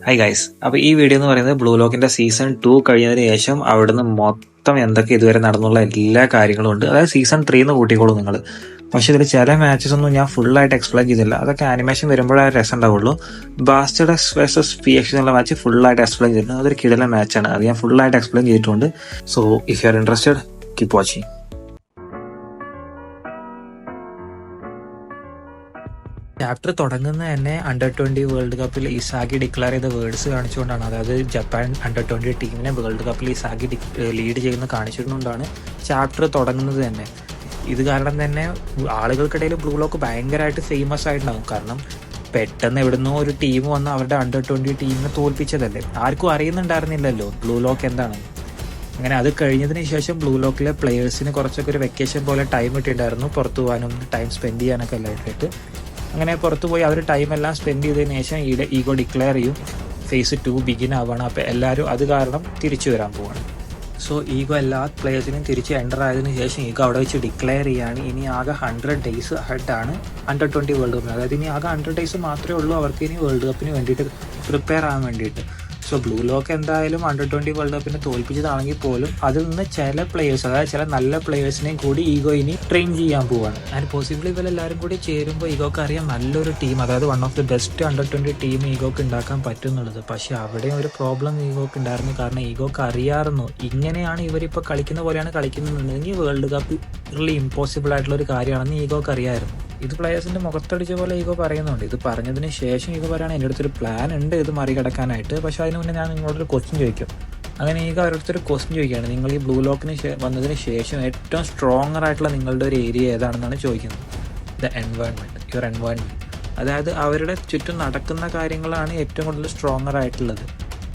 Hi guys, അപ്പോൾ ഈ video എന്ന് പറയുന്നത് ബ്ലൂ ലോക്കിന്റെ സീസൺ 2 കഴിഞ്ഞതിന് ശേഷം അവിടുന്ന് മൊത്തം എന്തൊക്കെ ഇതുവരെ നടന്നുള്ള എല്ലാ കാര്യങ്ങളും ഉണ്ട്. അതായത് സീസൺ 3 എന്ന് കൂട്ടിക്കോളൂ നിങ്ങൾ. പക്ഷെ ഇതിൽ ചില മാച്ചസ് ഒന്നും ഞാൻ ഫുള്ളായിട്ട് എക്സ്പ്ലെയിൻ ചെയ്തില്ല. അതൊക്കെ ആനിമേഷൻ വരുമ്പോഴേ രസം ഉണ്ടാവുള്ളൂ. ബാസ്റ്റേഴ്സ് വേഴ്സസ് PX എന്നുള്ള മാച്ച് ഫുള്ളായിട്ട് എക്സ്പ്ലെയിൻ ചെയ്തിട്ടുണ്ട്. അതൊരു കിടിലൻ മാച്ചാണ്. അത് ഞാൻ ഫുള്ളായിട്ട് എക്സ്പ്ലെയിൻ ചെയ്തിട്ടുണ്ട്. So if you are interested, keep watching. Chapter തുടങ്ങുന്നത് തന്നെ അണ്ടർ-20 വേൾഡ് കപ്പിൽ ഇസാഗി ഡിക്ലെയർ ചെയ്ത വേർഡ്സ് കാണിച്ചുകൊണ്ടാണ്. അതായത് ജപ്പാൻ അണ്ടർ-20 ടീമിനെ വേൾഡ് കപ്പിൽ ഇസാഗി ലീഡ് ചെയ്യുന്ന കാണിച്ചുകൊണ്ടാണ് ചാപ്റ്റർ തുടങ്ങുന്നത് തന്നെ. ഇത് കാരണം തന്നെ ആളുകൾക്കിടയിൽ ബ്ലൂ ലോക്ക് ഭയങ്കരമായിട്ട് ഫേമസ് ആയിട്ടുണ്ടാകും. കാരണം പെട്ടെന്ന് എവിടുന്നോ ഒരു ടീം വന്ന് അവരുടെ അണ്ടർ-20 ടീമിനെ തോൽപ്പിച്ചതല്ലേ. ആർക്കും അറിയുന്നുണ്ടായിരുന്നില്ലല്ലോ ബ്ലൂ ലോക്ക് എന്താണെന്ന്. അങ്ങനെ അത് കഴിഞ്ഞതിന് ശേഷം ബ്ലൂ ലോക്കിലെ പ്ലെയേഴ്സിന് കുറച്ചൊക്കെ ഒരു വെക്കേഷൻ പോലെ ടൈം കിട്ടിയിട്ടുണ്ടായിരുന്നു, പുറത്തു പോകാനും ടൈം സ്പെൻഡ് ചെയ്യാനൊക്കെ എല്ലായിട്ട്. അങ്ങനെ പുറത്തു പോയി അവർ ടൈം എല്ലാം സ്പെൻഡ് ചെയ്തതിന് ശേഷം ഈഗോ ഡിക്ലെയർ ചെയ്യും. ഫേസ് 2 ബിഗിൻ ആവുകയാണ്. അപ്പോൾ എല്ലാവരും അത് കാരണം തിരിച്ചു വരാൻ പോവാണ്. സോ ഈഗോ എല്ലാ പ്ലേയേഴ്സിനും തിരിച്ച് എൻ്റർ ആയതിനു ശേഷം ഈഗോ അവിടെ വെച്ച് ഡിക്ലെയർ ചെയ്യുകയാണ്. ഇനി ആകെ 100 days ഹെഡാണ് അണ്ടർ-20 വേൾഡ് കപ്പിന്. അതായത് ഇനി ആകെ 100 days മാത്രമേ ഉള്ളൂ അവർക്ക് ഇനി വേൾഡ് കപ്പിന് വേണ്ടിയിട്ട് പ്രിപ്പയർ ആകാൻ വേണ്ടിയിട്ട്. സോ ബ്ലൂ ലോക്ക് എന്തായാലും അണ്ടർ-20 വേൾഡ് കപ്പിനെ തോൽപ്പിച്ചതാണെങ്കിൽ പോലും അതിൽ നിന്ന് ചില പ്ലേയേഴ്സ്, അതായത് ചില നല്ല പ്ലേയേഴ്സിനെയും കൂടി ഈഗോ ഇനി ട്രെയിൻ ചെയ്യാൻ പോവാണ്. ആൻഡ് പോസിബിളി ഇവരെല്ലാവരും കൂടി ചേരുമ്പോൾ ഈഗോക്ക് അറിയാം നല്ലൊരു ടീം, അതായത് one of the best under twenty team ഈഗോക്ക് ഉണ്ടാക്കാൻ പറ്റും എന്നുള്ളത്. പക്ഷെ അവിടെ ഒരു പ്രോബ്ലം ഈഗോക്ക് ഉണ്ടായിരുന്നു. കാരണം ഈഗോക്ക് അറിയാമായിരുന്നു ഇങ്ങനെയാണ് ഇവരിപ്പോൾ കളിക്കുന്ന പോലെയാണ് കളിക്കുന്നുണ്ടെങ്കിൽ വേൾഡ് കപ്പ് റിയലി ഇമ്പോസിബിൾ ആയിട്ടുള്ള ഒരു കാര്യമാണെന്ന് ഈഗോക്ക് അറിയാമായിരുന്നു. ഇത് പ്ലേയേഴ്സിന്റെ മുഖത്തടിച്ച പോലെ ഈഗോ പറയുന്നുണ്ട്. ഇത് പറഞ്ഞതിന് ശേഷം ഈഗോ പറയാണ് എൻ്റെ അടുത്തൊരു പ്ലാൻ ഉണ്ട് ഇത് മറികടക്കാനായിട്ട്. പക്ഷെ അതിന് മുന്നേ ഞാൻ നിങ്ങളോടൊരു ക്വസ്റ്റ്യൻ ചോദിക്കും. അങ്ങനെ ഈഗോ അവരുടെ ക്വസ്റ്റ്യൻ ചോദിക്കുകയാണ്, നിങ്ങൾ ഈ ബ്ലൂ ലോക്കിന് വന്നതിന് ശേഷം ഏറ്റവും സ്ട്രോങ്ങർ ആയിട്ടുള്ള നിങ്ങളുടെ ഒരു ഏരിയ ഏതാണെന്നാണ് ചോദിക്കുന്നത്. The environment, your environment. അതായത് അവരുടെ ചുറ്റും നടക്കുന്ന കാര്യങ്ങളാണ് ഏറ്റവും കൂടുതൽ സ്ട്രോങ്ങർ ആയിട്ടുള്ളത്.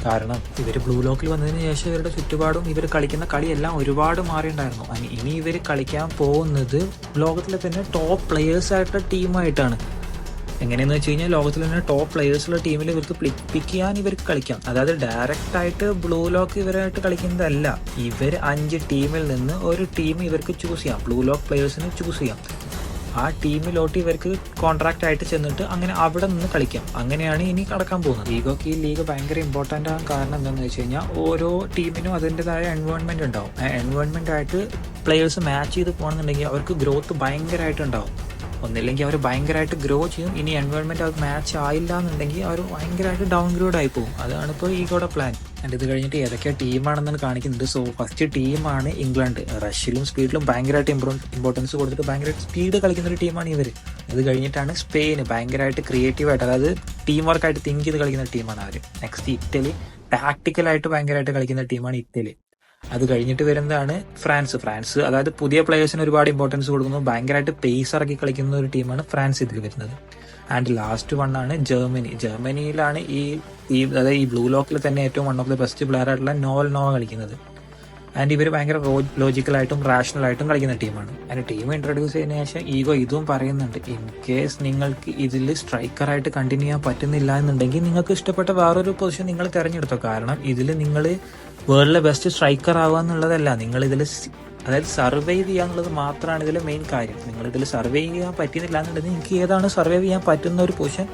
കാരണം ഇവർ ബ്ലൂ ലോക്കിൽ വന്നതിന് ശേഷം ഇവരുടെ ചുറ്റുപാടും ഇവർ കളിക്കുന്ന കളിയെല്ലാം ഒരുപാട് മാറിയിട്ടുണ്ടായിരുന്നു. ഇനി ഇവർ കളിക്കാൻ പോകുന്നത് ലോകത്തിലെ തന്നെ ടോപ്പ് പ്ലെയേഴ്സായിട്ടുള്ള ടീമായിട്ടാണ്. എങ്ങനെയെന്ന് വെച്ച് കഴിഞ്ഞാൽ ലോകത്തിൽ തന്നെ ടോപ്പ് പ്ലെയേഴ്സുള്ള ടീമിൽ ഇവർക്ക് പിക്ക് ചെയ്യാൻ ഇവർക്ക് കളിക്കാം. അതായത് ഡയറക്റ്റായിട്ട് ബ്ലൂ ലോക്ക് ഇവരായിട്ട് കളിക്കുന്നതല്ല. ഇവർ 5 ടീമിൽ നിന്ന് ഒരു ടീം ഇവർക്ക് ചൂസ് ചെയ്യാം, ബ്ലൂ ലോക്ക് പ്ലെയേഴ്സിന് ചൂസ് ചെയ്യാം. ആ ടീമിലോട്ട് ഇവർക്ക് കോൺട്രാക്റ്റ് ആയിട്ട് ചെന്നിട്ട് അങ്ങനെ അവിടെ നിന്ന് കളിക്കാം. അങ്ങനെയാണ് ഇനി നടക്കാൻ പോകുന്നത്. ഈഗോക്ക് ഈ ലീഗ് ഭയങ്കര ഇമ്പോർട്ടൻ്റ് ആകാൻ കാരണം എന്താണെന്ന് വെച്ച് കഴിഞ്ഞാൽ ഓരോ ടീമിനും അതിൻ്റെതായ എൻവയോൺമെൻറ്റ് ഉണ്ടാവും. ആ എൻവയോൺമെൻ്റ് ആയിട്ട് പ്ലെയേഴ്സ് മാച്ച് ചെയ്ത് പോകണമെന്നുണ്ടെങ്കിൽ അവർക്ക് ഗ്രോത്ത് ഭയങ്കരമായിട്ടുണ്ടാവും. ഒന്നില്ലെങ്കിൽ അവർ ഭയങ്കരമായിട്ട് ഗ്രോ ചെയ്യും. ഇനി എൻവയോൺമെൻറ്റ് അവർ മാച്ച് ആയില്ല എന്നുണ്ടെങ്കിൽ അവർ ഭയങ്കരമായിട്ട് ഡൗൺഗ്രേഡ് ആയി പോകും. അതാണ് ഇപ്പോൾ ഈഗോയുടെ പ്ലാൻ. ആൻഡ് ഇത് കഴിഞ്ഞിട്ട് ഏതൊക്കെ ടീമാണെന്നാണ് കാണിക്കുന്നുണ്ട്. സോ ഫസ്റ്റ് ടീമാണ് ഇംഗ്ലണ്ട്. റഷ്യയിലും സ്പീഡിലും ഭയങ്കരമായിട്ട് ഇമ്പോർട്ടൻസ് കൊടുത്തിട്ട് ഭയങ്കരമായിട്ട് സ്പീഡ് കളിക്കുന്ന ഒരു ടീമാണ് ഇവർ. അത് കഴിഞ്ഞിട്ടാണ് സ്പെയിൻ, ഭയങ്കരമായിട്ട് ക്രിയേറ്റീവായിട്ട്, അതായത് ടീം വർക്കായിട്ട് തിങ്ക് ചെയ്ത് കളിക്കുന്ന ടീമാണ് അവർ. നെക്സ്റ്റ് ഇറ്റലി, ടാക്ടിക്കലായിട്ട് ഭയങ്കരമായിട്ട് കളിക്കുന്ന ടീമാണ് ഇറ്റലി. അത് കഴിഞ്ഞിട്ട് വരുന്നതാണ് ഫ്രാൻസ്. അതായത് പുതിയ പ്ലേയേഴ്സിന് ഒരുപാട് ഇമ്പോർട്ടൻസ് കൊടുക്കുന്നു, ഭയങ്കരമായിട്ട് പേസ് ഇറക്കി കളിക്കുന്ന ഒരു ടീമാണ് ഫ്രാൻസ് ഇതിൽ വരുന്നത്. ആൻഡ് ലാസ്റ്റ് വണ്ണാണ് ജർമ്മനിയിലാണ് ഈ ടീം, അതായത് ഈ ബ്ലൂ ലോക്കിൽ തന്നെ ഏറ്റവും one of the best player ആയിട്ടുള്ള നോവൽ നോവ കളിക്കുന്നത്. ആൻഡ് ഇവർ ഭയങ്കര ലോജിക്കലായിട്ടും റാഷണലായിട്ടും കളിക്കുന്ന ടീമാണ്. അതിൻ്റെ ടീം ഇൻട്രൊഡ്യൂസ് ചെയ്തതിനു ശേഷം ഈഗോ ഇതും പറയുന്നുണ്ട്, ഇൻ കേസ് നിങ്ങൾക്ക് ഇതിൽ സ്ട്രൈക്കറായിട്ട് കണ്ടിന്യൂ ചെയ്യാൻ പറ്റുന്നില്ല എന്നുണ്ടെങ്കിൽ നിങ്ങൾക്ക് ഇഷ്ടപ്പെട്ട വേറൊരു പൊസിഷൻ നിങ്ങൾ തിരഞ്ഞെടുത്തോ. കാരണം ഇതിൽ നിങ്ങൾ വേൾഡിലെ ബെസ്റ്റ് സ്ട്രൈക്കർ ആവുക എന്നുള്ളതല്ല, നിങ്ങളിതിൽ അതായത് സർവൈവ് ചെയ്യുക എന്നുള്ളത് മാത്രമാണ് ഇതിലെ മെയിൻ കാര്യം. നിങ്ങളിതിൽ സർവൈവ് ചെയ്യാൻ പറ്റുന്നില്ല എന്നുണ്ടെങ്കിൽ നിങ്ങൾക്ക് ഏതാണ് സർവൈവ് ചെയ്യാൻ പറ്റുന്ന ഒരു പൊസിഷൻ,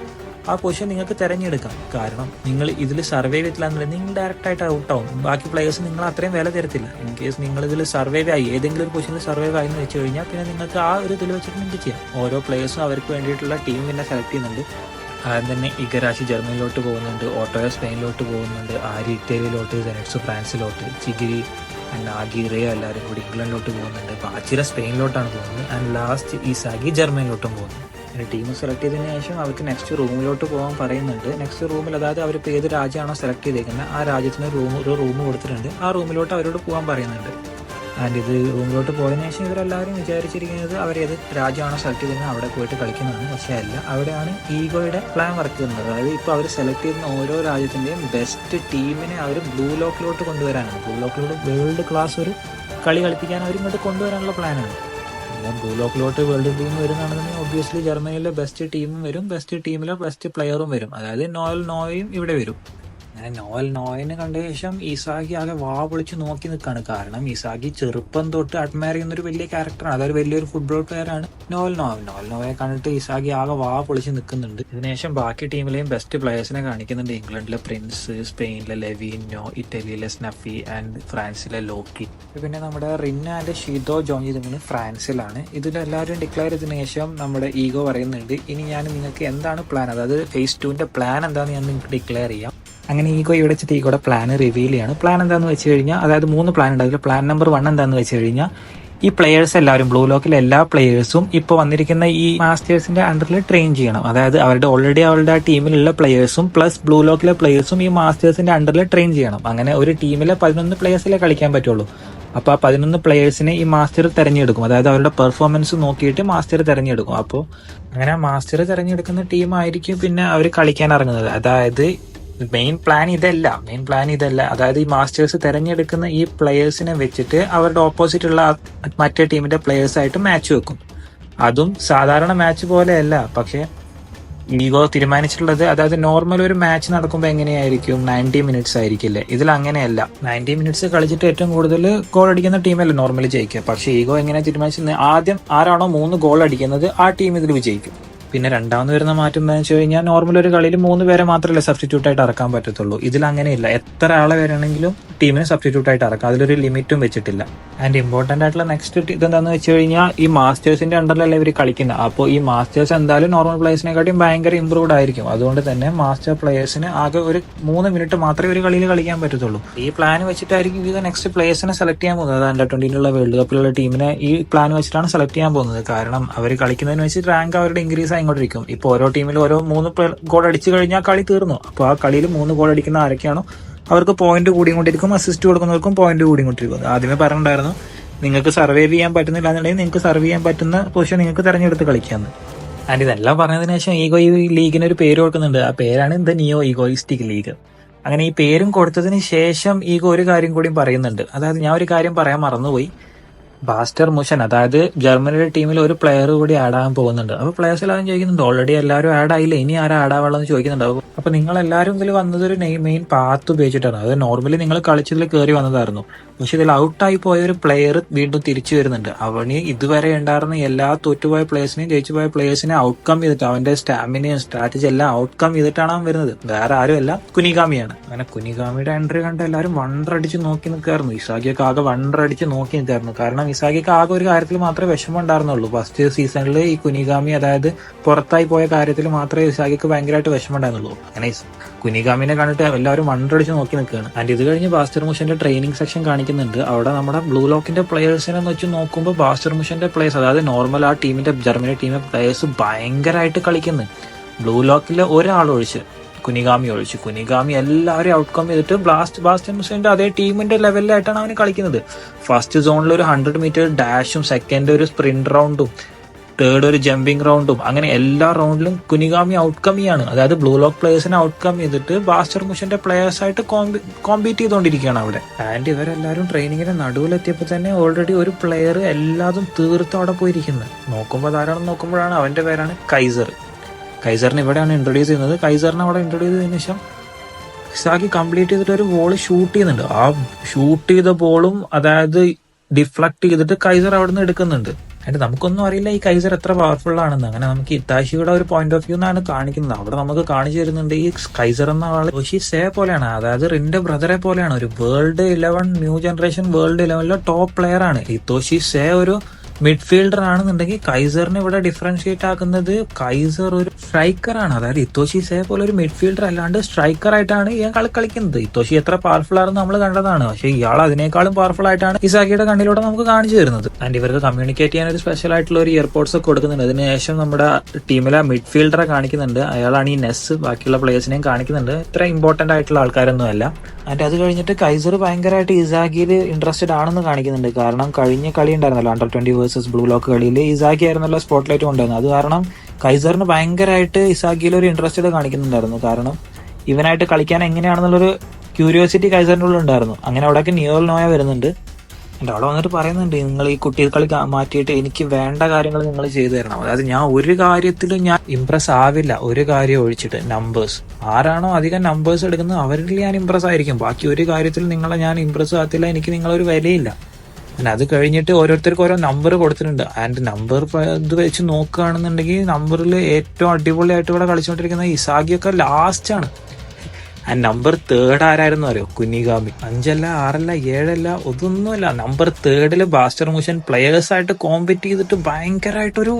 ആ പൊസിഷൻ നിങ്ങൾക്ക് തിരഞ്ഞെടുക്കാം. കാരണം നിങ്ങൾ ഇതിൽ സർവൈവ് ചെയ്തില്ല എന്നുണ്ടെങ്കിൽ നിങ്ങൾ ഡയറക്റ്റായിട്ട് ഔട്ടാവും. ബാക്കി പ്ലേയേഴ്സ് നിങ്ങൾ അത്രയും വില തരത്തില്ല. ഇൻ കേസ് നിങ്ങൾ ഇതിൽ സർവൈവ് ആയി, ഏതെങ്കിലും ഒരു പൊസിഷനിൽ സർവൈവ് ആയി എന്ന് വെച്ച് കഴിഞ്ഞാൽ പിന്നെ നിങ്ങൾക്ക് ആ ഒരു ഇതിൽ വെച്ചിട്ട് നിങ്ങൾക്ക് ചെയ്യാം. ഓരോ പ്ലേയേഴ്സും അവർക്ക് വേണ്ടിയിട്ടുള്ള ടീം പിന്നെ സെലക്ട് ചെയ്യുന്നുണ്ട്. ആദ്യം തന്നെ ഇഗരാശി ജർമ്മനിയിലോട്ട് പോകുന്നുണ്ട്, ഓട്ടോയ സ്പെയിനിലോട്ട് പോകുന്നുണ്ട്, ആരി ഇറ്റലിയിലോട്ട്, സെനറ്റ്സ് ഫ്രാൻസിലോട്ട്, ചിഗിരി ആൻഡ് ആഗിറയോ എല്ലാവരും കൂടി ഇംഗ്ലണ്ടിലോട്ട് പോകുന്നുണ്ട്, ബാച്ചിര സ്പെയിനിലോട്ടാണ് പോകുന്നത്. ആൻഡ് ലാസ്റ്റ് ഇസാഗി ജർമ്മനിയിലോട്ടും പോകുന്നു. പിന്നെ ടീം സെലക്ട് ചെയ്തതിന് ശേഷം അവർക്ക് നെക്സ്റ്റ് റൂമിലോട്ട് പോകാൻ പറയുന്നുണ്ട്. നെക്സ്റ്റ് റൂമിൽ, അതായത് അവരിപ്പോൾ ഏത് രാജ്യമാണോ സെലക്ട് ചെയ്തേക്കുന്നത് ആ രാജ്യത്തിന് ഒരു റൂം കൊടുത്തിട്ടുണ്ട്. ആ റൂമിലോട്ട് അവരോട് പോകാൻ പറയുന്നുണ്ട്. ആൻഡ് ഇത് റൂമിലോട്ട് പോയതിനു ശേഷം ഇവരെല്ലാവരും വിചാരിച്ചിരിക്കുന്നത് അവരേത് രാജ്യമാണോ സെലക്ട് ചെയ്യുന്നത് അവിടെ പോയിട്ട് കളിക്കുന്നതാണ്. പക്ഷേ അല്ല, അവിടെയാണ് ഈഗോയുടെ പ്ലാൻ വർക്ക് ചെയ്യുന്നത്. അതായത് ഇപ്പോൾ അവർ സെലക്ട് ചെയ്യുന്ന ഓരോ രാജ്യത്തിൻ്റെയും ബെസ്റ്റ് ടീമിനെ അവർ ബ്ലൂ ലോക്കിലോട്ട് കൊണ്ടുവരാനാണ്. ബ്ലൂ ലോക്കിലോട്ട് വേൾഡ് ക്ലാസ് ഒരു കളി കളിപ്പിക്കാൻ അവർ ഇങ്ങോട്ട് കൊണ്ടുവരാനുള്ള പ്ലാനാണ്. പിന്നെ ബ്ലൂ ലോക്കിലോട്ട് വേൾഡ് ടീം വരുന്നതാണെന്നുണ്ടെങ്കിൽ ഒബ്വിയസ്ലി ജർമ്മനിയിലെ ബെസ്റ്റ് ടീമും വരും, ബെസ്റ്റ് ടീമിലെ ബെസ്റ്റ് പ്ലെയറും വരും. അതായത് നോവൽ നോവയും ഇവിടെ വരും. അങ്ങനെ നോവൽ നോയനെ കണ്ട ശേഷം ഇസാഗി ആകെ വാ പൊളിച്ച് നോക്കി നിൽക്കുകയാണ്. കാരണം ഇസാഗി ചെറുപ്പം തൊട്ട് അഡ്മയർ ചെയ്യുന്ന ഒരു വലിയ ക്യാരക്ടറാണ്, അതൊരു വലിയൊരു ഫുട്ബോൾ പ്ലെയർ ആണ് നോവൽ നോയെ കണ്ടിട്ട് ഇസാഗി ആകെ വാ പൊളിച്ച് നിൽക്കുന്നുണ്ട്. ഇതിനുശേഷം ബാക്കി ടീമിലെയും ബെസ്റ്റ് പ്ലെയേഴ്സിനെ കാണിക്കുന്നുണ്ട്. ഇംഗ്ലണ്ടിലെ പ്രിൻസ്, സ്പെയിനിലെ ലെവിനോ, ഇറ്റലിയിലെ സ്നഫി ആൻഡ് ഫ്രാൻസിലെ ലോക്കി. പിന്നെ നമ്മുടെ റിന്ന ആൻഡ് ഷീതോ ജോയിൻ ചെയ്തിരിക്കുന്നത് ഫ്രാൻസിലാണ്. ഇതിലെല്ലാവരും ഡിക്ലെയർ ചെയ്തതിനു ശേഷം നമ്മുടെ ഈഗോ പറയുന്നുണ്ട്, ഇനി ഞാൻ നിങ്ങൾക്ക് എന്താണ് പ്ലാൻ, അതായത് ഫേസ് 2ന്റെ പ്ലാൻ എന്താണെന്ന് ഞാൻ നിങ്ങൾക്ക് ഡിക്ലെയർ ചെയ്യാം. അങ്ങനെ ഈഗോ ഇവിടെ വെച്ചിട്ട് ഈഗോയുടെ പ്ലാൻ റിവീൽ ചെയ്യാണ്. പ്ലാൻ എന്താണെന്ന് വെച്ച് കഴിഞ്ഞാൽ, അതായത് 3 പ്ലാൻ ഉണ്ടാവില്ല. പ്ലാൻ നമ്പർ 1 എന്താണെന്ന് വെച്ച് കഴിഞ്ഞാൽ, ഈ പ്ലെയേഴ്സ് എല്ലാവരും ബ്ലൂ ലോക്കിലെ എല്ലാ പ്ലെയേഴ്സും ഇപ്പോൾ വന്നിരിക്കുന്ന ഈ മാസ്റ്റേഴ്സിന്റെ അണ്ടറിൽ ട്രെയിൻ ചെയ്യണം. അതായത് അവരുടെ ആ ടീമിലുള്ള പ്ലെയേഴ്സും പ്ലസ് ബ്ലൂ ലോക്കിലെ പ്ലെയേഴ്സും ഈ മാസ്റ്റേഴ്സിന്റെ അണ്ടറിൽ ട്രെയിൻ ചെയ്യണം. അങ്ങനെ ഒരു ടീമിലെ 11 പ്ലെയേഴ്സിലെ കളിക്കാൻ പറ്റുള്ളൂ. അപ്പോൾ ആ 11 പ്ലെയേഴ്സിനെ ഈ മാസ്റ്റർ തെരഞ്ഞെടുക്കും. അതായത് അവരുടെ പെർഫോമൻസ് നോക്കിയിട്ട് മാസ്റ്റർ തെരഞ്ഞെടുക്കും. അപ്പോൾ അങ്ങനെ മാസ്റ്റർ തെരഞ്ഞെടുക്കുന്ന ടീമായിരിക്കും പിന്നെ അവർ കളിക്കാൻ ഇറങ്ങുന്നത്. അതായത് മെയിൻ പ്ലാൻ ഇതല്ല. അതായത് ഈ മാസ്റ്റേഴ്സ് തെരഞ്ഞെടുക്കുന്ന ഈ പ്ലെയേഴ്സിനെ വെച്ചിട്ട് അവരുടെ ഓപ്പോസിറ്റ് ഉള്ള മറ്റേ ടീമിന്റെ പ്ലെയേഴ്സായിട്ട് മാച്ച് വെക്കും. അതും സാധാരണ മാച്ച് പോലെയല്ല. പക്ഷെ ഈഗോ തീരുമാനിച്ചിട്ടുള്ളത്, അതായത് നോർമൽ ഒരു മാച്ച് നടക്കുമ്പോൾ എങ്ങനെയായിരിക്കും, 90 മിനിറ്റ്സ് ആയിരിക്കില്ലേ. ഇതിൽ അങ്ങനെയല്ല. 90 മിനിറ്റ്സ് കളിച്ചിട്ട് ഏറ്റവും കൂടുതൽ ഗോൾ അടിക്കുന്ന ടീമല്ലേ നോർമലി ജയിക്കുക. പക്ഷെ ഈഗോ എങ്ങനെ തീരുമാനിച്ചത്, ആദ്യം ആരാണോ 3 ഗോൾ അടിക്കുന്നത് ആ ടീം ഇതിൽ വിജയിക്കും. പിന്നെ രണ്ടാമത് വരുന്ന മാറ്റം എന്താണെന്ന് വെച്ച് കഴിഞ്ഞാൽ, നോർമൽ ഒരു കളിയിൽ 3 പേരെ മാത്രമല്ലേ സബ്സ്റ്റിറ്റ്യൂട്ട് ആയിട്ട് ഇറക്കാൻ പറ്റത്തുള്ളൂ. ഇതിൽ അങ്ങനെയില്ല. എത്ര ആളെ വരണമെങ്കിലും ടീമിനെ സബ്സ്റ്റിറ്റ്യൂട്ട് ആയിട്ട് ഇറക്കാം. അതിലൊരു ലിമിറ്റും വെച്ചിട്ടില്ല. ആൻഡ് ഇമ്പോർട്ടന്റ് ആയിട്ടുള്ള നെക്സ്റ്റ് ഇതെന്താണെന്ന് വെച്ച് കഴിഞ്ഞാൽ, ഈ മാസ്റ്റേഴ്സിന്റെ അണ്ടറിലല്ലേ ഇവർ കളിക്കുന്നത്. അപ്പോൾ ഈ മാസ്റ്റേഴ്സ് എന്തായാലും നോർമൽ പ്ലേയേഴ്സിനെക്കാട്ടിയും ഭയങ്കര ഇമ്പ്രൂവ്ഡ് ആയിരിക്കും. അതുകൊണ്ട് തന്നെ മാസ്റ്റർ പ്ലേയേഴ്സിന് ആകെ ഒരു 3 മിനിറ്റ് മാത്രമേ ഒരു കളിയിൽ കളിക്കാൻ പറ്റത്തുള്ളൂ. ഈ പ്ലാൻ വെച്ചിട്ടായിരിക്കും ഇത് നെക്സ്റ്റ് പ്ലേയേഴ്സിനെ സെലക്ട് ചെയ്യാൻ പോകുന്നത്. അതായത് Under-20 വേൾഡ് കപ്പിലുള്ള ടീമിനെ ഈ പ്ലാൻ വെച്ചിട്ടാണ് സെലക്ട് ചെയ്യാൻ പോകുന്നത്. കാരണം അവർ കളിക്കുന്നതിന് വെച്ച് റാങ്ക് അവരുടെ ഇൻക്രീസ് ആയിക്കൊണ്ടിരിക്കും. ഇപ്പോൾ ഓരോ ടീമിലും ഓരോ 3 ഗോൾ അടിച്ചു കഴിഞ്ഞാൽ കളി തീർന്നു. അപ്പോൾ ആ കളിയിൽ 3 ഗോൾ അടിക്കുന്ന ആരൊക്കെയാണോ അവർക്ക് പോയിന്റ് കൂടിക്കൊണ്ടിരിക്കും. അസിസ്റ്റ് കൊടുക്കുന്നവർക്കും പോയിന്റ് കൂടിക്കൊണ്ടിരിക്കും. ആദ്യമേ പറഞ്ഞിട്ടുണ്ടായിരുന്നു, നിങ്ങൾക്ക് സർവൈവ് ചെയ്യാൻ പറ്റുന്നില്ല എന്നുണ്ടെങ്കിൽ നിങ്ങൾക്ക് സർവ് ചെയ്യാൻ പറ്റുന്ന പൊസിഷൻ നിങ്ങൾക്ക് തെരഞ്ഞെടുത്ത് കളിക്കാമെന്ന്. ആൻഡ് ഇതെല്ലാം പറഞ്ഞതിന് ശേഷം ഈഗോ ഈ ലീഗിന് ഒരു പേര് കൊടുക്കുന്നുണ്ട്. ആ പേരാണ് ദ നിയോ ഈഗോയിസ്റ്റിക് ലീഗ്. അങ്ങനെ ഈ പേരും കൊടുത്തതിന് ശേഷം ഈഗോ ഒരു കാര്യം കൂടി പറയുന്നുണ്ട്. അതായത് ഞാൻ ഒരു കാര്യം പറയാൻ മറന്നുപോയി. ബാസ്റ്റർ മുഷൻ, അതായത് ജർമ്മനിയുടെ ടീമിൽ ഒരു പ്ലെയർ കൂടി ആഡ് ആകാൻ പോകുന്നുണ്ട്. അപ്പോൾ പ്ലെയേഴ്സ് എല്ലാവരും ചോദിക്കുന്നുണ്ട്, ഓൾറെഡി എല്ലാവരും ആഡ് ആയില്ല, ഇനി ആരാ ആഡ് ആവാളെന്ന് ചോദിക്കുന്നുണ്ടാവും. അപ്പോൾ നിങ്ങൾ എല്ലാവരും ഇതിൽ വന്നത് ഒരു മെയിൻ പാത്ത് ഉപയോഗിച്ചിട്ടാണ്. അത് നോർമലി നിങ്ങൾ കളിച്ചതിൽ കയറി വന്നതായിരുന്നു. പക്ഷെ ഇതിൽ ഔട്ടായി പോയ ഒരു പ്ലെയർ വീണ്ടും തിരിച്ചു വരുന്നുണ്ട്. അവന് ഇതുവരെ ഉണ്ടായിരുന്ന എല്ലാ തോറ്റുപോയ പ്ലേയേഴ്സിനെയും ജയിച്ചു പോയ പ്ലേയേഴ്സിനെ ഔട്ട്കം ചെയ്തിട്ട്, അവന്റെ സ്റ്റാമിനയും സ്ട്രാറ്റജി എല്ലാം ഔട്ട്കം ചെയ്തിട്ടാണ് അവൻ വരുന്നത്. വേറെ ആരുമല്ല, കുനിഗാമിയാണ്. അങ്ങനെ കുനിഗാമിയുടെ എൻട്രി കണ്ട് എല്ലാവരും വണ്ടറടിച്ച് നോക്കി നിൽക്കായിരുന്നു. ഇസാഗിയൊക്കെ ആകെ വണ്ടറടിച്ച് നോക്കി നിൽക്കായിരുന്നു. കാരണം ഇസാഗിക്ക് ആകെ ഒരു കാര്യത്തിൽ മാത്രമേ വിഷമം ഉണ്ടായിരുന്നുള്ളൂ. ഫസ്റ്റ് സീസണിൽ ഈ കുനിഗാമി, അതായത് പുറത്തായി പോയ കാര്യത്തിൽ മാത്രമേ ഇസാഗിക്ക് ഭയങ്കരമായിട്ട് വിഷമം ഉണ്ടായിരുന്നുള്ളൂ. അങ്ങനെ കുനിഗാമിനെ കണ്ടിട്ട് എല്ലാവരും വണ്ടറടിച്ച് നോക്കി നിൽക്കുകയാണ്. ആൻഡ് ഇത് കഴിഞ്ഞ് ബാസ്റ്റർ മുഷന്റെ ട്രെയിനിങ് സെക്ഷൻ കാണിക്കുന്നുണ്ട്. അവിടെ നമ്മുടെ ബ്ലൂ ലോക്കിന്റെ പ്ലെയേഴ്സിനെ വെച്ച് നോക്കുമ്പോൾ ബാസ്റ്റർ മുഷന്റെ പ്ലേയേഴ്സ്, അതായത് നോർമൽ ആ ടീമിന്റെ ജർമ്മനി ടീമിന്റെ പ്ലേയേഴ്സ് ഭയങ്കരമായിട്ട് കളിക്കുന്നു. ബ്ലൂ ലോക്കിലെ ഒരാളൊഴിച്ച്, കുനിഗാമി എല്ലാവരും ഔട്ട്കം ചെയ്തിട്ട് ബാസ്റ്റർ മുഷന്റെ അതേ ടീമിന്റെ ലെവലിലായിട്ടാണ് അവന് കളിക്കുന്നത്. ഫസ്റ്റ് സോണിൽ ഒരു 100 മീറ്റർ ഡാഷും, സെക്കൻഡ് ഒരു സ്പ്രിന്റ് റൗണ്ടും, തേർഡ് ഒരു ജമ്പിങ് റൗണ്ടും, അങ്ങനെ എല്ലാ റൗണ്ടിലും കുനിഗാമി ഔട്ട്കം ചെയ്യാണ്. അതായത് ബ്ലൂ ലോക്ക് പ്ലേയേഴ്സിനെ ഔട്ട്കം ചെയ്തിട്ട് ബാസ്റ്റർ മുഷന്റെ പ്ലേയേഴ്സായിട്ട് കോമ്പീറ്റ് ചെയ്തുകൊണ്ടിരിക്കുകയാണ് അവിടെ. ആൻഡ് ഇവരെല്ലാവരും ട്രെയിനിങ്ങിന്റെ നടുവിലെത്തിയപ്പോൾ തന്നെ ഓൾറെഡി ഒരു പ്ലെയർ എല്ലാതും തീർത്ത് അവിടെ പോയിരിക്കുന്നത്. നോക്കുമ്പോൾ ധാരാളം നോക്കുമ്പോഴാണ് അവന്റെ പേരാണ് കൈസറിനെ ഇവിടെയാണ് ഇൻട്രൊഡ്യൂസ് ചെയ്യുന്നത്. കൈസറിനെ അവിടെ ഇൻട്രൊഡ്യൂസ് ചെയ്തതിനു ശേഷം ഇസാഗി കംപ്ലീറ്റ് ചെയ്തിട്ട് ഒരു ബോൾ ഷൂട്ട് ചെയ്യുന്നുണ്ട്. ആ ഷൂട്ട് ചെയ്ത ബോളും അതായത് ഡിഫ്ലക്ട് ചെയ്തിട്ട് കൈസർ അവിടെ നിന്ന് എടുക്കുന്നുണ്ട്. എന്നിട്ട് നമുക്കൊന്നും അറിയില്ല ഈ കൈസർ എത്ര പവർഫുൾ ആണെന്ന്. അങ്ങനെ നമുക്ക് ഇത്താഷിയുടെ ഒരു പോയിന്റ് ഓഫ് വ്യൂ എന്നാണ് കാണിക്കുന്നത്. അവിടെ നമുക്ക് കാണിച്ചു തരുന്നുണ്ട് ഈ കൈസർ എന്ന ആള് ഇത്തോഷി സേ പോലെയാണ്, അതായത് റിന്റെ ബ്രദറെ പോലെയാണ്. ഒരു world 11 new generation world 11 top player ആണ്. ഇത്തോഷി സേ ഒരു മിഡ്ഫീൽഡർ ആണെന്നുണ്ടെങ്കിൽ കൈസറിനെ ഇവിടെ ഡിഫറൻഷിയേറ്റ് ആക്കുന്നത് കൈസർ ഒരു സ്ട്രൈക്കർ ആണ്. അതായത് ഇത്തോഷി സേ പോലെ ഒരു മിഡ്ഫീൽഡർ അല്ലാണ്ട് സ്ട്രൈക്കർ ആയിട്ടാണ് ഇയാൾ കളിക്കുന്നത്. ഇത്തോഷി എത്ര പവർഫുൾ ആണെന്ന് നമ്മൾ കണ്ടതാണ്. പക്ഷേ ഇയാൾ അതിനേക്കാളും പവർഫുൾ ആയിട്ടാണ് ഇസാഗിയുടെ കണ്ണിലൂടെ നമുക്ക് കാണിച്ചു തരുന്നത്. ആൻഡ് ഇവർക്ക് കമ്മ്യൂണിക്കേറ്റ് ചെയ്യാൻ ഒരു സ്പെഷ്യൽ ആയിട്ടുള്ള ഒരു ഇയർപോഡ്സ് ഒക്കെ കൊടുക്കുന്നുണ്ട്. അതിനുശേഷം നമ്മുടെ ടീമിലെ മിഡ്ഫീൽഡറെ കാണിക്കുന്നുണ്ട്. അയാളാണ് ഈ നെസ്. ബാക്കിയുള്ള പ്ലേയേഴ്സിനെയും കാണിക്കുന്നുണ്ട്. ഇത്ര ഇമ്പോർട്ടന്റ് ആയിട്ടുള്ള ആൾക്കാരൊന്നും അല്ല. ആൻഡ് അത് കഴിഞ്ഞിട്ട് കൈസർ ഭയങ്കരമായിട്ട് ഇസാഗിയിൽ ഇൻട്രസ്റ്റഡ് ആണെന്ന് കാണിക്കുന്നുണ്ട്. കാരണം കഴിഞ്ഞ കളി ഉണ്ടായിരുന്നല്ലോ Under-20 വേഴ്സസ് ബ്ലൂ ലോക്ക് കളിയിൽ ഇസാഗി ആയിരുന്നല്ലോ സ്പോട്ട് ലൈറ്റ് കൊണ്ടുവരുന്നത്. അത് കാരണം കൈസറിന് ഭയങ്കരമായിട്ട് ഇസാഗിയിൽ ഒരു ഇൻട്രസ്റ്റഡ് കാണിക്കുന്നുണ്ടായിരുന്നു. കാരണം ഇവനായിട്ട് കളിക്കാൻ എങ്ങനെയാണെന്നുള്ളൊരു ക്യൂരിയോസിറ്റി കൈസറിൻ്റെ ഉള്ളിൽ ഉണ്ടായിരുന്നു. അങ്ങനെ അവിടേക്ക് നിയോൽ നോയ വരുന്നുണ്ട്. എൻ്റെ അവിടെ വന്നിട്ട് പറയുന്നുണ്ട്, നിങ്ങൾ ഈ കുട്ടികളി മാറ്റിയിട്ട് എനിക്ക് വേണ്ട കാര്യങ്ങൾ നിങ്ങൾ ചെയ്തു തരണം. അതായത് ഞാൻ ഒരു കാര്യത്തിലും ഞാൻ ഇംപ്രസ് ആവില്ല, ഒരു കാര്യം ഒഴിച്ചിട്ട്. നമ്പേഴ്സ്, ആരാണോ അധികം നമ്പേഴ്സ് എടുക്കുന്നത് അവരിൽ ഞാൻ ഇംപ്രസ് ആയിരിക്കും. ബാക്കി ഒരു കാര്യത്തിൽ നിങ്ങളെ ഞാൻ ഇംപ്രസ് ആകത്തില്ല, എനിക്ക് നിങ്ങളൊരു വിലയില്ല. പിന്നെ അത് കഴിഞ്ഞിട്ട് ഓരോരുത്തർക്കും ഓരോ നമ്പർ കൊടുത്തിട്ടുണ്ട്. ആൻഡ് നമ്പർ ഇത് വെച്ച് നോക്കുകയാണെന്നുണ്ടെങ്കിൽ നമ്പറിൽ ഏറ്റവും അടിപൊളിയായിട്ട് ഇവിടെ കളിച്ചുകൊണ്ടിരിക്കുന്ന ഇസാഗിയൊക്കെ ലാസ്റ്റ് ആണ്. ആൻഡ് നമ്പർ 3 ആരായിരുന്നു അറിയോ? കുനിഗാമി. 5 അല്ല 6 അല്ല 7 അല്ല ഒതൊന്നുമല്ല, നമ്പർ 3 ബാസ്റ്റർ മുഷൻ പ്ലെയേഴ്സായിട്ട് കോമ്പറ്റ് ചെയ്തിട്ട് ഭയങ്കരമായിട്ടൊരു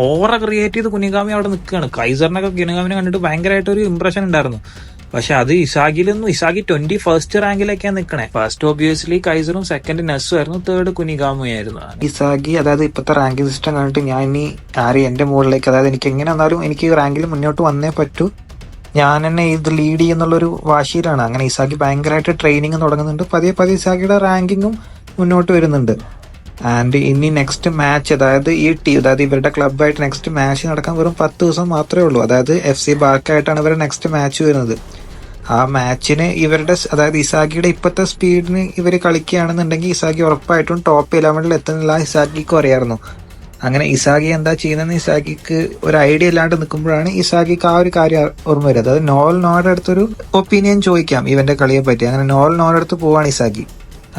ഓറ ക്രിയേറ്റ് ചെയ്ത് കുനിഗാമി അവിടെ നിൽക്കുകയാണ്. കൈസറിനൊക്കെ കുനിഗാമിനെ കണ്ടിട്ട് ഭയങ്കരമായിട്ടൊരു ഇംപ്രഷൻ ഉണ്ടായിരുന്നു. പക്ഷെ അത് ഇസാഗിലൊന്നും, ഇസാഗി 21st റാങ്കിലേക്കാണ് നിൽക്കണേ. ഫസ്റ്റ് ഒബിയസ്ലി കൈസറും, സെക്കൻഡ് നെസ്സും ആയിരുന്നു, തേർഡ് കുനിഗാമയായിരുന്നു. ഇസാഗി അതായത് ഇപ്പോഴത്തെ റാങ്കിങ് സിസ്റ്റം കണ്ടിട്ട് ഞാൻ ഇനി ആരും എന്റെ മുകളിലേക്ക്, അതായത് എനിക്ക് എങ്ങനെ വന്നാലും എനിക്ക് റാങ്കിൽ മുന്നോട്ട് വന്നേ പറ്റൂ, ഞാൻ തന്നെ ഇത് ലീഡ് ചെയ്യുന്നുള്ളൊരു വാശിയിലാണ്. അങ്ങനെ ഇസാഗി ഭയങ്കരമായിട്ട് ട്രെയിനിങ് തുടങ്ങുന്നുണ്ട്. പതിയെ പതിയെ ഇസാഗിയുടെ റാങ്കിങ്ങും മുന്നോട്ട് വരുന്നുണ്ട്. ആൻഡ് ഇനി നെക്സ്റ്റ് മാച്ച്, അതായത് ഈ അതായത് ഇവരുടെ ക്ലബ്ബായിട്ട് നെക്സ്റ്റ് മാച്ച് നടക്കാൻ വെറും 10 ദിവസം മാത്രമേ ഉള്ളൂ. അതായത് FC ബാർക്കായിട്ടാണ് ഇവരുടെ നെക്സ്റ്റ് മാച്ച് വരുന്നത്. ആ മാച്ചിന് ഇവരുടെ, അതായത് ഇസാഗിയുടെ ഇപ്പോഴത്തെ സ്പീഡിന് ഇവർ കളിക്കുകയാണെന്നുണ്ടെങ്കിൽ ഇസാഗി ഉറപ്പായിട്ടും ടോപ്പ് 11 എത്തുന്നില്ല, ഇസാഗിക്കും അറിയാമായിരുന്നു. അങ്ങനെ ഇസാഗി എന്താ ചെയ്യുന്നതെന്ന് ഇസാഗിക്ക് ഒരു ഐഡിയ ഇല്ലാണ്ട് നിൽക്കുമ്പോഴാണ് ഇസാഗിക്ക് ആ ഒരു കാര്യം ഓർമ്മ വരും. അതായത് നോയുടെ അടുത്തൊരു ഒപ്പീനിയൻ ചോദിക്കാം ഇവന്റെ കളിയെ പറ്റി. അങ്ങനെ നോയുടെ അടുത്ത് പോവാണ് ഇസാഗി.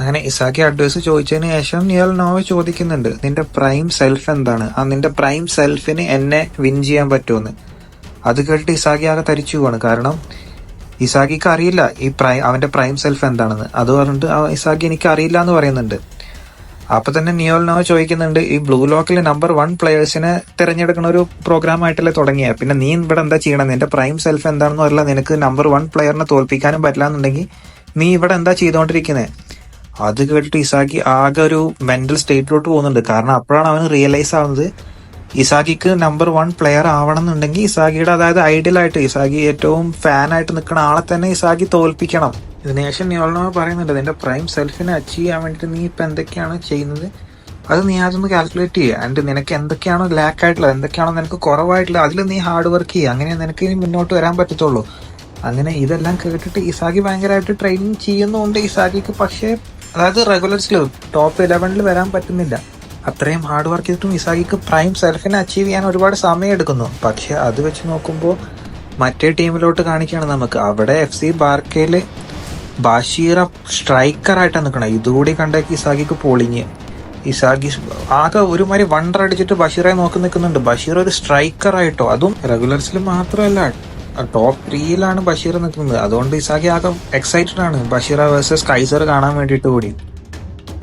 അങ്ങനെ ഇസാഗി അഡ്വൈസ് ചോദിച്ചതിന് ശേഷം നോ ചോദിക്കുന്നുണ്ട്, നിന്റെ പ്രൈം സെൽഫ് എന്താണ്? നിന്റെ പ്രൈം സെൽഫിന് എന്നെ വിൻ ചെയ്യാൻ പറ്റുമെന്ന്. അത് കേട്ടിട്ട് ഇസാഗി ആകെ തരിച്ചു പോവാണ്. കാരണം ഇസാഗിക്ക് അറിയില്ല അവന്റെ പ്രൈം സെൽഫ് എന്താണെന്ന്. അത് പറഞ്ഞിട്ട് ഇസാഗി എനിക്ക് അറിയില്ല എന്ന് പറയുന്നുണ്ട്. അപ്പൊ തന്നെ നോ ചോദിക്കുന്നുണ്ട്, ഈ ബ്ലൂ ലോക്കിൽ നമ്പർ 1 പ്ലെയേഴ്സിനെ തിരഞ്ഞെടുക്കുന്ന ഒരു പ്രോഗ്രാം ആയിട്ടല്ലേ തുടങ്ങിയ, പിന്നെ നീ ഇവിടെ എന്താ ചെയ്യണം? നിന്റെ പ്രൈം സെൽഫ് എന്താണെന്ന് അറിയില്ല, നിനക്ക് നമ്പർ 1 പ്ലെയറിനെ തോൽപ്പിക്കാനും പറ്റില്ല എന്നുണ്ടെങ്കിൽ നീ ഇവിടെ എന്താ ചെയ്തോണ്ടിരിക്കുന്നത്? അത് കേട്ടിട്ട് ഇസാഗി ആകെ ഒരു മെന്റൽ സ്റ്റേറ്റിലോട്ട് പോകുന്നുണ്ട്. കാരണം അപ്പോഴാണ് അവന് റിയലൈസ് ആവുന്നത്, ഇസാഗിക്ക് നമ്പർ 1 പ്ലെയർ ആവണം എന്നുണ്ടെങ്കിൽ ഇസാഗിയുടെ, അതായത് ഐഡിയലായിട്ട് ഇസാഗി ഏറ്റവും ഫാനായിട്ട് നിൽക്കുന്ന ആളെ തന്നെ ഇസാഗി തോൽപ്പിക്കണം. ഇതിനുശേഷം നിയോൾനോ പറയുന്നുണ്ട്, നിന്റെ പ്രൈം സെൽഫിനെ അച്ചീവ് ചെയ്യാൻ വേണ്ടിയിട്ട് നീ ഇപ്പം എന്തൊക്കെയാണ് ചെയ്യുന്നത്, അത് നീ അതൊന്ന് കാൽക്കുലേറ്റ് ചെയ്യുക. ആൻഡ് നിനക്ക് എന്തൊക്കെയാണോ ലാക്ക് ആയിട്ടുള്ളത്, എന്തൊക്കെയാണോ നിനക്ക് കുറവായിട്ടുള്ളത്, അതിൽ നീ ഹാർഡ് വർക്ക് ചെയ്യുക. അങ്ങനെ നിനക്ക് ഇനി മുന്നോട്ട് വരാൻ പറ്റത്തുള്ളൂ. അങ്ങനെ ഇതെല്ലാം കേട്ടിട്ട് ഇസാഗി ഭയങ്കരമായിട്ട് ട്രെയിനിങ് ചെയ്യുന്നതുകൊണ്ട് ഇസാഗിക്ക് പക്ഷേ, അതായത് റെഗുലർസിൽ ടോപ്പ് 11 വരാൻ പറ്റുന്നില്ല. അത്രയും ഹാർഡ് വർക്ക് ചെയ്തിട്ടും ഇസാഗിക്ക് പ്രൈം സെൽഫിനെ അച്ചീവ് ചെയ്യാൻ ഒരുപാട് സമയം എടുക്കുന്നു. പക്ഷെ അത് വെച്ച് നോക്കുമ്പോൾ മറ്റേ ടീമിലോട്ട് കാണിക്കുകയാണ് നമുക്ക്. അവിടെ FC ബാർക്കയിൽ ബഷീറ സ്ട്രൈക്കറായിട്ടാണ് നിൽക്കണം. ഇതുകൂടി കണ്ടേക്ക് ഇസാഗിക്ക് പൊളിഞ്ഞ്. ഇസാഗി ആകെ ഒരുമാതിരി വണ്ടർ അടിച്ചിട്ട് ബഷീറെ നോക്കി നിൽക്കുന്നുണ്ട്. ബഷീർ ഒരു സ്ട്രൈക്കറായിട്ടോ, അതും റെഗുലർസിൽ മാത്രമല്ല ടോപ്പ് 3 ബഷീർ നിൽക്കുന്നത്. അതുകൊണ്ട് ഇസാഗി ആകെ എക്സൈറ്റഡ് ആണ് ബഷീറ വേഴ്സസ് കൈസർ കാണാൻ വേണ്ടിയിട്ട് കൂടി.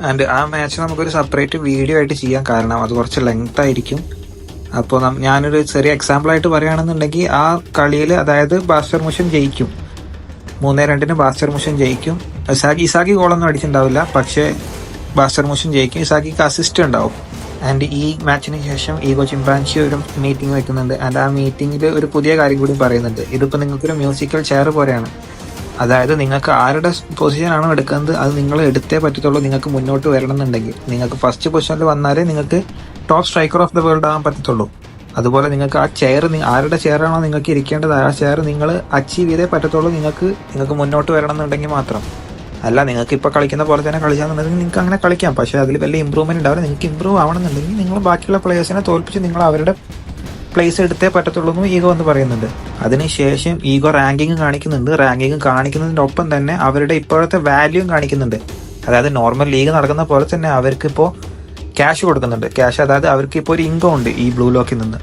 ആൻഡ് ആ മാച്ച് നമുക്കൊരു സെപ്പറേറ്റ് വീഡിയോ ആയിട്ട് ചെയ്യാം, കാരണം അത് കുറച്ച് ലെങ്ത് ആയിരിക്കും. അപ്പോൾ ഞാനൊരു ചെറിയ എക്സാമ്പിളായിട്ട് പറയുകയാണെന്നുണ്ടെങ്കിൽ ആ കളിയിൽ, അതായത് ബാസ്റ്റർ മുഷൻ ജയിക്കും, 3-2 ബാസ്റ്റർ മുഷൻ ജയിക്കും. ഇസാഗി ഗോളൊന്നും അടിച്ചിട്ടുണ്ടാവില്ല, പക്ഷേ ബാസ്റ്റർ മുഷൻ ജയിക്കും. ഇസാഗിക്ക് അസിസ്റ്റ് ഉണ്ടാവും. ആൻഡ് ഈ മാച്ചിന് ശേഷം ഈഗോ ചിമ്പാൻസി ഒരു മീറ്റിംഗ് വെക്കുന്നുണ്ട്. ആൻഡ് ആ മീറ്റിംഗിൽ ഒരു പുതിയ കാര്യം കൂടി പറയുന്നുണ്ട്. ഇതിപ്പോൾ നിങ്ങൾക്കൊരു മ്യൂസിക്കൽ ചെയർ പോലെയാണ്. അതായത് നിങ്ങൾക്ക് ആരുടെ പൊസിഷനാണോ എടുക്കുന്നത് അത് നിങ്ങൾ എടുത്തേ പറ്റത്തുള്ളൂ. നിങ്ങൾക്ക് മുന്നോട്ട് വരണം എന്നുണ്ടെങ്കിൽ നിങ്ങൾക്ക് ഫസ്റ്റ് പൊസിഷനിൽ വന്നാലേ നിങ്ങൾക്ക് top striker of the world ആകാൻ പറ്റത്തുള്ളൂ. അതുപോലെ നിങ്ങൾക്ക് ആ ചെയർ, ആരുടെ ചെയറാണോ നിങ്ങൾക്ക് ഇരിക്കേണ്ടത് ആ ചെയർ നിങ്ങൾ അച്ചീവ് ചെയ്തേ പറ്റത്തുള്ളൂ. നിങ്ങൾക്ക് മുന്നോട്ട് വരണം എന്നുണ്ടെങ്കിൽ മാത്രം. അല്ല നിങ്ങൾക്ക് ഇപ്പോൾ കളിക്കുന്ന പോലെ തന്നെ കളിച്ചാന്നുണ്ടെങ്കിൽ നിങ്ങൾക്ക് അങ്ങനെ കളിക്കാം, പക്ഷേ അതിൽ വലിയ ഇമ്പ്രൂവ്മെന്റ് ഉണ്ടാവില്ല. നിങ്ങൾക്ക് ഇമ്പ്രൂവ് ആവണമെന്നുണ്ടെങ്കിൽ നിങ്ങൾ ബാക്കിയുള്ള പ്ലേയേഴ്സിനെ തോൽപ്പിച്ച് നിങ്ങൾ അവരുടെ പ്ലേസ് എടുത്തേ പറ്റത്തുള്ളൂ എന്ന് ഈഗോ എന്ന് പറയുന്നുണ്ട്. അതിനുശേഷം ഈഗോ റാങ്കിങ് കാണിക്കുന്നുണ്ട്. റാങ്കിങ് കാണിക്കുന്നതിൻ്റെ ഒപ്പം തന്നെ അവരുടെ ഇപ്പോഴത്തെ വാല്യൂം കാണിക്കുന്നുണ്ട്. അതായത് നോർമൽ ലീഗ് നടക്കുന്ന പോലെ തന്നെ അവർക്കിപ്പോൾ ക്യാഷ് കൊടുക്കുന്നുണ്ട്. ക്യാഷ്, അതായത് അവർക്ക് ഇപ്പോൾ ഒരു ഇൻകം ഉണ്ട് ഈ ബ്ലൂ ലോക്കിൽ നിന്ന്.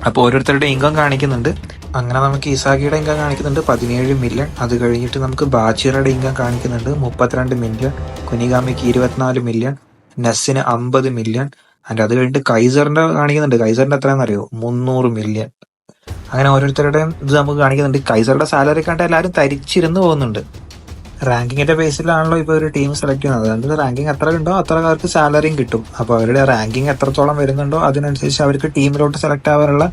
അപ്പോൾ ഓരോരുത്തരുടെ ഇൻകം കാണിക്കുന്നുണ്ട്. അങ്ങനെ നമുക്ക് ഇസാഗിയുടെ ഇൻകം കാണിക്കുന്നുണ്ട് 17 മില്യൺ. അത് കഴിഞ്ഞിട്ട് നമുക്ക് ബാച്ചിറയുടെ ഇൻകം കാണിക്കുന്നുണ്ട് 32 മില്യൺ. കുനിഗാമിക്ക് 24 മില്യൺ. നെസ്സിന് 50 മില്യൺ. ആൻഡ് അത് കഴിഞ്ഞിട്ട് കൈസറിന്റെ കാണിക്കുന്നുണ്ട്. കൈസറിന്റെ എത്രയാണെന്ന് അറിയോ? 300 മില്യൺ. അങ്ങനെ ഓരോരുത്തരുടെയും ഇത് നമുക്ക് കാണിക്കുന്നുണ്ട്. കൈസറുടെ സാലറി കണ്ട് എല്ലാവരും തരിച്ചിരുന്ന് പോകുന്നുണ്ട്. റാങ്കിങ്ങിന്റെ ബേസിലാണല്ലോ ഇപ്പോൾ ഒരു ടീം സെലക്ട് ചെയ്യുന്നത്. അതുകൊണ്ട് റാങ്കിങ് എത്ര ഉണ്ടോ അത്രക്കാർക്ക് സാലറിയും കിട്ടും. അപ്പോൾ അവരുടെ റാങ്കിങ് എത്രത്തോളം വരുന്നുണ്ടോ അതിനനുസരിച്ച് അവർക്ക് ടീമിലോട്ട് സെലക്ട് ആവാനുള്ള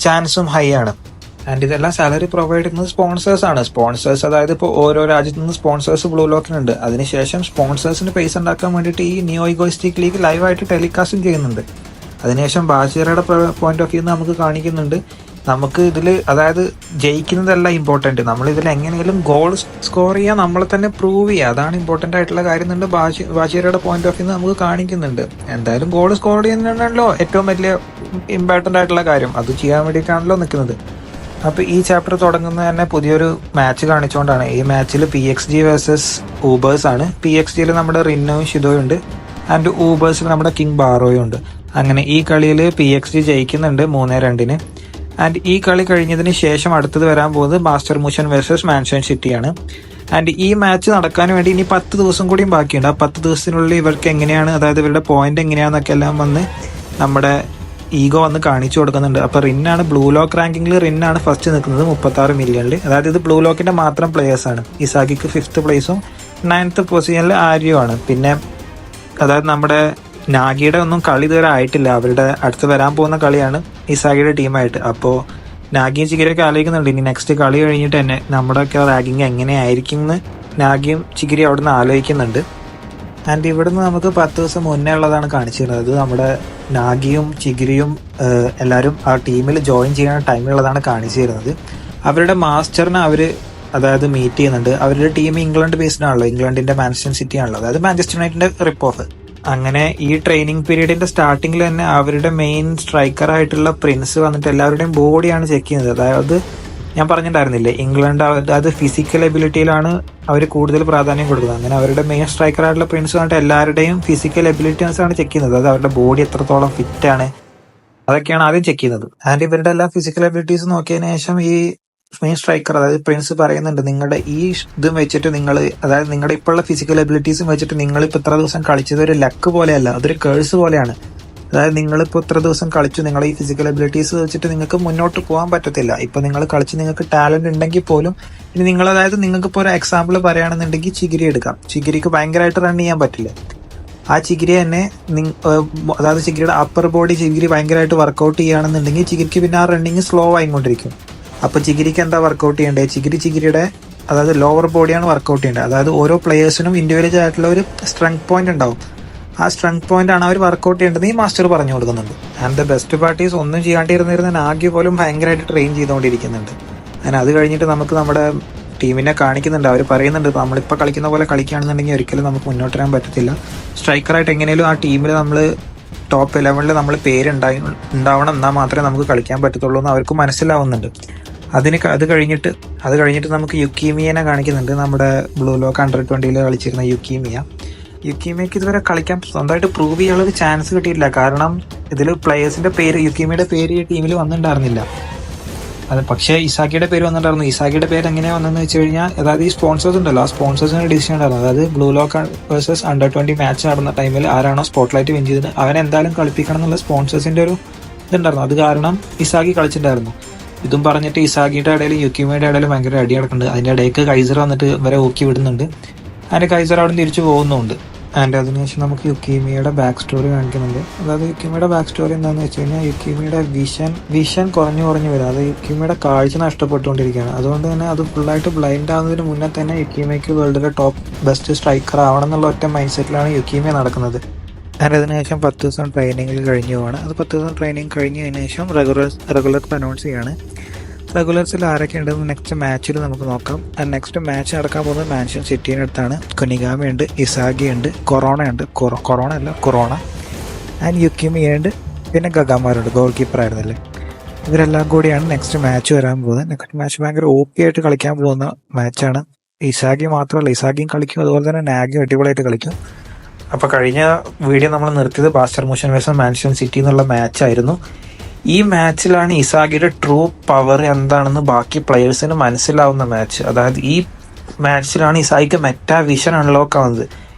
ചാൻസും ഹൈ ആണ്. ആൻഡ് ഇതെല്ലാം സാലറി പ്രൊവൈഡ് ചെയ്യുന്നത് സ്പോൺസേഴ്സ് ആണ്. സ്പോൺസേഴ്സ്, അതായത് ഇപ്പോൾ ഓരോ രാജ്യത്തു നിന്ന് സ്പോൺസേഴ്സ് ബ്ലൂ ലോക്കിനുണ്ട്. അതിനുശേഷം സ്പോൺസേഴ്സിന് പൈസ ഉണ്ടാക്കാൻ വേണ്ടിയിട്ട് ഈ ന്യൂ ഈഗോയിസ്റ്റിക് ലീഗ് ലൈവായിട്ട് ടെലികാസ്റ്റും ചെയ്യുന്നുണ്ട്. അതിനുശേഷം ബാച്ചിറയുടെ പോയിന്റ് ഓഫ് വ്യൂ നമുക്ക് കാണിക്കുന്നുണ്ട് നമുക്ക് ഇതിൽ അതായത് ജയിക്കുന്നതല്ല ഇമ്പോർട്ടൻറ്റ്, നമ്മൾ ഇതിൽ എങ്ങനെയെങ്കിലും ഗോൾ സ്കോർ ചെയ്യുക, നമ്മളെ തന്നെ പ്രൂവ് ചെയ്യുക, അതാണ് ഇമ്പോർട്ടൻ്റ് ആയിട്ടുള്ള കാര്യം എന്നുണ്ട് ബാഷിറയുടെ പോയിന്റ് ഓഫ് വ്യൂ നമുക്ക് കാണിക്കുന്നുണ്ട്. എന്തായാലും ഗോൾ സ്കോർ ചെയ്യുന്നതാണല്ലോ ഏറ്റവും വലിയ ഇമ്പോർട്ടൻ്റ് ആയിട്ടുള്ള കാര്യം, അത് ചെയ്യാൻ വേണ്ടിയിട്ടാണല്ലോ നിൽക്കുന്നത്. അപ്പോൾ ഈ ചാപ്റ്റർ തുടങ്ങുന്നത് തന്നെ പുതിയൊരു മാച്ച് കാണിച്ചുകൊണ്ടാണ്. ഈ മാച്ചിൽ PXG വേഴ്സസ് ഊബേഴ്സ് ആണ്. PXGയിൽ നമ്മുടെ റിന്നോയും ഷിദോയും ഉണ്ട്, ആൻഡ് ഊബേഴ്സിൽ നമ്മുടെ കിങ് ബാറോയും ഉണ്ട്. അങ്ങനെ ഈ കളിയിൽ PXG ജയിക്കുന്നുണ്ട് 3-2. ആൻഡ് ഈ കളി കഴിഞ്ഞതിന് ശേഷം അടുത്തത് വരാൻ പോകുന്നത് മാസ്റ്റർ മൂഷൻ വേഴ്സസ് മാൻഷൻ സിറ്റിയാണ്. ആൻഡ് ഈ മാച്ച് നടക്കാൻ വേണ്ടി ഇനി 10 ദിവസം കൂടിയും ബാക്കിയുണ്ട്. ആ 10 ദിവസത്തിനുള്ളിൽ ഇവർക്ക് എങ്ങനെയാണ്, അതായത് ഇവരുടെ പോയിന്റ് എങ്ങനെയാണെന്നൊക്കെ എല്ലാം വന്ന് നമ്മുടെ ഈഗോ വന്ന് കാണിച്ചു കൊടുക്കുന്നുണ്ട്. അപ്പോൾ റിന്നാണ് ബ്ലൂ ലോക്ക് റാങ്കിങ്ങിൽ റിന്നാണ് ഫസ്റ്റ് നിൽക്കുന്നത് 36 മില്യണിൽ. അതായത് ഇത് ബ്ലൂ ലോക്കിന്റെ മാത്രം പ്ലേയേഴ്സാണ്. ഇസാഗിക്ക് 5th പ്ലേസും 9th പൊസിഷനിൽ ആര്യു ആണ്. പിന്നെ അതായത് നമ്മുടെ നാഗിയുടെ ഒന്നും കളി ഇതുവരെ ആയിട്ടില്ല, അവരുടെ അടുത്ത് വരാൻ പോകുന്ന കളിയാണ് ഇസാഗിയുടെ ടീമായിട്ട്. അപ്പോൾ നാഗിയും ചിഗിരിയൊക്കെ ആലോചിക്കുന്നുണ്ട് ഇനി നെക്സ്റ്റ് കളി കഴിഞ്ഞിട്ട് തന്നെ നമ്മുടെയൊക്കെ റാങ്കിങ് എങ്ങനെയായിരിക്കും എന്ന് നാഗിയും ചിഗിരി അവിടെ നിന്ന് ആലോചിക്കുന്നുണ്ട്. ആൻഡ് ഇവിടുന്ന് നമുക്ക് 10 ദിവസം മുന്നേ ഉള്ളതാണ് കാണിച്ചിരുന്നത്. അത് നമ്മുടെ നാഗിയും ചിഗിരിയും എല്ലാവരും ആ ടീമിൽ ജോയിൻ ചെയ്യുന്ന ടൈമിലുള്ളതാണ് കാണിച്ചിരുന്നത്. അവരുടെ മാസ്റ്ററിനെ അവർ അതായത് മീറ്റ് ചെയ്യുന്നുണ്ട്. അവരുടെ ടീം ഇംഗ്ലണ്ട് ബേസ്ഡ് ആണല്ലോ, ഇംഗ്ലണ്ടിന്റെ മാൻച്ചസ്റ്റർ സിറ്റി ആണല്ലോ, അതായത് മാഞ്ചസ്റ്റർ യുണൈറ്റഡിന്റെ റിപ്പ് ഓഫ്. അങ്ങനെ ഈ ട്രെയിനിങ് പീരീഡിന്റെ സ്റ്റാർട്ടിങ്ങിൽ തന്നെ അവരുടെ മെയിൻ സ്ട്രൈക്കർ ആയിട്ടുള്ള പ്രിൻസ് വന്നിട്ട് എല്ലാവരുടെയും ബോഡിയാണ് ചെക്ക് ചെയ്യുന്നത്. അതായത് ഞാൻ പറഞ്ഞിട്ടുണ്ടായിരുന്നില്ലേ, ഇംഗ്ലണ്ട് അതായത് ഫിസിക്കൽ എബിലിറ്റിയിലാണ് അവർ കൂടുതൽ പ്രാധാന്യം കൊടുക്കുന്നത്. അങ്ങനെ അവരുടെ മെയിൻ സ്ട്രൈക്കർ ആയിട്ടുള്ള പ്രിൻസ് വന്നിട്ട് എല്ലാവരുടെയും ഫിസിക്കൽ എബിലിറ്റീസ് ആണ് ചെക്ക് ചെയ്യുന്നത്. അതായത് അവരുടെ ബോഡി എത്രത്തോളം ഫിറ്റ് ആണ് അതൊക്കെയാണ് ആദ്യം ചെക്ക് ചെയ്യുന്നത്. ആൻഡ് ഇവരുടെ എല്ലാ ഫിസിക്കൽ എബിലിറ്റീസ് നോക്കിയതിനു ശേഷം ഈ മെയിൻ സ്ട്രൈക്കർ അതായത് പ്രിൻസ് പറയുന്നുണ്ട്, നിങ്ങളുടെ ഈ ഇതും വെച്ചിട്ട് നിങ്ങൾ, അതായത് നിങ്ങളുടെ ഇപ്പോഴുള്ള ഫിസിക്കൽ എബിലിറ്റീസും വെച്ചിട്ട് നിങ്ങളിപ്പോൾ ഇത്ര ദിവസം കളിച്ചത് ഒരു ലക്ക് പോലെയല്ല, അതൊരു കേഴ്സ് പോലെയാണ്. അതായത് നിങ്ങളിപ്പോൾ ഇത്ര ദിവസം കളിച്ചു, നിങ്ങളെ ഈ ഫിസിക്കൽ എബിലിറ്റീസ് വെച്ചിട്ട് നിങ്ങൾക്ക് മുന്നോട്ട് പോകാൻ പറ്റത്തില്ല. ഇപ്പൊ നിങ്ങൾ കളിച്ച് നിങ്ങൾക്ക് ടാലന്റ് ഉണ്ടെങ്കിൽ പോലും ഇനി നിങ്ങൾ, അതായത് നിങ്ങൾക്ക് ഇപ്പോൾ ഒരു എക്സാമ്പിൾ പറയുകയാണെന്നുണ്ടെങ്കിൽ ചിഗിരി എടുക്കാം. ചിഗിരിക്ക് ഭയങ്കരമായിട്ട് റൺ ചെയ്യാൻ പറ്റില്ല. ആ ചിഗിരി തന്നെ അതായത് ചിഗിരിയുടെ അപ്പർ ബോഡി ചിഗിരി ഭയങ്കരമായിട്ട് വർക്കൗട്ട് ചെയ്യുകയാണെന്നുണ്ടെങ്കിൽ ചിഗിരിക്ക് പിന്നെ ആ റണ്ണിങ് സ്ലോ ആയിക്കൊണ്ടിരിക്കും. അപ്പൊ ചിഗിരിക്ക് എന്താ വർക്കൗട്ട് ചെയ്യേണ്ടത്, ചിഗിരിയുടെ അതായത് ലോവർ ബോഡിയാണ് വർക്കൗട്ട് ചെയ്യേണ്ടത്. അതായത് ഓരോ പ്ലേയേഴ്സിനും ഇൻഡിവിജ്വൽ ആയിട്ടുള്ള ഒരു സ്ട്രെങ്ത് പോയിന്റ് ഉണ്ടാവും. ആ സ്ട്രെങ്ത് പോയിന്റ് ആണ് അവർ വർക്കൗട്ട് ചെയ്യേണ്ടത് ഈ മാസ്റ്റർ പറഞ്ഞു കൊടുക്കുന്നുണ്ട്. ആൻഡ് ദ ബെസ്റ്റ് പാർട്ടീസ് ഒന്നും ചെയ്യാണ്ടിരുന്നിരുന്ന നാഗി പോലും ഭയങ്കരമായിട്ട് ട്രെയിൻ ചെയ്തുകൊണ്ടിരിക്കുന്നുണ്ട്. അങ്ങനെ അത് കഴിഞ്ഞിട്ട് നമുക്ക് നമ്മുടെ ടീമിനെ കാണിക്കുന്നുണ്ട്. അവർ പറയുന്നുണ്ട് നമ്മളിപ്പോൾ കളിക്കുന്ന പോലെ കളിക്കുകയാണെന്നുണ്ടെങ്കിൽ ഒരിക്കലും നമുക്ക് മുന്നോട്ട് വരാൻ പറ്റത്തില്ല. സ്ട്രൈക്കറായിട്ട് എങ്ങനെയും ആ ടീമിൽ നമ്മൾ ടോപ്പ് 11 നമ്മൾ ഉണ്ടാവണം, എന്നാൽ മാത്രമേ നമുക്ക് കളിക്കാൻ പറ്റത്തുള്ളൂ എന്ന് അവർക്ക് മനസ്സിലാവുന്നുണ്ട്. അത് കഴിഞ്ഞിട്ട് നമുക്ക് യുക്കീമിയനെ കാണിക്കുന്നുണ്ട്. നമ്മുടെ ബ്ലൂ ലോക്ക് അണ്ടർ-20 കളിച്ചിരുന്ന യുക്കീമിയക്ക് ഇതുവരെ കളിക്കാൻ സ്വന്തമായിട്ട് പ്രൂവ് ചെയ്യാനുള്ള ചാൻസ് കിട്ടിയിട്ടില്ല. കാരണം ഇതിൽ പ്ലേയേഴ്സിന്റെ പേര്, യുക്കീമിയുടെ പേര് ഈ ടീമിൽ വന്നിട്ടുണ്ടായിരുന്നില്ല. അത് പക്ഷേ ഇസാക്കിയുടെ പേര് വന്നിട്ടുണ്ടായിരുന്നു. ഇസാക്കിയുടെ പേര് എങ്ങനെയാ വന്നതെന്ന് വെച്ച് കഴിഞ്ഞാൽ, അതായത് ഈ സ്പോൺസേഴ്സ് ഉണ്ടല്ലോ, ആ സ്പോൺസേഴ്സിന് ഡിസിഷൻ ഉണ്ടായിരുന്നു. അതായത് ബ്ലൂ ലോക്ക് വേഴ്സസ് അണ്ടർ-20 മാച്ച് നടന്ന ടൈമിൽ ആരാണോ സ്പോട്ട്ലൈറ്റ് വിൻ ചെയ്തത് അവനെ എന്തായാലും കളിപ്പിക്കണം എന്നുള്ള സ്പോൺസേഴ്സിന്റെ ഒരു ഇതുണ്ടായിരുന്നു. അത് കാരണം ഇസാക്കി കളിച്ചിട്ടുണ്ടായിരുന്നു. ഇതും പറഞ്ഞിട്ട് ഇസാഗിയുടെ ഇടയിലും യുക്കീമയുടെ ഇടയിലും ഭയങ്കര അടി നടക്കുന്നുണ്ട്. അതിന്റെ ഇടയ്ക്ക് കൈസർ വന്നിട്ട് ഇവരെ ഊക്കി വിടുന്നുണ്ട്. അതിന്റെ കൈസർ അവിടെ തിരിച്ചു പോകുന്നുണ്ട്. ആൻഡ് അതിനുശേഷം നമുക്ക് യുക്കീമിയുടെ ബാക്ക് സ്റ്റോറി കാണിക്കുന്നുണ്ട്. അതായത് യുക്കീമിയുടെ ബാക്ക് സ്റ്റോറി എന്താണെന്ന് വെച്ച് കഴിഞ്ഞാൽ, യുക്കീമിയുടെ വിഷൻ കുറഞ്ഞു വരും. അതായത് യുക്കീമിയുടെ കാഴ്ച നഷ്ടപ്പെട്ടുകൊണ്ടിരിക്കുകയാണ്. അതുകൊണ്ട് തന്നെ അത് ഫുള്ളായിട്ട് ബ്ലൈൻഡ് ആവുന്നതിന് മുന്നേ തന്നെ യുക്കീമിക്ക് വേൾഡിലെ ടോപ്പ് ബെസ്റ്റ് സ്ട്രൈക്കർ ആവണം എന്നുള്ള ഒറ്റ മൈൻഡ് സെറ്റിലാണ് യുക്കീമിയ നടക്കുന്നത്. ആൻഡ് അതിനുശേഷം 10 ദിവസം ട്രെയിനിങ്ങിൽ കഴിഞ്ഞു പോവാണ്. അത് 10 ദിവസം ട്രെയിനിങ് കഴിഞ്ഞതിന് ശേഷം റെഗുലർ അനൗൺസ് ചെയ്യാണ്. റെഗുലർസിൽ ആരൊക്കെ ഉണ്ടെന്ന് നെക്സ്റ്റ് മാച്ചിൽ നമുക്ക് നോക്കാം. ആൻഡ് നെക്സ്റ്റ് മാച്ച് നടക്കാൻ പോകുന്നത് മാൻഷൻ സിറ്റിയുടെ അടുത്താണ്. കുനിഗാമയുണ്ട്, ഇസാഗിയുണ്ട്, കൊറോണ ആൻഡ് യുക്കിമിയുണ്ട്, പിന്നെ ഗഗാമാരുണ്ട്, ഗോൾ കീപ്പർ ആയിരുന്നല്ലേ. ഇവരെല്ലാം കൂടിയാണ് നെക്സ്റ്റ് മാച്ച് വരാൻ പോകുന്നത്. നെക്സ്റ്റ് മാച്ച് ഭയങ്കര ഓപ്പി ആയിട്ട് കളിക്കാൻ പോകുന്ന മാച്ചാണ്. ഇസാഗി മാത്രമല്ല, ഇസാഗിയും കളിക്കും, അതുപോലെ തന്നെ നാഗിയും അടിപൊളിയായിട്ട് കളിക്കും. അപ്പോൾ കഴിഞ്ഞ വീഡിയോ നമ്മൾ നിർത്തിയത് മാസ്റ്റർ മൂഷൻ വേഴ്സസ് മാൻഷൻ സിറ്റി എന്നുള്ള മാച്ചായിരുന്നു. ഈ മാച്ചിലാണ് ഇസാഗിയുടെ ട്രൂ പവർ എന്താണെന്ന് ബാക്കി പ്ലെയേഴ്സിന് മനസ്സിലാവുന്ന മാച്ച്. അതായത് ഈ മാച്ചിലാണ് ഇസാഗിക്ക് മെറ്റാ വിഷൻ അൺലോക്ക് ആവുന്നത്.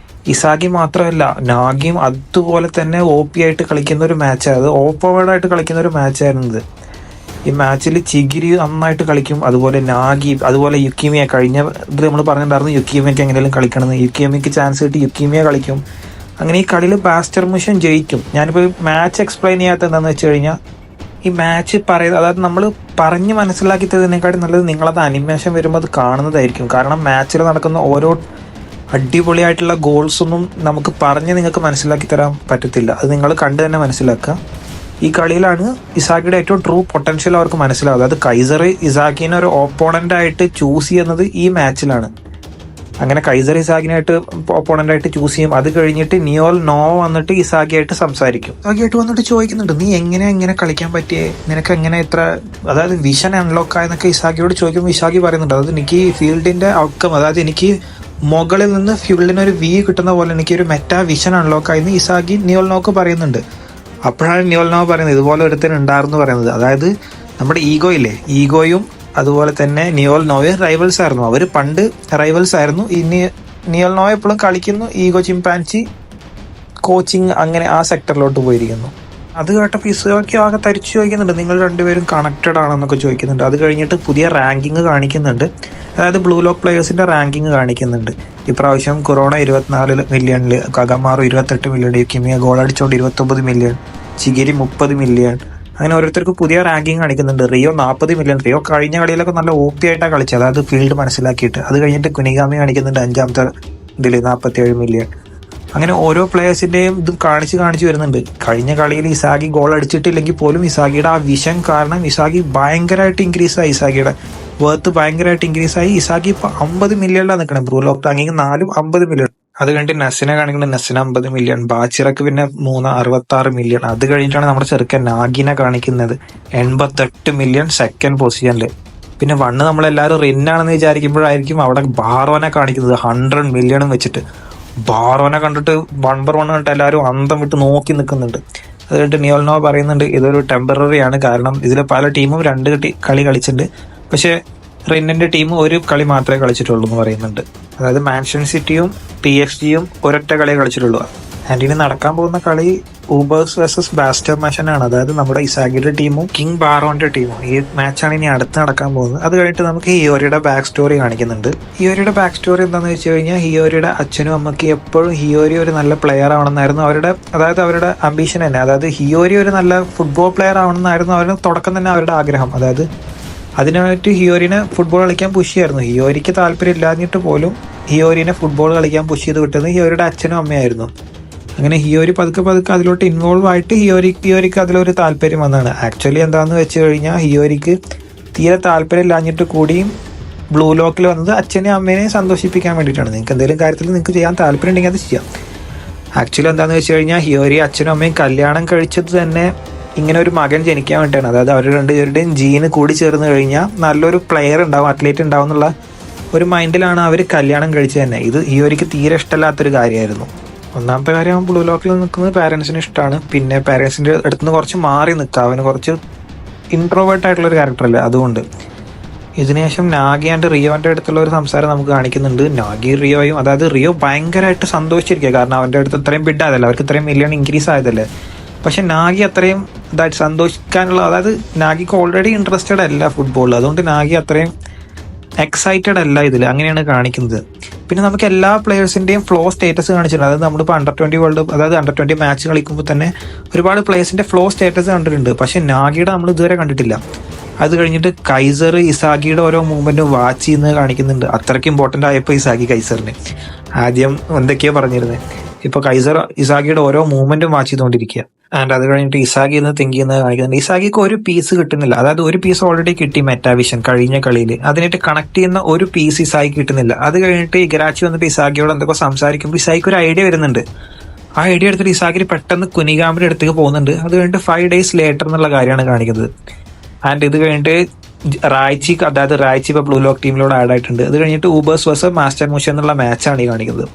ഇസാഗി മാത്രമല്ല, നാഗിയും അതുപോലെ തന്നെ OP ആയിട്ട് കളിക്കുന്ന ഒരു മാച്ചാണ്. അത് ഓപ്പവേർഡായിട്ട് കളിക്കുന്ന ഒരു മാച്ചായിരുന്നത്. ഈ മാച്ചിൽ ചിഗിരി നന്നായിട്ട് കളിക്കും, അതുപോലെ നാഗി, അതുപോലെ യുക്കീമിയ. കഴിഞ്ഞ ഇത് നമ്മൾ പറഞ്ഞിട്ടുണ്ടായിരുന്നു യുക്കീമിയക്ക് എങ്ങനെയും കളിക്കണമെന്ന്. യുക്കീമിയക്ക് ചാൻസ് കിട്ടി, യുക്കീമിയ കളിക്കും. അങ്ങനെ ഈ കളിയിൽ മാസ്റ്റർ മൂഷൻ ജയിക്കും. ഞാനിപ്പോൾ മാച്ച് എക്സ്പ്ലെയിൻ ചെയ്യാത്ത എന്താണെന്ന് വെച്ച് കഴിഞ്ഞാൽ, ഈ മാച്ച് അതായത് നമ്മൾ പറഞ്ഞ് മനസ്സിലാക്കി തരുന്നതിനേക്കാളും നല്ലത് നിങ്ങളത് അനിമേഷൻ വരുമ്പോൾ അത് കാണുന്നതായിരിക്കും. കാരണം മാച്ചിൽ നടക്കുന്ന ഓരോ അടിപൊളിയായിട്ടുള്ള ഗോൾസൊന്നും നമുക്ക് പറഞ്ഞ് നിങ്ങൾക്ക് മനസ്സിലാക്കി തരാൻ പറ്റത്തില്ല. അത് നിങ്ങൾ കണ്ട് തന്നെ മനസ്സിലാക്കുക. ഈ കളിയിലാണ് ഇസാഗിയുടെ ഏറ്റവും ട്രൂ പൊട്ടൻഷ്യൽ അവർക്ക് മനസ്സിലാവും. അതായത് കൈസർ ഇസാഗിനെ ഒരു ഓപ്പോണന്റ് ആയിട്ട് ചൂസ് ചെയ്യുന്നത് ഈ മാച്ചിലാണ്. അങ്ങനെ കൈസർ ഇസാഗിനായിട്ട് ഓപ്പോണന്റ് ആയിട്ട് ചൂസ് ചെയ്യും. അത് കഴിഞ്ഞിട്ട് നിയോൽ നോവ വന്നിട്ട് ഇസാഗിയായിട്ട് സംസാരിക്കും. ഇസാഗിയായിട്ട് വന്നിട്ട് ചോദിക്കുന്നുണ്ട്, നീ എങ്ങനെ കളിക്കാൻ പറ്റിയേ, നിനക്ക് എങ്ങനെ ഇത്ര, അതായത് വിഷൻ അൺലോക്ക് ആയെന്നൊക്കെ ഇസാഗിയോട് ചോദിക്കുമ്പോൾ ഇസാഗി പറയുന്നുണ്ട്, അതായത് എനിക്ക് ഫീൽഡിന്റെ ഔട്ട്കം, അതായത് എനിക്ക് മുകളിൽ നിന്ന് ഫീൽഡിന് ഒരു വി കിട്ടുന്ന പോലെ എനിക്ക് ഒരു മെറ്റാ വിഷൻ അൺലോക്ക് ആയെന്ന് ഇസാഗി നിയോൽ നോക്ക് പറയുന്നുണ്ട്. അപ്പോഴാണ് നിയോൽ നോവ പറയുന്നത് ഇതുപോലെ ഒരുത്തൻ ഉണ്ടായിരുന്നു പറയുന്നത്. അതായത് നമ്മുടെ ഈഗോയില്ലേ, ഈഗോയും അതുപോലെ തന്നെ നിയോൽ നോവയും റൈവൽസ് ആയിരുന്നു. അവർ പണ്ട് റൈവൽസ് ആയിരുന്നു. ഇനി നിയോൽ നോവ എപ്പോഴും കളിക്കുന്നു, ഈഗോ ചിമ്പാൻസി കോച്ചിങ് അങ്ങനെ ആ സെക്ടറിലോട്ട് പോയിരിക്കുന്നു. അത് കേട്ടപ്പോൾ ഇസാഗി ആകെ തരിച്ചു ചോദിക്കുന്നുണ്ട്, നിങ്ങൾ രണ്ടുപേരും കണക്റ്റഡ് ആണെന്നൊക്കെ ചോദിക്കുന്നുണ്ട്. അത് കഴിഞ്ഞിട്ട് പുതിയ റാങ്കിങ് കാണിക്കുന്നുണ്ട്. അതായത് ബ്ലൂ ലോക്ക് പ്ലേയേഴ്സിന്റെ റാങ്കിങ് കാണിക്കുന്നുണ്ട്. ഇപ്രാവശ്യം കൊറോണ 24 മില്യണിൽ, കഗമാറു 28 മില്യൺ, കിമിയ ഗോൾ അടിച്ചോണ്ട് 29 മില്യൺ, ചിഗിരി 30 മില്യൺ, അങ്ങനെ ഓരോരുത്തർക്ക് പുതിയ റാങ്കിങ് കാണിക്കുന്നുണ്ട്. Rio 40 million. റിയോ കഴിഞ്ഞ കളിയിലൊക്കെ നല്ല OP ആയിട്ടാണ് കളിച്ചത്, അതായത് ഫീൽഡ് മനസ്സിലാക്കിയിട്ട്. അത് കഴിഞ്ഞിട്ട് കുനിഗാമി കാണിക്കുന്നുണ്ട് 5ാമത്തെ ഇതിൽ 47 മില്യൺ. അങ്ങനെ ഓരോ പ്ലേയേഴ്സിന്റെയും ഇതും കാണിച്ച് വരുന്നുണ്ട്. കഴിഞ്ഞ കളിയിൽ ഇസാഗി ഗോൾ അടിച്ചിട്ടില്ലെങ്കിൽ പോലും ഇസാഗിയുടെ ആ വിഷൻ കാരണം ഇസാഗി ഭയങ്കരമായിട്ട് ഇൻക്രീസ് ആയി. ഇസാഗിയുടെ വർത്ത് ഭയങ്കരമായിട്ട് ഇൻക്രീസ് ആയി. ഇസാഗി ഇപ്പൊ 50 മില്യണിലാണ് നിൽക്കണം. Blue lock ranking 4 50 million. അത് കഴിഞ്ഞിട്ട് നെസ്സിനെ കാണിക്കുന്നത്, നെസ്സിന് 50 മില്യൺ, ബാച്ചിറക്ക് പിന്നെ 66 മില്യൺ. അത് കഴിഞ്ഞിട്ടാണ് നമ്മുടെ ചെറുക്കൻ നാഗിനെ കാണിക്കുന്നത് 88 മില്യൺ സെക്കൻഡ് പൊസിഷനിൽ. പിന്നെ വണ്ണ് നമ്മളെല്ലാവരും റിന്നാണെന്ന് വിചാരിക്കുമ്പോഴായിരിക്കും അവിടെ ബാറോനെ കാണിക്കുന്നത് 100 മില്യണും വെച്ചിട്ട്. ബാറോനെ കണ്ടിട്ട് 1/1 കണ്ടിട്ട് എല്ലാവരും അന്തം വിട്ട് നോക്കി നിൽക്കുന്നുണ്ട്. അത് കഴിഞ്ഞിട്ട് നിയോൽ നോവ പറയുന്നുണ്ട് ഇതൊരു ടെമ്പററി ആണ്, കാരണം ഇതിൽ പല ടീമും 2 കളി കളിച്ചിട്ടുണ്ട്, പക്ഷെ റിന്നിന്റെ ടീം ഒരു കളി മാത്രമേ കളിച്ചിട്ടുള്ളൂ എന്ന് പറയുന്നുണ്ട്. അതായത് മാൻഷൻ സിറ്റിയും PSG-യും ഒരൊറ്റ കളിയെ കളിച്ചിട്ടുള്ളൂ. ആൻഡ് ഇനി നടക്കാൻ പോകുന്ന കളി ഊബേഴ്സ് വേഴ്സസ് ബാസ്റ്റർ മാഷനാണ്. അതായത് നമ്മുടെ ഇസാഗിയുടെ ടീമും കിങ് ബാറോന്റെ ടീമും. ഈ മാച്ചാണ് ഇനി അടുത്ത് നടക്കാൻ പോകുന്നത്. അത് കഴിഞ്ഞിട്ട് നമുക്ക് ഹിയോരിയുടെ ബാക്ക് സ്റ്റോറി കാണിക്കുന്നുണ്ട്. ഹിയോരിയുടെ ബാക്ക് സ്റ്റോറി എന്താണെന്ന് വെച്ച് കഴിഞ്ഞാൽ, ഹിയോരിയുടെ അച്ഛനും അമ്മയ്ക്ക് എപ്പോഴും ഹിയോരി ഒരു നല്ല പ്ലെയർ ആവണമെന്നായിരുന്നു അവരുടെ അംബീഷൻ തന്നെ. അതായത് ഹിയോരി ഒരു നല്ല ഫുട്ബോൾ പ്ലെയർ ആവണമെന്നായിരുന്നു അവരുടെ തുടക്കം തന്നെ അവരുടെ ആഗ്രഹം. അതായത് അതിനായിട്ട് ഹിയോരിനെ ഫുട്ബോൾ കളിക്കാൻ പുഷ് ചെയ്യായിരുന്നു. ഹിയോരിക്ക് താല്പര്യം ഇല്ലാഞ്ഞിട്ട് പോലും ഹിയോരിനെ ഫുട്ബോൾ കളിക്കാൻ പുഷ് ചെയ്ത് വിട്ടത് ഹിയോരിയുടെ അച്ഛനും അമ്മയായിരുന്നു. അങ്ങനെ ഹിയോരി പതുക്കെ അതിലോട്ട് ഇൻവോൾവ് ആയിട്ട് ഹിയോരിക്ക് അതിലൊരു താല്പര്യം വന്നതാണ്. ആക്ച്വലി എന്താണെന്ന് വെച്ച് കഴിഞ്ഞാൽ, ഹിയോരിക്ക് തീരെ താല്പര്യം ഇല്ലാഞ്ഞിട്ട് കൂടിയും ബ്ലൂ ലോക്കിൽ വന്നത് അച്ഛനെയും അമ്മേനെയും സന്തോഷിപ്പിക്കാൻ വേണ്ടിയിട്ടാണ്. നിങ്ങൾക്ക് എന്തെങ്കിലും കാര്യത്തിൽ നിങ്ങൾക്ക് ചെയ്യാൻ താല്പര്യം ഉണ്ടെങ്കിൽ അത് ചെയ്യാം. ആക്ച്വലി എന്താണെന്ന് വെച്ച് കഴിഞ്ഞാൽ, ഹിയോരി അച്ഛനും അമ്മയും കല്യാണം കഴിച്ചത് തന്നെ ഇങ്ങനെ ഒരു മകൻ ജനിക്കാൻ വേണ്ടിയിട്ടാണ്. അതായത് അവർ രണ്ടുപേരുടെയും ജീന് കൂടി ചേർന്ന് കഴിഞ്ഞാൽ നല്ലൊരു പ്ലെയർ ഉണ്ടാവും, അത്ലറ്റ് ഉണ്ടാവും എന്നുള്ള ഒരു മൈൻഡിലാണ് അവർ കല്യാണം കഴിച്ചത് തന്നെ. ഇത് ഹിയോരിക്ക് തീരെ ഇഷ്ടമല്ലാത്തൊരു കാര്യമായിരുന്നു. ഒന്നാമത്തെ കാര്യം, ബ്ലൂ ലോക്കിൽ നിൽക്കുന്നത് പാരൻസിന് ഇഷ്ടമാണ്. പിന്നെ പാരൻസിൻ്റെ അടുത്തുനിന്ന് കുറച്ച് മാറി നിൽക്കുക, അവന് കുറച്ച് ഇൻട്രോവേർട്ട് ആയിട്ടുള്ളൊരു ക്യാരക്ടറല്ല. അതുകൊണ്ട് ഇതിനുശേഷം നാഗി ആൻഡ് റിയോന്റെ അടുത്തുള്ള ഒരു സംസാരം നമുക്ക് കാണിക്കുന്നുണ്ട്. നാഗി റിയോയും, അതായത് റിയോ ഭയങ്കരമായിട്ട് സന്തോഷിച്ചിരിക്കുക, കാരണം അവൻ്റെ അടുത്ത് ഇത്രയും ബിഡ് ആയതല്ലേ, അവർക്ക് ഇത്രയും മില്യൺ ഇൻക്രീസ് ആയതല്ലേ. പക്ഷെ നാഗി അത്രയും ഇതായിട്ട് സന്തോഷിക്കാനുള്ള, അതായത് നാഗിക്ക് ഓൾറെഡി ഇൻട്രസ്റ്റഡ് അല്ല ഫുട്ബോളിൽ, അതുകൊണ്ട് നാഗി അത്രയും എക്സൈറ്റഡ് അല്ല ഇതിൽ. അങ്ങനെയാണ് കാണിക്കുന്നത്. പിന്നെ നമുക്ക് എല്ലാ പ്ലേയേഴ്സിന്റെയും ഫ്ലോ സ്റ്റേറ്റസ് കാണിച്ചിട്ടുണ്ട്. അതായത് നമ്മളിപ്പോൾ അണ്ടർ 20 മാച്ച് കളിക്കുമ്പോൾ തന്നെ ഒരുപാട് പ്ലേയേഴ്സിന്റെ ഫ്ലോ സ്റ്റേറ്റസ് കണ്ടിട്ടുണ്ട്. പക്ഷെ നാഗിയുടെ നമ്മൾ ഇതുവരെ കണ്ടിട്ടില്ല. അത് കഴിഞ്ഞിട്ട് കൈസർ ഇസാഗിയുടെ ഓരോ മൂവ്മെന്റും വാച്ച് ചെയ്യുന്നത് കാണിക്കുന്നുണ്ട്. അത്രയ്ക്ക് ഇമ്പോർട്ടന്റ് ആയപ്പോൾ കൈസറിന് ആദ്യം എന്തൊക്കെയോ പറഞ്ഞിരുന്നത്, ഇപ്പോൾ കൈസർ ഇസാഗിയുടെ ഓരോ മൂവ്മെന്റും വാച്ച് ചെയ്തുകൊണ്ടിരിക്കുക. ആൻഡ് അത് കഴിഞ്ഞിട്ട് ഇസാഗി എന്ന് തിങ്ക് ചെയ്യുന്നത് കാണിക്കുന്നുണ്ട്. ഇസാഗിക്ക് ഒരു പീസ് കിട്ടുന്നില്ല. അതായത് ഒരു പീസ് ഓൾറെഡി കിട്ടി മെറ്റാവിഷൻ കഴിഞ്ഞ കളിയിൽ, അതിനായിട്ട് കണക്ട് ചെയ്യുന്ന ഒരു പീസ് ഇസാഗി കിട്ടുന്നില്ല. അത് കഴിഞ്ഞിട്ട് ഇഗ്രാച്ചി വന്നിട്ട് ഇസാഗിയോട് എന്തൊക്കെ സംസാരിക്കുമ്പോൾ ഇസാഗിക്ക് ഒരു ഐഡിയ വരുന്നുണ്ട്. ആ ഐഡിയ എടുത്തിട്ട് ഇസാഗി പെട്ടെന്ന് കുനിഗാമിന്റെ അടുത്തേക്ക് പോകുന്നുണ്ട്. അത് കഴിഞ്ഞിട്ട് 5 days ലേറ്റർ എന്നുള്ള കാര്യമാണ് കാണിക്കുന്നത്. ആൻഡ് ഇത് കഴിഞ്ഞിട്ട് റായ്ച്ചി ഇപ്പോൾ ബ്ലൂ ലോക്ക് ടീമിലോട് ആഡ് ആയിട്ടുണ്ട്. അത് കഴിഞ്ഞിട്ട് ഊബേഴ്സ് വേഴ്സസ് മാസ്റ്റർ മൂഷൻ എന്നുള്ള മാച്ചാണ് ഈ കാണിക്കുന്നത്.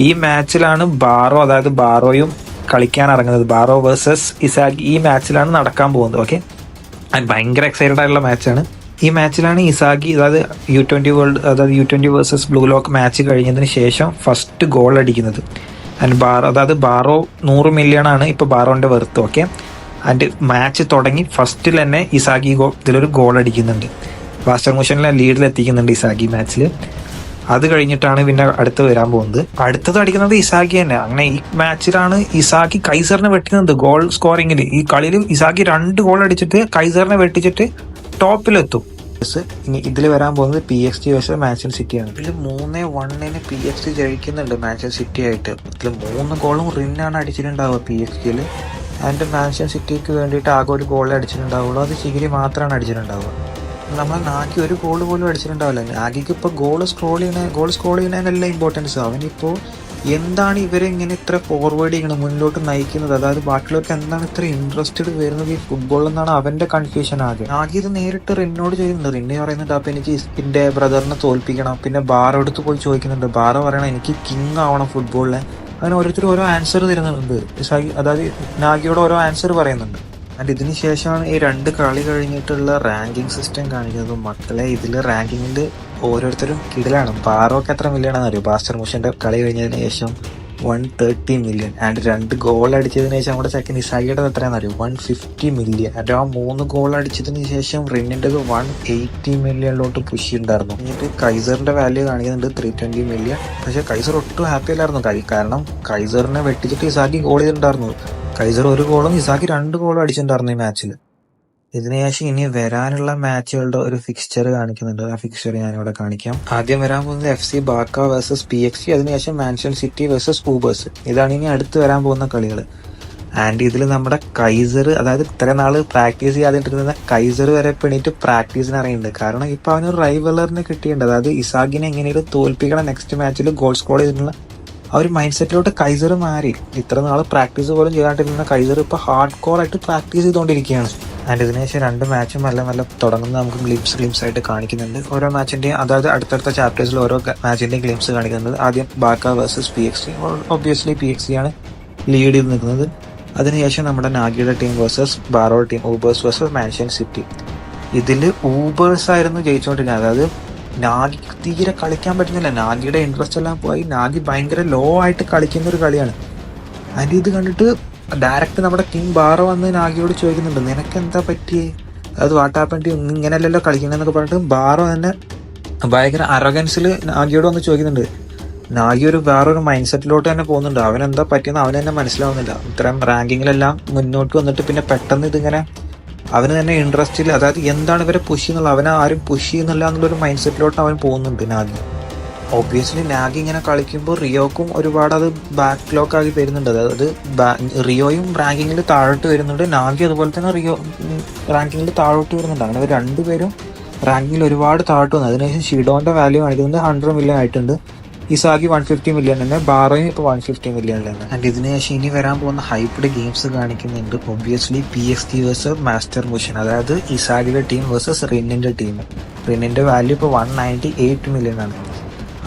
ഈ മാച്ചിലാണ് ബാറോയും കളിക്കാൻ ഇറങ്ങുന്നത്. ബാറോ വേഴ്സസ് ഇസാഗി ഈ മാച്ചിലാണ് നടക്കാൻ പോകുന്നത്. ഓക്കെ, ആൻഡ് ഭയങ്കര എക്സൈറ്റഡ് ആയിട്ടുള്ള മാച്ചാണ്. ഈ മാച്ചിലാണ് ഇസാഗി, അതായത് U20 versus blue lock match കഴിഞ്ഞതിന് ശേഷം ഫസ്റ്റ് ഗോൾ അടിക്കുന്നത്. ആൻഡ് ബാറോ 100 മില്യൺ ആണ് ഇപ്പോൾ ബാറോന്റെ വെർത്ത്. ഓക്കെ, ആൻഡ് മാച്ച് തുടങ്ങി ഫസ്റ്റിൽ തന്നെ ഇസാഗി ഇതിലൊരു ഗോൾ അടിക്കുന്നുണ്ട്. മാസ്റ്റർ മൂഷനിലെ ലീഡിൽ എത്തിക്കുന്നുണ്ട് ഇസാഗി മാച്ചിൽ. അത് കഴിഞ്ഞിട്ടാണ് പിന്നെ അടുത്ത് വരാൻ പോകുന്നത്. അടുത്തത് അടിക്കുന്നത് ഇസാഗി തന്നെ. അങ്ങനെ ഈ മാച്ചിലാണ് ഇസാഗി കൈസറിനെ വെട്ടുന്നത് ഗോൾ സ്കോറിങ്ങിൽ. ഈ കളിയിൽ ഇസാഗി 2 ഗോൾ അടിച്ചിട്ട് കൈസറിനെ വെട്ടിച്ചിട്ട് ടോപ്പിലെത്തും. ഇനി ഇതിൽ വരാൻ പോകുന്നത് PSG വേഴ്സസ് മാൻച്ചസ്റ്റർ സിറ്റിയാണ്. ഇതിൽ 3-1 PSG ജയിക്കുന്നുണ്ട് മാൻച്ചസ്റ്റർ സിറ്റി ആയിട്ട്. ഇതിൽ 3 ഗോളും റിന്നാണ് അടിച്ചിട്ടുണ്ടാവുക PSG-യിൽ. ആൻഡ് മാൻഷൻ സിറ്റിക്ക് വേണ്ടിയിട്ട് ആകെ ഒരു ഗോൾ അടിച്ചിട്ടുണ്ടാവുള്ളൂ. അത് ചിഗിരി മാത്രമാണ് അടിച്ചിട്ടുണ്ടാവുക. നമ്മൾ നാഗി ഒരു ഗോൾ പോലും അടിച്ചിട്ടുണ്ടാവില്ല. നാഗിക്ക് ഇപ്പോൾ ഗോൾ സ്കോർ ചെയ്യുന്നതിനല്ല ഇമ്പോർട്ടൻസ്. അവനിപ്പോൾ എന്താണ് ഇവരെ ഇങ്ങനെ ഇത്ര ഫോർവേഡ് ചെയ്യണം, മുന്നോട്ട് നയിക്കുന്നത്, അതായത് ബാക്കിയുള്ളവർക്ക് എന്താണ് ഇത്ര ഇൻട്രസ്റ്റഡ് വരുന്നത് ഈ ഫുട്ബോളിൽ എന്നാണ് അവൻ്റെ കൺഫ്യൂഷൻ ആകെ. നാഗി ഇത് നേരിട്ട് റിന്നോട് ചെയ്യുന്നുണ്ട്. റിന്നെ പറയുന്നുണ്ട് അപ്പോൾ എനിക്ക് എൻ്റെ ബ്രദറിനെ തോൽപ്പിക്കണം. പിന്നെ ബാറോ അടുത്ത് പോയി ചോദിക്കുന്നുണ്ട്. ബാറോ പറയണം എനിക്ക് കിങ് ആവണം ഫുട്ബോളിലെ. അങ്ങനെ ഓരോരുത്തരും ഓരോ ആൻസർ തരുന്നുണ്ട്. അതായത് നാഗിയോട് ഓരോ ആൻസർ പറയുന്നുണ്ട്. ആൻഡ് ഇതിന് ശേഷമാണ് ഈ 2 കളി കഴിഞ്ഞിട്ടുള്ള റാങ്കിങ് സിസ്റ്റം കാണിക്കുന്നത്. മക്കളെ ഇതിൽ റാങ്കിങ്ങിൽ ഓരോരുത്തരും കിടലാണ്. ബാറോക്ക് എത്ര മില്യണാണെന്ന് അറിയോ? ബാസ്റ്റർ മുഷന്റെ കളി കഴിഞ്ഞതിന് ശേഷം 130 മില്യൺ. ആൻഡ് 2 ഗോൾ അടിച്ചതിന് ശേഷം നമ്മുടെ സെക്കൻഡ് ഇസാഗിയുടെ എത്രയാണെന്ന് അറിയോ? 150 മില്യൺ. ആൻഡ് ആ 3 ഗോൾ അടിച്ചതിന് ശേഷം റിന്നിൻ്റെത് 180 മില്യണിലോട്ട് പുഷ് ഉണ്ടായിരുന്നു. എന്നിട്ട് കൈസറിന്റെ വാല്യൂ കാണിക്കുന്നുണ്ട് 320 മില്യൺ. പക്ഷെ കൈസർ ഒട്ടും ഹാപ്പി അല്ലായിരുന്നു. കാരണം കൈസറിനെ വെട്ടിച്ചിട്ട് ഇസാഗി ഗോൾ ചെയ്തിട്ടുണ്ടായിരുന്നു. കൈസർ 1 ഗോളും ഇസാഗി 2 ഗോളും അടിച്ചിട്ടുണ്ടായിരുന്നു ഈ മാച്ചിൽ. ഇതിനുശേഷം ഇനി വരാനുള്ള മാച്ചുകളുടെ ഒരു ഫിക്സ്ചർ കാണിക്കുന്നുണ്ട്. ആ ഫിക്സ്ചർ ഞാനിവിടെ കാണിക്കാം. ആദ്യം വരാൻ പോകുന്നത് FC ബാർക്ക വേഴ്സസ് PXG, അതിനുശേഷം മാൻഷൻ സിറ്റി വേഴ്സസ് ഊബേഴ്സ്. ഇതാണ് ഇനി അടുത്ത് വരാൻ പോകുന്ന കളികൾ. ആൻഡ് ഇതിൽ നമ്മുടെ കൈസർ, അതായത് ഇത്ര നാള് പ്രാക്ടീസ് ചെയ്യാതിട്ടിരുന്ന കൈസർ വരെ പിണീറ്റ് പ്രാക്ടീസിന് അറിയുന്നുണ്ട്. കാരണം ഇപ്പൊ അവനൊരു റൈവലറിനെ കിട്ടിയിട്ടുണ്ട്. അതായത് ഇസാഗിനെ എങ്ങനെയും തോൽപ്പിക്കണം, നെക്സ്റ്റ് മാച്ചിൽ ഗോൾ സ്കോർ ചെയ്തിട്ടുള്ള ആ ഒരു മൈൻഡ് സെറ്റിലോട്ട് കൈസർ മാറി. ഇത്ര നാൾ പ്രാക്ടീസ് പോലും ചെയ്യാണ്ടിരുന്ന കൈസർ ഇപ്പോൾ ഹാർഡ് കോർ ആയിട്ട് പ്രാക്ടീസ് ചെയ്തുകൊണ്ടിരിക്കുകയാണ്. ആൻഡ് ഇതിനുശേഷം 2 മാച്ചും മെല്ലെ തുടങ്ങുന്നത് നമുക്ക് ഗ്ലിംസ് ആയിട്ട് കാണിക്കുന്നുണ്ട്. ഓരോ മാച്ചിന്റെയും, അതായത് അടുത്തടുത്ത ചാപ്റ്റേഴ്സിൽ ഓരോ മാച്ചിന്റെയും ഗ്ലിംസ് കാണിക്കുന്നുണ്ട്. ആദ്യം Barca versus PXG. Obviously PXG ആണ് ലീഡ് ചെയ്ത് നിൽക്കുന്നത്. അതിനുശേഷം നമ്മുടെ നാഗിയുടെ team versus Barou team, Ubers versus Manshine City. ഇതിൽ ഊബേഴ്സ് ആയിരുന്നു ജയിച്ചുകൊണ്ടിരുന്നത്. അതായത് നാഗി തീരെ കളിക്കാൻ പറ്റുന്നില്ല. നാഗിയുടെ ഇൻട്രസ്റ്റ് എല്ലാം പോയി. നാഗി ഭയങ്കര ലോ ആയിട്ട് കളിക്കുന്ന ഒരു കളിയാണ്. ആൻഡ് ഇത് കണ്ടിട്ട് ഡയറക്റ്റ് നമ്മുടെ ടീം ബാറോ വന്ന് നാഗിയോട് ചോദിക്കുന്നുണ്ട്, നിനക്ക് എന്താ പറ്റിയേ, അത് വാട്ടാപ്പണ്ടി ഇങ്ങനെയല്ലല്ലോ കളിക്കണമെന്നൊക്കെ പറഞ്ഞിട്ട് ബാറോ തന്നെ ഭയങ്കര അറഗൻസിൽ നാഗിയോട് വന്ന് ചോദിക്കുന്നുണ്ട്. നാഗി വേറൊരു മൈൻഡ് സെറ്റിലോട്ട് തന്നെ പോകുന്നുണ്ട്. അവനെന്താ പറ്റിയെന്ന് അവന് തന്നെ മനസ്സിലാവുന്നില്ല. ഇത്രയും റാങ്കിങ്ങിലെല്ലാം മുന്നോട്ട് വന്നിട്ട് പിന്നെ പെട്ടെന്ന് ഇതിങ്ങനെ അവന് തന്നെ ഇൻട്രസ്റ്റ് ഇല്ല. അതായത് എന്താണ് ഇവരെ പുഷ് ചെയ്യുന്നുള്ള, അവനെ ആരും പുഷ് ചെയ്യുന്നില്ല എന്നുള്ളൊരു മൈൻഡ് സെറ്റിലോട്ട് അവൻ പോകുന്നുണ്ട് നാഗി. ഒബ്വിയസ്ലി നാഗി ഇങ്ങനെ കളിക്കുമ്പോൾ റിയോക്കും ഒരുപാട് അത് ബാക്ക്ലോക്ക് ആക്കി വരുന്നുണ്ട്. അതായത് റിയോയും റാങ്കിങ്ങിൽ താഴോട്ട് വരുന്നുണ്ട്, നാഗി അതുപോലെ തന്നെ റിയോ റാങ്കിങ്ങിൽ താഴോട്ട് വരുന്നുണ്ട്. അങ്ങനെ അവർ 2 പേരും റാങ്കിങ്ങിൽ ഒരുപാട് താഴോട്ട് വന്നു. അതിനുശേഷം ഷിഡോന്റെ വാല്യൂ കാണിക്കുന്നത് 100 മില്യൺ ആയിട്ടുണ്ട്. ഇസാഗി 150 മില്യൺ തന്നെ, ബാറോയും ഇപ്പോൾ 150 മില്യണിലാണ്. ആൻഡ് ഇതിനുശേഷം ഇനി വരാൻ പോകുന്ന ഹൈപ്ഡ് ഗെയിംസ് കാണിക്കുന്നുണ്ട്. ഒബ്വിയസ്ലി PXG വേഴ്സസ് മാസ്റ്റർ മുഷൻ, അതായത് ഇസാഗിയുടെ ടീം വേഴ്സസ് റിന്നിന്റെ ടീം. റിന്നിന്റെ വാല്യൂ ഇപ്പോൾ 198 മില്യൺ ആണ്.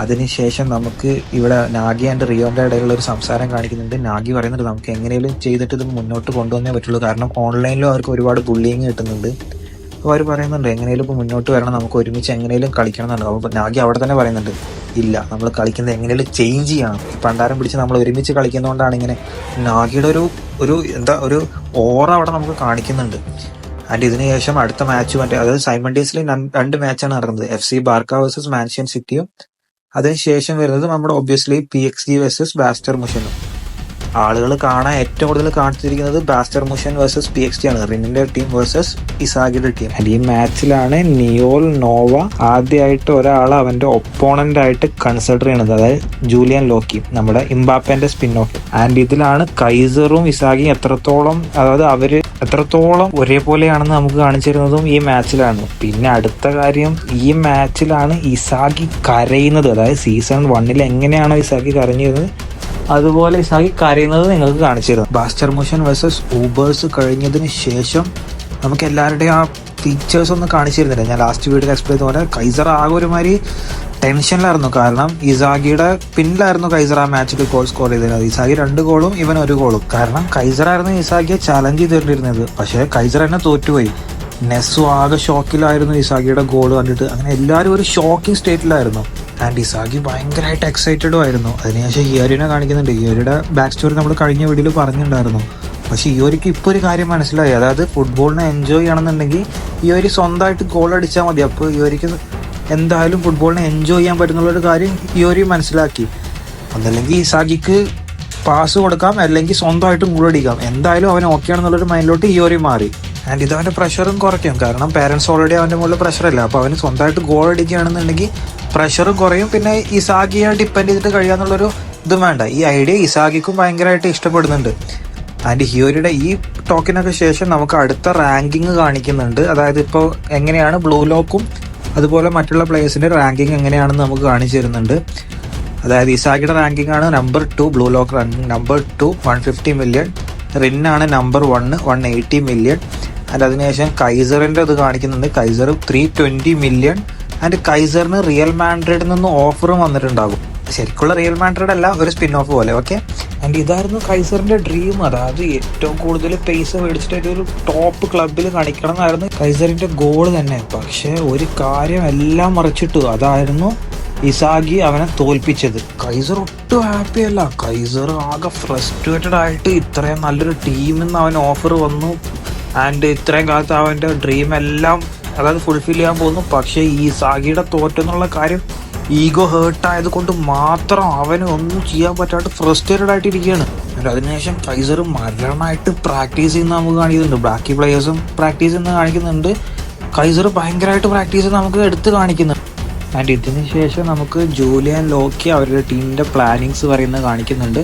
അതിനുശേഷം നമുക്ക് ഇവിടെ നാഗി ആൻഡ് റിയോന്റെ ഇടയിലുള്ള ഒരു സംസാരം കാണിക്കുന്നുണ്ട്. നാഗി പറയുന്നുണ്ട് നമുക്ക് എങ്ങനെയും ചെയ്തിട്ട് ഇത് മുന്നോട്ട് കൊണ്ടുവന്നേ പറ്റുള്ളൂ, കാരണം ഓൺലൈനിലും അവർക്ക് ഒരുപാട് ബുള്ളിങ് കിട്ടുന്നുണ്ട്. അപ്പോൾ അവർ പറയുന്നുണ്ട് എങ്ങനെയും ഇപ്പോൾ മുന്നോട്ട് വരണം, നമുക്ക് ഒരുമിച്ച് എങ്ങനെയും കളിക്കണം എന്നുണ്ട്. അപ്പോൾ നാഗി അവിടെ തന്നെ പറയുന്നുണ്ട്, ഇല്ല നമ്മൾ കളിക്കുന്നത് എങ്ങനെയും ചേഞ്ച് ചെയ്യണം. പണ്ടാരം പിടിച്ച് നമ്മൾ ഒരുമിച്ച് കളിക്കുന്നതുകൊണ്ടാണ് ഇങ്ങനെ. നാഗിയുടെ ഒരു ഓറ അവിടെ നമുക്ക് കാണിക്കുന്നുണ്ട്. ആൻഡ് ഇതിനുശേഷം അടുത്ത മാച്ച് അതായത് സൈമൾട്ടേനിയസ്ലി 2 മാച്ചാണ് നടക്കുന്നത്. FC ബാർക്ക വേഴ്സസ് മാൻഷൻ സിറ്റിയും അതിനുശേഷം വരുന്നത് നമ്മുടെ ഒബ്വിയസ്ലി PXG വേഴ്സസ് ബാസ്റ്റർ മുഷനും. ആളുകൾ കാണാൻ ഏറ്റവും കൂടുതൽ കാണിച്ചിരിക്കുന്നത് ബാസ്റ്റർ മുഷൻ വേഴ്സസ് PXG ആണ്, റിന്നിന്റെ ടീം വേഴ്സസ് ഇസാഗിയുടെ ടീം. ഈ മാച്ചിലാണ് നിയോൽ നോവ ആദ്യമായിട്ട് ഒരാൾ അവന്റെ ഒപ്പോണന്റ് ആയിട്ട് കൺസിഡർ ചെയ്യണത്, അതായത് ജൂലിയൻ ലോക്കി, നമ്മുടെ ഇംബാപ്പന്റെ സ്പിൻ ഓഫ്. ആൻഡ് ഇതിലാണ് കൈസറും ഇസാഗിയും അവര് എത്രത്തോളം ഒരേപോലെയാണെന്ന് നമുക്ക് കാണിച്ചു തരുന്നതും ഈ മാച്ചിലാണ്. പിന്നെ അടുത്ത കാര്യം, ഈ മാച്ചിലാണ് ഇസാഗി കരയുന്നത്. അതായത് സീസൺ 1 എങ്ങനെയാണോ ഇസാഗി കരഞ്ഞിരുന്നത് അതുപോലെ ഇസാഗി കരയുന്നത് നിങ്ങൾക്ക് കാണിച്ചു തരുന്നത്. ബാസ്റ്റർ മുഷൻ വേഴ്സസ് ഊബേഴ്സ് കഴിഞ്ഞതിന് ശേഷം നമുക്ക് എല്ലാവരുടെയും ആ ഫീച്ചേഴ്സ് ഒന്ന് കാണിച്ചു തരുന്നില്ല. ഞാൻ ലാസ്റ്റ് വീഡിയോയിൽ എക്സ്പ്ലെയിൻ ചെയ്ത പോലെ കൈസർ ആകെ ഒരുമാതിരി ടെൻഷനിലായിരുന്നു. കാരണം ഇസാഗിയുടെ പിന്നിലായിരുന്നു കൈസർ ആ മാച്ചിൽ ഗോൾ സ്കോർ ചെയ്തിരുന്നത്. ഇസാഗി 2 ഗോളും ഇവൻ 1 ഗോളും. കാരണം കൈസറായിരുന്നു ഇസാഗിയെ ചലഞ്ച് ചെയ്തിട്ടിരുന്നത്. പക്ഷേ കൈസർ തന്നെ തോറ്റുപോയി. നെസ്സു ആകെ ഷോക്കിലായിരുന്നു ഇസാഗിയുടെ ഗോൾ കണ്ടിട്ട്. അങ്ങനെ എല്ലാവരും ഒരു ഷോക്കിംഗ് സ്റ്റേറ്റിലായിരുന്നു. ആൻഡ് ഇസാഗി ഭയങ്കരമായിട്ട് എക്സൈറ്റഡും ആയിരുന്നു. അതിനുശേഷം ഇയോരിനെ കാണിക്കുന്നുണ്ട്. ഇയോരിയുടെ ബാക്ക് സ്റ്റോറി നമ്മൾ കഴിഞ്ഞ വീഡിയോയിൽ പറഞ്ഞിട്ടുണ്ടായിരുന്നു. പക്ഷെ ഇയോരിക്ക് ഇപ്പോൾ ഒരു കാര്യം മനസ്സിലായി, അതായത് ഫുട്ബോളിനെ എൻജോയ് ചെയ്യണമെന്നുണ്ടെങ്കിൽ ഇയോരി സ്വന്തമായിട്ട് ഗോൾ അടിച്ചാൽ മതി. അപ്പോൾ ഇയോരിക്ക് എന്തായാലും ഫുട്ബോളിനെ എൻജോയ് ചെയ്യാൻ പറ്റുന്നുള്ളൊരു കാര്യം ഇയോരി മനസ്സിലാക്കി. ഒന്നല്ലെങ്കിൽ ഇസാഗിക്ക് പാസ് കൊടുക്കാം, അല്ലെങ്കിൽ സ്വന്തമായിട്ട് ഗോൾ അടിക്കാം, എന്തായാലും അവൻ ഓക്കെ ആണെന്നുള്ളൊരു മൈൻഡിലോട്ട് ഇയോരി മാറി. ആൻഡ് ഇത് അവൻ്റെ പ്രഷറും കുറയ്ക്കും. കാരണം പേരൻസ് ഓൾറെഡി അവൻ്റെ മുകളിൽ പ്രഷറല്ല. അപ്പോൾ അവന് സ്വന്തമായിട്ട് ഗോൾ അടിക്കുകയാണെന്നുണ്ടെങ്കിൽ പ്രഷറും കുറയും. പിന്നെ ഇസാഗിയെ ഡിപ്പെൻഡ് ചെയ്തിട്ട് കഴിയാന്നുള്ളൊരു ഇതും വേണ്ട. ഈ ഐഡിയ ഇസാഗിക്കും ഭയങ്കരമായിട്ട് ഇഷ്ടപ്പെടുന്നുണ്ട്. ആൻഡ് ഹിയോരിയുടെ ഈ ടോക്കിനൊക്കെ ശേഷം നമുക്ക് അടുത്ത റാങ്കിങ് കാണിക്കുന്നുണ്ട്. അതായത് ഇപ്പോൾ എങ്ങനെയാണ് ബ്ലൂ ലോക്കും അതുപോലെ മറ്റുള്ള പ്ലേയേഴ്സിന്റെ റാങ്കിങ് എങ്ങനെയാണെന്ന് നമുക്ക് കാണിച്ചു തരുന്നുണ്ട്. അതായത് ഇസാഗിയുടെ റാങ്കിങ് ആണ് number 2, Blue Lock ranking number 2 150 million, റിന്നാണ് നമ്പർ 1 180 മില്യൺ. ആൻഡ് അതിനുശേഷം കൈസറിന്റെ ഇത് കാണിക്കുന്നുണ്ട്. Kaiser 320 million. ആൻഡ് കൈസറിന് റിയൽ മാഡ്രിഡിൽ നിന്ന് ഓഫറും വന്നിട്ടുണ്ടാകും. ശരിക്കുള്ള റിയൽ മാഡ്രിഡ് അല്ല, ഒരു സ്പിൻ ഓഫ് പോലെ. ഓക്കെ, ആൻഡ് ഇതായിരുന്നു കൈസറിന്റെ ഡ്രീം. അതായത് ഏറ്റവും കൂടുതൽ പൈസ മേടിച്ചിട്ട് ഒരു ടോപ്പ് ക്ലബിൽ കളിക്കണം എന്നായിരുന്നു കൈസറിന്റെ ഗോൾ തന്നെ. പക്ഷെ ഒരു കാര്യം എല്ലാം മറിച്ചിട്ടു. അതായിരുന്നു ഇസാഗി അവനെ തോൽപ്പിച്ചത്. കൈസർ ഒട്ടും ഹാപ്പി അല്ല. കൈസർ ആകെ ഫ്രസ്ട്രേറ്റഡ് ആയിട്ട് ഇത്രയും നല്ലൊരു ടീമിൽ നിന്ന് അവൻ ഓഫർ വന്നു. ആൻഡ് ഇത്രയും കാലത്ത് അവൻ്റെ ഡ്രീം എല്ലാം അതായത് ഫുൾഫിൽ ചെയ്യാൻ പോകുന്നു. പക്ഷേ ഈ ഇസാഗിയുടെ തോറ്റെന്നുള്ള കാര്യം ഈഗോ ഹേർട്ടായത് കൊണ്ട് മാത്രം അവന് ഒന്നും ചെയ്യാൻ പറ്റാണ്ട് ഫ്രസ്ട്രേറ്റഡ് ആയിട്ടിരിക്കുകയാണ്. അതിനുശേഷം കൈസർ മരണമായിട്ട് പ്രാക്ടീസ് ചെയ്യുന്ന നമുക്ക് കാണിക്കുന്നുണ്ട്. ബാക്കി പ്ലേയേഴ്സും പ്രാക്ടീസ് ചെയ്യുന്ന കാണിക്കുന്നുണ്ട്. കൈസർ ഭയങ്കരമായിട്ട് പ്രാക്ടീസ് ചെയ്യുന്ന നമുക്ക് എടുത്ത് കാണിക്കുന്നുണ്ട്. ആൻഡ് ഇതിന് ശേഷം നമുക്ക് ജൂലിയൻ ലോക്കി അവരുടെ ടീമിൻ്റെ പ്ലാനിങ്സ് പറയുന്നത് കാണിക്കുന്നുണ്ട്.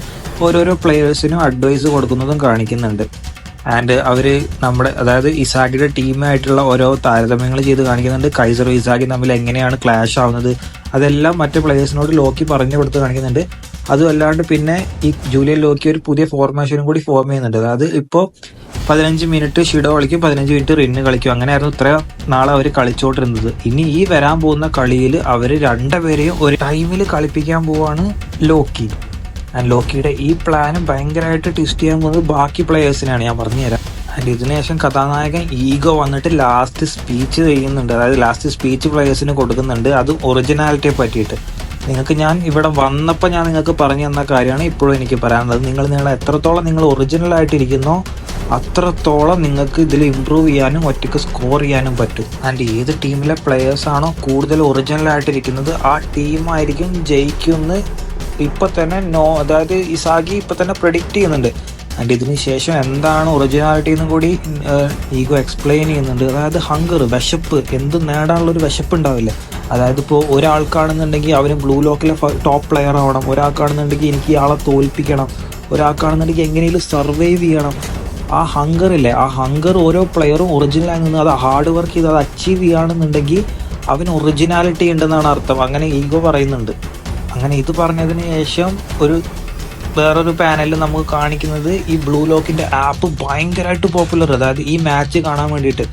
ഓരോരോ പ്ലേയേഴ്സിനും അഡ്വൈസ് കൊടുക്കുന്നതും കാണിക്കുന്നുണ്ട്. ആൻഡ് അവർ നമ്മുടെ അതായത് ഇസാഗിയുടെ ടീമായിട്ടുള്ള ഓരോ താരതമ്യങ്ങൾ ചെയ്ത് കാണിക്കുന്നുണ്ട്. കൈസറും ഇസാഗി തമ്മിൽ എങ്ങനെയാണ് ക്ലാഷ് ആവുന്നത് അതെല്ലാം മറ്റു പ്ലേയേഴ്സിനോട് ലോക്കി പറഞ്ഞു കൊടുത്ത് കാണിക്കുന്നുണ്ട്. അതും അല്ലാണ്ട് പിന്നെ ഈ ജൂലിയൻ ലോക്കി ഒരു പുതിയ ഫോർമേഷനും കൂടി ഫോം ചെയ്യുന്നുണ്ട്. അതായത് ഇപ്പോൾ 15 മിനിറ്റ് ഷിഡോ കളിക്കും, 15 മിനിറ്റ് റിന്ന് കളിക്കും. അങ്ങനെയായിരുന്നു ഇത്ര നാളെ അവർ കളിച്ചോണ്ടിരുന്നത്. ഇനി ഈ വരാൻ പോകുന്ന കളിയിൽ അവർ രണ്ടുപേരെയും ഒരു ടൈമിൽ കളിപ്പിക്കാൻ പോവാണ് ലോക്കി. ആൻഡ് ലോക്കിയുടെ ഈ പ്ലാനും ഭയങ്കരമായിട്ട് ട്വിസ്റ്റ് ചെയ്യാൻ പോകുന്നത് ബാക്കി പ്ലേയേഴ്സിനാണ്, ഞാൻ പറഞ്ഞുതരാം. ആൻഡ് ഇതിനുശേഷം കഥാനായകൻ ഈഗോ വന്നിട്ട് ലാസ്റ്റ് സ്പീച്ച് ചെയ്യുന്നുണ്ട്. അതായത് ലാസ്റ്റ് സ്പീച്ച് പ്ലേയേഴ്സിന് കൊടുക്കുന്നുണ്ട്. അതും ഒറിജിനാലിറ്റിയെ പറ്റിയിട്ട്. നിങ്ങൾക്ക് ഞാൻ ഇവിടെ വന്നപ്പോൾ ഞാൻ നിങ്ങൾക്ക് പറഞ്ഞു തന്ന കാര്യമാണ് ഇപ്പോഴും എനിക്ക് പറയാനുള്ളത്. നിങ്ങൾ എത്രത്തോളം നിങ്ങൾ ഒറിജിനലായിട്ടിരിക്കുന്നോ അത്രത്തോളം നിങ്ങൾക്ക് ഇതിൽ ഇമ്പ്രൂവ് ചെയ്യാനും ഒറ്റയ്ക്ക് സ്കോർ ചെയ്യാനും പറ്റും. ആൻഡ് ഏത് ടീമിലെ പ്ലേയേഴ്സാണോ കൂടുതൽ ഒറിജിനലായിട്ടിരിക്കുന്നത് ആ ടീമായിരിക്കും ജയിക്കുമെന്ന് ഇപ്പം തന്നെ അതായത് ഇസാഗി ഇപ്പം തന്നെ പ്രെഡിക്റ്റ് ചെയ്യുന്നുണ്ട്. ആൻഡ് ഇതിന് ശേഷം എന്താണ് ഒറിജിനാലിറ്റി എന്നും കൂടി ഈഗോ എക്സ്പ്ലെയിൻ ചെയ്യുന്നുണ്ട്. അതായത് ഹങ്കർ, വിശപ്പ്, എന്ത് നേടാനുള്ളൊരു വിശപ്പ് ഉണ്ടാവില്ല. അതായത് ഇപ്പോൾ ഒരാൾക്കാണെന്നുണ്ടെങ്കിൽ അവന് ബ്ലൂ ലോക്കിലെ ടോപ്പ് പ്ലെയർ ആവണം, ഒരാൾക്കാണെന്നുണ്ടെങ്കിൽ എനിക്ക് ഇയാളെ തോൽപ്പിക്കണം, ഒരാൾക്കാണെന്നുണ്ടെങ്കിൽ എങ്ങനെയും സർവൈവ് ചെയ്യണം. ആ ഹങ്കറില്ലേ, ആ ഹങ്കർ ഓരോ പ്ലെയറും ഒറിജിനലായി നിന്ന് അത് ഹാർഡ് വർക്ക് ചെയ്ത് അത് അച്ചീവ് ചെയ്യുകയാണെന്നുണ്ടെങ്കിൽ അവന് ഒറിജിനാലിറ്റി ഉണ്ടെന്നാണ് അർത്ഥം. അങ്ങനെ ഈഗോ പറയുന്നുണ്ട്. അങ്ങനെ ഇത് പറഞ്ഞതിന് ശേഷം വേറൊരു പാനലിൽ നമുക്ക് കാണിക്കുന്നത് ഈ ബ്ലൂ ലോക്കിൻ്റെ ആപ്പ് ഭയങ്കരമായിട്ട് പോപ്പുലർ. അതായത് ഈ മാച്ച് കാണാൻ വേണ്ടിയിട്ട്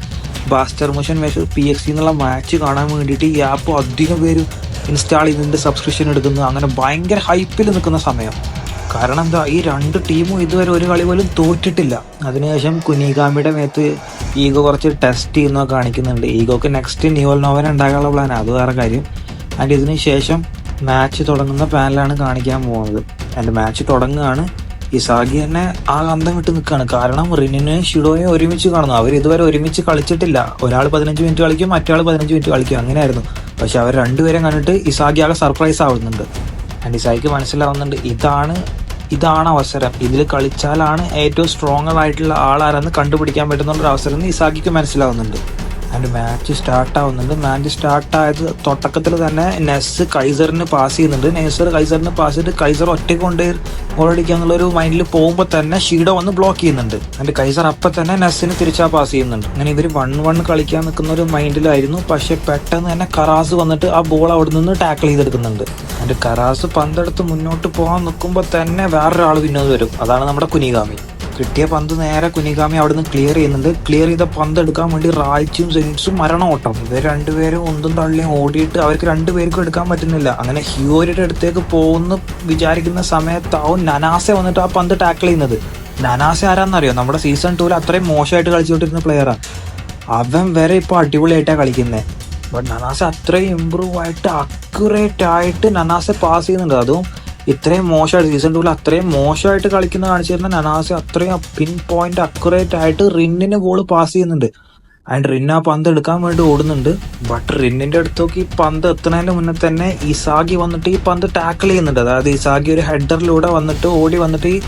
ബാസ്റ്റർ മോഷൻ വേഴ്സസ് PXC എന്നുള്ള മാച്ച് കാണാൻ വേണ്ടിയിട്ട് ഈ ആപ്പ് അധികം പേര് ഇൻസ്റ്റാൾ ചെയ്തിട്ട് സബ്സ്ക്രിപ്ഷൻ എടുക്കുന്നു. അങ്ങനെ ഭയങ്കര ഹൈപ്പിൽ നിൽക്കുന്ന സമയം. കാരണം എന്താ, ഈ രണ്ട് ടീമും ഇതുവരെ ഒരു കളി പോലും തോറ്റിട്ടില്ല. അതിനുശേഷം കുനിഗാമിയുടെ മേത്ത് ഈഗോ കുറച്ച് ടെസ്റ്റ് ചെയ്യുന്നതൊക്കെ കാണിക്കുന്നുണ്ട്. ഈഗോക്ക് നെക്സ്റ്റ് ന്യൂവൽ നോവൻ ഉണ്ടാകാനുള്ള പ്ലാൻ, അത് വേറെ കാര്യം. ആൻഡ് ഇതിന് ശേഷം മാച്ച് തുടങ്ങുന്ന പാനലാണ് കാണിക്കാൻ പോകുന്നത്. ആൻഡ് മാച്ച് തുടങ്ങുകയാണ്. ഇസാഗി തന്നെ ആ അന്തം വിട്ട് നിൽക്കുകയാണ്. കാരണം റിനിനെ ഷിഡോയെ ഒരുമിച്ച് കാണുന്നു. അവർ ഇതുവരെ ഒരുമിച്ച് കളിച്ചിട്ടില്ല. ഒരാൾ 15 മിനിറ്റ് കളിക്കും, മറ്റേ 15 മിനിറ്റ് കളിക്കും, അങ്ങനെയായിരുന്നു. പക്ഷെ അവർ രണ്ടുപേരും കണ്ടിട്ട് ഇസാഗി ആകെ സർപ്രൈസ് ആവുന്നുണ്ട്. ആൻഡ് ഇസാഗിക്ക് മനസ്സിലാവുന്നുണ്ട് ഇതാണ് അവസരം, ഇതിൽ കളിച്ചാലാണ് ഏറ്റവും സ്ട്രോങ്ങർ ആയിട്ടുള്ള ആളാരെന്ന് കണ്ടുപിടിക്കാൻ പറ്റുന്നുള്ളൊരു അവസരം എന്ന് ഇസാഗിക്ക് മനസ്സിലാവുന്നുണ്ട്. ആൻഡ് മാച്ച് സ്റ്റാർട്ടാവുന്നുണ്ട്. മാച്ച് സ്റ്റാർട്ടായത് തുടക്കത്തിൽ തന്നെ നെസ് കൈസറിന് പാസ് ചെയ്യുന്നുണ്ട്. നെസർ കൈസറിന് പാസ് ചെയ്തിട്ട് കൈസർ ഒറ്റയ്ക്ക് കൊണ്ട് ഗോളടിക്കുക എന്നുള്ളൊരു മൈൻഡിൽ പോകുമ്പോൾ തന്നെ ഷീഡോ വന്ന് ബ്ലോക്ക് ചെയ്യുന്നുണ്ട്. ആൻഡ് കൈസർ അപ്പം തന്നെ നെസ്സിന് തിരിച്ചാ പാസ് ചെയ്യുന്നുണ്ട്. അങ്ങനെ ഇവർ 1-1 കളിക്കാൻ നിൽക്കുന്ന ഒരു മൈൻഡിലായിരുന്നു. പക്ഷെ പെട്ടെന്ന് തന്നെ കറാസ് വന്നിട്ട് ആ ബോൾ അവിടെ നിന്ന് ടാക്കിൾ ചെയ്തെടുക്കുന്നുണ്ട്. ആൻഡ് കറാസ് പന്തെടുത്ത് മുന്നോട്ട് പോകാൻ നിൽക്കുമ്പോൾ തന്നെ വേറൊരാൾ പിന്നോട്ട് വരും. അതാണ് നമ്മുടെ കുനിഗാമി. കിട്ടിയ പന്ത് നേരെ കുനിഗാമി അവിടെ നിന്ന് ക്ലിയർ ചെയ്യുന്നുണ്ട്. ക്ലിയർ ചെയ്ത പന്ത് എടുക്കാൻ വേണ്ടി റായ്ച്ചും സെനിറ്റ്സും മരണോട്ടം. ഇവർ രണ്ടുപേരും ഒന്നും തള്ളിയും ഓടിയിട്ട് അവർക്ക് രണ്ടുപേർക്കും എടുക്കാൻ പറ്റുന്നില്ല. അങ്ങനെ ഹിയോരിയുടെ അടുത്തേക്ക് പോകുന്ന വിചാരിക്കുന്ന സമയത്താവും നനാസെ വന്നിട്ട് ആ പന്ത് ടാക്കിൾ ചെയ്യുന്നത്. നനാസെ ആരാന്നറിയോ? നമ്മുടെ സീസൺ 2 അത്രയും മോശമായിട്ട് കളിച്ചുകൊണ്ടിരുന്ന പ്ലെയറാണ്. അവൻ വരെ ഇപ്പോൾ അടിപൊളിയായിട്ടാണ് കളിക്കുന്നത്. ബട്ട് നനാസെ അത്രയും ഇമ്പ്രൂവ് ആയിട്ട് അക്യുറേറ്റ് ആയിട്ട് നനാസെ പാസ് ചെയ്യുന്നുണ്ട്. അതും ഇത്രയും മോശമായിട്ട് സീസൺ 2 അത്രയും മോശമായിട്ട് കളിക്കുന്ന കാണിച്ചു തരുന്ന നനാസെ അത്രയും പിൻ പോയിന്റ് അക്യുറേറ്റ് ആയിട്ട് റിന്നിന് ബോൾ പാസ് ചെയ്യുന്നുണ്ട്. ആൻഡ് റിന്ന് ആ പന്ത് എടുക്കാൻ വേണ്ടി ഓടുന്നുണ്ട്. ബട്ട് റിന്നിന്റെ അടുത്തേക്ക് ഈ പന്ത് എത്തുന്നതിന് മുന്നേ തന്നെ ഇസാഗി വന്നിട്ട് ഈ പന്ത് ടാക്കിൾ ചെയ്യുന്നുണ്ട്. അതായത് ഇസാഗി ഒരു ഹെഡറിലൂടെ വന്നിട്ട് ഓടി വന്നിട്ട് ഈ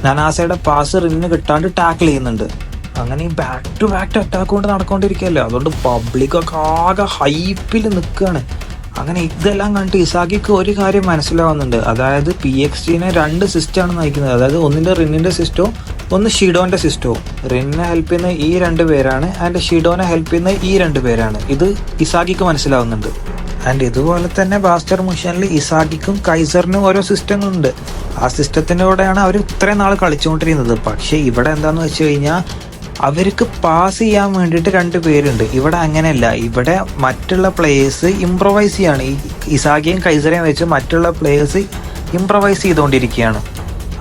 നനാസയുടെ പാസ് റിന്നിന് കിട്ടാണ്ട് ടാക്കിൾ ചെയ്യുന്നുണ്ട്. അങ്ങനെ ഈ ബാക്ക് ടു ബാക്ക് അറ്റാക്ക് കൊണ്ട് നടക്കൊണ്ടിരിക്കുകയല്ലേ. അതുകൊണ്ട് പബ്ലിക്കൊക്കെ ആകെ ഹൈപ്പിൽ നിൽക്കുകയാണ്. അങ്ങനെ ഇതെല്ലാം കണ്ടിട്ട് ഇസാഗിക്ക് ഒരു കാര്യം മനസ്സിലാവുന്നുണ്ട്. അതായത് PXCനെ 2 സിസ്റ്റമാണ് നയിക്കുന്നത്. അതായത് ഒന്നിൻ്റെ റിന്നിൻ്റെ സിസ്റ്റവും ഒന്ന് ഷിഡോന്റെ സിസ്റ്റവും. റിന്നെ ഹെൽപ്പ് ചെയ്യുന്ന ഈ 2 പേരാണ് ആൻഡ് ഷിഡോനെ ഹെൽപ്പ് ചെയ്യുന്ന ഈ 2 പേരാണ്. ഇത് ഇസാഗിക്ക് മനസ്സിലാവുന്നുണ്ട്. ആൻഡ് ഇതുപോലെ തന്നെ ബാസ്റ്റർ മിഷനിൽ ഇസാഗിക്കും കൈസറിനും ഓരോ സിസ്റ്റങ്ങളുണ്ട്. ആ സിസ്റ്റത്തിൻ്റെ കൂടെയാണ് അവർ ഇത്രയും നാൾ കളിച്ചുകൊണ്ടിരുന്നത്. പക്ഷേ ഇവിടെ എന്താന്ന് വെച്ച് കഴിഞ്ഞാൽ അവർക്ക് പാസ് ചെയ്യാൻ വേണ്ടിയിട്ട് 2 പേരുണ്ട്. ഇവിടെ അങ്ങനെയല്ല. ഇവിടെ മറ്റുള്ള പ്ലേയേഴ്സ് ഇംപ്രവൈസ് ചെയ്യാണ്. ഈ ഇസാഗിയും കൈസറേയും വെച്ച് മറ്റുള്ള പ്ലേയേഴ്സ് ഇംപ്രവൈസ് ചെയ്തുകൊണ്ടിരിക്കുകയാണ്.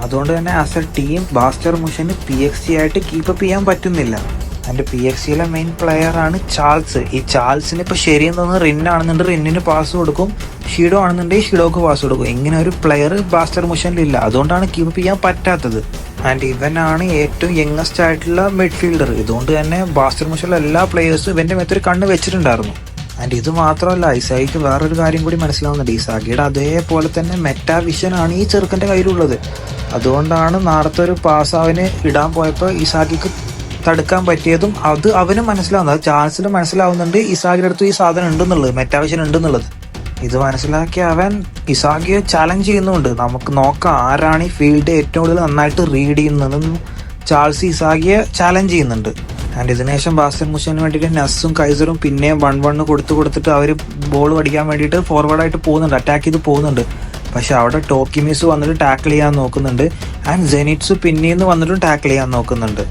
അതുകൊണ്ട് തന്നെ ആസ് എ ടീം ബാസ്റ്റർ മിഷന് PXG ആയിട്ട് കീപ്പപ്പ് ചെയ്യാൻ പറ്റുന്നില്ല. അതിൻ്റെ PXGയിലെ മെയിൻ പ്ലെയർ ആണ് ചാൾസ്. ഈ ചാൾസിന് ഇപ്പോൾ ശരിയെന്ന് തോന്നുന്നത് റിന്നാണെന്നുണ്ട് റിന്നിന് പാസ് കൊടുക്കും, ഷിഡോ ആണെന്നുണ്ടെങ്കിൽ ഷിഡോക്ക് പാസ് കൊടുക്കും. ഇങ്ങനെ ഒരു പ്ലെയർ ബാസ്റ്റർ മിഷനിലില്ല. അതുകൊണ്ടാണ് കീപ്പപ്പ് ചെയ്യാൻ പറ്റാത്തത്. ആൻഡ് ഇവനാണ് ഏറ്റവും യങ്ങസ്റ്റ് ആയിട്ടുള്ള മിഡ്ഫീൽഡർ. ഇതുകൊണ്ട് തന്നെ ബാസ്റ്റർ മിഷനിലെ എല്ലാ പ്ലെയേഴ്സും ഇവൻ്റെ മേത്തൊരു കണ്ണ് വെച്ചിട്ടുണ്ടായിരുന്നു. ആൻഡ് ഇത് മാത്രമല്ല, ഇസാഗിക്ക് വേറൊരു കാര്യം കൂടി മനസ്സിലാവുന്നുണ്ട്. ഇസാഗിയുടെ അതേപോലെ തന്നെ മെറ്റാവിഷൻ ആണ് ഈ ചെറുക്കൻ്റെ കയ്യിലുള്ളത്. അതുകൊണ്ടാണ് നേരത്തെ ഒരു പാസ് അവന് ഇടാൻ പോയപ്പോൾ ഇസാഗിക്ക് തടുക്കാൻ പറ്റിയതും അത് അവനും മനസ്സിലാവുന്നത്. അത് ചാൾസിന് മനസ്സിലാവുന്നുണ്ട് ഇസാഗിയുടെ അടുത്ത് ഈ സാധനം ഉണ്ടെന്നുള്ളത്, മെറ്റാവിഷൻ ഉണ്ടെന്നുള്ളത്. ഇത് മനസ്സിലാക്കി അവൻ ഇസാഗിയെ ചാലഞ്ച് ചെയ്യുന്നുണ്ട്. നമുക്ക് നോക്കാം ആരാണ് ഈ ഫീൽഡ് ഏറ്റവും കൂടുതൽ നന്നായിട്ട് റീഡ് ചെയ്യുന്നതെന്ന് ചാൾസ് ഇസാഗിയെ ചാലഞ്ച് ചെയ്യുന്നുണ്ട്. ആൻഡ് ഇതിനുശേഷം ബാസ്റ്റർ മിഷന് വേണ്ടിയിട്ട് നെസ്സും കൈസറും പിന്നെയും 1-1 കൊടുത്തിട്ട് അവർ ബോൾ അടിക്കാൻ വേണ്ടിയിട്ട് ഫോർവേഡായിട്ട് പോകുന്നുണ്ട്, അറ്റാക്ക് ചെയ്ത് പോകുന്നുണ്ട്. പക്ഷെ അവിടെ ടോക്കിമിസ് വന്നിട്ട് ടാക്കിൾ ചെയ്യാൻ നോക്കുന്നുണ്ട്. ആൻഡ് ജെനിറ്റ്സ് പിന്നീന്ന് വന്നിട്ടും ടാക്കിൾ ചെയ്യാൻ നോക്കുന്നുണ്ട്.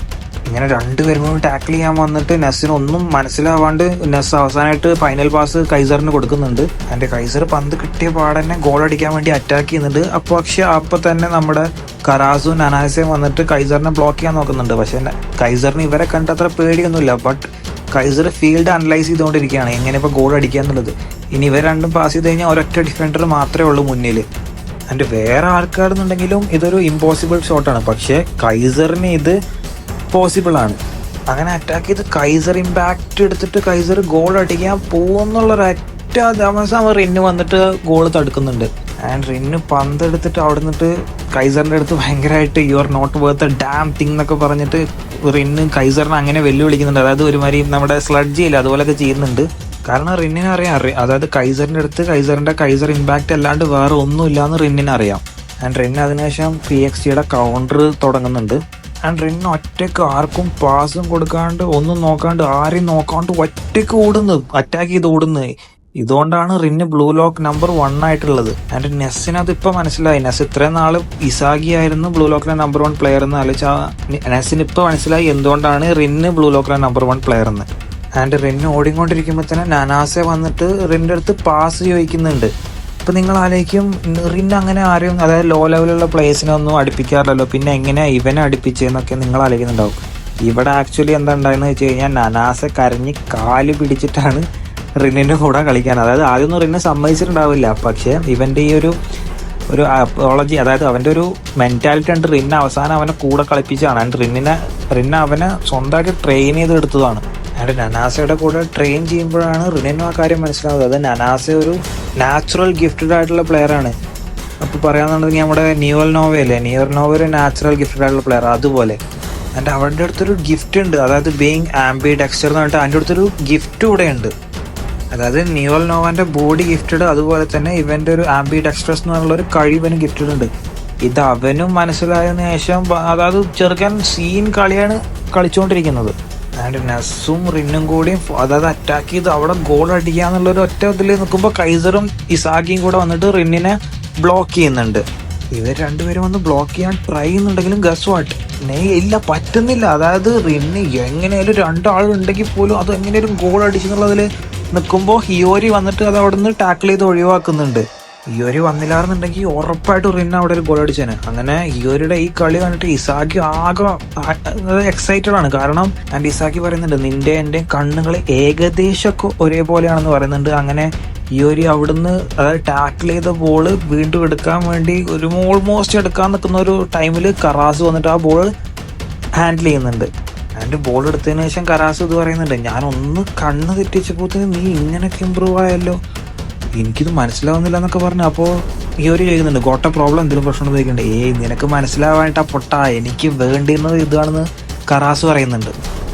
ഇങ്ങനെ 2 പേരും കൂടി ടാക്കിൾ ചെയ്യാൻ വന്നിട്ട് നെസ്സിന് ഒന്നും മനസ്സിലാവാണ്ട് നെസ് അവസാനമായിട്ട് ഫൈനൽ പാസ് കൈസറിന് കൊടുക്കുന്നുണ്ട്. അതിൻ്റെ കൈസർ പന്ത് കിട്ടിയ പാടന്നെ ഗോൾ അടിക്കാൻ വേണ്ടി അറ്റാക്ക് ചെയ്യുന്നുണ്ട്. പക്ഷെ അപ്പോൾ തന്നെ നമ്മുടെ കറാസും നനാസയും വന്നിട്ട് കൈസറിനെ ബ്ലോക്ക് ചെയ്യാൻ നോക്കുന്നുണ്ട്. പക്ഷെ കൈസറിന് ഇവരെ കണ്ടത്ര പേടിയൊന്നുമില്ല. ബട്ട് കൈസർ ഫീൽഡ് അനലൈസ് ചെയ്തുകൊണ്ടിരിക്കുകയാണ് എങ്ങനെ ഇപ്പോൾ ഗോൾ അടിക്കുക എന്നുള്ളത്. ഇനി ഇവർ രണ്ടും പാസ് ചെയ്ത് കഴിഞ്ഞാൽ ഒരൊറ്റ ഡിഫൻഡർ മാത്രമേ ഉള്ളൂ മുന്നിൽ. അതിൻ്റെ വേറെ ആൾക്കാരെന്നുണ്ടെങ്കിലും ഇതൊരു ഇമ്പോസിബിൾ ഷോട്ടാണ്. പക്ഷേ കൈസറിന് ഇത് പോസിബിൾ ആണ്. അങ്ങനെ അറ്റാക്ക് ചെയ്ത് കൈസർ ഇമ്പാക്റ്റ് എടുത്തിട്ട് കൈസർ ഗോൾ അടിക്കാൻ പോകുന്നുള്ളൊരൊറ്റ ദിവസം റിന്ന് വന്നിട്ട് ഗോൾ തടുക്കുന്നുണ്ട്. ആൻഡ് റിന്ന് പന്തെടുത്തിട്ട് അവിടെ നിന്നിട്ട് കൈസറിൻ്റെ അടുത്ത് ഭയങ്കരമായിട്ട് you are not worth a damn thing എന്നൊക്കെ പറഞ്ഞിട്ട് റിന്ന് കൈസറിനെ അങ്ങനെ വെല്ലുവിളിക്കുന്നുണ്ട്. അതായത് ഒരുമാതിരി നമ്മുടെ സ്ലഡ്ജ് ഇല്ല അതുപോലെയൊക്കെ ചെയ്യുന്നുണ്ട്. കാരണം റിന്നിനെ അറിയാം, അതായത് കൈസറിൻ്റെ അടുത്ത് കൈസർ ഇമ്പാക്റ്റ് അല്ലാണ്ട് വേറെ ഒന്നുമില്ലാന്ന് റിന്നിനെ അറിയാം. ആൻഡ് റിന്ന് അതിനുശേഷം PXGയുടെ കൗണ്ടർ തുടങ്ങുന്നുണ്ട്. ആൻഡ് റിന്ന് ഒറ്റയ്ക്ക് ആർക്കും പാസും കൊടുക്കാണ്ട് ഒന്നും നോക്കാണ്ട് ആരെയും നോക്കാണ്ട് ഒറ്റയ്ക്ക് അറ്റാക്ക് ചെയ്ത് ഓടുന്നു. ഇതുകൊണ്ടാണ് റിന്ന് ബ്ലൂ ലോക്ക് നമ്പർ 1 ആയിട്ടുള്ളത്. ആൻഡ് നെസ്സിന് അതിപ്പോൾ മനസ്സിലായി. നെസ് ഇത്രയും നാൾ ഇസാഗി ആയിരുന്നു ബ്ലൂ ലോക്കിലെ നമ്പർ 1 പ്ലെയർ എന്ന് ആലോചിച്ചാൽ നെസ്സിന് ഇപ്പോൾ മനസ്സിലായി എന്തുകൊണ്ടാണ് റിന്ന് ബ്ലൂ ലോക്കിലെ നമ്പർ 1 പ്ലെയർ എന്ന്. ആൻഡ് റിന്ന് ഓടിക്കൊണ്ടിരിക്കുമ്പോൾ തന്നെ നനാസെ വന്നിട്ട് റിൻ്റെ അടുത്ത് പാസ് ചോദിക്കുന്നുണ്ട്. ഇപ്പം നിങ്ങൾ ആലോചിക്കും റിന്ന് അങ്ങനെ ആരും, അതായത് ലോ ലെവലുള്ള പ്ലേയേഴ്സിനെ ഒന്നും അടുപ്പിക്കാറില്ലല്ലോ, പിന്നെ എങ്ങനെയാണ് ഇവനെ അടുപ്പിച്ചതെന്നൊക്കെ നിങ്ങൾ ആലോചിക്കുന്നുണ്ടാവും. ഇവിടെ ആക്ച്വലി എന്താ ഉണ്ടായെന്ന് വെച്ച് കഴിഞ്ഞാൽ നനാസെ കരഞ്ഞ് കാല് പിടിച്ചിട്ടാണ് റിന്നിൻ്റെ കൂടെ കളിക്കാൻ. അതായത് ആദ്യമൊന്നും റിന്ന് സമ്മതിച്ചിട്ടുണ്ടാവില്ല. പക്ഷേ ഇവൻ്റെ ഈ ഒരു അപ്പോളജി, അതായത് അവൻ്റെ ഒരു മെൻറ്റാലിറ്റി ഉണ്ട്. റിന്ന് അവസാനം അവനെ കൂടെ കളിപ്പിച്ചാണ്. ആൻഡ് റിന്ന് അവനെ സ്വന്തമായിട്ട് ട്രെയിൻ ചെയ്തെടുത്തതാണ്. ആൻഡ് നനാസയുടെ കൂടെ ട്രെയിൻ ചെയ്യുമ്പോഴാണ് റിന്നിനും ആ കാര്യം മനസ്സിലാവുന്നത്. അത് നനാസ ഒരു നാച്ചുറൽ ഗിഫ്റ്റഡ് ആയിട്ടുള്ള പ്ലെയറാണ്. അപ്പോൾ പറയാന്നുണ്ടെങ്കിൽ നമ്മുടെ നിയോൽ നോവ ഒരു നാച്ചുറൽ ഗിഫ്റ്റഡ് ആയിട്ടുള്ള പ്ലെയർ അതുപോലെ. ആൻഡ് അവരുടെ അടുത്തൊരു ഗിഫ്റ്റ് ഉണ്ട്, അതായത് ബീങ് ആംബി ഡെക്സ്റ്റർ എന്ന് പറഞ്ഞിട്ട് അതിൻ്റെ അടുത്തൊരു ഗിഫ്റ്റ് കൂടെ ഉണ്ട്. അതായത് നിയോൽ നോവൻ്റെ ബോഡി ഗിഫ്റ്റഡ്, അതുപോലെ തന്നെ ഇവൻ്റെ ഒരു ആംബി ഡെക്സ്റ്റേഴ്സ് എന്ന് പറഞ്ഞുള്ള ഒരു കഴിവനും ഗിഫ്റ്റഡ് ഉണ്ട്. ഇത് അവനും മനസ്സിലായതിനു ശേഷം അതായത് ചെറുക്കൻ സീൻ കളിയാണ് കളിച്ചുകൊണ്ടിരിക്കുന്നത്. ആൻഡ് നെസ്സും റിന്നും കൂടിയും അതായത് അറ്റാക്ക് ചെയ്ത് അവിടെ ഗോൾ അടിക്കുക എന്നുള്ളൊരു ഒറ്റ ഇതിൽ നിൽക്കുമ്പോൾ കൈസറും ഇസാഗിയും കൂടെ വന്നിട്ട് റിന്നിനെ ബ്ലോക്ക് ചെയ്യുന്നുണ്ട്. ഇവർ 2 പേരും വന്ന് ബ്ലോക്ക് ചെയ്യാൻ ട്രൈ ചെയ്യുന്നുണ്ടെങ്കിലും ഗസ് വാട്ട് ഇല്ല, പറ്റുന്നില്ല. അതായത് റിന്ന് എങ്ങനെയാലും 2 ആളുണ്ടെങ്കിൽ പോലും അത് എങ്ങനെയും ഗോൾ അടിച്ചെന്നുള്ളതിൽ നിൽക്കുമ്പോൾ ഹിയോരി വന്നിട്ട് അത് അവിടെ നിന്ന് ടാക്കിൾ ചെയ്ത് ഒഴിവാക്കുന്നുണ്ട്. ഹിയോരി വന്നില്ലായിരുന്നുണ്ടെങ്കിൽ ഉറപ്പായിട്ട് റിന്ന് അവിടെ ഒരു ഗോൾ അടിച്ചേനെ. അങ്ങനെ ഹിയോരിയുടെ ഈ കളി കണ്ടിട്ട് ഇസാഗി ആകെ എക്സൈറ്റഡ് ആണ്. കാരണം ആൻഡ് ഇസാഗി പറയുന്നുണ്ട് നിന്റെ എൻ്റെ കണ്ണുകൾ ഏകദേശമൊക്കെ ഒരേപോലെയാണെന്ന് പറയുന്നുണ്ട്. അങ്ങനെ ഹിയോരി അവിടുന്ന് അതായത് ടാക്കിൾ ചെയ്ത ബോൾ വീണ്ടും എടുക്കാൻ വേണ്ടി ഒരു ഓൾമോസ്റ്റ് എടുക്കാൻ നിൽക്കുന്ന ഒരു ടൈമിൽ കറാസ് വന്നിട്ട് ആ ബോൾ ഹാൻഡിൽ ചെയ്യുന്നുണ്ട്. ആൻഡ് ബോൾ എടുത്തതിന് ശേഷം കറാസ് ഇത് പറയുന്നുണ്ട്, ഞാനൊന്ന് കണ്ണ് തെറ്റിച്ചപ്പോഴത്തേന് നീ ഇങ്ങനെയൊക്കെ ഇമ്പ്രൂവ് ആയല്ലോ, എനിക്കിത് മനസ്സിലാവുന്നില്ല എന്നൊക്കെ പറഞ്ഞു. അപ്പോൾ ഈ ഒരു ചെയ്യുന്നുണ്ട് ഗോട്ട പ്രോബ്ലം എന്തെങ്കിലും പ്രശ്നം ചോദിക്കണ്ടേ, നിനക്ക് മനസ്സിലാവാനായിട്ടാ പൊട്ടാ, എനിക്ക് വേണ്ടിയിരുന്നത് ഇതാണെന്ന് കറാസ് പറയുന്നുണ്ട്.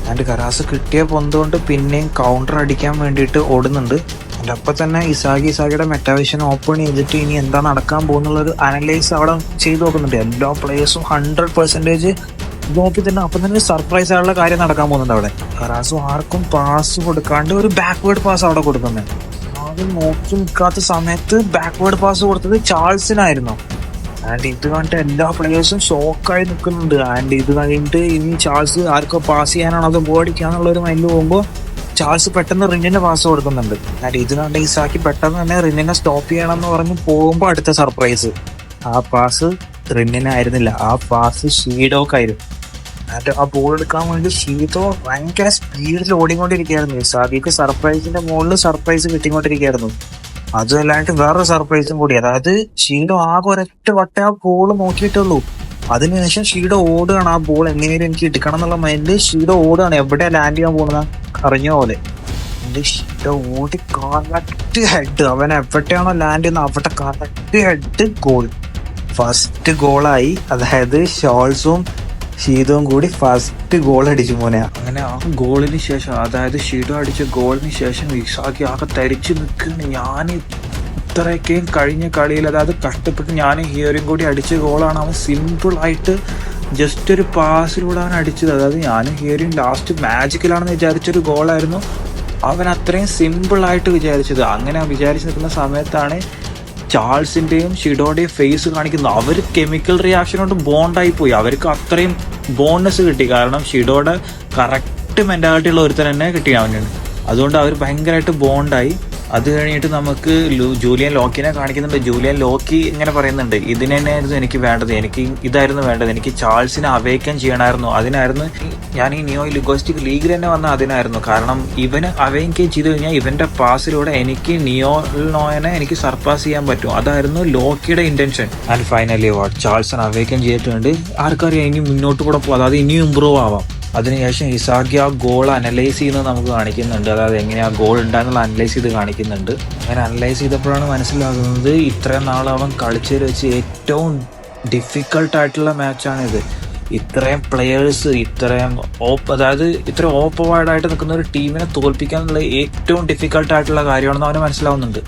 ആൻഡ് കറാസ് കിട്ടിയ പൊന്തുകൊണ്ട് പിന്നെയും കൗണ്ടർ അടിക്കാൻ വേണ്ടിയിട്ട് ഓടുന്നുണ്ട്. ആൻഡ് അപ്പം തന്നെ ഇസാഗിയുടെ മെറ്റാവിഷൻ ഓപ്പൺ ചെയ്തിട്ട് ഇനി എന്താ നടക്കാൻ പോകുന്നുള്ളൊരു അനലൈസ് അവിടെ ചെയ്ത് നോക്കുന്നുണ്ട്. എല്ലാ പ്ലേയേഴ്സും 100% നോക്കി തന്നെ അപ്പം തന്നെ സർപ്രൈസ് ആയുള്ള കാര്യം നടക്കാൻ പോകുന്നുണ്ട് അവിടെ. കറാസു ആർക്കും പാസ് കൊടുക്കാണ്ട് ഒരു ബാക്ക്വേർഡ് പാസ് അവിടെ കൊടുക്കുന്നത്. ആദ്യം നോക്കി നിൽക്കാത്ത സമയത്ത് ബാക്ക്വേർഡ് പാസ് കൊടുത്തത് ചാൾസിനായിരുന്നു. ആൻഡ് ഇത് കണ്ടിട്ട് എല്ലാ പ്ലേയേഴ്സും ഷോക്കായി നിൽക്കുന്നുണ്ട്. ആൻഡ് ഇത് കഴിഞ്ഞിട്ട് ഇനി ചാൾസ് ആർക്കോ പാസ് ചെയ്യാനാണ് അത് ബോടിക്കാന്നുള്ള ഒരു മൈൻഡിൽ പോകുമ്പോൾ ചാൾസ് പെട്ടെന്ന് റിന്നിന് പാസ് കൊടുക്കുന്നുണ്ട്. ആൻഡ് ഇത് കണ്ട് ഇസാക്കി പെട്ടെന്ന് തന്നെ റിന്നിനെ സ്റ്റോപ്പ് ചെയ്യണം എന്ന് പറഞ്ഞ് പോകുമ്പോൾ അടുത്ത സർപ്രൈസ്, ആ പാസ് റിന്നിനായിരുന്നില്ല, ആ പാസ് ഷീഡോക്കായിരുന്നു. ആൻഡ് ആ ബോൾ എടുക്കാൻ വേണ്ടി ഷീഡോ ഭയങ്കര സ്പീഡിൽ ഓടിക്കൊണ്ടിരിക്കുകയായിരുന്നു. ഇസാക്കിക്ക് സർപ്രൈസിന്റെ മുകളിൽ സർപ്രൈസ് കിട്ടിക്കൊണ്ടിരിക്കുകയായിരുന്നു. അതുമല്ലാണ്ട് വേറൊരു സർപ്രൈസും കൂടി, അതായത് ഷീഡോ ആകെ ഒരൊറ്റ വട്ടം ആ ബോൾ നോക്കിയിട്ടുള്ളൂ. അതിനുശേഷം ഷീഡോ ഓടുകയാണ്. ആ ബോൾ എങ്ങനെയും എനിക്ക് എടുക്കണം എന്നുള്ള മൈൻഡിൽ ഷീഡോ ഓടുകയാണ്. എവിടെയാ ലാൻഡ് ചെയ്യാൻ പോകുന്നത് അറിഞ്ഞ പോലെ. എന്റെ ഷീഡോ ഓടി കറക്റ്റ് ഹെഡ്, അവൻ എവിടെയാണോ ലാൻഡ് ചെയ്യുന്നത് അവിടെ കറക്റ്റ് ഹെഡ്, ഗോൾ. ഫസ്റ്റ് ഗോളായി. അതായത് ഷോൾസും ഷീഡോയും കൂടി ഫസ്റ്റ് ഗോൾ അടിച്ചു മോനെ. അങ്ങനെ ആ ഗോളിന് ശേഷം, അതായത് ഷീഡോ അടിച്ച ഗോളിന് ശേഷം ഇസാക്കി ആകെ തരിച്ചു നിൽക്കുന്നു. ഞാൻ ഇത്രയൊക്കെയും കഴിഞ്ഞ കളിയിൽ, അതായത് കഷ്ടപ്പെട്ട് ഞാൻ ഹിയറിയും കൂടി അടിച്ച ഗോളാണ്. അവൻ സിമ്പിളായിട്ട് ജസ്റ്റ് ഒരു പാസിലൂടെ അവൻ അടിച്ചത്. അതായത് ഞാൻ ഹിയറിയും ലാസ്റ്റ് മാജിക്കലാണെന്ന് വിചാരിച്ചൊരു ഗോളായിരുന്നു. അവൻ അത്രയും സിമ്പിളായിട്ട് വിചാരിച്ചത്. അങ്ങനെ വിചാരിച്ച് നിൽക്കുന്ന സമയത്താണ് ചാൾസിൻ്റെയും ഷിഡോയുടെയും ഫേസ് കാണിക്കുന്നത്. അവർ കെമിക്കൽ റിയാക്ഷൻ കൊണ്ട് ബോണ്ടായി പോയി. അവർക്ക് അത്രയും ബോണസ് കിട്ടി. കാരണം ഷിഡോയുടെ കറക്റ്റ് മെൻറ്റാലിറ്റി ഉള്ള ഒരുത്തൻ തന്നെ കിട്ടി അവന്. അതുകൊണ്ട് അവർ ഭയങ്കരമായിട്ട് ബോണ്ടായി. അത് കഴിഞ്ഞിട്ട് നമുക്ക് ജൂലിയൻ ലോക്കിനെ കാണിക്കുന്നുണ്ട്. ജൂലിയൻ ലോക്കി ഇങ്ങനെ പറയുന്നുണ്ട്, ഇതിന് തന്നെയായിരുന്നു എനിക്ക് വേണ്ടത്, എനിക്ക് ഇതായിരുന്നു വേണ്ടത്, എനിക്ക് ചാൾസിനെ അവേക്കൻ ചെയ്യണമായിരുന്നു, അതിനായിരുന്നു ഞാൻ ഈ നിയോ ലിഗോസ്റ്റിക് ലീഗിൽ തന്നെ വന്ന അതിനായിരുന്നു. കാരണം ഇവന് അവേക്കൻ ചെയ്ത് കഴിഞ്ഞാൽ ഇവന്റെ പാസിലൂടെ എനിക്ക് നിയോനെ എനിക്ക് സർപ്പാസ് ചെയ്യാൻ പറ്റും. അതായിരുന്നു ലോക്കിയുടെ ഇന്റൻഷൻ. ആൻഡ് ഫൈനലി ചാൾസൺ അവേക്കൻ ചെയ്തിട്ടുണ്ട്. ആർക്കറിയാം ഇനി മുന്നോട്ട് കൂടെ പോകും, അതായത് ഇനിയും ഇമ്പ്രൂവ് ആവാം. അതിനുശേഷം ഇസാക്കി ആ ഗോൾ അനലൈസ് ചെയ്യുന്നത് നമുക്ക് കാണിക്കുന്നുണ്ട്. അതായത് എങ്ങനെ ആ ഗോൾ ഉണ്ടാകുന്നുള്ള അനലൈസ് ചെയ്ത് കാണിക്കുന്നുണ്ട്. അങ്ങനെ അനലൈസ് ചെയ്തപ്പോഴാണ് മനസ്സിലാകുന്നത് ഇത്രയും നാൾ അവൻ കളിച്ചതിൽ വെച്ച് ഏറ്റവും ഡിഫിക്കൾട്ടായിട്ടുള്ള മാച്ചാണിത്. ഇത്രയും പ്ലെയേഴ്സ്, അതായത് ഇത്രയും ഓപ്പവാർഡായിട്ട് നിൽക്കുന്ന ഒരു ടീമിനെ തോൽപ്പിക്കാനുള്ള ഏറ്റവും ഡിഫിക്കൾട്ടായിട്ടുള്ള കാര്യമാണെന്ന് അവന് മനസ്സിലാവുന്നുണ്ട്.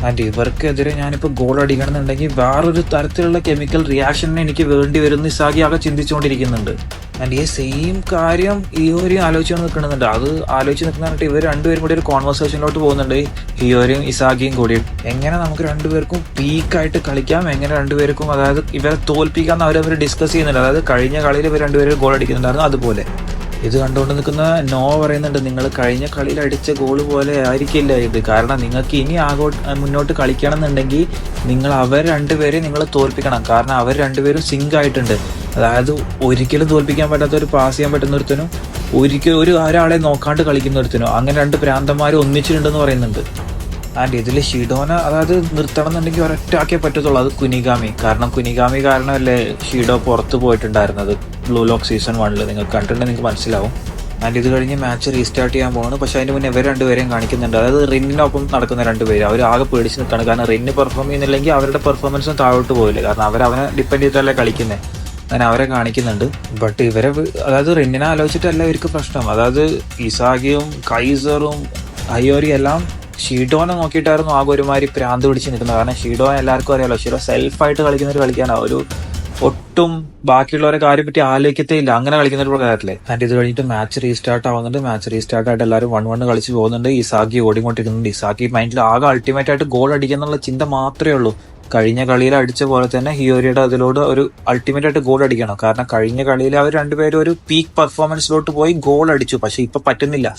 ആൻഡ് ഇവർക്കെതിരെ ഞാനിപ്പോൾ ഗോൾ അടിക്കണമെന്നുണ്ടെങ്കിൽ വേറൊരു തരത്തിലുള്ള കെമിക്കൽ റിയാക്ഷൻ എനിക്ക് വേണ്ടി വരുന്ന ഇസാക്കി ആകെ ചിന്തിച്ചുകൊണ്ടിരിക്കുന്നുണ്ട്. ആൻഡ് ഈ സെയിം കാര്യം ഹിയോരിയും ആലോചിച്ചുകൊണ്ട് നിൽക്കുന്നുണ്ട്. അത് ആലോചിച്ച് നിൽക്കുന്നിട്ട് ഇവർ രണ്ടുപേരും കൂടി ഒരു കോൺവെർസേഷനിലോട്ട് പോകുന്നുണ്ട്. ഹിയോരിയും ഇസാക്കിയും കൂടി എങ്ങനെ നമുക്ക് രണ്ടുപേർക്കും പീക്കായിട്ട് കളിക്കാം, എങ്ങനെ രണ്ടുപേർക്കും അതായത് ഇവരെ തോൽപ്പിക്കാമെന്ന് അവർ ഡിസ്കസ് ചെയ്യുന്നുണ്ട്. അതായത് കഴിഞ്ഞ കളിയിൽ ഇവർ രണ്ടുപേരും ഗോൾ അടിക്കുന്നുണ്ടായിരുന്നു. അതുപോലെ ഇത് കണ്ടുകൊണ്ട് നിൽക്കുന്ന നോ പറയുന്നുണ്ട്, നിങ്ങൾ കഴിഞ്ഞ കളിയിൽ അടിച്ച ഗോൾ പോലെ ആയിരിക്കില്ല ഇത്. കാരണം നിങ്ങൾക്ക് ഇനി മുന്നോട്ട് കളിക്കണം എന്നുണ്ടെങ്കിൽ നിങ്ങൾ അവർ രണ്ടുപേരെയും നിങ്ങൾ തോൽപ്പിക്കണം. കാരണം അവർ രണ്ടുപേരും സിങ്ക് ആയിട്ടുണ്ട്. അതായത് ഒരിക്കലും തോൽപ്പിക്കാൻ പറ്റാത്ത ഒരു പാസ് ചെയ്യാൻ പറ്റുന്ന ഒരുത്തനും ഒരിക്കലും ഒരാളെ നോക്കാണ്ട് കളിക്കുന്ന ഒരുത്തനും, അങ്ങനെ രണ്ട് ഭ്രാന്തന്മാർ ഒന്നിച്ചിട്ടുണ്ടെന്ന് പറയുന്നുണ്ട്. ആൻഡ് ഇതിൽ ഷിഡോനെ അതായത് നിർത്തണം എന്നുണ്ടെങ്കിൽ ഒരൊറ്റാക്കേ പറ്റത്തുള്ളൂ, അത് കുനിഗാമി. കാരണം കുനിഗാമി കാരണമല്ലേ ഷിഡോ പുറത്ത് പോയിട്ടുണ്ടായിരുന്നത് ബ്ലൂ ലോക്ക് സീസൺ 1. നിങ്ങൾ കണ്ടിട്ടുണ്ടെങ്കിൽ നിങ്ങൾക്ക് മനസ്സിലാവും. ആൻഡ് ഇത് കഴിഞ്ഞ് മാച്ച് റീസ്റ്റാർട്ട് ചെയ്യാൻ പോകുന്നു. പക്ഷേ അതിന് മുന്നേ ഇവർ രണ്ടുപേരെയും കാണിക്കുന്നുണ്ട്. അതായത് റിന്നിനൊപ്പം നടക്കുന്ന രണ്ടുപേര് അവർ ആകെ പേടിച്ച് നിൽക്കുകയാണ്. കാരണം റിന്ന് പെർഫോം ചെയ്യുന്നില്ലെങ്കിൽ അവരുടെ പെർഫോമൻസും താഴോട്ട് പോയില്ല. കാരണം അവനെ ഡിപ്പെൻഡ് ചെയ്തിട്ടല്ലേ കളിക്കുന്നത്. അങ്ങനെ അവരെ കാണിക്കുന്നുണ്ട്. ബട്ട് ഇവരെ അതായത് റിന്നിനെ ആലോചിച്ചിട്ടല്ല ഇവർക്ക് പ്രശ്നം. അതായത് ഇസാഗിയും കൈസറും അയ്യോരിയും എല്ലാം ഷീഡോനെ നോക്കിയിട്ടായിരുന്നു ആകെ ഒരുമാതിരി പ്രാന്ത് പിടിച്ച് നിൽക്കുന്നത്. കാരണം ഷീഡോ എല്ലാവർക്കും അറിയാലോ, ഷീഡോ സെൽഫായിട്ട് കളിക്കുന്ന ഒരു കളിക്കാനാണ്. ഒരു ഒട്ടും ബാക്കിയുള്ളവരെ കാര്യം പറ്റി ആലോചിക്കത്തേ ഇല്ല, അങ്ങനെ കളിക്കുന്ന ഒരു കാര്യത്തില്ലേ. ആൻഡ് ഇത് കഴിഞ്ഞിട്ട് മാച്ച് റീസ്റ്റാർട്ട് ആവുന്നുണ്ട്. മാച്ച് റീസ്റ്റാർട്ട് ആയിട്ട് എല്ലാവരും 1-1 കളിച്ച് പോകുന്നുണ്ട്. ഇസാക്കി ഓടിക്കൊണ്ടിരിക്കുന്നുണ്ട്. ഇസാക്കി മൈൻഡിൽ ആകെ അൾട്ടിമേറ്റ് ആയിട്ട് ഗോൾ അടിക്കാന്നുള്ള ചിന്ത മാത്രമേ ഉള്ളൂ. കഴിഞ്ഞ കളിയിൽ അടിച്ച പോലെ തന്നെ ഹിയോരിയുടെ അതിലോട് ഒരു അൾട്ടിമേറ്റ് ആയിട്ട് ഗോൾ അടിക്കണം. കാരണം കഴിഞ്ഞ കളിയിൽ അവർ രണ്ടുപേരും ഒരു പീക്ക് പെർഫോമൻസിലോട്ട് പോയി ഗോൾ അടിച്ചു. പക്ഷെ ഇപ്പൊ പറ്റുന്നില്ല.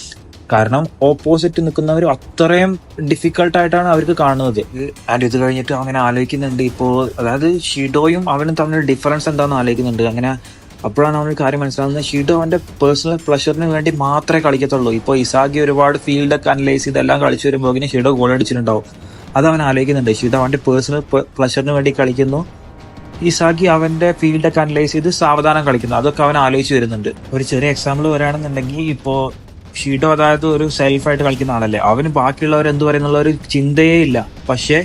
കാരണം ഓപ്പോസിറ്റ് നിൽക്കുന്നവർ അത്രയും ഡിഫിക്കൽട്ടായിട്ടാണ് അവർക്ക് കാണുന്നത്. ആൻഡ് ഇത് കഴിഞ്ഞിട്ട് അങ്ങനെ ആലോചിക്കുന്നുണ്ട് ഇപ്പോൾ, അതായത് ഷിഡോയും അവനും തമ്മിൽ ഡിഫറൻസ് എന്താണെന്ന് ആലോചിക്കുന്നുണ്ട്. അങ്ങനെ അപ്പോഴാണ് അവനൊരു കാര്യം മനസ്സിലാവുന്നത്, ഷിഡോ അവൻ്റെ പേഴ്സണൽ പ്ലഷറിന് വേണ്ടി മാത്രമേ കളിക്കത്തുള്ളൂ. ഇപ്പോൾ ഇസാഗി ഒരുപാട് ഫീൽഡൊക്കെ അനലൈസ് ചെയ്തെല്ലാം കളിച്ചു വരുമ്പോൾ ഷിഡോ ഗോൾ അടിച്ചിട്ടുണ്ടാവും. അത് അവൻ ആലോചിക്കുന്നുണ്ട്. ഷിഡോ അവൻ്റെ പേഴ്സണൽ പ്ലഷറിന് വേണ്ടി കളിക്കുന്നു, ഇസാഗി അവൻ്റെ ഫീൽഡൊക്കെ അനലൈസ് ചെയ്ത് സാവധാനം കളിക്കുന്നു. അതൊക്കെ അവൻ ആലോചിച്ച് വരുന്നുണ്ട്. ഒരു ചെറിയ എക്സാമ്പിൾ വരികയാണെന്നുണ്ടെങ്കിൽ, ഇപ്പോൾ ഷീഡോ അതായത് ഒരു സെൽഫായിട്ട് കളിക്കുന്ന ആളല്ലേ, അവന് ബാക്കിയുള്ളവർ എന്ത് പറയുന്നുള്ള ഒരു ചിന്തയേ ഇല്ല. പക്ഷേ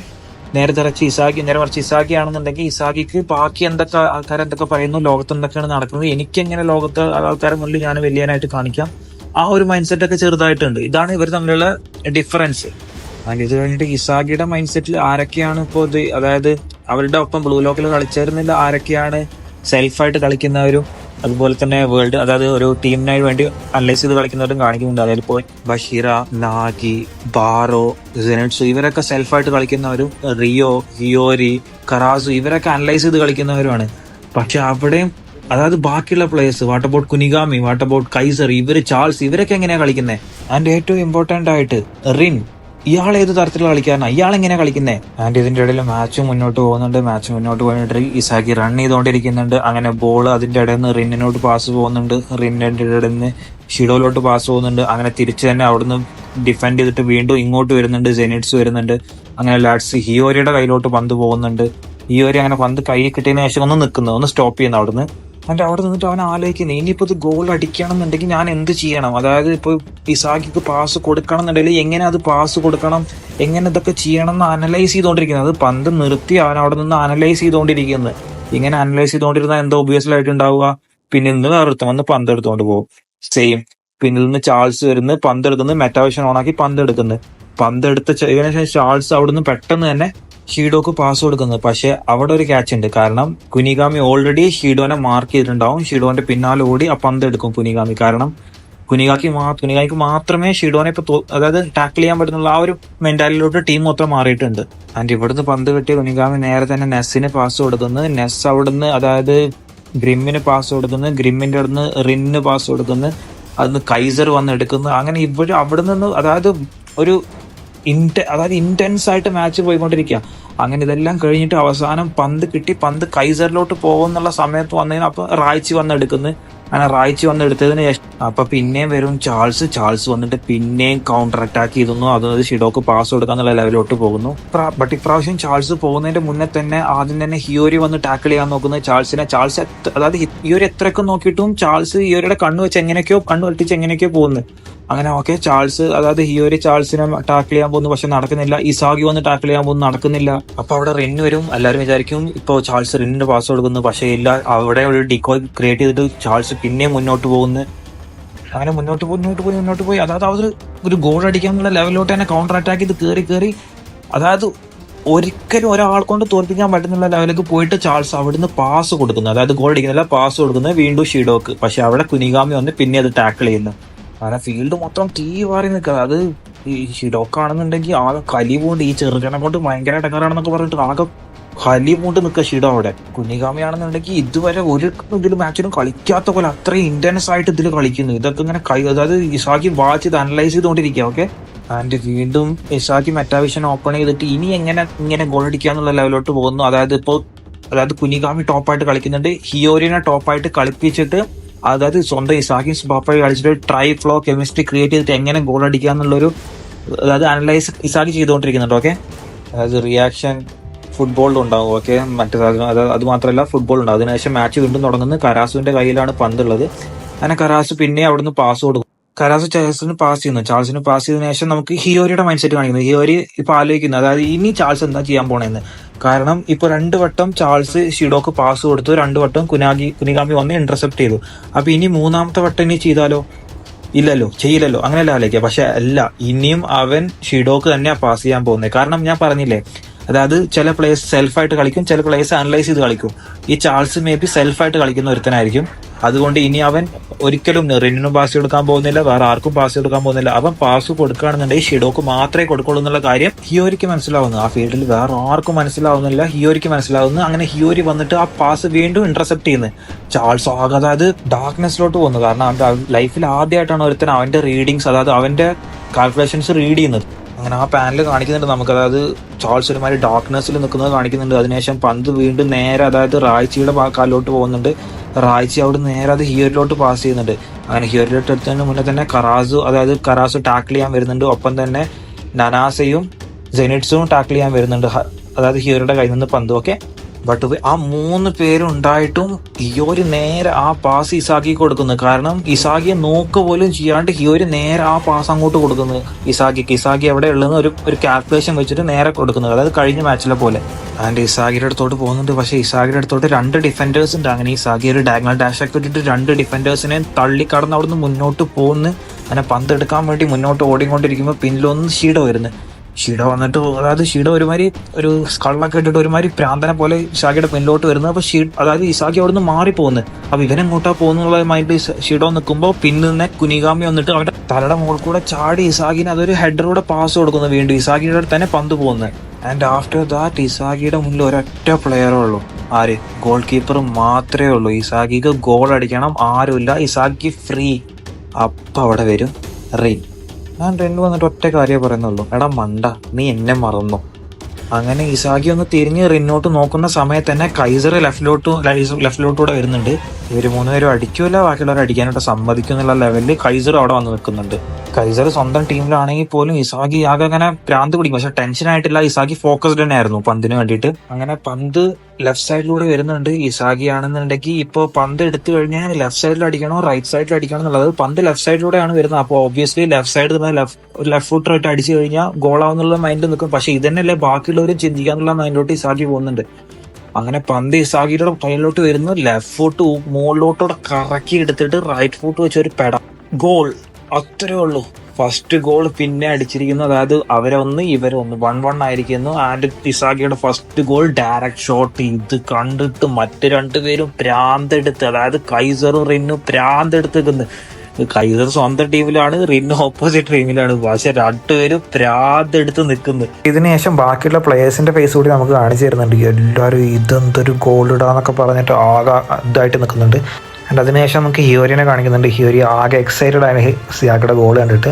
നേരെ മറിച്ച് ഇസാഗി ആണെന്നുണ്ടെങ്കിൽ ഇസാഗിക്ക് ബാക്കി എന്തൊക്കെ ആൾക്കാർ എന്തൊക്കെ പറയുന്നു, ലോകത്ത് എന്തൊക്കെയാണ് നടക്കുന്നത്, എനിക്കെങ്ങനെ ലോകത്ത് ആൾക്കാരെ മുന്നിൽ ഞാൻ വലിയനായിട്ട് കാണിക്കാം, ആ ഒരു മൈൻഡ് സെറ്റ് ഒക്കെ ചെറുതായിട്ടുണ്ട്. ഇതാണ് ഇവർ തമ്മിലുള്ള ഡിഫറൻസ്. ആൻഡ് ഇത് കഴിഞ്ഞിട്ട് ഇസാഗിയുടെ മൈൻഡ് സെറ്റിൽ ആരൊക്കെയാണ് ഇപ്പോൾ അതായത് അവരുടെ ഒപ്പം ബ്ലൂ ലോക്കിൽ കളിച്ചിരുന്നില്ല, ആരൊക്കെയാണ് സെൽഫായിട്ട് കളിക്കുന്നവരും അതുപോലെ തന്നെ വേൾഡ്, അതായത് ഒരു ടീമിനായി വേണ്ടി അനലൈസ് ചെയ്ത് കളിക്കുന്നവരും കാണിക്കുന്നുണ്ട്. അതായത് ഇപ്പോൾ ബഷീറ, നാഗി, ബാറോ, ജെനറ്റ്സു ഇവരൊക്കെ സെൽഫായിട്ട് കളിക്കുന്നവരും, റിയോ, ഹിയോരി, കറാസു ഇവരൊക്കെ അനലൈസ് ചെയ്ത് കളിക്കുന്നവരുമാണ്. പക്ഷെ അവിടെയും അതായത് ബാക്കിയുള്ള players, what about Kunigami, what about Kaiser, ഇവര് ചാൾസ്, ഇവരൊക്കെ എങ്ങനെയാ കളിക്കുന്നത്? ആൻഡ് ഏറ്റവും ഇമ്പോർട്ടന്റ് ആയിട്ട് റിൻ, ഇയാൾ ഏത് തരത്തിലുള്ള കളിക്കാരനാണ്, ഇയാൾ എങ്ങനെയാ കളിക്കുന്നത്? ആൻഡ് ഇതിന്റെ ഇടയിൽ മാച്ച് മുന്നോട്ട് പോകുന്നുണ്ട്. മാച്ച് മുന്നോട്ട് പോയിട്ട് ഇസാക്കി റൺ ചെയ്തുകൊണ്ടിരിക്കുന്നുണ്ട്. അങ്ങനെ ബോൾ അതിന്റെ ഇടയിൽ നിന്ന് റിന്നിനോട്ട് പാസ് പോകുന്നുണ്ട്. റിന്നിന്റെ ഇടയിൽ നിന്ന് ഷിഡോയിലോട്ട് പാസ് പോകുന്നുണ്ട്. അങ്ങനെ തിരിച്ച് തന്നെ അവിടുന്ന് ഡിഫെൻഡ് ചെയ്തിട്ട് വീണ്ടും ഇങ്ങോട്ട് വരുന്നുണ്ട്. ജെനിറ്റ്സ് വരുന്നുണ്ട്. അങ്ങനെ ലാഡ്സ് ഹിയോരിയുടെ കയ്യിലോട്ട് പന്ത് പോകുന്നുണ്ട്. ഹിയോരി അങ്ങനെ പന്ത് കൈ കിട്ടിയതിന് ശേഷം ഒന്ന് സ്റ്റോപ്പ് ചെയ്യുന്നു അവിടുന്ന്. എന്നിട്ട് അവിടെ നിന്നിട്ട് അവൻ ആലോചിക്കുന്നത്, ഇനിയിപ്പോൾ ഇത് ഗോൾ അടിക്കണം എന്നുണ്ടെങ്കിൽ ഞാൻ എന്ത് ചെയ്യണം? അതായത് ഇപ്പോൾ ഇസാക്കിക്ക് പാസ് കൊടുക്കണം എന്നുണ്ടെങ്കിൽ എങ്ങനെ അത് പാസ് കൊടുക്കണം, എങ്ങനെ ഇതൊക്കെ ചെയ്യണം എന്ന് അനലൈസ് ചെയ്തുകൊണ്ടിരിക്കുന്നത്. അത് പന്ത് നിർത്തി അവൻ അവിടെ നിന്ന് അനലൈസ് ചെയ്തുകൊണ്ടിരിക്കുന്നത്. ഇങ്ങനെ അനലൈസ് ചെയ്തുകൊണ്ടിരുന്നാൽ എന്താ ഒബ്വിയസ്ലി ആയിട്ട് ഉണ്ടാവുക? പിന്നെ ഇന്ന് വേറൊരുത്തം വന്ന് പന്ത് എടുത്തുകൊണ്ട് പോകും. സെയിം പിന്നിൽ നിന്ന് ചാൾസ് വരുന്നത്, പന്ത് എടുക്കുന്നത്, മെറ്റാവിഷൻ ഓണാക്കി പന്ത് എടുക്കുന്നത്. പന്ത് എടുത്ത ശേഷം ചാൾസ് അവിടുന്ന് പെട്ടെന്ന് തന്നെ ഷീഡോക്ക് പാസ് കൊടുക്കുന്നത്. പക്ഷെ അവിടെ ഒരു ക്യാച്ച് ഉണ്ട്. കാരണം കുനിഗാമി ഓൾറെഡി ഷീഡോനെ മാർക്ക് ചെയ്തിട്ടുണ്ടാവും. ഷീഡോന്റെ പിന്നാലെ ഓടി ആ പന്ത് എടുക്കും കുനിഗാമി. കാരണം കുനിഗാമിക്ക് മാത്രമേ ഷീഡോനെ അതായത് ടാക്കിൾ ചെയ്യാൻ പറ്റുന്നുള്ള ആ ഒരു മെന്റാലിറ്റിയിലോട്ട് ടീം മൊത്തം മാറിയിട്ടുണ്ട്. ആൻഡ് ഇവിടുന്ന് പന്ത് കിട്ടിയ കുനിഗാമി നേരെ തന്നെ നെസ്സിന് പാസ് കൊടുക്കുന്നത്. നെസ് അവിടുന്ന് അതായത് ഗ്രിമ്മിന് പാസ് കൊടുക്കുന്നത്. ഗ്രിമ്മിന്റെ അവിടുന്ന് റിന്നിന് പാസ് കൊടുക്കുന്നത്. അതിന് കൈസർ വന്ന് എടുക്കുന്നത്. അങ്ങനെ ഇവിടെ അവിടെ നിന്ന് അതായത് ഒരു ഇന്റൻസ് ആയിട്ട് മാച്ച് പോയിക്കൊണ്ടിരിക്കുക. അങ്ങനെ ഇതെല്ലാം കഴിഞ്ഞിട്ട് അവസാനം പന്ത് കിട്ടി, പന്ത് കൈസറിലോട്ട് പോകുന്നുള്ള സമയത്ത് വന്നതിന് അപ്പൊ റായ്ച്ചി വന്ന് എടുക്കുന്നത്. അങ്ങനെ റായ്ച്ചി വന്ന് എടുത്തതിന് ശേഷം അപ്പൊ പിന്നെയും വരും ചാൾസ് വന്നിട്ട് പിന്നെയും കൗണ്ടർ അറ്റാക്ക് ചെയ്തു. അതായത് ഷിഡോക്ക് പാസ് കൊടുക്കാന്നുള്ള ലെവലിലോട്ട് പോകുന്നു. ബട്ട് ഇപ്രാവശ്യം ചാൾസ് പോകുന്നതിന്റെ മുന്നേ തന്നെ ആദ്യം തന്നെ ഹിയോരി വന്ന് ടാക്കിൾ ചെയ്യാൻ നോക്കുന്നത് ചാൾസിനെ. അതായത് ഹിയോരി എത്രയൊക്കെ നോക്കിയിട്ടും ചാൾസ് ഹിയോരിയുടെ കണ്ണ് വെട്ടിച്ച് എങ്ങനെയൊക്കെയോ പോകുന്നത്. അങ്ങനെ ഓക്കെ ചാൾസ് അതായത് ഹിയോരി ചാൾസിനെ ടാക്കിൾ ചെയ്യാൻ പോകുന്നു, പക്ഷെ നടക്കുന്നില്ല. ഇസാഗി വന്ന് ടാക്കിൾ ചെയ്യാൻ പോകുന്നു, നടക്കുന്നില്ല. അപ്പൊ അവിടെ റിന്ന് വരും. എല്ലാവരും വിചാരിക്കും ഇപ്പോൾ ചാൾസ് റിന്നിന് പാസ് കൊടുക്കുന്നു, പക്ഷേ ഇല്ല. അവിടെ ഒരു ഡിക്കോയ് ക്രിയേറ്റ് ചെയ്തിട്ട് ചാൾസ് പിന്നെയും മുന്നോട്ട് പോകുന്നു. അങ്ങനെ മുന്നോട്ട് പോയി അതായത് ഒരു ഗോൾ അടിക്കാനുള്ള ലെവലിലോട്ട് തന്നെ കൗണ്ടർ അറ്റാക്ക് ചെയ്ത് കയറി അതായത് ഒരിക്കലും ഒരാൾ കൊണ്ട് തോൽപ്പിക്കാൻ പറ്റുന്നുള്ള ലെവലിലേക്ക് പോയിട്ട് ചാൾസ് അവിടുന്ന് പാസ് കൊടുക്കുന്നു. അതായത് ഗോൾ അടിക്കുന്നില്ല, പാസ് കൊടുക്കുന്നത് വീണ്ടും ഷീഡോക്ക്. പക്ഷെ അവിടെ കുനിഗാമി വന്ന് പിന്നെ അത് ടാക്കിൾ ചെയ്യുന്നു. കാരണം ഫീൽഡ് മൊത്തം തീ മാറി നിൽക്കുക. അത് ഈ ഷിഡോക്കാണെന്നുണ്ടെങ്കിൽ ആകെ കലി പൂണ്ട്, ഈ ചെറുകനെ കൊണ്ട് ഭയങ്കര ഇടങ്ങാറാണെന്നൊക്കെ പറഞ്ഞിട്ട് ആകെ കലി പൂണ്ട് നിൽക്കുക ഷിഡോ അവിടെ. കുനിഗാമിയാണെന്നുണ്ടെങ്കിൽ ഇതുവരെ ഒരു ഇതിൽ മാച്ചിനും കളിക്കാത്ത പോലെ അത്രയും ഇന്റൻസ് ആയിട്ട് ഇതിൽ കളിക്കുന്നു. ഇതൊക്കെ ഇങ്ങനെ അതായത് ഇസാക്കി വാച്ച് ഇത് അനലൈസ് ചെയ്തുകൊണ്ടിരിക്കുക. ഓക്കെ, ആൻഡ് വീണ്ടും ഇസാക്കി മെറ്റാവിഷൻ ഓപ്പൺ ചെയ്തിട്ട് ഇനി ഇങ്ങനെ ഗോൾ അടിക്കാന്നുള്ള ലെവലിലോട്ട് പോകുന്നു. അതായത് കുനിഗാമി ടോപ്പായിട്ട് കളിക്കുന്നുണ്ട്. ഹിയോരിനെ ടോപ്പായിട്ട് കളിപ്പിച്ചിട്ട് അതായത് സ്വന്തം ഇസാക്കി ബാപ്പയെ കളിച്ചിട്ട് ട്രൈ ഫ്ലോ കെമിസ്ട്രി ക്രിയേറ്റ് ചെയ്തിട്ട് എങ്ങനെ ഗോൾ അടിക്കുക എന്നുള്ളൊരു അതായത് അനലൈസ് ഇസാക്കി ചെയ്തുകൊണ്ടിരിക്കുന്നുണ്ട്. ഓക്കെ, അതായത് റിയാക്ഷൻ ഫുട്ബോളിൽ ഉണ്ടാവും. ഓക്കെ, അത് മാത്രമല്ല ഫുട്ബോൾ ഉണ്ടാവും. അതിനുശേഷം മാച്ച് വീണ്ടും തുടങ്ങുന്നത് കരാസുവിന്റെ കയ്യിലാണ് പന്തുള്ളത്. അങ്ങനെ കരാസ് പിന്നെ അവിടുന്ന് പാസ് കൊടുക്കും. കരാസ് ചാൾസിന് പാസ് ചെയ്യുന്നു. ചാൾസിന് പാസ് ചെയ്തതിനു ശേഷം നമുക്ക് ഹിയോരിയുടെ മൈൻഡ് സെറ്റ് കാണിക്കുന്നത്. ഹിയോരി ഇപ്പൊ ആലോചിക്കുന്നത് അതായത് ഇനി ചാൾസ് എന്താ ചെയ്യാൻ പോണേന്ന്. കാരണം ഇപ്പൊ 2 വട്ടം ചാൾസ് ഷിഡോക്ക് പാസ് കൊടുത്തു, 2 വട്ടം കുനിഗാമി വന്ന് ഇന്റർസെപ്റ്റ് ചെയ്തു. അപ്പൊ ഇനി 3ാമത്തെ വട്ടം ഇനി ചെയ്താലോ? ചെയ്യില്ലല്ലോ. അങ്ങനെയല്ല ആലോചിക്കുക. പക്ഷെ അല്ല, ഇനിയും അവൻ ഷിഡോക്ക് തന്നെയാ പാസ് ചെയ്യാൻ പോകുന്നത്. കാരണം ഞാൻ പറഞ്ഞില്ലേ, അതായത് ചില പ്ലേയേഴ്സ് സെൽഫായിട്ട് കളിക്കും, ചില പ്ലേയേഴ്സ് അനലൈസ് ചെയ്ത് കളിക്കും. ഈ ചാൾസ് മേ ബി സെൽഫായിട്ട് കളിക്കുന്ന ഒരുത്തനായിരിക്കും. അതുകൊണ്ട് ഇനി അവൻ ഒരിക്കലും റിന്നിനും പാസ് കൊടുക്കാൻ പോകുന്നില്ല, വേറെ ആർക്കും പാസ് കൊടുക്കാൻ പോകുന്നില്ല. അവൻ പാസ് കൊടുക്കുകയാണെന്നുണ്ടെങ്കിൽ ഷിഡോക്ക് മാത്രമേ കൊടുക്കുള്ളൂ എന്നുള്ള കാര്യം ഹിയോരിക്ക് മനസ്സിലാവുന്നു. ആ ഫീൽഡിൽ വേറെ ആർക്കും മനസ്സിലാവുന്നില്ല, ഹിയോരിക്ക് മനസ്സിലാവുന്നു. അങ്ങനെ ഹിയോരി വന്നിട്ട് ആ പാസ് വീണ്ടും ഇന്റർസെപ്റ്റ് ചെയ്യുന്നത്. ചാൾസ് ആകെ അതായത് ഡാർക്ക്നെസ്സിലോട്ട് പോകുന്നു. കാരണം അവന്റെ ലൈഫിൽ ആദ്യമായിട്ടാണ് ഒരുത്തൻ അവന്റെ റീഡിങ്സ് അതായത് അവന്റെ കാൽക്കുലേഷൻസ് റീഡ് ചെയ്യുന്നത്. അങ്ങനെ ആ പാനൽ കാണിക്കുന്നുണ്ട് നമുക്ക്. അതായത് ചാൾസ് ഒരുമാതിരി ഡാർക്ക്നെസ്സിൽ നിൽക്കുന്നത് കാണിക്കുന്നുണ്ട്. അതിനുശേഷം പന്ത് വീണ്ടും നേരെ അതായത് റായ്ച്ചിയുടെ കാലിലോട്ട് പോകുന്നുണ്ട്. റായ്ച്ചി അവിടെ നേരെ അത് ഹിയോരിലോട്ട് പാസ് ചെയ്യുന്നുണ്ട്. അങ്ങനെ ഹിയോരിലോട്ട് എടുത്തതിന് മുന്നേ തന്നെ കറാസു ടാക്കിൾ ചെയ്യാൻ വരുന്നുണ്ട്. ഒപ്പം തന്നെ നനാസയും ജെനിറ്റ്സും ടാക്കിൾ ചെയ്യാൻ വരുന്നുണ്ട്. അതായത് ഹിയോരിയുടെ കയ്യിൽ നിന്ന് പന്ത്. ഓക്കെ, ബട്ട് ആ 3 പേരും ഉണ്ടായിട്ടും ഹിയോരി നേരെ ആ പാസ് ഇസാക്കി കൊടുക്കുന്നത്. കാരണം ഇസാഗിയെ നോക്ക് പോലും ചെയ്യാണ്ട് ഹിയോരി നേരെ ആ പാസ് അങ്ങോട്ട് കൊടുക്കുന്നത് ഇസാഗി എവിടെ ഉള്ളതെന്ന് ഒരു കാൽക്കുലേഷൻ വെച്ചിട്ട് നേരെ കൊടുക്കുന്നത്. അതായത് കഴിഞ്ഞ മാച്ചിലെ പോലെ. ആൻഡ് ഇസാഗിയുടെ അടുത്തോട്ട് പോകുന്നുണ്ട്. പക്ഷെ ഇസാഗിയുടെ അടുത്തോട്ട് 2 ഡിഫൻഡേഴ്സ് ഉണ്ട്. അങ്ങനെ ഇസാഗി ഒരു ഡയഗണൽ ഡാഷ് ഒക്കെ ഇട്ടിട്ട് 2 ഡിഫൻഡേഴ്സിനെ തള്ളിക്കടന്ന് അവിടുന്ന് മുന്നോട്ട് പോകുന്നു. അങ്ങനെ പന്ത് എടുക്കാൻ വേണ്ടി മുന്നോട്ട് ഓടിക്കൊണ്ടിരിക്കുമ്പോൾ പിന്നിലൊന്ന് ഷീഡോ വരുന്നത്. ഷീഡോ വന്നിട്ട്, അതായത് ഷീഡോ ഒരുമാതിരി ഒരു സ്കള്ളൊക്കെ ഇട്ടിട്ട് ഒരുമാതിരി പ്രാന്തനെ പോലെ ഇസാഗിയുടെ പിന്നിലോട്ട് വരുന്നത്. അപ്പോൾ അതായത് ഇസാഗി അവിടെ നിന്ന് മാറിപ്പോകുന്നത്. അപ്പോൾ ഇവനെങ്ങോട്ടാ പോകുന്നുള്ള മൈൻഡ് ഷീഡോ നിൽക്കുമ്പോൾ പിന്നെ കുനിഗാമി വന്നിട്ട് അവന്റെ തലയുടെ മുകളിൽ കൂടെ ചാടി ഇസാഗിന് അതൊരു ഹെഡറിലൂടെ പാസ് കൊടുക്കുന്നു. വീണ്ടും ഇസാഗിയുടെ അടുത്ത് തന്നെ പന്ത് പോകുന്നത്. ആൻഡ് ആഫ്റ്റർ ദാറ്റ് ഇസാഗിയുടെ മുന്നിൽ ഒരൊറ്റ പ്ലെയറേ ഉള്ളൂ. ആര്? ഗോൾ കീപ്പർ മാത്രമേ ഉള്ളൂ. ഇസാഗിക്ക് ഗോൾ അടിക്കണം, ആരുമില്ല. Isagi free. അപ്പം അവിടെ വരും റിൻ. ഞാൻ റിൻ വന്നിട്ട് ഒറ്റ കാര്യമേ പറയുന്നുള്ളൂ, എടാ മണ്ട, നീ എന്നെ മറന്നു. അങ്ങനെ ഇസാഗി ഒന്ന് തിരിഞ്ഞ് റിന്നോട്ട് നോക്കുന്ന സമയത്ത് തന്നെ കൈസർ ലെഫ്റ്റിലോട്ടൂടെ വരുന്നുണ്ട്. ഇവർ മൂന്നുപേരും അടിക്കൂല, ബാക്കിയുള്ളവർ അടിക്കാനായിട്ട് സമ്മതിക്കും എന്നുള്ള ലെവലിൽ കൈസർ അവിടെ വന്ന് നിൽക്കുന്നുണ്ട്. കൈസർ സ്വന്തം ടീമിലാണെങ്കിൽ പോലും ഇസാഗി ആകെ അങ്ങനെ ഭ്രാന്ത് പിടിക്കും. പക്ഷെ ടെൻഷൻ ആയിട്ടില്ല, ഇസാഗി ഫോക്കസ്ഡ് തന്നെ ആയിരുന്നു പന്തിന് വേണ്ടിയിട്ട്. അങ്ങനെ പന്ത് ലെഫ്റ്റ് സൈഡിലൂടെ വരുന്നുണ്ട്. ഇസാഗി ആണെന്നുണ്ടെങ്കിൽ ഇപ്പോൾ പന്ത് എടുത്തു കഴിഞ്ഞാൽ ലെഫ്റ്റ് സൈഡിൽ അടിക്കണോ റൈറ്റ് സൈഡിൽ അടിക്കണോ എന്നുള്ളത്. പന്ത് ലെഫ്റ്റ് സൈഡിലൂടെയാണ് വരുന്നത്. അപ്പോൾ ഒബ്വിയസ്ലി ലെഫ്റ്റ് സൈഡിൽ ലെഫ്റ്റ് ഫുട്ടറായിട്ട് അടിച്ചു കഴിഞ്ഞാൽ ഗോളാവുന്നുള്ള മൈൻഡ് നിൽക്കും. പക്ഷെ ഇതന്നെയല്ലേ ബാക്കിയുള്ളവരും ചിന്തിക്കാന്നുള്ള മൈൻഡിലോട്ട് ഇസാഗി പോകുന്നുണ്ട്. അങ്ങനെ പന്ത് ഇസാഗിയുടെ കയ്യിലോട്ട് വരുന്നു. ലെഫ്റ്റ് ഫുട്ട് മുകളിലോട്ടൂടെ കറക്കി എടുത്തിട്ട് റൈറ്റ് ഫുട്ട് വെച്ച് ഒരു പെട ഗോൾ. അത്രേ ഉള്ളൂ. ഫസ്റ്റ് ഗോൾ പിന്നെ അടിച്ചിരിക്കുന്നു. അതായത് അവരൊന്ന് ഇവരൊന്ന് 1-1 ആയിരിക്കുന്നു. ആൻഡ് ഇസാഗിയുടെ ഫസ്റ്റ് ഗോൾ ഡയറക്റ്റ് ഷോട്ട്. ഇത് കണ്ടിട്ട് മറ്റ് രണ്ടുപേരും പ്രാന്തെടുത്ത്, അതായത് കൈസറും റിന്നും പ്രാന്തെടുത്ത് നിൽക്കുന്നു. കൈസർ സ്വന്തം ടീമിലാണ്, റിന്ന് ഓപ്പോസിറ്റ് ടീമിലാണ്. പക്ഷെ രണ്ടുപേരും പ്രാന്തെടുത്ത് നിൽക്കുന്നു. ഇതിനുശേഷം ബാക്കിയുള്ള പ്ലേയേഴ്സിന്റെ ഫേസ് കൂടി നമുക്ക് കാണിച്ചു തരുന്നുണ്ട്. എല്ലാവരും ഇതെന്തൊരു ഗോൾ ഇടാന്നൊക്കെ പറഞ്ഞിട്ട് ആകെ ഇതായിട്ട് നിൽക്കുന്നുണ്ട്. ആൻഡ് അതിനുശേഷം നമുക്ക് ഹിയോരിനെ കാണിക്കുന്നുണ്ട്. ഹിയോരി ആകെ എക്സൈറ്റഡ് ആണ് സിയാക്കയുടെ ഗോൾ കണ്ടിട്ട്.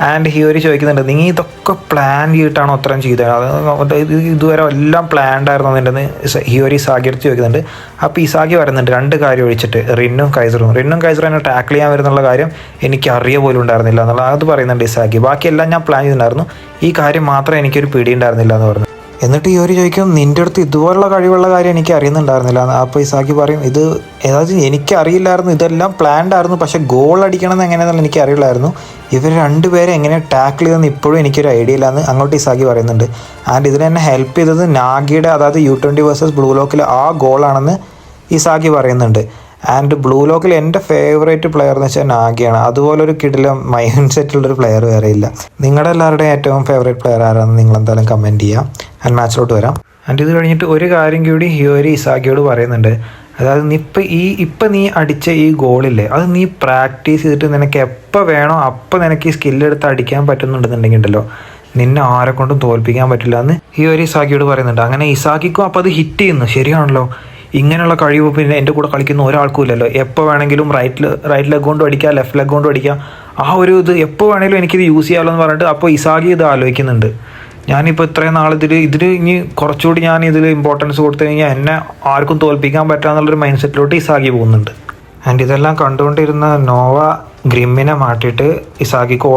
ആൻഡ് ഹിയോരി ചോദിക്കുന്നുണ്ട്, നീ ഇതൊക്കെ പ്ലാൻ ചെയ്തിട്ടാണോ അത്രയും ചെയ്തത്? അത് ഇതുവരെ എല്ലാം പ്ലാൻഡ് ആയിരുന്നു അതിൻ്റെ ഹിയോരി ഇസാഗിയെടുത്ത് ചോദിക്കുന്നുണ്ട്. അപ്പോൾ ഇസാഗി പറയുന്നുണ്ട് രണ്ട് കാര്യം ഒഴിച്ചിട്ട്, റിന്നും കൈസറും എന്നെ ടാക്കിൾ ചെയ്യാൻ വരുന്നുള്ള കാര്യം എനിക്ക് അറിയ പോലും ഉണ്ടായിരുന്നില്ല എന്നുള്ള അത് പറയുന്നുണ്ട് ഇസാഗി. ബാക്കിയെല്ലാം ഞാൻ പ്ലാൻ ചെയ്തിട്ടുണ്ടായിരുന്നു, ഈ കാര്യം മാത്രമേ എനിക്കൊരു പിടി ഉണ്ടായിരുന്നില്ല എന്ന് പറഞ്ഞു. എന്നിട്ട് ഹിയോരി ചോദിക്കും, നിൻ്റെ അടുത്ത് ഇതുപോലുള്ള കഴിവുള്ള കാര്യം എനിക്ക് അറിയുന്നുണ്ടായിരുന്നില്ല. അപ്പോൾ ഇസാഗി പറയും, ഇത് ഏതായത് എനിക്കറിയില്ലായിരുന്നു, ഇതെല്ലാം പ്ലാൻഡ് ആയിരുന്നു, പക്ഷേ ഗോൾ അടിക്കണം എങ്ങനെയാണെന്നുള്ള എനിക്ക് അറിയില്ലായിരുന്നു. ഇവർ രണ്ടുപേരെ എങ്ങനെ ടാക്കിൾ ചെയ്തെന്ന് ഇപ്പോഴും എനിക്കൊരു ഐഡിയ ഇല്ലാന്ന് അങ്ങോട്ട് ഇസാഗി പറയുന്നുണ്ട്. ആൻഡ് ഇതിന് എന്നെ ഹെൽപ്പ് ചെയ്തത് നാഗിയുടെ, അതായത് U20 വേഴ്സസ് ബ്ലൂ ലോക്കിൽ ആ ഗോളാണെന്ന് ഇസാഗി പറയുന്നുണ്ട്. ആൻഡ് ബ്ലൂ ലോക്കിൽ എൻ്റെ ഫേവറേറ്റ് പ്ലെയർ എന്ന് വെച്ചാൽ നാഗിയാണ്. അതുപോലൊരു കിടിലം മൈൻഡ് സെറ്റുള്ളൊരു പ്ലെയർ വേറെ ഇല്ല. നിങ്ങളുടെ എല്ലാവരുടെയും ഏറ്റവും ഫേവറേറ്റ് പ്ലെയർ ആരാണെന്ന് നിങ്ങൾ എന്തായാലും കമൻറ്റ് ചെയ്യാം. ആൻഡ് മാച്ചിലോട്ട് വരാം. ആൻഡ് ഇത് കഴിഞ്ഞിട്ട് ഒരു കാര്യം കൂടി ഹിയോരി ഇസാഗിയോട് പറയുന്നുണ്ട്. അതായത് ഇപ്പം നീ അടിച്ച ഈ ഗോളില്ലേ, അത് നീ പ്രാക്ടീസ് ചെയ്തിട്ട് നിനക്ക് എപ്പോൾ വേണോ അപ്പോൾ നിനക്ക് ഈ സ്കില്ലെടുത്ത് അടിക്കാൻ പറ്റുന്നുണ്ടെന്നുണ്ടെങ്കിൽ ഉണ്ടല്ലോ, നിന്നെ ആരെ കൊണ്ടും തോൽപ്പിക്കാൻ പറ്റില്ല എന്ന് ഹിയോരി ഇസാഗിയോട് പറയുന്നുണ്ട്. അങ്ങനെ ഇസാഗിക്കും അപ്പോൾ അത് ഹിറ്റ് ചെയ്യുന്നു. ശരിയാണല്ലോ, ഇങ്ങനെയുള്ള കഴിവ് പിന്നെ എൻ്റെ കൂടെ കളിക്കുന്ന ഒരാൾക്കും ഇല്ലല്ലോ. എപ്പോൾ വേണമെങ്കിലും റൈറ്റ് ലെഗ് കൊണ്ടും അടിക്കുക, ലെഫ്റ്റ് ലെഗ് കൊണ്ടും അടിക്കുക. ആ ഒരു ഇത് എപ്പോൾ വേണമെങ്കിലും എനിക്കിത് യൂസ് ചെയ്യാമല്ലോ എന്ന് പറഞ്ഞിട്ട് അപ്പോൾ ഇസാഗി ഇത് ആലോചിക്കുന്നുണ്ട്. ഞാനിപ്പോൾ ഇത്രയും നാൾ ഇതിൽ ഇനി കുറച്ചുകൂടി ഞാൻ ഇതിൽ ഇമ്പോർട്ടൻസ് കൊടുത്തു കഴിഞ്ഞാൽ എന്നെ ആർക്കും തോൽപ്പിക്കാൻ പറ്റാന്നുള്ളൊരു മൈൻഡ് സെറ്റിലോട്ട് ഇസാഗി പോകുന്നുണ്ട്. ആൻഡ് ഇതെല്ലാം കണ്ടുകൊണ്ടിരുന്ന നോവ ഗ്രിമ്മിനെ മാറ്റിയിട്ട് ഇസാഗിക്ക്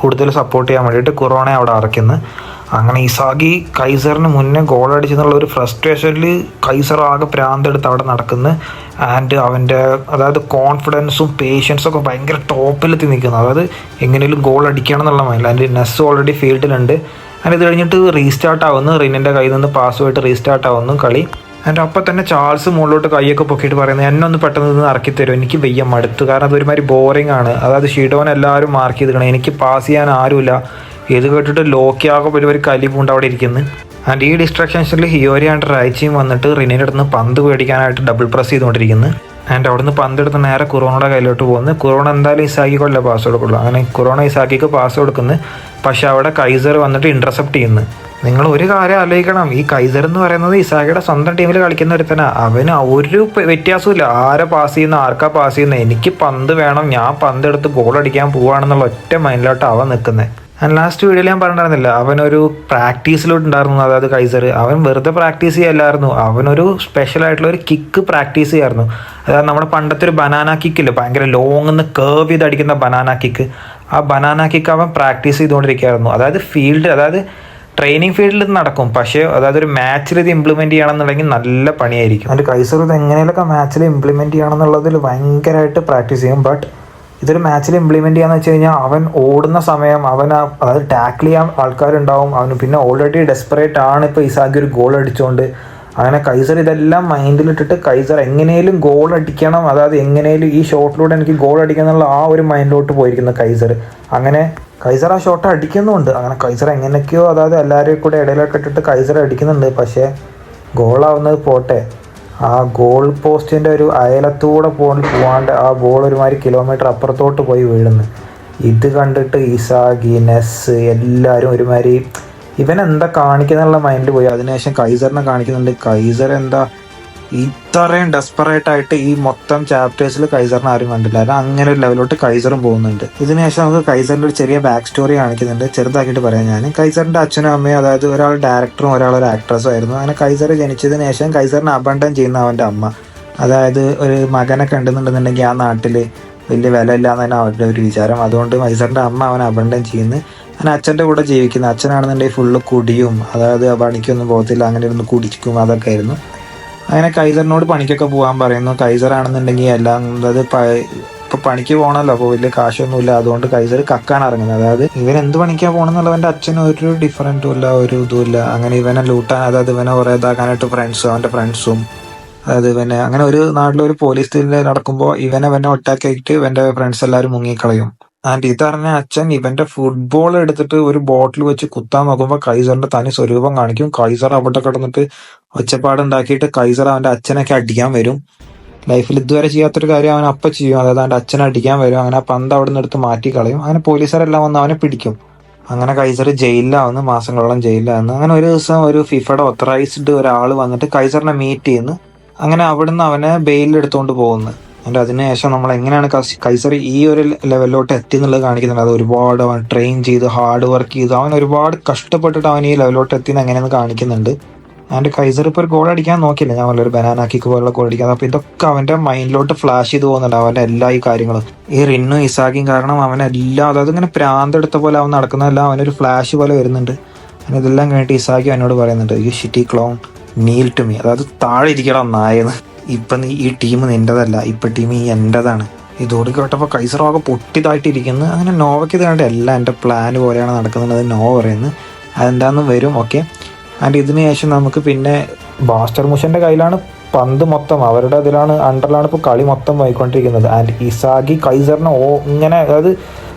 കൂടുതൽ സപ്പോർട്ട് ചെയ്യാൻ വേണ്ടിയിട്ട് കുറോണയെ അവിടെ ഇറക്കുന്നു. അങ്ങനെ ഇസാഗി കൈസറിന് മുന്നേ ഗോൾ അടിച്ചെന്നുള്ള ഒരു ഫ്രസ്ട്രേഷനിൽ കൈസർ ആകെ പ്രാന്തെടുത്ത് അവിടെ നടക്കുന്നു. ആൻഡ് അവൻ്റെ അതായത് കോൺഫിഡൻസും പേഷ്യൻസും ഒക്കെ ഭയങ്കര ടോപ്പിലെത്തി നിൽക്കുന്നു. അതായത് എങ്ങനെയും ഗോൾ അടിക്കണം എന്നുള്ള മൈൻഡ്. അതിൻ്റെ നെസ് ഓൾറെഡി ഫീൽഡിലുണ്ട്. ആൻഡ് ഇത് കഴിഞ്ഞിട്ട് റീസ്റ്റാർട്ട് ആവുന്നു, റിന്നിൻ്റെ കയ്യിൽ നിന്ന് പാസ് പോയിട്ട് റീസ്റ്റാർട്ട് ആവുന്നു കളി. ആൻഡ് അപ്പം തന്നെ ചാൾസ് മുകളിലോട്ട് കൈയൊക്കെ പൊക്കിയിട്ട് പറയുന്നത്, എന്നെ ഒന്ന് പെട്ടെന്ന് നിന്ന് ഇറക്കി തരും, എനിക്ക് വെയ്യ മടുത്തു, കാരണം അതൊരുമാതിരി ബോറിംഗ് ആണ്. അതായത് ഷീഡോൻ എല്ലാവരും മാർക്ക് ചെയ്തിരിക്കണം, എനിക്ക് പാസ് ചെയ്യാൻ ആരുമില്ല. ഇത് കേട്ടിട്ട് ലോക്കിയാകും ഒരു കലിപ്പുണ്ട് അവിടെ ഇരിക്കുന്നത്. ആൻഡ് ഈ ഡിസ്ട്രാക്ഷൻസിൽ ഹിയോരി ആൻഡ് റൈച്ചിയും വന്നിട്ട് റിനിയുടെ അടുത്ത് പന്ത് പേടിക്കാനായിട്ട് ഡബിൾ പ്രസ് ചെയ്തുകൊണ്ടിരിക്കുന്നു. ആൻഡ് അവിടുന്ന് പന്തെടുത്ത് നേരെ കുറോണയുടെ കയ്യിലോട്ട് പോകുന്നു. കുറോണ എന്തായാലും ഇസാക്കിക്കല്ല പാസ് കൊടുക്കുള്ളൂ. അങ്ങനെ കുറോണ ഇസാക്കിക്ക് പാസ് കൊടുക്കുന്നു. പക്ഷെ അവിടെ കൈസർ വന്നിട്ട് ഇൻ്റർസെപ്റ്റ് ചെയ്യുന്നു. നിങ്ങൾ ഒരു കാര്യം ആലോചിക്കണം, ഈ കൈസർ എന്ന് പറയുന്നത് ഇസാക്കിയുടെ സ്വന്തം ടീമിൽ കളിക്കുന്ന ഒരുത്തനാ. അവന് ഒരു വ്യത്യാസമില്ല ആരെ പാസ് ചെയ്യുന്ന ആർക്കാ പാസ് ചെയ്യുന്നത്. എനിക്ക് പന്ത് വേണം, ഞാൻ പന്തെടുത്ത് ഗോൾ അടിക്കാൻ പോവുകയാണെന്നുള്ള ഒറ്റ മൈൻഡിലോട്ട് അവൻ നിൽക്കുന്നത്. ആൻഡ് ലാസ്റ്റ് വീഡിയോയിൽ ഞാൻ പറഞ്ഞിരുന്നില്ല, അവനൊരു പ്രാക്ടീസിലോട്ട് ഉണ്ടായിരുന്നു. അതായത് കൈസർ അവൻ വെറുതെ പ്രാക്ടീസ് ചെയ്യല്ലായിരുന്നു, അവനൊരു സ്പെഷ്യലായിട്ടുള്ള ഒരു കിക്ക് പ്രാക്ടീസ് ചെയ്യായിരുന്നു. അതായത് നമ്മുടെ പണ്ടത്തെ ഒരു ബനാന കിക്കില്ലേ, ഭയങ്കര ലോങ് നിന്ന് കേർവ് ചെയ്ത് അടിക്കുന്ന ബനാന കിക്ക്, ആ ബനാന കിക്ക് അവൻ പ്രാക്ടീസ് ചെയ്തുകൊണ്ടിരിക്കുകയായിരുന്നു. അതായത് ട്രെയിനിങ് ഫീൽഡിൽ നടക്കും, പക്ഷേ അതായത് ഒരു മാച്ചിൽ ഇത് ഇംപ്ലിമെൻറ്റ് ചെയ്യണമെന്നുണ്ടെങ്കിൽ നല്ല പണിയായിരിക്കും. അതിൻ്റെ കൈസർ ഇത് എങ്ങനെയൊക്കെ മാച്ചിൽ ഇംപ്ലിമെൻറ്റ് ചെയ്യണമെന്നുള്ളതിൽ ഭയങ്കരമായിട്ട് പ്രാക്ടീസ് ചെയ്യും. ബട്ട് ഇതൊരു മാച്ചിൽ ഇംപ്ലിമെൻറ്റ് ചെയ്യാന്ന് വെച്ച് കഴിഞ്ഞാൽ അവൻ ഓടുന്ന സമയം അതായത് ടാക്കിൾ ചെയ്യാൻ ആൾക്കാരുണ്ടാവും. അവന് പിന്നെ ഓൾറെഡി ഡെസ്പറേറ്റ് ആണ് ഇപ്പോൾ ഇസാഗി ഒരു ഗോൾ അടിച്ചുകൊണ്ട്. അങ്ങനെ കൈസർ ഇതെല്ലാം മൈൻഡിലിട്ടിട്ട് കൈസർ എങ്ങനെയും ഗോൾ അടിക്കണം, അതായത് എങ്ങനെയും ഈ ഷോട്ടിലൂടെ എനിക്ക് ഗോൾ അടിക്കണം എന്നുള്ള ആ ഒരു മൈൻഡിലോട്ട് പോയിരിക്കുന്നു കൈസർ. അങ്ങനെ കൈസർ ആ ഷോട്ട് അടിക്കുന്നുമുണ്ട്. അങ്ങനെ കൈസർ എങ്ങനെയൊക്കെയോ അതായത് എല്ലാവരെയും കൂടെ ഇടയിലൊക്കെ ഇട്ടിട്ട് കൈസർ അടിക്കുന്നുണ്ട്. പക്ഷേ ഗോളാവുന്നത് പോട്ടെ, ആ ഗോൾ പോസ്റ്റിൻ്റെ ഒരു അയലത്തൂടെ പോവാണ്ട് ആ ബോൾ ഒരുമാതിരി കിലോമീറ്റർ അപ്പുറത്തോട്ട് പോയി വീഴുന്നു. ഇത് കണ്ടിട്ട് ഇസാഗി, നെസ് എല്ലാവരും ഒരുമാതിരി ഇവനെന്താ കാണിക്കുന്നുള്ള മൈൻഡ് പോയി. അതിനുശേഷം കൈസറിനെ കാണിക്കുന്നുണ്ട്. കൈസർ എന്താ ഇത്രയും ഡെസ്പറേറ്റ് ആയിട്ട് ഈ മൊത്തം ചാപ്റ്റേഴ്സിൽ കൈസറിനെ ആരും കണ്ടില്ല. അല്ല അങ്ങനെ ഒരു ലെവലോട്ട് കൈസറും പോകുന്നുണ്ട്. ഇതിനുശേഷം നമുക്ക് കൈസറിന്റെ ഒരു ചെറിയ ബാക്ക് സ്റ്റോറി കാണിക്കുന്നുണ്ട്. ചെറുതാക്കിയിട്ട് പറയാം ഞാൻ. കൈസറിന്റെ അച്ഛനും അമ്മയും അതായത് ഒരാൾ ഡയറക്ടറും ഒരാൾ ഒരു ആക്ട്രസും ആയിരുന്നു. അങ്ങനെ കൈസർ ജനിച്ചതിന് ശേഷം കൈസറിനെ അബണ്ടൻ ചെയ്യുന്ന അവൻ്റെ അമ്മ. അതായത് ഒരു മകനെ കണ്ടെന്നുണ്ടെന്നുണ്ടെങ്കിൽ ആ നാട്ടിൽ വലിയ വില ഇല്ലാന്ന് തന്നെ അവരുടെ ഒരു വിചാരം. അതുകൊണ്ട് കൈസറിന്റെ അമ്മ അവനെ അബണ്ടൻ ചെയ്യുന്നു. അങ്ങനെ അച്ഛൻ്റെ കൂടെ ജീവിക്കുന്നത്. അച്ഛനാണെന്നുണ്ടെങ്കിൽ ഫുള്ള് കുടിയും, അതായത് പണിക്കൊന്നും പോകത്തില്ല, അങ്ങനെ ഇരുന്ന് കുടിക്കും, അതൊക്കെ ആയിരുന്നു. അങ്ങനെ കൈസറിനോട് പണിക്കൊക്കെ പോകാൻ പറയുന്നു. കൈസറാണെന്നുണ്ടെങ്കിൽ എല്ലാം അതായത് ഇപ്പൊ പണിക്ക് പോകണമല്ലോ, അപ്പോൾ വലിയ കാശൊന്നുമില്ല. അതുകൊണ്ട് കൈസർ കക്കാൻ ഇറങ്ങുന്നത്. അതായത് ഇവൻ എന്ത് പണിക്കാണ് പോകണമെന്നുള്ളവൻ്റെ അച്ഛന് ഒരു ഡിഫറൻറ്റും ഇല്ല, ഒരു ഇതുമില്ല. അങ്ങനെ ഇവനെ ലൂട്ടാൻ, അതായത് ഇവനെ കുറേ ഇതാക്കാനായിട്ട് അവൻ്റെ ഫ്രണ്ട്സും അതായത് ഇവനെ അങ്ങനെ ഒരു നാട്ടിലൊരു പോലീസ് സ്റ്റേഷനിൽ നടക്കുമ്പോൾ ഇവനെ ഒറ്റാക്കിയിട്ട് ഇവൻ്റെ ഫ്രണ്ട്സ് എല്ലാവരും മുങ്ങിക്കളയും. ആൻഡ് ഇതറിഞ്ഞ അച്ഛൻ ഇവന്റെ ഫുട്ബോൾ എടുത്തിട്ട് ഒരു ബോട്ടിൽ വെച്ച് കുത്താൻ നോക്കുമ്പോൾ കൈസറിന്റെ തനി സ്വരൂപം കാണിക്കും. കൈസർ അവിടെ കിടന്നിട്ട് ഒച്ചപ്പാടുണ്ടാക്കിയിട്ട് കൈസർ അവന്റെ അച്ഛനൊക്കെ അടിക്കാൻ വരും. ലൈഫിൽ ഇതുവരെ ചെയ്യാത്തൊരു കാര്യം അവൻ അപ്പം ചെയ്യും. അതായത് അവന്റെ അച്ഛനെ അടിക്കാൻ വരും. അങ്ങനെ ആ പന്ത് അവിടെ നിന്ന് എടുത്ത് മാറ്റി കളയും. അങ്ങനെ പോലീസുകാരെല്ലാം വന്ന് അവനെ പിടിക്കും. അങ്ങനെ കൈസർ ജയിലിലാവുന്നു, മാസങ്ങളോളം ജയിലിലാവുന്നു. അങ്ങനെ ഒരു ദിവസം ഒരു ഫിഫയുടെ ഓത്തറൈസ്ഡ് ഒരാൾ വന്നിട്ട് കൈസറിനെ മീറ്റ് ചെയ്യുന്നു. അങ്ങനെ അവിടുന്ന് അവനെ ബെയിലിൽ എടുത്തുകൊണ്ട് പോകുന്നു. അതിൻ്റെ അതിനുശേഷം നമ്മൾ എങ്ങനെയാണ് കൈസർ ഈ ഒരു ലെവലിലോട്ട് എത്തി എന്നുള്ളത് കാണിക്കുന്നുണ്ട്. അത് ഒരുപാട് അവൻ ട്രെയിൻ ചെയ്ത് ഹാർഡ് വർക്ക് ചെയ്ത് അവൻ ഒരുപാട് കഷ്ടപ്പെട്ടിട്ട് അവൻ ഈ ലെവലിലോട്ട് എത്തിയെന്ന് എങ്ങനെയെന്ന് കാണിക്കുന്നുണ്ട്. ആൻഡ് കൈസർ ഇപ്പോൾ ഒരു ഗോൾ അടിക്കാൻ നോക്കില്ല, ഞാൻ ഒരു ബനാന കിക്ക് പോലുള്ള ഗോൾ അടിക്കാൻ. അപ്പോൾ ഇതൊക്കെ അവൻ്റെ മൈൻഡിലോട്ട് ഫ്ലാഷ് ചെയ്ത് പോകുന്നുണ്ട്, അവൻ്റെ എല്ലാ ഈ കാര്യങ്ങളും. ഈ റിന്നും ഇസാഗിയും കാരണം അവനെല്ലാം അതായത് ഇങ്ങനെ പ്രാന്തെടുത്ത പോലെ അവൻ നടക്കുന്നതെല്ലാം അവനൊരു ഫ്ലാഷ് പോലെ വരുന്നുണ്ട്. അങ്ങനെ ഇതെല്ലാം കഴിഞ്ഞിട്ട് ഇസാഗി എന്നോട് പറയുന്നുണ്ട്, you shitty clone kneel to me, അതായത് താഴെ ഇരിക്കണം നായെന്ന്. ഇപ്പം ഈ ടീം നിൻ്റെതല്ല, ഇപ്പം ടീം ഈ എൻ്റെതാണ്. ഇതോട് കേട്ടപ്പോൾ കൈസറാകെ പൊട്ടിയതായിട്ടിരിക്കുന്നു. അങ്ങനെ നോവയ്ക്ക് ഇത് കണ്ട് എല്ലാം എൻ്റെ പ്ലാൻ പോലെയാണ് നടക്കുന്നത് നോവ പറയുന്നത്. അതെന്താണെന്ന് വരും. ഓക്കെ. ആൻഡ് ഇതിന് ശേഷം നമുക്ക് പിന്നെ ബാസ്റ്റർ മുഷൻ്റെ കയ്യിലാണ് പന്ത് മൊത്തം, അവരുടെ ഇതിലാണ് അണ്ടറിലാണ് ഇപ്പോൾ കളി മൊത്തം പോയിക്കൊണ്ടിരിക്കുന്നത്. ആൻഡ് ഇസാഗി കൈസറിനെ ഇങ്ങനെ അതായത്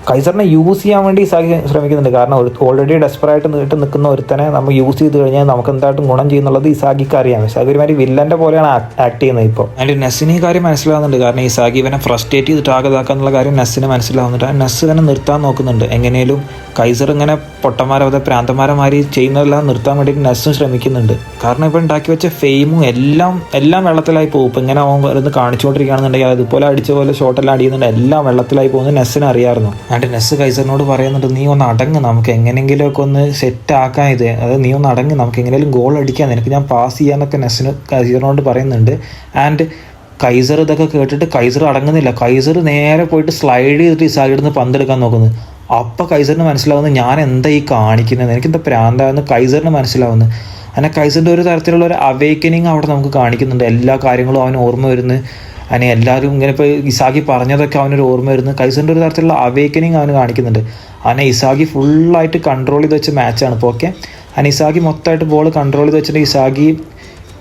കൈസറിനെ യൂസ് ചെയ്യാൻ വേണ്ടി ഇസാഗി ശ്രമിക്കുന്നുണ്ട്. കാരണം ഓൾറെഡി ഡെസ്പറായിട്ട് നിൽക്കുന്ന ഒരുത്തനെ നമ്മൾ യൂസ് ചെയ്ത് കഴിഞ്ഞാൽ നമുക്ക് എന്തായിട്ടും ഗുണം ചെയ്യുന്നുള്ളത് ഇസാഗിക്ക് അറിയാം. ഇസാഗി ഒരുമാതിരി വില്ലൻ്റെ പോലെയാണ് ആക്ട് ചെയ്യുന്നത് ഇപ്പോൾ. അതിൻ്റെ നെസ്സിന് ഈ കാര്യം മനസ്സിലാവുന്നുണ്ട്. കാരണം ഇസാഗി ഇവനെ ഫ്രസ്ട്രേറ്റ് ചെയ്തിട്ട് ആകതാക്കാന്നുള്ള കാര്യം നെസ്സിന് മനസ്സിലാവുന്നുണ്ട്. നെസ് ഇവനെ നിർത്താൻ നോക്കുന്നുണ്ട്. എങ്ങനെയും കൈസർ ഇങ്ങനെ പൊട്ടന്മാരെ പ്രാന്തന്മാരെമാരി ചെയ്യുന്നതെല്ലാം നിർത്താൻ വേണ്ടിയിട്ട് നെസ്സും ശ്രമിക്കുന്നുണ്ട്. കാരണം ഇപ്പം ഉണ്ടാക്കി വെച്ച ഫെയിമും എല്ലാം വെള്ളത്തിലായി പോകും. ഇപ്പം ഇങ്ങനെ അവൻ വെറുതെ കാണിച്ചുകൊണ്ടിരിക്കുകയാണെന്നുണ്ടെങ്കിൽ അതുപോലെ അടിച്ച പോലെ ഷോട്ടെല്ലാം അടിയുന്നുണ്ട്, എല്ലാം വെള്ളത്തിലായി പോകുന്നത് നെസ്സിന് അറിയാമായിരുന്നു. ആൻഡ് നെസ് കൈസറിനോട് പറയുന്നുണ്ട്, നീ ഒന്ന് അടങ്ങ്, നമുക്ക് എങ്ങനെയെങ്കിലുമൊക്കെ ഒന്ന് സെറ്റ് ആക്കാൻ ഇത്, അതായത് നീ ഒന്ന് അടങ്ങ്, നമുക്ക് എങ്ങനെയും ഗോൾ അടിക്കാൻ, നിനക്ക് ഞാൻ പാസ് ചെയ്യാനൊക്കെ നെസ്സിന് കൈസറിനോട് പറയുന്നുണ്ട്. ആൻഡ് കൈസർ ഇതൊക്കെ കേട്ടിട്ട് കൈസർ അടങ്ങുന്നില്ല. കൈസർ നേരെ പോയിട്ട് സ്ലൈഡ് ചെയ്തിട്ട് ഇസാഗിയിൽ നിന്ന് പന്തെടുക്കാൻ നോക്കുന്നു. അപ്പം കൈസറിന് മനസ്സിലാവുന്നു ഞാൻ എന്താ ഈ കാണിക്കുന്നത്, എനിക്കെന്താ പ്രാന്താന്ന് കൈസറിന് മനസ്സിലാവുന്നു. അങ്ങനെ കൈസറിൻ്റെ ഒരു തരത്തിലുള്ള ഒരു അവേക്കനിങ് അവിടെ നമുക്ക് കാണിക്കുന്നുണ്ട്. എല്ലാ കാര്യങ്ങളും അവന് ഓർമ്മ വരുന്നു. അങ്ങനെ എല്ലാവരും ഇങ്ങനെ ഇപ്പോൾ ഇസാഗി പറഞ്ഞതൊക്കെ അവനൊരു ഓർമ്മ വരുന്നു. കൈസറിൻ്റെ ഒരു തരത്തിലുള്ള അവേക്കനിങ് അവന് കാണിക്കുന്നുണ്ട്. അങ്ങനെ ഇസാഗി ഫുള്ളായിട്ട് കൺട്രോൾ ചെയ്ത് വെച്ച മാച്ചാണ് ഇപ്പോൾ. ഓക്കെ. അങ്ങനെ ഇസാഗി മൊത്തമായിട്ട് ബോൾ കൺട്രോൾ ചെയ്ത് വെച്ചിട്ട് ഇസാഗി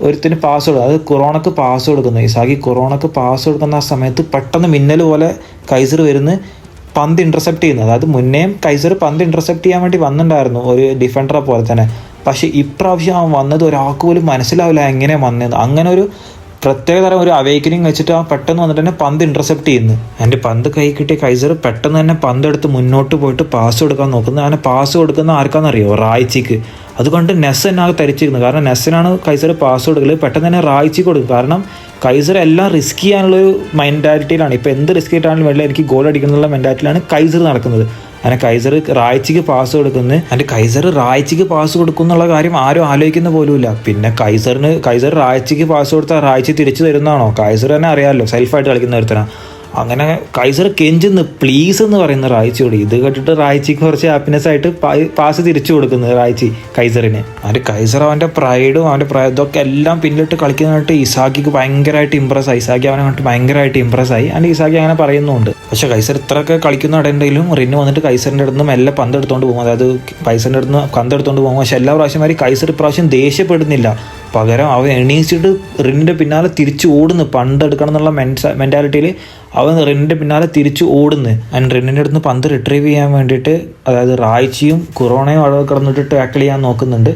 ഒരുത്തിന് പാസ് കൊടുക്കും, അതായത് കൊറോണക്ക് പാസ് കൊടുക്കുന്നു. ഇസാഗി കൊറോണക്ക് പാസ് കൊടുക്കുന്ന ആ സമയത്ത് പെട്ടെന്ന് മിന്നൽ പോലെ കൈസർ വരുന്ന പന്ത് ഇൻ്റർസെപ്റ്റ് ചെയ്യുന്നത്. അതായത് മുന്നേയും കൈസർ പന്ത് ഇൻ്റർസെപ്റ്റ് ചെയ്യാൻ വേണ്ടി വന്നിട്ടുണ്ടായിരുന്നു ഒരു ഡിഫൻഡറെ പോലെ തന്നെ. പക്ഷേ ഇപ്രാവശ്യം അവൻ വന്നത് ഒരാൾക്ക് പോലും മനസ്സിലാവില്ല എങ്ങനെയാണ് വന്നത്. അങ്ങനെ ഒരു പ്രത്യേകതരം ഒരു അവേക്കനിങ് വെച്ചിട്ട് ആ പെട്ടെന്ന് വന്നിട്ട് തന്നെ പന്ത് ഇൻ്റർസെപ്റ്റ് ചെയ്യുന്നു. എൻ്റെ പന്ത് കൈ കിട്ടിയ കൈസർ പെട്ടെന്ന് തന്നെ പന്തെടുത്ത് മുന്നോട്ട് പോയിട്ട് പാസ് കൊടുക്കാൻ നോക്കുന്നത്. അങ്ങനെ പാസ് കൊടുക്കുന്ന ആർക്കാണെന്നറിയോ? റായ്ച്ചിക്ക്. അതുകൊണ്ട് നെസ് എന്നാകെ തരിച്ചിരുന്നു. കാരണം നെസ്സിനാണ് കൈസർ പാസ് കൊടുക്കൽ. പെട്ടെന്ന് തന്നെ റായ്ച്ചിക്ക് കൊടുക്കും. കാരണം കൈസർ എല്ലാം റിസ്ക് ചെയ്യാനുള്ളൊരു മെൻറ്റാലിറ്റിയിലാണ്. ഇപ്പോൾ എന്ത് റിസ്ക് ചെയ്തിട്ടാണെങ്കിലും വേണ്ട എനിക്ക് ഗോൾ അടിക്കുന്നുള്ള മെൻറ്റാലിറ്റിയിലാണ് കൈസർ നടക്കുന്നത്. അങ്ങനെ കൈസർ റായ്ച്ചിക്ക് പാസ് കൊടുക്കുന്നത്. അതിൻ്റെ കൈസർ റായ്ച്ചിക്ക് പാസ് കൊടുക്കും എന്നുള്ള കാര്യം ആരും ആലോചിക്കുന്ന പോലുമില്ല. പിന്നെ കൈസർ റായ്ച്ചിക്ക് പാസ് കൊടുത്താൽ റായ്ച്ചി തിരിച്ചു തരുന്നതാണോ? കൈസർ തന്നെ അറിയാമല്ലോ, സെൽഫായിട്ട് കളിക്കുന്ന ഒരുത്തനാണ്. അങ്ങനെ കൈസർ കെഞ്ചുന്ന് പ്ലീസ് എന്ന് പറയുന്ന റായ്ച്ചിയോട്. ഇത് കേട്ടിട്ട് റായ്ച്ചിക്ക് കുറച്ച് ഹാപ്പിനെസ് ആയിട്ട് പാസ് തിരിച്ചു കൊടുക്കുന്നത് റായ്ച്ചി കൈസറിന്. അതിൻ്റെ കൈസർ അവൻ്റെ പ്രൈഡും അവൻ്റെ ഇതൊക്കെ എല്ലാം പിന്നിലിട്ട് കളിക്കുന്നതായിട്ട് ഇസാഗിക്ക് ഭയങ്കരമായിട്ട് ഇമ്പ്രസ്സായി. ഇസാഗി അവനെ കണ്ടിട്ട് ഭയങ്കരമായിട്ട് ഇമ്പ്രസ്സായി. ആൻഡ് ഇസാഗി അങ്ങനെ പറയുന്നുണ്ട്. പക്ഷേ കൈസർ ഇത്രയൊക്കെ കളിക്കുന്ന ഇടയുണ്ടെങ്കിലും റിന്ന് വന്നിട്ട് കൈസറിൻ്റെ അടുത്ത് നിന്ന് മെല്ലെ പന്തെടുത്തുകൊണ്ട് പോകും. അതായത് കൈസറിൻ്റെ അടുത്ത് നിന്ന് പന്തെടുത്തുകൊണ്ട് പോകും. പക്ഷേ എല്ലാ പ്രാവശ്യമാരും കൈസർ ഇപ്രാവശ്യം ദേഷ്യപ്പെടുന്നില്ല. പകരം അവൻ എണീച്ചിട്ട് റിന്നിൻ്റെ പിന്നാലെ തിരിച്ച് ഓടുന്നു. പന്ത് എടുക്കണം എന്നുള്ള മെൻറ്റാലിറ്റിയിൽ അവൻ റിന്നിൻ്റെ പിന്നാലെ തിരിച്ച് ഓടുന്നു. ആൻഡ് റിന്നിൻ്റെ അടുത്ത് പന്ത് റിട്രീവ് ചെയ്യാൻ വേണ്ടിയിട്ട് അതായത് റായ്ച്ചിയും കൊറോണയും അവിടെ കിടന്നിട്ട് ടാക്കിൾ ചെയ്യാൻ നോക്കുന്നുണ്ട്.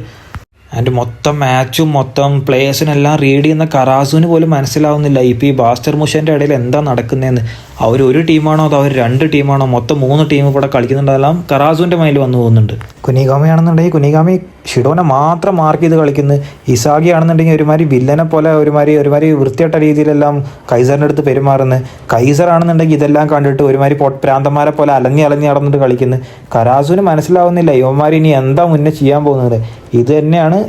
ആൻഡ് മൊത്തം മാച്ചും മൊത്തം പ്ലേയേഴ്സിനെല്ലാം റീഡ് ചെയ്യുന്ന കറാസുവിന് പോലും മനസ്സിലാവുന്നില്ല ഇപ്പോൾ ഈ ബാസ്റ്റർ മുഷൻ്റെ ഇടയിൽ എന്താ നടക്കുന്നതെന്ന്. അവർ ഒരു ടീമാണോ അതോ അവർ 2 ടീമാണോ, മൊത്തം 3 ടീം ഇവിടെ കളിക്കുന്നുണ്ടെല്ലാം കറാസുവിൻ്റെ മൈൻഡിൽ വന്നു പോകുന്നുണ്ട്. കുനിഗാമി കുനിഗാമി ഷിഡോനെ മാത്രം മാർക്ക് ചെയ്ത് കളിക്കുന്നു. ഇസാഗി ആണെന്നുണ്ടെങ്കിൽ ഒരുമാതിരി വില്ലനെ പോലെ ഒരുമാതിരി വൃത്തിയായിട്ട രീതിയിലെല്ലാം കൈസറിൻ്റെ അടുത്ത് പെരുമാറുന്നത്. കൈസർ ആണെന്നുണ്ടെങ്കിൽ ഇതെല്ലാം കണ്ടിട്ട് ഒരുമാതിരി പ്രാന്തന്മാരെ പോലെ അലഞ്ഞ് നടന്നിട്ട് കളിക്കുന്നു. കറാസുവിന് മനസ്സിലാവുന്നില്ല ഇവന്മാർ ഇനി എന്താ മുന്നേ ചെയ്യാൻ പോകുന്നത്. ഇത് തന്നെയാണ്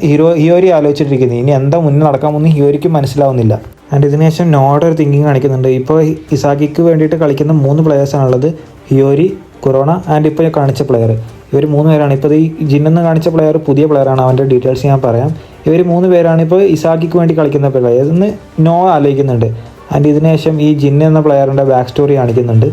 ഹിയോരി ആലോചിച്ചിട്ടിരിക്കുന്നത്. ഇനി എന്താ മുന്നേ നടക്കാൻ പോകുന്നത് ഹിയോരിക്ക് മനസ്സിലാവുന്നില്ല. ആൻഡ് ഇതിന് ശേഷം നോയുടെ ഒരു തിങ്കിങ് കാണിക്കുന്നുണ്ട്. ഇപ്പോൾ ഇസാഗിക്ക് വേണ്ടിയിട്ട് കളിക്കുന്ന 3 പ്ലെയേഴ്സാണുള്ളത്, ഹിയോരി, കൊറോണ ആൻഡ് ഇപ്പോൾ കാണിച്ച പ്ലെയർ. ഇവർ 3 പേരാണ്. ഇപ്പോൾ ഈ ജിന്നെന്ന് കാണിച്ച പ്ലെയർ പുതിയ പ്ലെയറാണ്, അവൻ്റെ ഡീറ്റെയിൽസ് ഞാൻ പറയാം. ഇവർ 3 പേരാണ് ഇപ്പോൾ ഇസാഗിക്ക് വേണ്ടി കളിക്കുന്ന പ്ലെയേഴ്സ് എന്ന് നോ ആലോചിക്കുന്നുണ്ട്. ആൻഡ് ഇതിന് ശേഷം ഈ ജിന്ന് എന്ന പ്ലെയറിൻ്റെ ബാക്ക് സ്റ്റോറി കാണിക്കുന്നുണ്ട്.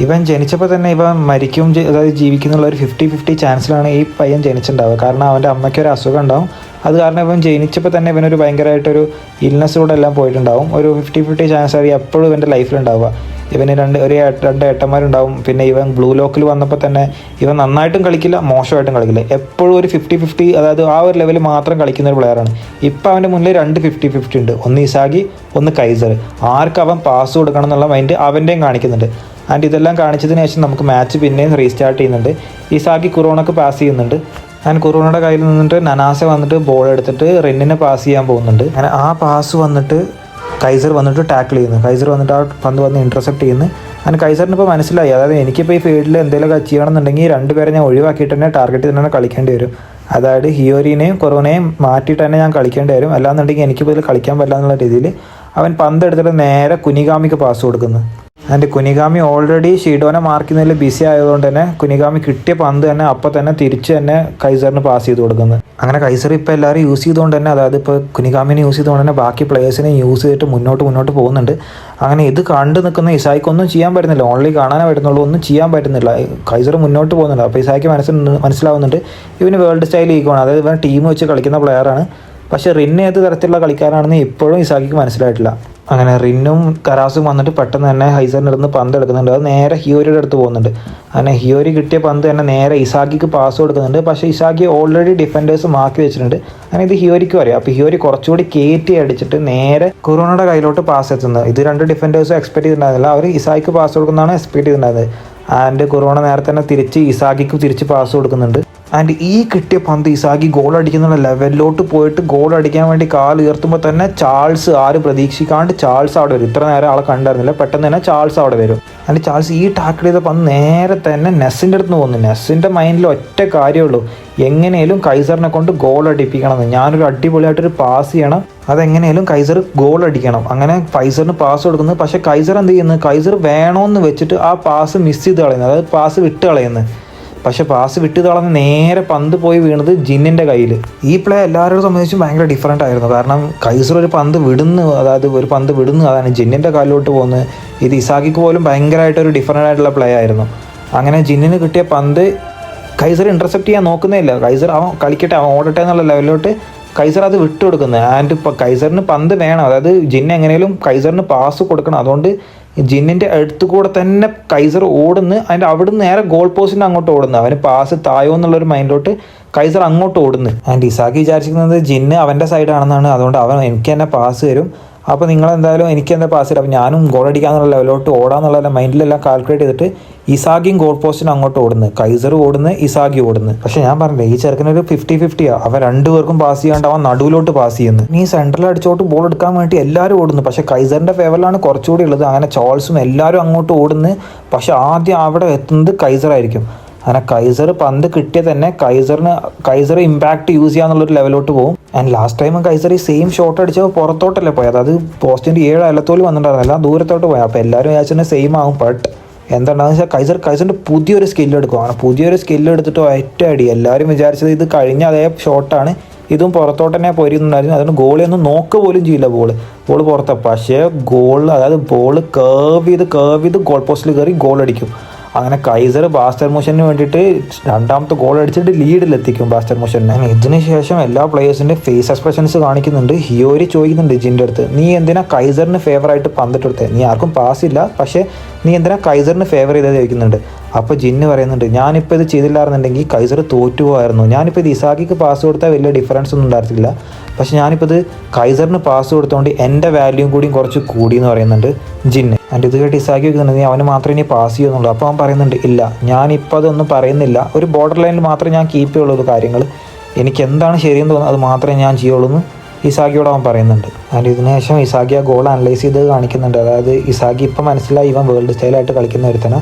ഇവൻ ജനിച്ചപ്പോൾ തന്നെ ഇവൻ മരിക്കും അതായത് ജീവിക്കുന്നുള്ള ഒരു 50-50 ചാൻസിലാണ് ഈ പയ്യൻ ജനിച്ചിട്ടുണ്ടാവുക. കാരണം അവൻ്റെ അമ്മയ്ക്കൊരു അസുഖം ഉണ്ടാവും. അത് കാരണം ഇവൻ ജനിച്ചപ്പോൾ തന്നെ ഇവനൊരു ഭയങ്കരമായിട്ടൊരു ഇൽനെസ്സിലൂടെ എല്ലാം പോയിട്ടുണ്ടാവും. ഒരു 50-50 ചാൻസ് ആയി എപ്പോഴും ഇവൻ്റെ ലൈഫിലുണ്ടാവുക. ഇവന് രണ്ട് ഏട്ടന്മാരുണ്ടാവും. പിന്നെ ഇവൻ ബ്ലൂ ലോക്കിൽ വന്നപ്പോൾ തന്നെ ഇവൻ നന്നായിട്ടും കളിക്കില്ല മോശമായിട്ടും കളിക്കില്ല. എപ്പോഴും ഒരു 50-50 അതായത് ആ ഒരു ലെവലിൽ മാത്രം കളിക്കുന്ന ഒരു പ്ലെയറാണ്. ഇപ്പം അവൻ്റെ മുന്നിൽ 2 50-50 ഉണ്ട്. ഒന്ന് ഇസാഗി, ഒന്ന് കൈസർ. ആർക്ക് അവൻ പാസ് കൊടുക്കണം എന്നുള്ള മൈൻഡ് അവൻ്റെയും കാണിക്കുന്നുണ്ട്. ആൻഡ് ഇതെല്ലാം കാണിച്ചതിന് ശേഷം നമുക്ക് മാച്ച് പിന്നെയും റീസ്റ്റാർട്ട് ചെയ്യുന്നുണ്ട്. ഇസാഗി കുറോണക്ക് പാസ് ചെയ്യുന്നുണ്ട്. ആൻഡ് കുറോണയുടെ കയ്യിൽ നിന്നിട്ട് നനാസ വന്നിട്ട് ബോൾ എടുത്തിട്ട് റിന്നിനെ പാസ് ചെയ്യാൻ പോകുന്നുണ്ട്. അങ്ങനെ ആ പാസ് വന്നിട്ട് കൈസർ വന്നിട്ട് ടാക്കിൾ ചെയ്യുന്നു. കൈസർ വന്നിട്ട് ആ പന്ത് വന്ന് ഇൻ്റർസെപ്റ്റ് ചെയ്യുന്നു. ആൻഡ് കൈസറിന് ഇപ്പോൾ മനസ്സിലായി അതായത് എനിക്കിപ്പോൾ ഈ ഫീൽഡിൽ എന്തെങ്കിലുമൊക്കെ ചെയ്യണമെന്നുണ്ടെങ്കിൽ 2 പേരെ ഞാൻ ഒഴിവാക്കിയിട്ട് തന്നെ ടാർഗറ്റ് തന്നെ കളിക്കേണ്ടി വരും. അതായത് ഹിയോരിനെയും കൊറോണയും മാറ്റിയിട്ട് തന്നെ ഞാൻ കളിക്കേണ്ടി വരും. അല്ലാന്നുണ്ടെങ്കിൽ എനിക്ക് ഇതിൽ കളിക്കാൻ പറ്റില്ല എന്നുള്ള രീതിയിൽ അവൻ പന്ത് എടുത്തിട്ട് നേരെ കുനിഗാമിക്ക് പാസ് കൊടുക്കുന്നു. ആൻഡ് കുനിഗാമി ഓൾറെഡി ഷീഡോനെ മാർക്ക് ചെയ്യുന്നതിൽ ബിസി ആയതുകൊണ്ട് തന്നെ കുനിഗാമി കിട്ടിയ പന്ത് തന്നെ അപ്പം തന്നെ തിരിച്ച് തന്നെ കൈസറിന് പാസ് ചെയ്ത് കൊടുക്കുന്നത്. അങ്ങനെ കൈസർ ഇപ്പോൾ എല്ലാവരും യൂസ് ചെയ്തുകൊണ്ട് തന്നെ അതായത് ഇപ്പോൾ കുനിഗാമിനെ യൂസ് ചെയ്തുകൊണ്ട് തന്നെ ബാക്കി പ്ലേയേഴ്സിനെ യൂസ് ചെയ്തിട്ട് മുന്നോട്ട് പോകുന്നുണ്ട്. അങ്ങനെ ഇത് കണ്ടു നിൽക്കുന്ന ഇസായിക്കൊന്നും ചെയ്യാൻ പറ്റുന്നില്ല. ഓൺലി കാണാനേ പറ്റുന്നുള്ളൂ, ഒന്നും ചെയ്യാൻ പറ്റുന്നില്ല. കൈസർ മുന്നോട്ട് പോകുന്നുണ്ട്. അപ്പോൾ ഇസായിക്ക് മനസ്സിലാവുന്നുണ്ട് ഇവന് വേൾഡ് സ്റ്റൈൽ ഈഗോണ്, അതായത് ഇവൻ ടീം വെച്ച് കളിക്കുന്ന പ്ലെയറാണ്. പക്ഷേ റിന്ന് ഏത് തരത്തിലുള്ള കളിക്കാരാണെന്ന് ഇപ്പോഴും ഇസാക്കിക്ക് മനസ്സിലായിട്ടില്ല. അങ്ങനെ റിന്നും കറാസും വന്നിട്ട് പെട്ടെന്ന് തന്നെ ഹൈസറിൻ്റെ അടുത്ത് പന്ത് എടുക്കുന്നുണ്ട്. അത് നേരെ ഹിയോരിയുടെ അടുത്ത് പോകുന്നുണ്ട്. അങ്ങനെ ഹിയോരി കിട്ടിയ പന്ത് തന്നെ നേരെ ഇസാക്കിക്ക് പാസ് കൊടുക്കുന്നുണ്ട്. പക്ഷേ ഇസാക്കി ഓൾറെഡി ഡിഫൻഡേഴ്സ് മാക്കി വെച്ചിട്ടുണ്ട്. അങ്ങനെ ഇത് ഹിയോരിക്കും അറിയാം. അപ്പോൾ ഹിയോരി കുറച്ചുകൂടി കയറ്റി അടിച്ചിട്ട് നേരെ കൊറോണയുടെ കയ്യിലോട്ട് പാസ് എത്തുന്നത്. ഇത് 2 ഡിഫൻഡേഴ്സും എക്സ്പെക്ട് ചെയ്തിട്ടുണ്ടായിരുന്നില്ല. അവർ ഇസാക്കിക്ക് പാസ് കൊടുക്കുന്നതാണ് എക്സ്പെക്ട് ചെയ്തിട്ടുണ്ടായിരുന്നത്. ആൻഡ് കൊറോണ നേരത്തെ തന്നെ തിരിച്ച് തിരിച്ച് പാസ് കൊടുക്കുന്നുണ്ട്. ആൻഡ് ഈ കിട്ടിയ പന്ത് ഇസാഗി ഗോൾ അടിക്കുന്ന ലെവലിലോട്ട് പോയിട്ട് ഗോൾ അടിക്കാൻ വേണ്ടി കാൽ ഉയർത്തുമ്പോൾ തന്നെ ചാൾസ് ആരും പ്രതീക്ഷിക്കാണ്ട് ചാൾസ് അവിടെ വരും. ഇത്ര നേരം ആളെ കണ്ടായിരുന്നില്ല, പെട്ടെന്ന് തന്നെ ചാൾസ് അവിടെ വരും. ആൻഡ് ചാൾസ് ഈ ടാക്കിൾ ചെയ്ത പന്ത് നേരെ തന്നെ നെസ്സിൻ്റെ അടുത്ത് പോകുന്നു. നെസ്സിൻ്റെ മൈൻഡിൽ ഒറ്റ കാര്യമുള്ളൂ, എങ്ങനെയും കൈസറിനെ കൊണ്ട് ഗോൾ അടിപ്പിക്കണം. ഞാനൊരു അടിപൊളിയായിട്ടൊരു പാസ് ചെയ്യണം, അതെങ്ങനെയും കൈസർ ഗോൾ അടിക്കണം. അങ്ങനെ കൈസറിന് പാസ് കൊടുക്കുന്നത്. പക്ഷേ കൈസർ എന്ത് ചെയ്യുന്നത്, കൈസർ വേണമെന്ന് വെച്ചിട്ട് ആ പാസ് മിസ് ചെയ്ത് കളയുന്നത്, അതായത് പാസ് വിട്ട് കളയുന്നത്. പക്ഷെ പാസ് വിട്ട് കളഞ്ഞ് നേരെ പന്ത് പോയി വീണത് ജിന്നിൻ്റെ കയ്യിൽ. ഈ പ്ലേ എല്ലാവരോടും സംബന്ധിച്ചും ഭയങ്കര ഡിഫറൻ്റ് ആയിരുന്നു. കാരണം കൈസർ ഒരു പന്ത് വിടുന്നു, അതാണ് ജിന്നിൻ്റെ കാലിലോട്ട് പോകുന്നത്. ഇത് ഇസാക്കിക്ക് പോലും ഭയങ്കരമായിട്ടൊരു ഡിഫറൻ്റ് ആയിട്ടുള്ള പ്ലേ ആയിരുന്നു. അങ്ങനെ ജിന്നിന് കിട്ടിയ പന്ത് കൈസർ ഇൻ്റർസെപ്റ്റ് ചെയ്യാൻ നോക്കുന്നേയില്ല. കൈസർ അവൻ കളിക്കട്ടെ, അവൻ ഓടട്ടെ എന്നുള്ള ലെവലിലോട്ട് കൈസർ അത് വിട്ടുകൊടുക്കുന്നത്. ആൻഡ് ഇപ്പോൾ കൈസറിന് പന്ത് വേണം, അതായത് ജിന്ന് എങ്ങനെയും കൈസറിന് പാസ് കൊടുക്കണം. അതുകൊണ്ട് ജിന്നിൻ്റെ അടുത്ത് കൂടെ തന്നെ കൈസർ ഓടുന്നു. അതിൻ്റെ അവിടുന്ന് നേരെ ഗോൾ പോസ്റ്റിന് അങ്ങോട്ട് ഓടുന്നു. അവന് പാസ് തായോ എന്നുള്ളൊരു മൈൻഡിലോട്ട് കൈസർ അങ്ങോട്ട് ഓടുന്നു. ആൻഡ് ഇസാക്കി വിചാരിച്ചിരിക്കുന്നത് ജിന്ന് അവൻ്റെ സൈഡാണെന്നാണ്. അതുകൊണ്ട് അവൻ എനിക്ക് തന്നെ പാസ് തരും, അപ്പോൾ നിങ്ങളെന്തായാലും എനിക്ക് എന്താ പാസ് തരും, അപ്പോൾ ഞാനും ഗോൾ അടിക്കാന്നുള്ള ലെവലോട്ട് ഓടാന്നുള്ള മൈൻഡിലെല്ലാം കാൽക്കുലേറ്റ് ചെയ്തിട്ട് ഇസാഗിയും ഗോൾ പോസ്റ്റിന് അങ്ങോട്ട് ഓടുന്നു. കൈസർ ഓടുന്നു, ഇസാഗി ഓടുന്നു. പക്ഷെ ഞാൻ പറഞ്ഞില്ലേ, ഈ ചെറുക്കനൊരു 50-50 അവൻ 2 പേർക്കും പാസ് ചെയ്യാണ്ട് അവൻ നടുവിലോട്ട് പാസ് ചെയ്യുന്നു. ഈ സെൻട്രൽ അടിച്ചോട്ട് ബോൾ എടുക്കാൻ വേണ്ടി എല്ലാവരും ഓടുന്നു. പക്ഷേ കൈസറിൻ്റെ ഫേവറിലാണ് കുറച്ചുകൂടി ഉള്ളത്. അങ്ങനെ ചാൾസും എല്ലാവരും അങ്ങോട്ട് ഓടുന്നു. പക്ഷെ ആദ്യം അവിടെ എത്തുന്നത് കൈസറായിരിക്കും. അങ്ങനെ കൈസർ പന്ത് കിട്ടിയ തന്നെ കൈസർ ഇമ്പാക്റ്റ് യൂസ് ചെയ്യാന്നുള്ളൊരു ലെവലോട്ട് പോകും. ആൻഡ് ലാസ്റ്റ് ടൈം കൈസർ ഈ സെയിം ഷോട്ട് അടിച്ചപ്പോൾ പുറത്തോട്ടല്ലേ പോയത്, അത് പോസ്റ്റിൻ്റെ 7 അയലത്തോല് വന്നിട്ടുണ്ടായിരുന്നില്ല, ദൂരത്തോട്ട് പോയത്. അപ്പോൾ എല്ലാവരും വിചാരിച്ചത് സെയിം ആകും. ബട്ട് എന്താണെന്ന് വെച്ചാൽ കൈസറിൻ്റെ പുതിയൊരു സ്കില്ല് എടുക്കുകയാണ്. പുതിയൊരു സ്കില്ല് എടുത്തിട്ട് ഒറ്റ അടി. എല്ലാവരും വിചാരിച്ചത് ഇത് കഴിഞ്ഞ അതേ ഷോട്ടാണ്, ഇതും പുറത്തോട്ട് തന്നെ പോയിരുന്നുണ്ടായിരുന്നു. അതുകൊണ്ട് ഗോളിയൊന്നും നോക്കുക പോലും ചെയ്യില്ല. ബോൾ പുറത്താണ്. പക്ഷേ അതായത് ബോൾ കേർവ് ചെയ്ത് ഗോൾ പോസ്റ്റിൽ കയറി ഗോൾ അടിക്കും. അങ്ങനെ കൈസർ ബാസ്റ്റർ മോഷന് വേണ്ടിയിട്ട് രണ്ടാമത്തെ ഗോൾ അടിച്ചിട്ട് ലീഡിലെത്തിക്കും ബാസ്റ്റർ മോഷനെ. ഇതിന് ശേഷം എല്ലാ പ്ലേയേഴ്സിൻ്റെ ഫേസ് എക്സ്പ്രഷൻസ് കാണിക്കുന്നുണ്ട്. ഹിയോരി ചോദിക്കുന്നുണ്ട് ജിൻ്റെ അടുത്ത്, നീ എന്തിനാ കൈസറിന് ഫേവറായിട്ട് പന്തിട്ടെടുത്തത്? നീ ആർക്കും പാസ്സില്ല, പക്ഷേ നീ എന്തിനാ കൈസറിന് ഫേവർ ചെയ്തത് ചോദിക്കുന്നുണ്ട്. അപ്പോൾ ജിന്ന് പറയുന്നുണ്ട്, ഞാനിപ്പോൾ ഇത് ചെയ്തില്ലായിരുന്നുണ്ടെങ്കിൽ കൈസർ തോറ്റുപോകായിരുന്നു. ഞാനിപ്പോൾ ഇത് ഇസാക്കിക്ക് പാസ് കൊടുത്താൽ വലിയ ഡിഫറൻസ് ഒന്നും ഉണ്ടായിരുന്നില്ല, പക്ഷെ ഞാനിപ്പോൾ ഇത് കൈസറിന് പാസ് കൊടുത്തോണ്ട് എൻ്റെ വാല്യൂം കൂടിയും കുറച്ച് കൂടി എന്ന് പറയുന്നുണ്ട് ജിന്ന്. ആൻഡ് ഇത് കേട്ട് ഇസാക്കി വെക്കുന്നുണ്ട്, നീ അവന് മാത്രമേ ഇനി പാസ് ചെയ്യുന്നുള്ളൂ. അപ്പോൾ അവൻ പറയുന്നുണ്ട്, ഇല്ല ഞാനിപ്പോൾ അതൊന്നും പറയുന്നില്ല, ഒരു ബോർഡർ ലൈനിൽ മാത്രമേ ഞാൻ കീപ്പ് ചെയ്യുള്ളൂ കാര്യങ്ങൾ, എനിക്ക് എന്താണ് ശരിയെന്ന് തോന്നുന്നത് അത് മാത്രമേ ഞാൻ ചെയ്യുള്ളൂ എന്ന് ഇസാക്കിയോട് അവൻ പറയുന്നുണ്ട്. ആൻഡ് ഇതിന് ശേഷം ഇസാക്കി ആ ഗോൾ അനലൈസ് ചെയ്ത് കാണിക്കുന്നുണ്ട്. അതായത് ഇസാക്കി ഇപ്പം മനസ്സിലായി ഇവൻ വേൾഡ് സ്റ്റൈലായിട്ട് കളിക്കുന്ന ഒരുത്തന.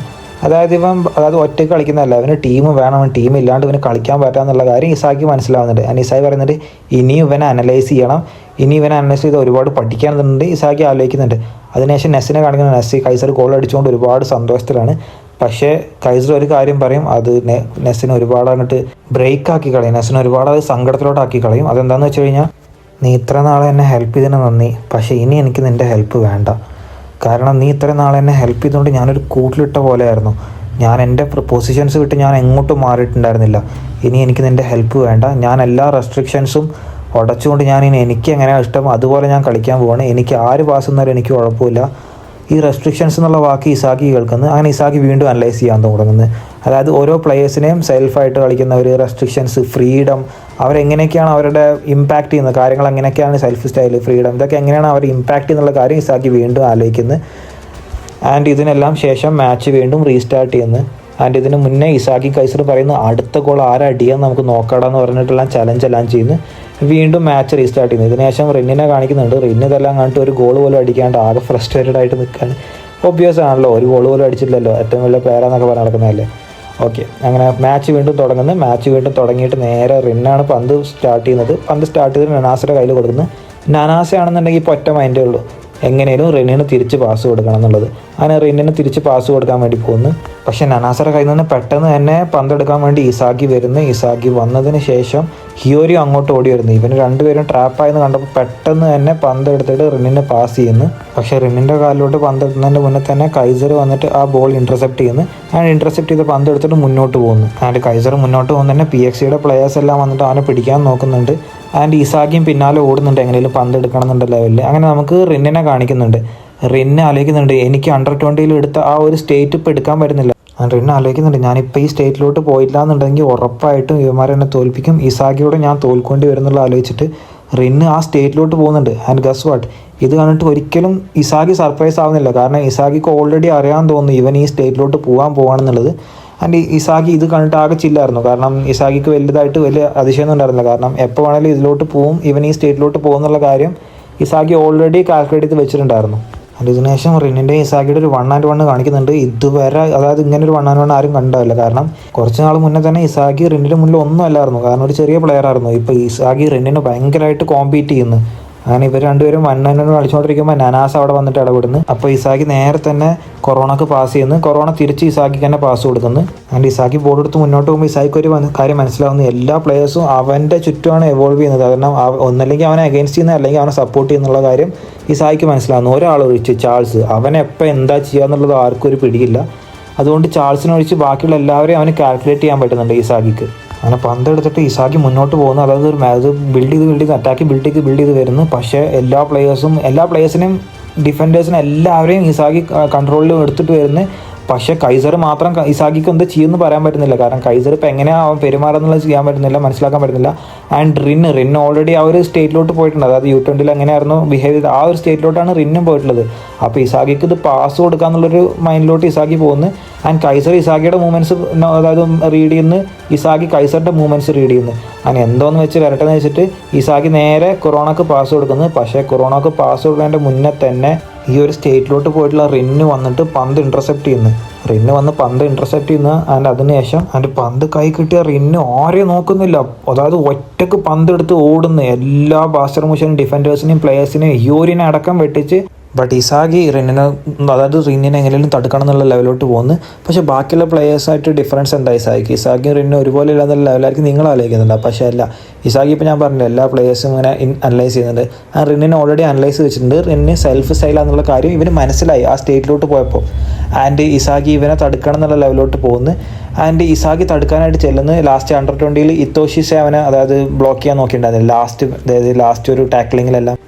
അതായത് ഒറ്റയ്ക്ക് കളിക്കുന്നതല്ല, അവന് ടീം വേണം, അവൻ ടീം ഇല്ലാണ്ട് ഇവന് കളിക്കാൻ പറ്റാന്നുള്ള കാര്യം ഇസാക്കി മനസ്സിലാവുന്നുണ്ട്. ആൻഡ് ഇസായി പറയുന്നുണ്ട്, ഇനിയും ഇവനെ അനലൈസ് ചെയ്യണം, ഇനി ഇവനെ അനലൈസ് ചെയ്ത് ഒരുപാട് പഠിക്കാനുണ്ട് ഇസാക്കി ആലോചിക്കുന്നുണ്ട്. അതിനുശേഷം നെസ്സിനെ കാണിക്കുന്ന നെസ്സി കൈസർ ഗോൾ അടിച്ചുകൊണ്ട് ഒരുപാട് സന്തോഷത്തിലാണ്. പക്ഷേ കൈസർ ഒരു കാര്യം പറയും, അത് നെസ്സിനെ ഒരുപാട് അങ്ങോട്ട് ബ്രേക്കാക്കി കളയും, നെസ്സിനെ ഒരുപാട് അത് സങ്കടത്തിലോട്ടാക്കി കളയും. അതെന്താണെന്ന് വെച്ച് കഴിഞ്ഞാൽ, നീ ഇത്ര നാളെ എന്നെ ഹെൽപ്പ് ചെയ്തതിന് നന്ദി, പക്ഷേ ഇനി എനിക്ക് നിൻ്റെ ഹെൽപ്പ് വേണ്ട. കാരണം നീ ഇത്ര നാളെ എന്നെ ഹെൽപ്പ് ചെയ്തുകൊണ്ട് ഞാനൊരു കൂട്ടിലിട്ട പോലെയായിരുന്നു, ഞാൻ എൻ്റെ പൊസിഷൻസ് വിട്ട് ഞാൻ എങ്ങോട്ടും മാറിയിട്ടുണ്ടായിരുന്നില്ല. ഇനി എനിക്ക് നിൻ്റെ ഹെൽപ്പ് വേണ്ട, ഞാൻ എല്ലാ റെസ്ട്രിക്ഷൻസും ഉടച്ചുകൊണ്ട് എനിക്ക് എങ്ങനെയാണ് ഇഷ്ടം അതുപോലെ ഞാൻ കളിക്കാൻ പോവാണ്, എനിക്ക് ആര് പാസ് തന്നാലും എനിക്ക് കുഴപ്പമില്ല. ഈ റെസ്ട്രിക്ഷൻസ് എന്നുള്ള വാക്ക് ഇസാക്കി കേൾക്കുന്നത്. അങ്ങനെ ഇസാക്കി വീണ്ടും അനലൈസ് ചെയ്യാൻ തുടങ്ങുന്നത്. അതായത് ഓരോ പ്ലേയേഴ്സിനെയും സെൽഫായിട്ട് കളിക്കുന്ന ഒരു റെസ്ട്രിക്ഷൻസ്, ഫ്രീഡം, അവരെങ്ങനെയൊക്കെയാണ് അവരുടെ ഇമ്പാക്റ്റ് ചെയ്യുന്നത്, കാര്യങ്ങൾ എങ്ങനെയൊക്കെയാണ് സെൽഫ് സ്റ്റൈൽ, ഫ്രീഡം, ഇതൊക്കെ എങ്ങനെയാണ് അവർ ഇമ്പാക്റ്റ് ചെയ്യുന്നുള്ള കാര്യം ഇസാക്കി വീണ്ടും ആലോചിക്കുന്നത്. ആൻഡ് ഇതിനെല്ലാം ശേഷം മാച്ച് വീണ്ടും റീസ്റ്റാർട്ട് ചെയ്യുന്നു. ആൻഡ് ഇതിന് മുന്നേ ഇസാക്കി കൈസർ പറയുന്നു, അടുത്ത ഗോൾ ആരടിയാന്ന് നമുക്ക് നോക്കാടാന്ന് പറഞ്ഞിട്ടെല്ലാം ചലഞ്ച് എല്ലാം ചെയ്യുന്നു. വീണ്ടും മാച്ച് റീസ്റ്റാർട്ട് ചെയ്യുന്നു. ഇതിനുശേഷം റിന്നിനെ കാണിക്കുന്നുണ്ട്. റിന്ന് ഇതെല്ലാം കണ്ടിട്ട് ഒരു ഗോൾ പോലും അടിക്കാണ്ട് ആകെ ഫ്രസ്ട്രേറ്റഡ് ആയിട്ട് നിൽക്കുകയാണ്. ഒബ്വിയസ് ആണല്ലോ, ഒരു ഗോൾ പോലും അടിച്ചില്ലല്ലോ, ഏറ്റവും വലിയ പ്ലെയറാന്നൊക്കെ പറഞ്ഞ് നടക്കുന്നതല്ലേ. ഓക്കെ, അങ്ങനെ മാച്ച് വീണ്ടും തുടങ്ങുന്നു. മാച്ച് വീണ്ടും തുടങ്ങിയിട്ട് നേരെ റിന്നാണ് പന്ത് സ്റ്റാർട്ട് ചെയ്യുന്നത്. പന്ത് സ്റ്റാർട്ട് ചെയ്ത് നനാസിൻ്റെ കയ്യിൽ കൊടുക്കുന്നു. നനാസയാണെന്നുണ്ടെങ്കിൽ ഇപ്പോൾ ഒറ്റ മൈൻഡേ ഉള്ളൂ, എങ്ങനെയും റിന്നിന് തിരിച്ച് പാസ് കൊടുക്കണം എന്നുള്ളത്. അങ്ങനെ റിന്നിന് തിരിച്ച് പാസ് കൊടുക്കാൻ വേണ്ടി പോകുന്നു. പക്ഷേ നനാസയുടെ കയ്യിൽ നിന്ന് പെട്ടെന്ന് തന്നെ പന്തെടുക്കാൻ വേണ്ടി ഇസാക്കി വരുന്നു. ഇസാക്കി വന്നതിന് ശേഷം ഹിയോരി അങ്ങോട്ട് ഓടി വരുന്നു. ഇവന് രണ്ടുപേരും ട്രാപ്പായെന്ന് കണ്ടപ്പോൾ പെട്ടെന്ന് തന്നെ പന്തെടുത്തിട്ട് റിന്നിന് പാസ് ചെയ്യുന്നു. പക്ഷേ റിന്നിൻ്റെ കാലിലോട്ട് പന്തെടുക്കുന്നതിൻ്റെ മുന്നേ തന്നെ കൈസർ വന്നിട്ട് ആ ബോൾ ഇൻ്റർസെപ്റ്റ് ചെയ്യുന്നു. ആൻഡ് ഇൻ്റർസെപ്റ്റ് ചെയ്ത് പന്തെടുത്തിട്ട് മുന്നോട്ട് പോകുന്നു. ആൻഡ് കൈസർ മുന്നോട്ട് പോകുന്ന തന്നെ PXCയുടെ പ്ലെയേഴ്സ് എല്ലാം വന്നിട്ട് അവനെ പിടിക്കാൻ നോക്കുന്നുണ്ട്. ആൻഡ് ഇസാക്കിയും പിന്നാലെ ഓടുന്നുണ്ട് എങ്ങനെയും പന്തെടുക്കണം എന്നുള്ള ലെവലിൽ. അങ്ങനെ നമുക്ക് റിന്നിനെ കാണിക്കുന്നുണ്ട്. റിന്ന് ആലോചിക്കുന്നുണ്ട്, എനിക്ക് അണ്ടർ-20 എടുത്ത ആ ഒരു സ്റ്റേറ്റ് ഇപ്പോൾ എടുക്കാൻ പറ്റുന്നില്ല. റിന്ന് ആലോചിക്കുന്നുണ്ട്, ഞാനിപ്പോൾ ഈ സ്റ്റേറ്റിലോട്ട് പോയില്ല എന്നുണ്ടെങ്കിൽ ഉറപ്പായിട്ടും ഇവന്മാരെ എന്നെ തോൽപ്പിക്കും, ഇസാക്കിയോടെ ഞാൻ തോൽക്കേണ്ടി വരുന്നുള്ള ആലോചിച്ചിട്ട് റിന്ന് ആ സ്റ്റേറ്റിലോട്ട് പോകുന്നുണ്ട്. ആൻഡ് ഗസ് വാട്ട്, ഇത് കണ്ടിട്ട് ഒരിക്കലും ഇസാക്കി സർപ്രൈസ് ആവുന്നില്ല. കാരണം ഇസാക്കിക്ക് ഓൾറെഡി അറിയാൻ തോന്നുന്നു ഇവൻ ഈ സ്റ്റേറ്റിലോട്ട് പോകാണെന്നുള്ളത്. ആൻഡ് ഇസാക്കി ഇത് കണ്ടിട്ട് ആകെ ചില്ലായിരുന്നു. കാരണം ഇസാക്കിക്ക് വലുതായിട്ട് വലിയ അതിശയമൊന്നും ഉണ്ടായിരുന്നില്ല. കാരണം എപ്പോൾ വേണമെങ്കിലും ഇതിലോട്ട് പോവും, ഇവൻ ഈ സ്റ്റേറ്റിലോട്ട് പോകുന്നുള്ള കാര്യം ഇസാക്കി ഓൾറെഡി കാൽക്കുലേറ്റ് ചെയ്ത് വെച്ചിട്ടുണ്ടായിരുന്നു. ആൻഡ് ഇതിനുശേഷം റിന്നിൻ്റെ ഇസാക്കിയുടെ ഒരു 1-on-1 കാണിക്കുന്നുണ്ട്. ഇതുവരെ അതായത് ഇങ്ങനെ ഒരു 1-on-1 ആരും കണ്ടില്ല. കാരണം കുറച്ച് നാൾ മുന്നേ തന്നെ ഇസാക്കി റിന്നിൻ്റെ മുന്നിൽ ഒന്നും അല്ലായിരുന്നു, കാരണം ഒരു ചെറിയ പ്ലെയർ ആയിരുന്നു. ഇപ്പോൾ ഇസാക്കി റിന്നിന് ഭയങ്കരമായിട്ട് കോമ്പീറ്റ് ചെയ്യുന്നു. അങ്ങനെ ഇവർ രണ്ടുപേരും 1-on-1 കളിച്ചുകൊണ്ടിരിക്കുമ്പോൾ നനാസ് അവിടെ വന്നിട്ട് ഇടപെടുന്നു. അപ്പോൾ ഇസാക്കി നേരെ തന്നെ കൊറോണക്ക് പാസ് ചെയ്യുന്നു. കൊറോണ തിരിച്ച് ഇസാക്കിക്ക് തന്നെ പാസ് കൊടുക്കുന്നു. ആൻഡ് ഇസാക്കി ബോൾ എടുത്ത് മുന്നോട്ട് പോകുമ്പോൾ ഇസാക്കിക്ക് ഒരു കാര്യം മനസ്സിലാവുന്നു, എല്ലാ പ്ലേയേഴ്സും അവൻ്റെ ചുറ്റുമാണ് എവോൾവ് ചെയ്യുന്നത്. കാരണം ഒന്നല്ലെങ്കിൽ അവനെ അഗെയിൻസ്റ്റ് ചെയ്യുന്നത് അല്ലെങ്കിൽ അവനെ സപ്പോർട്ട് ചെയ്യുന്നുള്ള കാര്യം ഇസാക്കിക്ക് മനസ്സിലാവുന്നു. ഒരാളൊഴിച്ച് ചാൾസ്, അവനെപ്പോൾ എന്താ ചെയ്യുക എന്നുള്ളത് ആർക്കും ഒരു പിടിയില്ല. അതുകൊണ്ട് ചാൾസിനൊഴിച്ച് ബാക്കിയുള്ള എല്ലാവരെയും അവന് കാൽക്കുലേറ്റ് ചെയ്യാൻ പറ്റുന്നുണ്ട് ഇസാക്കിക്ക്. അങ്ങനെ പന്തെടുത്തിട്ട് ഇസാക്കി മുന്നോട്ട് പോകുന്നു. അതായത് അത് ബിൽഡ് ചെയ്ത് അറ്റാക്ക് ബിൽഡ് ചെയ്ത് വരുന്നു. പക്ഷേ എല്ലാ പ്ലേയേഴ്സിനെയും ഡിഫൻഡേഴ്സിനും എല്ലാവരെയും ഇസാക്കി കൺട്രോളിൽ എടുത്തിട്ട് വരുന്നു. പക്ഷേ കൈസർ മാത്രം ഇസാക്കിക്ക് എന്ത് ചെയ്യുമെന്ന് പറയാൻ പറ്റുന്നില്ല. കാരണം കൈസർ ഇപ്പോൾ എങ്ങനെയാണ് അവൻ പെരുമാറുന്നുള്ളത് ചെയ്യാൻ പറ്റുന്നില്ല, മനസ്സിലാക്കാൻ പറ്റുന്നില്ല. ആൻഡ് റിന്ന് ഓൾറെഡി ആ ഒരു സ്റ്റേറ്റിലോട്ട് പോയിട്ടുണ്ട്. അതായത് U20 എങ്ങനെയായിരുന്നു ബിഹേവ് ചെയ്ത് ആ ഒരു സ്റ്റേറ്റിലോട്ടാണ് റിന്നും പോയിട്ടുള്ളത്. അപ്പോൾ ഇസാക്കിക്ക് ഇത് പാസ് കൊടുക്കാന്നുള്ളൊരു മൈൻഡിലോട്ട് ഇസാക്കി പോകുന്നു. ആൻഡ് കൈസർ ഇസാക്കിയുടെ മൂവ്മെൻറ്റ്സ് അതായത് റീഡ് ചെയ്യുന്നു, ഇസാക്കി കൈസറിൻ്റെ മൂവ്മെൻറ്റ്സ് റീഡ് ചെയ്യുന്നു. അങ്ങനെ എന്തോന്ന് വെച്ച് വരട്ടെന്ന് വെച്ചിട്ട് ഇസാക്കി നേരെ കൊറോണക്ക് പാസ് കൊടുക്കുന്നു. പക്ഷേ കൊറോണക്ക് പാസ് കൊടുക്കുന്നതിൻ്റെ മുന്നേ തന്നെ ഈ ഒരു സ്റ്റേറ്റിലോട്ട് പോയിട്ടുള്ള റിന്ന് വന്നിട്ട് പന്ത് ഇൻ്റർസെപ്റ്റ് ചെയ്യുന്നു. റിന്ന് വന്ന് പന്ത് ഇൻ്റർസെപ്റ്റ് ചെയ്യുന്നു. ആൻഡ് അതിനുശേഷം പന്ത് കൈ കിട്ടിയ റിന്ന് ആരെയും നോക്കുന്നില്ല, അതായത് ഒറ്റക്ക് പന്ത് എടുത്ത് ഓടുന്നു. എല്ലാ ബാസ്റ്റർ മോഷൻ ഡിഫൻഡേഴ്സിനെയും പ്ലേയേഴ്സിനെയും ഹിയോരിനെ അടക്കം വെട്ടിച്ച് ബട്ട് ഇസാഗി റിന്നിനെ, അതായത് റിന്നിനെ എങ്ങനെയും തടുക്കണം എന്നുള്ള ലെവലോട്ട് പോകുന്നു. പക്ഷേ ബാക്കിയുള്ള പ്ലേയേഴ്സായിട്ട് ഡിഫറൻസ് എന്താ ഇസാഗി റിന്നും ഒരുപോലെ ഇല്ലാന്നുള്ള ലെവലായിരിക്കും നിങ്ങൾ ആലോചിക്കുന്നുണ്ട്. പക്ഷേ അല്ല, ഇസാഗി ഇപ്പോൾ ഞാൻ പറഞ്ഞില്ല എല്ലാ പ്ലേയേഴ്സും ഇങ്ങനെ അനലൈസ് ചെയ്യുന്നുണ്ട്. ആ റിന്നിനെ ഓൾറെഡി അനലൈസ് വെച്ചിട്ടുണ്ട്. റിന്ന് സെൽഫ് സ്റ്റൈലാന്നുള്ള കാര്യം ഇവന് മനസ്സിലായി ആ സ്റ്റേറ്റിലോട്ട് പോയപ്പോൾ. ആൻഡ് ഇസാഗി ഇവനെ തടുക്കണം എന്നുള്ള ലെവലോട്ട് പോകുന്നു. ആൻഡ് ഇസാഗി തടുക്കാനായിട്ട് ചെല്ലുന്നത് ലാസ്റ്റ് അണ്ടർ 20 ഇത്തോഷി സേവനെ അതായത് ബ്ലോക്ക് ചെയ്യാൻ നോക്കിയിട്ടുണ്ടായിരുന്നു ലാസ്റ്റ് ഒരു ടാക്ലിങ്ങിലെല്ലാം.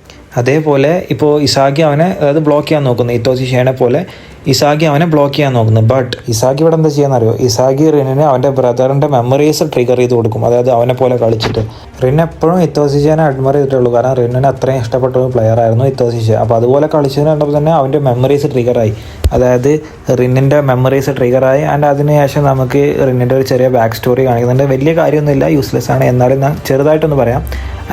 അതേപോലെ ഇപ്പോൾ ഇസാഗി അവനെ അതായത് ബ്ലോക്ക് ചെയ്യാൻ നോക്കുന്നു. ഇത്തോഷി ഷേനെ പോലെ ഇസാഗി അവനെ ബ്ലോക്ക് ചെയ്യാൻ നോക്കുന്നു. ബട്ട് ഇസാഗി ഇവിടെ എന്താ ചെയ്യാന്നറിയോ, ഇസാഗി റിന്നിന് അവൻ്റെ ബ്രദറിൻ്റെ മെമ്മറീസ് ട്രിഗർ ചെയ്ത് കൊടുക്കും. അതായത് അവനെ പോലെ കളിച്ചിട്ട്. റിൻ എപ്പോഴും ഇത്തോഷി ഷേനെ അഡ്മയർ ചെയ്തിട്ടുള്ളൂ. കാരണം റിന്നിന് അത്രയും ഇഷ്ടപ്പെട്ട ഒരു പ്ലെയർ ആയിരുന്നു ഇത്തോഷി ഷേ. അപ്പോൾ അതുപോലെ കളിച്ചതിന് കണ്ടപ്പോൾ തന്നെ അവൻ്റെ മെമ്മറീസ് ട്രിഗറായി. അതായത് റിന്നിൻ്റെ മെമ്മറീസ് ട്രിഗറായി. ആൻഡ് അതിനുശേഷം നമുക്ക് റിന്നിൻ്റെ ഒരു ചെറിയ ബാക്ക് സ്റ്റോറി കാണിക്കുന്നുണ്ട്. വലിയ കാര്യമൊന്നുമില്ല, യൂസ്ലെസ് ആണ്. എന്നാലും ഞാൻ ചെറുതായിട്ടൊന്ന് പറയാം.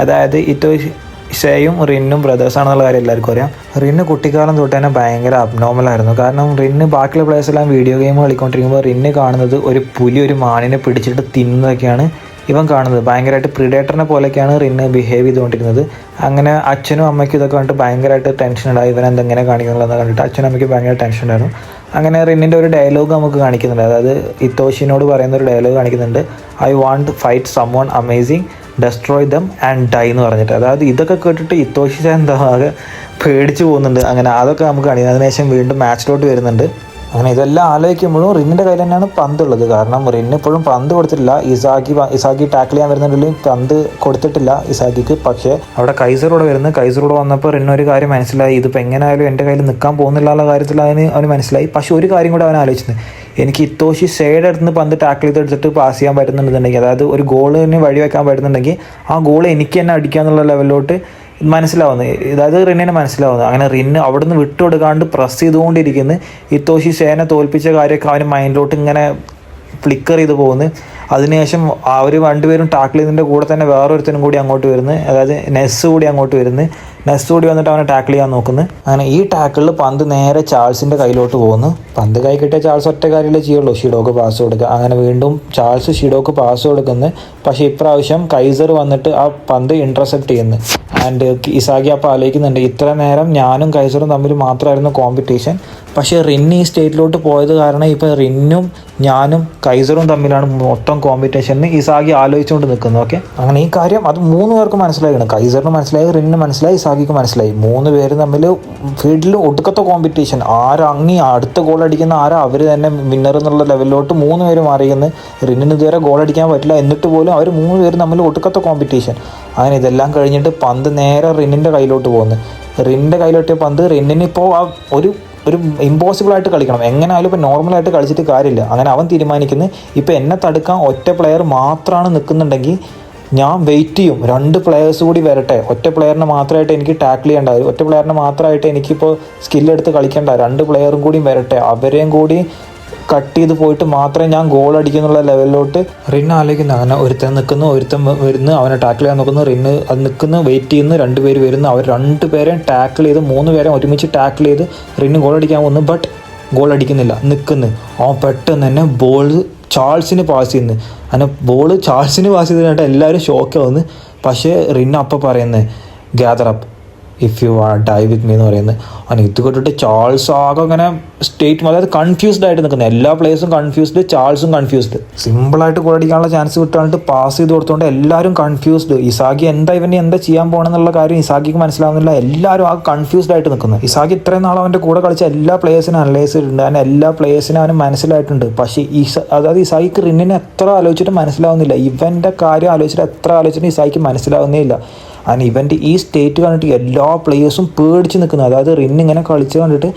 അതായത് ഇത്തോഷി ഷേയും റിന്നും ബ്രദേഴ്സാണെന്നുള്ള കാര്യം എല്ലാവർക്കും അറിയാം. റിന്ന് കുട്ടിക്കാലം തൊട്ട് തന്നെ ഭയങ്കര അബ്നോർമലായിരുന്നു. കാരണം റിന്ന് ബാക്കിയുള്ള പ്ലേയേഴ്സെല്ലാം വീഡിയോ ഗെയിം കളിക്കൊണ്ടിരിക്കുമ്പോൾ റിന്ന് കാണുന്നത് ഒരു പുലി ഒരു മാനിനെ പിടിച്ചിട്ട് തിന്നതൊക്കെയാണ് ഇവൻ കാണുന്നത്. ഭയങ്കരമായിട്ട് പ്രിഡേറ്ററിനെ പോലെയൊക്കെയാണ് റിന്ന് ബിഹേവ് ചെയ്തുകൊണ്ടിരുന്നത്. അങ്ങനെ അച്ഛനും അമ്മയ്ക്കും ഇതൊക്കെ കണ്ടിട്ട് ഭയങ്കരമായിട്ട് ടെൻഷൻ ഉണ്ടായി. ഇവൻ എന്തെങ്ങനെ കാണിക്കുന്നുള്ളതെന്ന് കണ്ടിട്ട് അച്ഛനും അമ്മയ്ക്ക് ഭയങ്കര ടെൻഷൻ ഉണ്ടായിരുന്നു. അങ്ങനെ റിന്നിൻ്റെ ഒരു ഡയലോഗ് നമുക്ക് കാണിക്കുന്നുണ്ട്. അതായത് ഇത്തോഷിനോട് പറയുന്ന ഒരു ഡയലോഗ് കാണിക്കുന്നുണ്ട്. I want fight someone amazing, destroy them and die എന്ന് പറഞ്ഞിട്ട്. അതായത് ഇതൊക്കെ കേട്ടിട്ട് ഇത്തോഷി എന്താ ആകെ പേടിച്ച് പോകുന്നുണ്ട്. അങ്ങനെ അതൊക്കെ നമുക്ക് കാണിക്കുന്നത്. അതിനുശേഷം വീണ്ടും മാച്ചിലോട്ട് വരുന്നുണ്ട്. അങ്ങനെ ഇതെല്ലാം ആലോചിക്കുമ്പോഴും റിന്നിൻ്റെ കയ്യിൽ തന്നെയാണ് പന്തുള്ളത്. കാരണം റിന്ന് ഇപ്പോഴും പന്ത് കൊടുത്തിട്ടില്ല. ഇസാഗി ടാക്കിൾ ചെയ്യാൻ വരുന്നുണ്ടെങ്കിലും പന്ത് കൊടുത്തിട്ടില്ല ഇസാഗിക്ക്. പക്ഷേ അവിടെ കൈസറോടെ വരുന്നത്. കൈസറോടെ വന്നപ്പോൾ റിന്ന് ഒരു കാര്യം മനസ്സിലായി, ഇതിപ്പോൾ എങ്ങനെയായാലും എൻ്റെ കയ്യിൽ നിൽക്കാൻ പോകുന്നില്ല കാര്യത്തിൽ അവന് മനസ്സിലായി. പക്ഷേ ഒരു കാര്യം കൂടെ അവൻ ആലോചിച്ചത്, എനിക്ക് ഇത്തോഷി ഷേയുടെ അടുത്ത് നിന്ന് പന്ത് ടാക്കിൾ ചെയ്തെടുത്തിട്ട് പാസ് ചെയ്യാൻ പറ്റുന്നുണ്ടെന്നുണ്ടെങ്കിൽ, അതായത് ഒരു ഗോളിന് വഴിവെക്കാൻ പറ്റുന്നുണ്ടെങ്കിൽ ആ ഗോൾ എനിക്ക് തന്നെ അടിക്കുക എന്നുള്ള ലെവലിലോട്ട് മനസ്സിലാവുന്നത്. അതായത് റിന്നിന് മനസ്സിലാവുന്നത്. അങ്ങനെ റിന്ന് അവിടെ നിന്ന് വിട്ടുകൊടുക്കാണ്ട് പ്രസ് ചെയ്തുകൊണ്ടിരിക്കുന്നു. ഇത്തോഷി ഷേനെ തോൽപ്പിച്ച കാര്യമൊക്കെ അവന് മൈൻഡിലോട്ട് ഇങ്ങനെ ഫ്ലിക്കർ ചെയ്ത് പോകുന്നു. അതിനുശേഷം അവർ രണ്ടുപേരും ടാക്കിൾ ചെയ്തതിൻ്റെ കൂടെ തന്നെ വേറൊരുത്തനും കൂടി അങ്ങോട്ട് വരുന്നു. അതായത് നെസ് കൂടി അങ്ങോട്ട് വരുന്നു. നെസ് കൂടി വന്നിട്ട് അവനെ ടാക്കിൾ ചെയ്യാൻ നോക്കുന്നു. അങ്ങനെ ഈ ടാക്കിളിൽ പന്ത് നേരെ ചാൾസിൻ്റെ കയ്യിലോട്ട് പോകുന്നു. പന്ത് കൈ കിട്ടിയ ചാൾസ് ഒറ്റ കാര്യമല്ലേ ചെയ്യുള്ളൂ, ഷിഡോക്ക് പാസ് കൊടുക്കുക. അങ്ങനെ വീണ്ടും ചാൾസ് ഷിഡോക്ക് പാസ് കൊടുക്കുന്നു. പക്ഷേ ഇപ്രാവശ്യം കൈസർ വന്നിട്ട് ആ പന്ത് ഇൻറ്റർസെപ്റ്റ് ചെയ്യുന്നു. ആൻഡ് ഇസാഗി അപ്പോൾ ആലോചിക്കുന്നുണ്ട്, ഇത്ര നേരം ഞാനും കൈസറും തമ്മിൽ മാത്രമായിരുന്നു കോമ്പറ്റീഷൻ. പക്ഷേ റിന്ന് ഈ സ്റ്റേറ്റിലോട്ട് പോയത് കാരണം ഇപ്പോൾ റിന്നും ഞാനും കൈസറും തമ്മിലാണ് മൊത്തം കോമ്പറ്റീഷൻ ഇസാഗി ആലോചിച്ചുകൊണ്ട് നിൽക്കുന്നത്. ഓക്കെ, അങ്ങനെ ഈ കാര്യം അത് 3 പേർക്ക് മനസ്സിലായിരുന്നു. കൈസറിന് മനസ്സിലായി, റിന്നിന് മനസ്സിലായി, ഇസാഗിക്ക് മനസ്സിലായി. 3 പേര് തമ്മിൽ ഫീൽഡിൽ ഒടുക്കത്തെ കോമ്പറ്റീഷൻ. അടുത്ത ഗോൾ അടിക്കുന്ന അവർ തന്നെ വിന്നർ എന്നുള്ള ലെവലിലോട്ട് 3 പേര് മാറിയെന്ന്. റിന്നിന് ഇതുവരെ ഗോൾ അടിക്കാൻ പറ്റില്ല, എന്നിട്ട് പോലും അവർ 3 പേര് തമ്മിൽ ഒടുക്കത്തെ കോമ്പറ്റീഷൻ. അങ്ങനെ ഇതെല്ലാം കഴിഞ്ഞിട്ട് പന്ത് നേരെ റിന്നിൻ്റെ കയ്യിലോട്ട് പോകുന്നു. റിന്നിൻ്റെ കയ്യിലോട്ടിയ പന്ത് റിന്നിനിപ്പോൾ ആ ഒരു ഇമ്പോസിബിളായിട്ട് കളിക്കണം. എങ്ങനെയായാലും ഇപ്പോൾ നോർമലായിട്ട് കളിച്ചിട്ട് കാര്യമില്ല. അങ്ങനെ അവൻ തീരുമാനിക്കുന്നത്, ഇപ്പോൾ എന്നെ തടുക്കാൻ ഒറ്റ പ്ലെയർ മാത്രമാണ് നിൽക്കുന്നുണ്ടെങ്കിൽ ഞാൻ വെയിറ്റ് ചെയ്യും, 2 പ്ലെയേഴ്സ് കൂടി വരട്ടെ. ഒറ്റ പ്ലെയറിനെ മാത്രമായിട്ട് എനിക്ക് ടാക്കിൾ ചെയ്യേണ്ട, ഒറ്റ പ്ലെയറിനെ മാത്രമായിട്ട് എനിക്കിപ്പോൾ സ്കില്ലെടുത്ത് കളിക്കേണ്ട, 2 പ്ലെയറും കൂടി വരട്ടെ, അവരെയും കൂടി കട്ട് ചെയ്ത് പോയിട്ട് മാത്രമേ ഞാൻ ഗോൾ അടിക്കുന്നുള്ള ലെവലിലോട്ട് റിന്ന് ആലോചിക്കുന്നു. അങ്ങനെ ഒരുത്തൻ നിൽക്കുന്നു, ഒരുത്തൻ വരുന്നു, അവനെ ടാക്കിൾ ചെയ്യാൻ നോക്കുന്നു. റിന്ന് അത് നിൽക്കുന്നു, വെയിറ്റ് ചെയ്യുന്നു, 2 പേര് വരുന്നു. അവർ 2 പേരെയും ടാക്കിൾ ചെയ്ത് 3 പേരെ ഒരുമിച്ച് ടാക്കിൾ ചെയ്ത് റിന്ന് ഗോൾ അടിക്കാൻ പോകുന്നു. ബട്ട് ഗോൾ അടിക്കുന്നില്ല, നിൽക്കുന്നു. അവൻ പെട്ടെന്ന് തന്നെ ബോൾ ചാൾസിന് പാസ് ചെയ്യുന്നു. അങ്ങനെ ബോൾ ചാൾസിന് പാസ് ചെയ്തിട്ട് എല്ലാവരും ഷോക്കാവുന്നു. പക്ഷേ റിന്ന് അപ്പം പറയുന്നത്, gather up if you are dye with me എന്ന് പറയുന്നത്. അങ്ങനെ ഇത് കേട്ടിട്ട് ചാൾസ് ആകെ അങ്ങനെ അതായത് കൺഫ്യൂസ്ഡ് ആയിട്ട് നിൽക്കുന്നത്. എല്ലാ പ്ലേയേഴ്സും കൺഫ്യൂസ്ഡ്, ചാൾസും കൺഫ്യൂസ്ഡ്. സിമ്പിളായിട്ട് ഗോൾ അടിക്കാനുള്ള ചാൻസ് വിട്ടാണ്ട് പാസ് ചെയ്ത് കൊടുത്തുകൊണ്ട് എല്ലാവരും കൺഫ്യൂസ്ഡ്. ഇസാഗി എന്താ ചെയ്യാൻ പോകണമെന്നുള്ള കാര്യം ഇസാഗിക്ക് മനസ്സിലാവുന്നില്ല. എല്ലാവരും ആ കൺഫ്യൂസ്ഡ് ആയിട്ട് നിൽക്കുന്നത്. ഇസാഗി ഇത്രയും നാൾ അവൻ്റെ കൂടെ കളിച്ച എല്ലാ പ്ലേയേഴ്സിനും അനലൈസ് ചെയ്തിട്ടുണ്ട്, അങ്ങനെ എല്ലാ പ്ലേയേഴ്സിനും അവന് മനസ്സിലായിട്ടുണ്ട്. പക്ഷേ അതായത് ഇസാഗിക്ക് റിന്നിനെ എത്ര ആലോചിച്ചിട്ട് മനസ്സിലാവുന്നില്ല. ഇവൻ്റെ കാര്യം ആലോചിച്ചിട്ട് എത്ര ആലോചിച്ചിട്ട് ഇസാഗിക്ക് മനസ്സിലാവുന്നേ ഇല്ല. അങ്ങനെ ഇവൻ്റെ ഈ സ്റ്റേറ്റ് കണ്ടിട്ട് എല്ലാ പ്ലേയേഴ്സും പേടിച്ച് നിൽക്കുന്നത്. അതായത് റിന്ന് ഇങ്ങനെ കളിച്ച് കണ്ടിട്ട്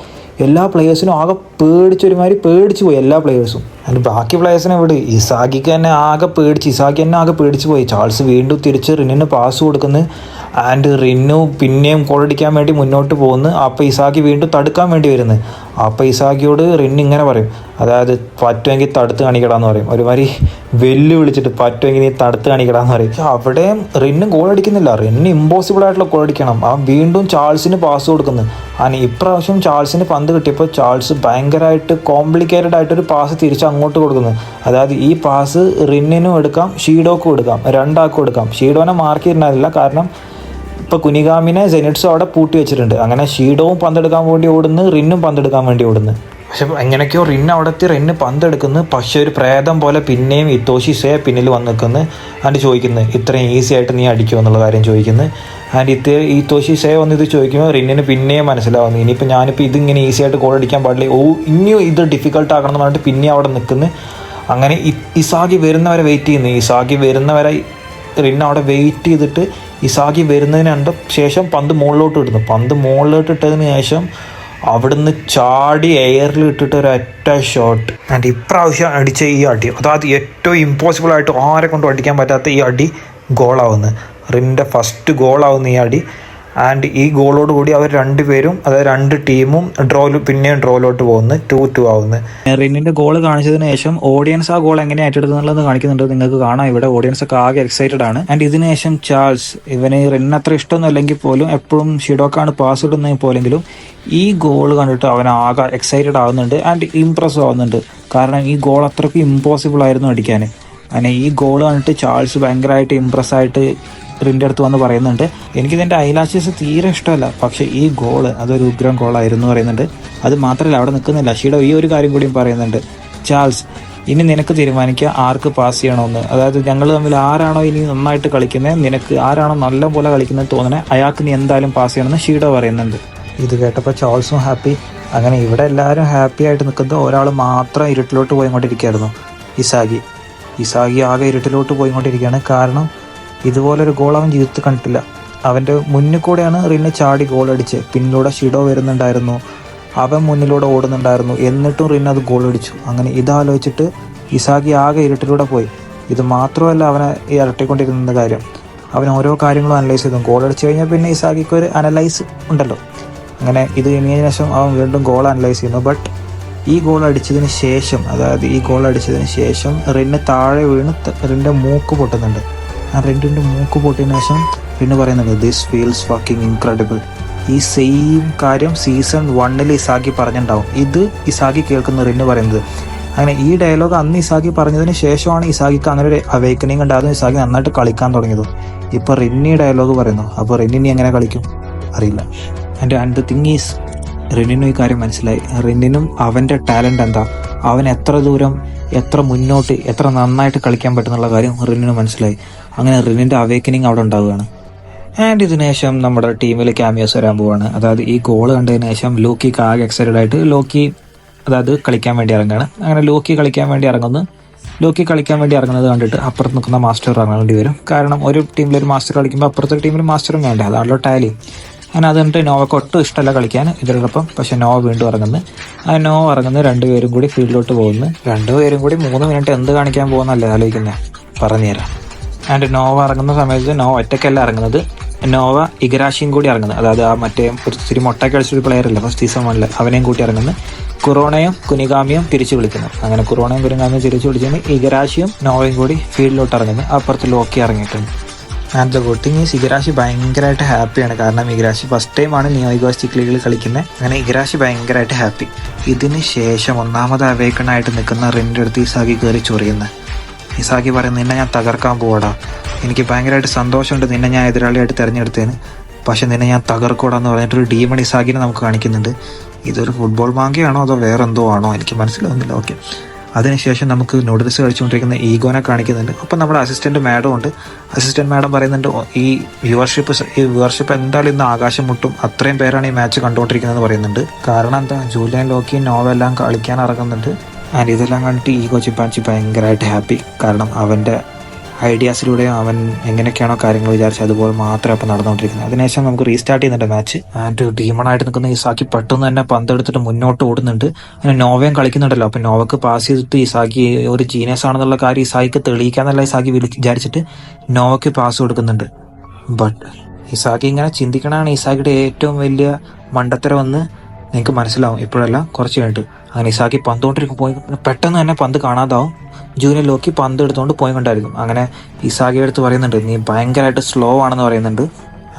എല്ലാ പ്ലേയേഴ്സിനും ആകെ പേടിച്ച് പോയി എല്ലാ പ്ലേയേഴ്സും. അതിന് ബാക്കി പ്ലേയേഴ്സിനെ വിട്, ഇസാഗി തന്നെ ആകെ പേടിച്ച് പോയി. ചാൾസ് വീണ്ടും തിരിച്ച് റിന്നിന് പാസ് കൊടുക്കുന്നു. ആൻഡ് റിന്നു പിന്നെയും ഗോളടിക്കാൻ വേണ്ടി മുന്നോട്ട് പോകുന്നു. അപ്പോൾ ഇസാഗി വീണ്ടും തടുക്കാൻ വേണ്ടി വരുന്നു. അപ്പോൾ ഇസാഗിയോട് റിന്ന് ഇങ്ങനെ പറയും, അതായത് പറ്റുമെങ്കിൽ തടുത്ത് കാണിക്കടാന്ന് പറയും. ഒരുമാതിരി വെല്ലുവിളിച്ചിട്ട് പറ്റുമെങ്കിൽ നീ തടുത്ത് കാണിക്കടാന്ന് പറയും. പക്ഷെ അവിടെയും റിന്ന് ഗോൾ അടിക്കുന്നില്ല. റിന്ന് ഇമ്പോസിബിൾ ആയിട്ടുള്ള ഗോൾ അടിക്കണം. ആ വീണ്ടും ചാൾസിന് പാസ് കൊടുക്കുന്നു. അങ്ങനെ ഇപ്രാവശ്യം ചാൾസിന് പന്ത് കിട്ടിയപ്പോൾ ചാൾസ് ഭയങ്കരമായിട്ട് കോംപ്ലിക്കേറ്റഡ് ആയിട്ടൊരു പാസ് തിരിച്ച് അങ്ങോട്ട് കൊടുക്കുന്നു. അതായത് ഈ പാസ് റിന്നിനും എടുക്കാം, ഷീഡോക്കും എടുക്കാം, 2 ആൾക്കും എടുക്കാം. ഷീഡോനെ മാർക്ക് ചെയ്തിട്ടുണ്ടായിരുന്നില്ല, കാരണം ഇപ്പോൾ കുനിഗാമിനെ സെനിറ്റ്സും അവിടെ പൂട്ടി വെച്ചിട്ടുണ്ട്. അങ്ങനെ ഷീഡോവും പന്തെടുക്കാൻ വേണ്ടി ഓടുന്നു, റിന്നും പന്തെടുക്കാൻ വേണ്ടി ഓടുന്നു. പക്ഷെ എങ്ങനെയൊക്കെയോ റിൻ അവിടെ എത്തി, റിന്ന് പന്തെടുക്കുന്നു. പക്ഷെ ഒരു പ്രേതം പോലെ പിന്നെയും ഇത്തോഷി സേ പിന്നിൽ വന്ന് നിൽക്കുന്നു. ആൻഡ് ചോദിക്കുന്നത് ഇത്രയും ഈസി ആയിട്ട് നീ അടിക്കുമോ എന്നുള്ള കാര്യം ചോദിക്കുന്നു. ആൻഡ് ഇത്തോഷി സേ വന്ന് ഇത് ചോദിക്കുമ്പോൾ റിന്നിന് പിന്നെയും മനസ്സിലാവുന്നു ഇനിയിപ്പോൾ ഞാനിപ്പോൾ ഇതിങ്ങനെ ഈസി ആയിട്ട് ഗോൾ അടിക്കാൻ പാടില്ല, ഇനിയും ഇത് ഡിഫിക്കൽട്ട് ആക്കണം എന്ന് പറഞ്ഞിട്ട് പിന്നെ അവിടെ നിൽക്കുന്നു. അങ്ങനെ ഇസാഗി വരുന്നവരെ വെയിറ്റ് ചെയ്യുന്നു. ഇസാഗി വരുന്നവരെ റിൻ അവിടെ വെയിറ്റ് ചെയ്തിട്ട് ഇസാഗി വരുന്നതിന് ശേഷം പന്ത് മുകളിലോട്ട് ഇടുന്നു. പന്ത് മുകളിലോട്ട് ഇട്ടതിന് ശേഷം അവിടുന്ന് ചാടി എയറിൽ ഇട്ടിട്ട് ഒരൊറ്റ ഷോട്ട്. ആൻഡ് ഇപ്രാവശ്യം അടിച്ച ഈ അടി, അതായത് ഏറ്റവും ഇമ്പോസിബിളായിട്ട് ആരെ കൊണ്ടും അടിക്കാൻ പറ്റാത്ത ഈ അടി ഗോളാവുന്നു. റിൻ്റെ ഫസ്റ്റ് ഗോളാവുന്നു ഈ അടി. ആൻഡ് ഈ ഗോളോട് കൂടി അവർ രണ്ടുപേരും, അതായത് രണ്ട് ടീമും പിന്നെയും ഡ്രോയിലോട്ട് പോകുന്നു. 2-2 ആവുന്നു. റിന്നിന്റെ ഗോൾ കാണിച്ചതിന് ശേഷം ഓഡിയൻസ് ആ ഗോൾ എങ്ങനെ ഏറ്റെടുക്കുന്നുള്ളത് കാണിക്കുന്നുണ്ട്. നിങ്ങൾക്ക് കാണാം ഇവിടെ ഓഡിയൻസ് ഒക്കെ ആകെ എക്സൈറ്റഡ് ആണ്. ആൻഡ് ഇതിന് ശേഷം ചാൾസ്, ഇവന് റിന്നിന് അത്ര ഇഷ്ടമൊന്നും അല്ലെങ്കിൽ പോലും എപ്പോഴും ഷിഡോക്കാണ് പാസ് ഇടുന്നതിൽ പോലെങ്കിലും ഈ ഗോൾ കണ്ടിട്ട് അവൻ ആകെ എക്സൈറ്റഡ് ആവുന്നുണ്ട് ആൻഡ് ഇംപ്രസ് ആവുന്നുണ്ട്. കാരണം ഈ ഗോൾ അത്രയ്ക്ക് ഇമ്പോസിബിൾ ആയിരുന്നു അടിക്കാൻ. അങ്ങനെ ഈ ഗോൾ കണ്ടിട്ട് ചാൾസ് ഭയങ്കരമായിട്ട് ഇംപ്രസ് ആയിട്ട് റിൻ്റെ അടുത്ത് വന്ന് പറയുന്നുണ്ട് എനിക്കിതിൻ്റെ ഐലാഷസ് തീരെ ഇഷ്ടമല്ല, പക്ഷേ ഈ ഗോള് അതൊരു ഉഗ്രം ഗോളായിരുന്നു പറയുന്നുണ്ട്. അത് മാത്രമല്ല അവിടെ നിൽക്കുന്നില്ല, ഷീഡോ ഈ ഒരു കാര്യം കൂടിയും പറയുന്നുണ്ട്. ചാൾസ്, ഇനി നിനക്ക് തീരുമാനിക്കുക ആർക്ക് പാസ് ചെയ്യണമെന്ന്. അതായത് ഞങ്ങൾ തമ്മിൽ ആരാണോ ഇനി നന്നായിട്ട് കളിക്കുന്നത്, നിനക്ക് ആരാണോ നല്ല പോലെ കളിക്കുന്നത് തോന്നണേ അയാൾക്ക് നീ എന്തായാലും പാസ് ചെയ്യണമെന്ന് ഷീഡോ പറയുന്നുണ്ട്. ഇത് കേട്ടപ്പോൾ ചാൾസും ഹാപ്പി. അങ്ങനെ ഇവിടെ എല്ലാവരും ഹാപ്പി ആയിട്ട് നിൽക്കുന്നത് ഒരാൾ മാത്രം ഇരുട്ടിലോട്ട് പോയിക്കൊണ്ടിരിക്കുകയായിരുന്നു, ഇസാഗി ആകെ ഇരുട്ടിലോട്ട് പോയിക്കൊണ്ടിരിക്കുകയാണ്. കാരണം ഇതുപോലൊരു ഗോൾ അവൻ ജീവിതത്തിൽ കണ്ടിട്ടില്ല. അവൻ്റെ മുന്നിൽ കൂടെയാണ് റിന് ചാടി ഗോൾ അടിച്ച്, പിന്നിലൂടെ ഷിഡോ വരുന്നുണ്ടായിരുന്നു, അവൻ മുന്നിലൂടെ ഓടുന്നുണ്ടായിരുന്നു, എന്നിട്ടും റിൻ അത് ഗോൾ അടിച്ചു. അങ്ങനെ ഇതാലോചിച്ചിട്ട് ഇസാഗി ആകെ ഇരുട്ടിലൂടെ പോയി. ഇത് മാത്രമല്ല അവനെ ഇരട്ടിക്കൊണ്ടിരുന്ന കാര്യം, അവൻ ഓരോ കാര്യങ്ങളും അനലൈസ് ചെയ്തു. ഗോൾ അടിച്ചു കഴിഞ്ഞാൽ പിന്നെ ഇസാഗിക്ക് ഒരു അനലൈസ് ഉണ്ടല്ലോ. അങ്ങനെ ഇത് കഴിഞ്ഞതിന് ശേഷം അവൻ വീണ്ടും ഗോൾ അനലൈസ് ചെയ്യുന്നു. ബട്ട് ഈ ഗോൾ അടിച്ചതിന് ശേഷം, അതായത് ഈ ഗോൾ അടിച്ചതിന് ശേഷം റിന് താഴെ വീണ് റിൻ്റെ മൂക്ക് പൊട്ടുന്നുണ്ട്. ആ റിൻ്റെ മൂക്ക് പൊട്ടിയതിന് ശേഷം പിന്നെ പറയുന്നുണ്ട് ദിസ് ഫീൽസ് ഫക്കിംഗ് ഇൻക്രെഡിബിൾ. ഈ സെയിം കാര്യം സീസൺ 1 ഇസാഗി പറഞ്ഞിട്ടുണ്ടാവും. ഇത് ഇസാഗി കേൾക്കുന്ന റിന് പറയുന്നത്. അങ്ങനെ ഈ ഡയലോഗ് അന്ന് ഇസാഗി പറഞ്ഞതിന് ശേഷമാണ് ഇസാഗിക്ക് അങ്ങനെ ഒരു അവേക്കനിങ് ഉണ്ടാകുന്നത്, ഇസാഗി നന്നായിട്ട് കളിക്കാൻ തുടങ്ങിയത്. ഇപ്പോൾ റിന്നി ഡയലോഗ് പറയുന്നു. അപ്പോൾ റിന്നി എങ്ങനെ കളിക്കും അറിയില്ല. ആൻഡ് ദ തിങ് ഈസ് റിന്നിനും ഈ കാര്യം മനസ്സിലായി. റിന്നിനും അവൻ്റെ ടാലൻ്റ് എന്താ, അവൻ എത്ര ദൂരം, എത്ര മുന്നോട്ട്, എത്ര നന്നായിട്ട് കളിക്കാൻ പറ്റുന്നുള്ള കാര്യം റിന്നിന് മനസ്സിലായി. അങ്ങനെ റിന്നിൻ്റെ അവേക്കനിങ് അവിടെ ഉണ്ടാവുകയാണ്. ആൻഡ് ഇതിന് ശേഷം നമ്മുടെ ടീമിൽ ക്യാമിയോസ് വരാൻ പോവുകയാണ്. അതായത് ഈ ഗോൾ കണ്ടതിന് ശേഷം ലോക്കിക്ക് ആകെ എക്സൈറ്റഡ് ആയിട്ട് ലോക്കി അതായത് കളിക്കാൻ വേണ്ടി ഇറങ്ങുകയാണ്. അങ്ങനെ ലോക്കി കളിക്കാൻ വേണ്ടി ഇറങ്ങുന്നത് കണ്ടിട്ട് അപ്പുറത്ത് നിൽക്കുന്ന മാസ്റ്റർ ഇറങ്ങേണ്ടി വരും. കാരണം ഒരു ടീമിലൊരു മാസ്റ്റർ കളിക്കുമ്പോൾ അപ്പുറത്തെ ടീമിൽ മാസ്റ്ററും വേണ്ടേ, അതാണല്ലോ ടാലി. അങ്ങനെ അത് കണ്ടിട്ട് നോവക്ക് ഒട്ടും ഇഷ്ടമല്ല കളിക്കാൻ ഇതിനോടൊപ്പം. പക്ഷേ നോവ വീണ്ടും ഇറങ്ങുന്നു. രണ്ടുപേരും കൂടി ഫീൽഡിലോട്ട് പോകുന്നു. രണ്ടുപേരും കൂടി 3 മിനിറ്റ് എന്ത് കാണിക്കാൻ പോകുന്നല്ലേ ആലോചിക്കുന്നത്, പറഞ്ഞുതരാം. ആൻഡ് നോവ ഇറങ്ങുന്ന സമയത്ത് നോവ ഒറ്റയ്ക്കല്ല ഇറങ്ങുന്നത്, നോവ ഇഗരാഷിയും കൂടി ഇറങ്ങുന്നത്. അതായത് ആ മറ്റേ ഒരു ഇത്തിരി മുട്ടയ്ക്ക് കളിച്ചൊരു പ്ലെയർ ഇല്ല ഫസ്റ്റ് സീസൺ 1 അവനെയും കൂട്ടി ഇറങ്ങുന്നു. കുറോണയും കുനിഗാമിയും തിരിച്ചു വിളിക്കുന്നു. അങ്ങനെ കുറോണയും കുനിഗാമിയും തിരിച്ചു വിളിച്ചിട്ട് ഇഗരാഷിയും നോവയും കൂടി ഫീൽഡിലോട്ട് ഇറങ്ങുന്നു. അപ്പുറത്ത് ലോക്കി ഇറങ്ങിയിട്ടുണ്ട്. And the good thing is Igarashi ഭയങ്കരമായിട്ട് ഹാപ്പിയാണ്. കാരണം ഇഗരാഷി ഫസ്റ്റ് ടൈമാണ് നിയോയിഗോസ്റ്റിക് ലീഗിൽ കളിക്കുന്നത്. അങ്ങനെ ഇഗരാഷി ഭയങ്കരമായിട്ട് ഹാപ്പി. ഇതിന് ശേഷം ഒന്നാമത് അവേക്കണായിട്ട് നിൽക്കുന്ന റിൻ്റെ അടുത്ത് ഇസാഗി കയറി ചൊറിയുന്നത്. ഇസാഗി പറയുന്നത് നിന്നെ ഞാൻ തകർക്കാൻ പോവാടാ, എനിക്ക് ഭയങ്കരമായിട്ട് സന്തോഷമുണ്ട് നിന്നെ ഞാൻ എതിരാളിയായിട്ട് തിരഞ്ഞെടുത്തതിന്, പക്ഷെ നിന്നെ ഞാൻ തകർക്കൂടാന്ന് പറഞ്ഞിട്ടൊരു ഡീമൺ ഇസാഗിനെ നമുക്ക് കാണിക്കുന്നുണ്ട്. ഇതൊരു ഫുട്ബോൾ മാങ്കയാണോ അതോ വേറെന്തോ ആണോ എനിക്ക് മനസ്സിലാവുന്നില്ല. ഓക്കെ, അതിനുശേഷം നമുക്ക് നൂഡിൽസ് കഴിച്ചുകൊണ്ടിരിക്കുന്ന ഈഗോനെ കാണിക്കുന്നുണ്ട്. അപ്പം നമ്മുടെ അസിസ്റ്റൻറ്റ് മാഡം പറയുന്നുണ്ട് ഈ വ്യൂവർഷിപ്പ് എന്തായാലും ഇന്ന് ആകാശം മുട്ടും, അത്രയും പേരാണ് ഈ മാച്ച് കണ്ടുകൊണ്ടിരിക്കുന്നതെന്ന് പറയുന്നുണ്ട്. കാരണം എന്താ, ജൂലിയൻ ലോക്കിയും നോവ എല്ലാം കളിക്കാൻ ഇറങ്ങുന്നുണ്ട്. ആൻഡ് ഇതെല്ലാം കണ്ടിട്ട് ഈഗോ ചിമ്പാൻസി ഭയങ്കരമായിട്ട് ഹാപ്പി. കാരണം അവൻ്റെ ഐഡിയാസിലൂടെ അവൻ എങ്ങനെയൊക്കെയാണോ കാര്യങ്ങൾ വിചാരിച്ചത് അതുപോലെ മാത്രമേ അപ്പം നടന്നുകൊണ്ടിരിക്കുന്നത്. അതിനുശേഷം നമുക്ക് റീസ്റ്റാർട്ട് ചെയ്യുന്നുണ്ട് മാച്ച്. ആൻഡ് ഡീമണായിട്ട് നിൽക്കുന്ന ഇസാക്കി പെട്ടെന്ന് തന്നെ പന്തെടുത്തിട്ട് മുന്നോട്ട് ഓടുന്നുണ്ട്. അങ്ങനെ നോവയും കളിക്കുന്നുണ്ടല്ലോ, അപ്പം നോവക്ക് പാസ് ചെയ്തിട്ട് ഇസാക്കി ഒരു ജീനിയസ് ആണെന്നുള്ള കാര്യം ഇസാക്കിക്ക് തെളിയിക്കാന്നല്ല ഇസാക്കി വിചാരിച്ചിട്ട് നോവയ്ക്ക് പാസ് കൊടുക്കുന്നുണ്ട്. ബട്ട് ഇസാക്കി ഇങ്ങനെ ചിന്തിക്കണതാണ് ഇസാക്കിയുടെ ഏറ്റവും വലിയ മണ്ടത്തരമെന്ന് നിങ്ങൾക്ക് മനസ്സിലാവും ഇപ്പോഴല്ല കുറച്ച് കഴിഞ്ഞിട്ട്. അങ്ങനെ ഇസാക്കി പന്തുകൊണ്ടിരിക്കും പെട്ടെന്ന് തന്നെ പന്ത് കാണാതാവും. ജൂനിയർ ലോക്കി പന്ത് എടുത്തുകൊണ്ട് പോയിക്കൊണ്ടായിരിക്കും. അങ്ങനെ ഇസാഗി എടുത്ത് പറയുന്നുണ്ട് നീ ഭയങ്കരമായിട്ട് സ്ലോ ആണെന്ന് പറയുന്നുണ്ട്.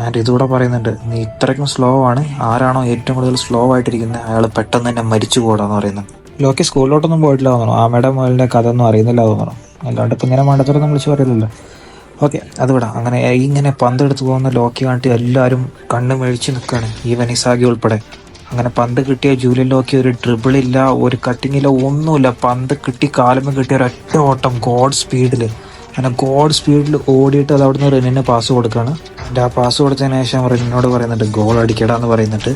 ആൻഡ് ഇതുകൂടെ പറയുന്നുണ്ട് നീ ഇത്രയ്ക്കും സ്ലോ ആണ്, ആരാണോ ഏറ്റവും കൂടുതൽ സ്ലോ ആയിട്ടിരിക്കുന്നത് അയാൾ പെട്ടെന്ന് തന്നെ മരിച്ചു പോടാന്ന് പറയുന്നത്. ലോക്കി സ്കൂളിലോട്ടൊന്നും പോയിട്ടില്ല തോന്നണം, ആമയുടെ മോലിൻ്റെ കഥ ഒന്നും അറിയുന്നില്ല തോന്നണം. അല്ലാണ്ട് ഇപ്പം ഇങ്ങനെ മണ്ടത്തരം വിളിച്ച് പറയില്ലല്ലോ. ഓക്കെ അത് വിടാം. അങ്ങനെ ഇങ്ങനെ പന്തെടുത്ത് പോകുന്ന ലോക്കി കണ്ടിട്ട് എല്ലാവരും കണ്ണ് മേഴിച്ച് നിൽക്കുകയാണ്, ഈവൻ ഇസാഗി ഉൾപ്പെടെ. അങ്ങനെ പന്ത് കിട്ടിയ ജൂലിയൻ ലോക്കി ഒരു ഡ്രിബിളില്ല, ഒരു കട്ടിങ്ങില്ല, ഒന്നുമില്ല. പന്ത് കിട്ടി കാലുമ്പോൾ കിട്ടിയ ഒരൊറ്റ ഓട്ടം ഗോഡ് സ്പീഡിൽ. അങ്ങനെ ഗോഡ് സ്പീഡിൽ ഓടിയിട്ട് അത് അവിടുന്ന് റിനിന് പാസ് കൊടുക്കുകയാണ്. ആ പാസ് കൊടുത്തതിന് ശേഷം റിനിനോട് പറയുന്നുണ്ട് ഗോൾ അടിക്കടാന്ന് പറയുന്നുണ്ട്.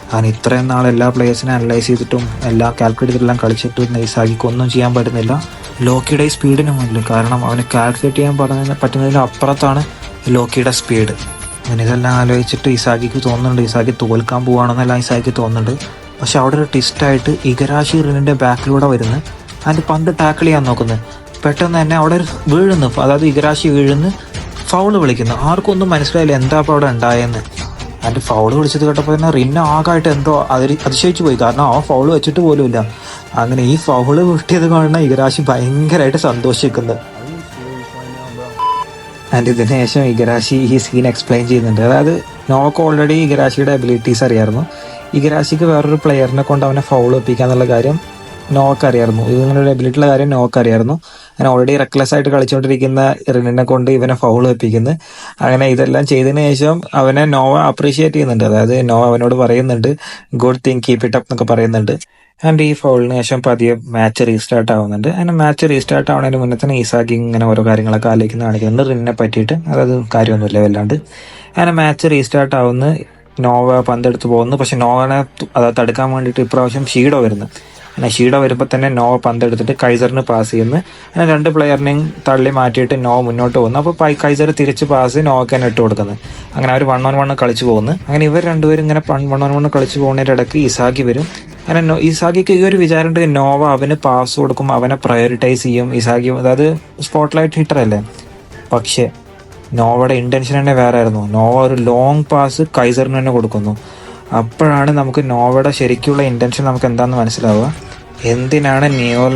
അങ്ങനെ ഇത്രയും നാൾ എല്ലാ പ്ലേയേഴ്സിനെ അനലൈസ് ചെയ്തിട്ടും എല്ലാം കാൽക്കുലേറ്റ് ചെയ്തിട്ടെല്ലാം കളിച്ചിട്ടും ഇസാഗിക്ക് ഒന്നും ചെയ്യാൻ പറ്റുന്നില്ല ലോക്കിയുടെ ഈ സ്പീഡിന് മുന്നിൽ. കാരണം അവന് കാൽക്കുലേറ്റ് ചെയ്യാൻ പറ്റുന്നതിലും അപ്പുറത്താണ് ലോക്കിയുടെ സ്പീഡ്. അങ്ങനെ ഇതെല്ലാം ആലോചിച്ചിട്ട് ഇസാഗിക്ക് തോന്നുന്നുണ്ട് ഇസാഗി തോൽക്കാൻ പോവുകയാണെന്നെല്ലാം ഇസാഗിക്ക് തോന്നുന്നുണ്ട്. പക്ഷെ അവിടെ ഒരു ട്വിസ്റ്റായിട്ട് ഇഗരാശി റിനിൻ്റെ ബാക്കിലൂടെ വരുന്നു. അതിൻ്റെ പന്ത് ടാക്കിൾ ചെയ്യാൻ നോക്കുന്നത്. പെട്ടെന്ന് തന്നെ അവിടെ വീഴുന്നു, അതായത് ഇഗരാശി വീഴുന്നു, ഫൗള് വിളിക്കുന്നു. ആർക്കും ഒന്നും മനസ്സിലായില്ല എന്താ ഇപ്പോൾ അവിടെ ഉണ്ടായെന്ന്. അതിൻ്റെ ഫൗള് വിളിച്ചത് കേട്ടപ്പോൾ തന്നെ റിന്ന ആകായിട്ട് എന്തോ അതിശയിച്ചു പോയി. കാരണം അവൻ ഫൗള് വെച്ചിട്ട് പോലുമില്ല. അങ്ങനെ ഈ ഫൗള് കിട്ടിയത് കാണുന്ന ഇഗരാശി ഭയങ്കരമായിട്ട് സന്തോഷിക്കുന്നത്. ആൻഡ് ഇതിന് ശേഷം ഇഗരാശി ഈ സീൻ എക്സ്പ്ലെയിൻ ചെയ്യുന്നുണ്ട്. അതായത് നോക്ക് ഓൾറെഡി ഇഗരാശിയുടെ എബിലിറ്റീസ് അറിയായിരുന്നു. ഇഗരാശിക്ക് വേറൊരു പ്ലെയറിനെ കൊണ്ട് അവനെ ഫൗൾ വെപ്പിക്കുക എന്നുള്ള കാര്യം നോക്ക് അറിയായിരുന്നു. ഇങ്ങനെ ഒരു എബിലിറ്റിയുള്ള കാര്യം നോക്ക് അറിയായിരുന്നു. അങ്ങനെ ഓൾറെഡി റെക്ലെസ് ആയിട്ട് കളിച്ചുകൊണ്ടിരിക്കുന്ന റിനിനെ കൊണ്ട് ഇവനെ ഫൗൾ വെപ്പിക്കുന്നു. അങ്ങനെ ഇതെല്ലാം ചെയ്തതിന് ശേഷം അവനെ നോവ അപ്രീഷിയേറ്റ് ചെയ്യുന്നുണ്ട്. അതായത് നോവ അവനോട് പറയുന്നുണ്ട് good thing, keep it up എന്നൊക്കെ പറയുന്നുണ്ട്. ആൻഡ് ഈ ഫൗളിന് ശേഷം പതിയെ മാച്ച് റീസ്റ്റാർട്ട് ആവുന്നുണ്ട്. അങ്ങനെ മാച്ച് റീസ്റ്റാർട്ട് ആവുന്നതിന് മുന്നേ തന്നെ ഇസാഗി ഇങ്ങനെ ഓരോ കാര്യങ്ങളൊക്കെ ആലോചിക്കുന്ന കാണിക്കുന്നുണ്ട് റിനിനെ പറ്റിയിട്ട്. അതായത് കാര്യമൊന്നുമില്ല വല്ലാണ്ട്. അങ്ങനെ മാച്ച് റീസ്റ്റാർട്ട് ആവുന്നു, നോവ പന്തെടുത്ത് പോകുന്നു. പക്ഷെ നോവനെ തടുക്കാൻ വേണ്ടിയിട്ട് ഇപ്രാവശ്യം ഷീഡോ വരുന്നു. അങ്ങനെ ഷീഡോ വരുമ്പോൾ തന്നെ നോവ പന്തെടുത്തിട്ട് കൈസറിന് പാസ് ചെയ്യുന്നു. അങ്ങനെ രണ്ട് പ്ലെയറിനെയും തള്ളി മാറ്റിയിട്ട് നോവ മുന്നോട്ട് പോകുന്നു. അപ്പോൾ കൈസർ തിരിച്ച് പാസ് നോവയ്ക്ക് തന്നെ ഇട്ട് കൊടുക്കുന്നത്. അങ്ങനെ അവർ 1-on-1 കളിച്ച് പോകുന്നു. അങ്ങനെ ഇവർ രണ്ടുപേരും ഇങ്ങനെ 1-on-1 കളിച്ച് പോകുന്നതിൻ്റെ ഇടയ്ക്ക് ഇസാഗി വരും. അങ്ങനെ ഇസാഗിക്ക് ഈ ഒരു വിചാരമുണ്ട് നോവ അവന് പാസ് കൊടുക്കും, അവനെ പ്രയോറിറ്റൈസ് ചെയ്യും. ഇസാഗി അതായത് സ്പോട്ട്ലൈറ്റ് ഹിറ്റർ അല്ലേ. പക്ഷേ നോവയുടെ ഇൻറ്റൻഷൻ തന്നെ വേറെ ആയിരുന്നു. നോവ ഒരു ലോങ് പാസ് കൈസറിന് തന്നെ കൊടുക്കുന്നു. അപ്പോഴാണ് നമുക്ക് നോവയുടെ ശരിക്കുള്ള ഇൻറ്റൻഷൻ നമുക്ക് എന്താണെന്ന് മനസ്സിലാവുക. എന്തിനാണ്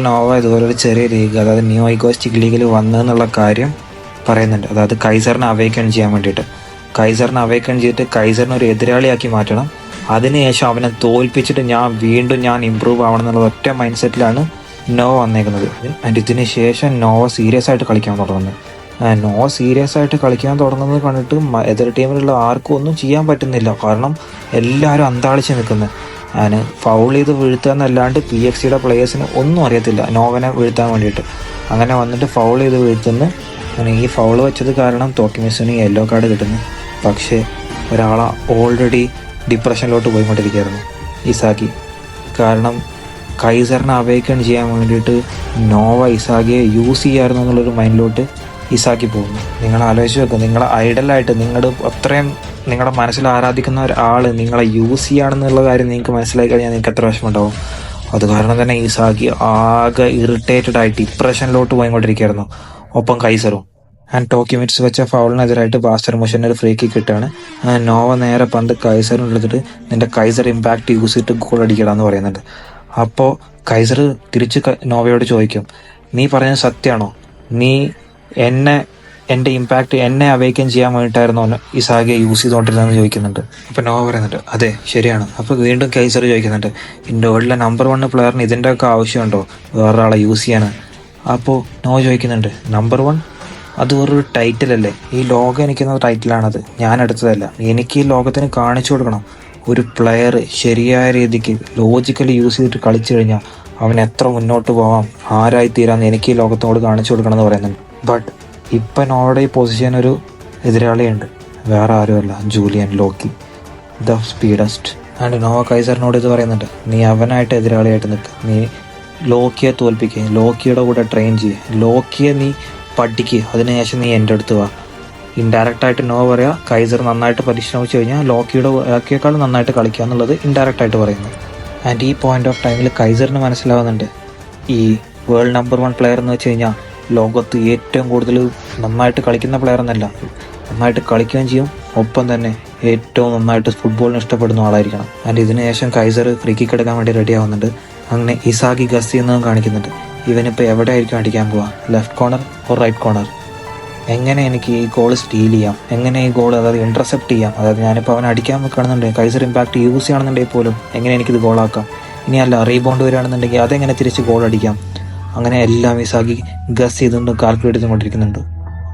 നോവ ഇതുപോലൊരു ചെറിയ ലീഗ്, അതായത് ന്യൂ ഈഗോസ്റ്റിക് ലീഗിൽ വന്നതെന്നുള്ള കാര്യം പറയുന്നുണ്ട്. അതായത് കൈസറിനെ അവേക്കൺ ചെയ്യാൻ വേണ്ടിയിട്ട്. കൈസറിനെ അവേക്കൺ ചെയ്തിട്ട് കൈസറിനെ ഒരു എതിരാളിയാക്കി മാറ്റണം. അതിനുശേഷം അവനെ തോൽപ്പിച്ചിട്ട് ഞാൻ ഇമ്പ്രൂവ് ആവണം എന്നുള്ള ഒറ്റ മൈൻഡ് സെറ്റിലാണ് നോവ വന്നേക്കുന്നത്. ആൻഡ് ഇതിന് ശേഷം നോവ സീരിയസ് ആയിട്ട് കളിക്കാൻ തുടങ്ങുന്നത്. നോവ സീരിയസ് ആയിട്ട് കളിക്കാൻ തുടങ്ങുന്നത് കണ്ടിട്ട് എതിർ ടീമിലുള്ള ആർക്കും ഒന്നും ചെയ്യാൻ പറ്റുന്നില്ല. കാരണം എല്ലാവരും അന്താളിച്ച് നിൽക്കുന്നത്. ഞാൻ ഫൗൾ ചെയ്ത് വീഴ്ത്തുക എന്നല്ലാണ്ട് PXCയുടെ പ്ലേയേഴ്സിന് ഒന്നും അറിയത്തില്ല നോവനെ വീഴ്ത്താൻ വേണ്ടിയിട്ട്. അങ്ങനെ വന്നിട്ട് ഫൗൾ ചെയ്ത് വീഴ്ത്തുന്നു. അങ്ങനെ ഈ ഫൗൾ വെച്ചത് കാരണം തോക്കിമിസിന് യെല്ലോ കാർഡ് കിട്ടുന്നു. പക്ഷേ ഒരാളെ ഓൾറെഡി ഡിപ്രഷനിലോട്ട് പോയിക്കൊണ്ടിരിക്കുകയായിരുന്നു ഇസാഗി. കാരണം കൈസറിനെ അവേക്കൺ ചെയ്യാൻ വേണ്ടിയിട്ട് നോവ ഇസാഗിയെ യൂസ് ചെയ്യായിരുന്നു എന്നുള്ളൊരു മൈൻഡിലോട്ട് ഇസാഗി പോകുന്നു. നിങ്ങൾ ആലോചിച്ച് നോക്കുക, നിങ്ങളെ ഐഡലായിട്ട് അത്രയും നിങ്ങളുടെ മനസ്സിൽ ആരാധിക്കുന്ന ഒരാൾ നിങ്ങളെ യൂസ് ചെയ്യുകയാണെന്നുള്ള കാര്യം നിങ്ങൾക്ക് മനസ്സിലായി കഴിഞ്ഞാൽ നിങ്ങൾക്ക് എത്ര വിഷമമുണ്ടാവും. അത് കാരണം തന്നെ ഇസാഗി ആകെ ഇറിറ്റേറ്റഡ് ആയിട്ട് ഡിപ്രഷനിലോട്ട് പോയിക്കൊണ്ടിരിക്കുകയായിരുന്നു. ഒപ്പം കൈസറും. ആൻഡ് ടോക്കിമിറ്റ്സ് വെച്ച ഫൗളിനെതിരായിട്ട് ബാസ്റ്റർ മോഷന് ഒരു ഫ്രീ കിക്ക് കിട്ടുകയാണ്. നോവ നേരെ പന്ത് കൈസറിന് എടുത്തിട്ട് നിന്റെ കൈസർ ഇമ്പാക്റ്റ് യൂസ് ചെയ്തിട്ട് ഗോൾ അടിക്കടാന്ന് പറയുന്നുണ്ട്. അപ്പോൾ കൈസർ തിരിച്ച് നോവയോട് ചോദിക്കും, നീ പറയുന്നത് സത്യമാണോ? നീ എൻ്റെ ഇമ്പാക്റ്റ് എന്നെ അവേക്കൻ ചെയ്യാൻ വേണ്ടിയിട്ടായിരുന്നു ഇസാഗിയെ യൂസ് ചെയ്തുകൊണ്ടിരുന്നതെന്ന് ചോദിക്കുന്നുണ്ട്. അപ്പോൾ നോവ പറയുന്നുണ്ട് അതെ ശരിയാണ്. അപ്പോൾ വീണ്ടും കൈസർ ചോദിക്കുന്നുണ്ട്, എൻ്റെ വേൾഡിലെ നമ്പർ 1 പ്ലെയറിന് ഇതിൻ്റെ ഒക്കെ ആവശ്യമുണ്ടോ വേറൊരാളെ യൂസ് ചെയ്യാൻ? അപ്പോൾ നോവ ചോദിക്കുന്നുണ്ട് നമ്പർ 1 അത് വേറൊരു ടൈറ്റിലല്ലേ, ഈ ലോകം എനിക്കുന്ന ടൈറ്റിലാണത്, ഞാൻ എടുത്തതല്ല. എനിക്ക് ഈ ലോകത്തിന് കാണിച്ചു കൊടുക്കണം ഒരു പ്ലെയർ ശരിയായ രീതിക്ക് ലോജിക്കലി യൂസ് ചെയ്തിട്ട് കളിച്ചു കഴിഞ്ഞാൽ അവൻ എത്ര മുന്നോട്ട് പോവാം, ആരായി തീരാന്ന് എനിക്ക് ഈ ലോകത്തോട് കാണിച്ചു കൊടുക്കണം എന്ന് പറയുന്നുണ്ട്. ബട്ട് ഇപ്പം നോവയുടെ ഈ പൊസിഷൻ ഒരു എതിരാളിയുണ്ട്, വേറെ ആരുമല്ല, Julian Loki, the speediest. And Noa കൈസറിനോട് ഇത് പറയുന്നുണ്ട്, നീ അവനായിട്ട് എതിരാളിയായിട്ട് നിൽക്കുക, നീ ലോക്കിയെ തോൽപ്പിക്കുക, ലോക്കിയുടെ കൂടെ ട്രെയിൻ ചെയ്യുക, ലോക്കിയെ നീ പഠിക്കുക, അതിനുശേഷം നീ എൻ്റെ അടുത്ത് വാ. ഇൻഡയറക്റ്റായിട്ട് നോവ പറയുക കൈസർ നന്നായിട്ട് പരിശ്രമിച്ചു കഴിഞ്ഞാൽ ലോക്കിയേക്കാൾ നന്നായിട്ട് കളിക്കുക എന്നുള്ളത് ഇൻഡയറക്റ്റായിട്ട് പറയുന്നത്. ആൻഡ് ഈ പോയിന്റ് ഓഫ് ടൈമിൽ കൈസറിന് മനസ്സിലാവുന്നുണ്ട് ഈ വേൾഡ് നമ്പർ 1 പ്ലെയർ എന്ന് വെച്ച് കഴിഞ്ഞാൽ ലോകത്ത് ഏറ്റവും കൂടുതൽ നന്നായിട്ട് കളിക്കുന്ന പ്ലെയർ എന്നല്ല, നന്നായിട്ട് കളിക്കുകയും ചെയ്യും, ഒപ്പം തന്നെ ഏറ്റവും നന്നായിട്ട് ഫുട്ബോളിന് ഇഷ്ടപ്പെടുന്ന ആളായിരിക്കണം. ആൻഡ് ഇതിന് ശേഷം കൈസർ ഫ്രീ കിക്ക് എടുക്കാൻ വേണ്ടി റെഡി ആവുന്നുണ്ട്. അങ്ങനെ ഇസാഗി ഗസ് എന്നതും കാണിക്കുന്നുണ്ട്. ഇവനിപ്പോൾ എവിടെ ആയിരിക്കും അടിക്കാൻ പോവുക, left corner or right corner? എങ്ങനെ എനിക്ക് ഈ ഗോൾ സ്റ്റീൽ ചെയ്യാം, എങ്ങനെ ഈ ഗോൾ അതായത് ഇൻ്റർസെപ്റ്റ് ചെയ്യാം, അതായത് ഞാനിപ്പോൾ അവൻ അടിക്കാൻ വെക്കുകയാണെന്നുണ്ടെങ്കിൽ കൈസർ ഇമ്പാക്റ്റ് യൂസ് ചെയ്യുകയാണെന്നുണ്ടെങ്കിൽ പോലും എങ്ങനെ എനിക്കിത് ഗോളാക്കാം, ഇനിയല്ല റീബൗണ്ട് വരികയാണെന്നുണ്ടെങ്കിൽ അതെങ്ങനെ തിരിച്ച് ഗോൾ അടിക്കാം, അങ്ങനെ എല്ലാം ഇസാഗി ഗസ് ചെയ്തുകൊണ്ട് കാൽക്കുലേറ്റ് ചെയ്തുകൊണ്ടിരിക്കുന്നുണ്ട്.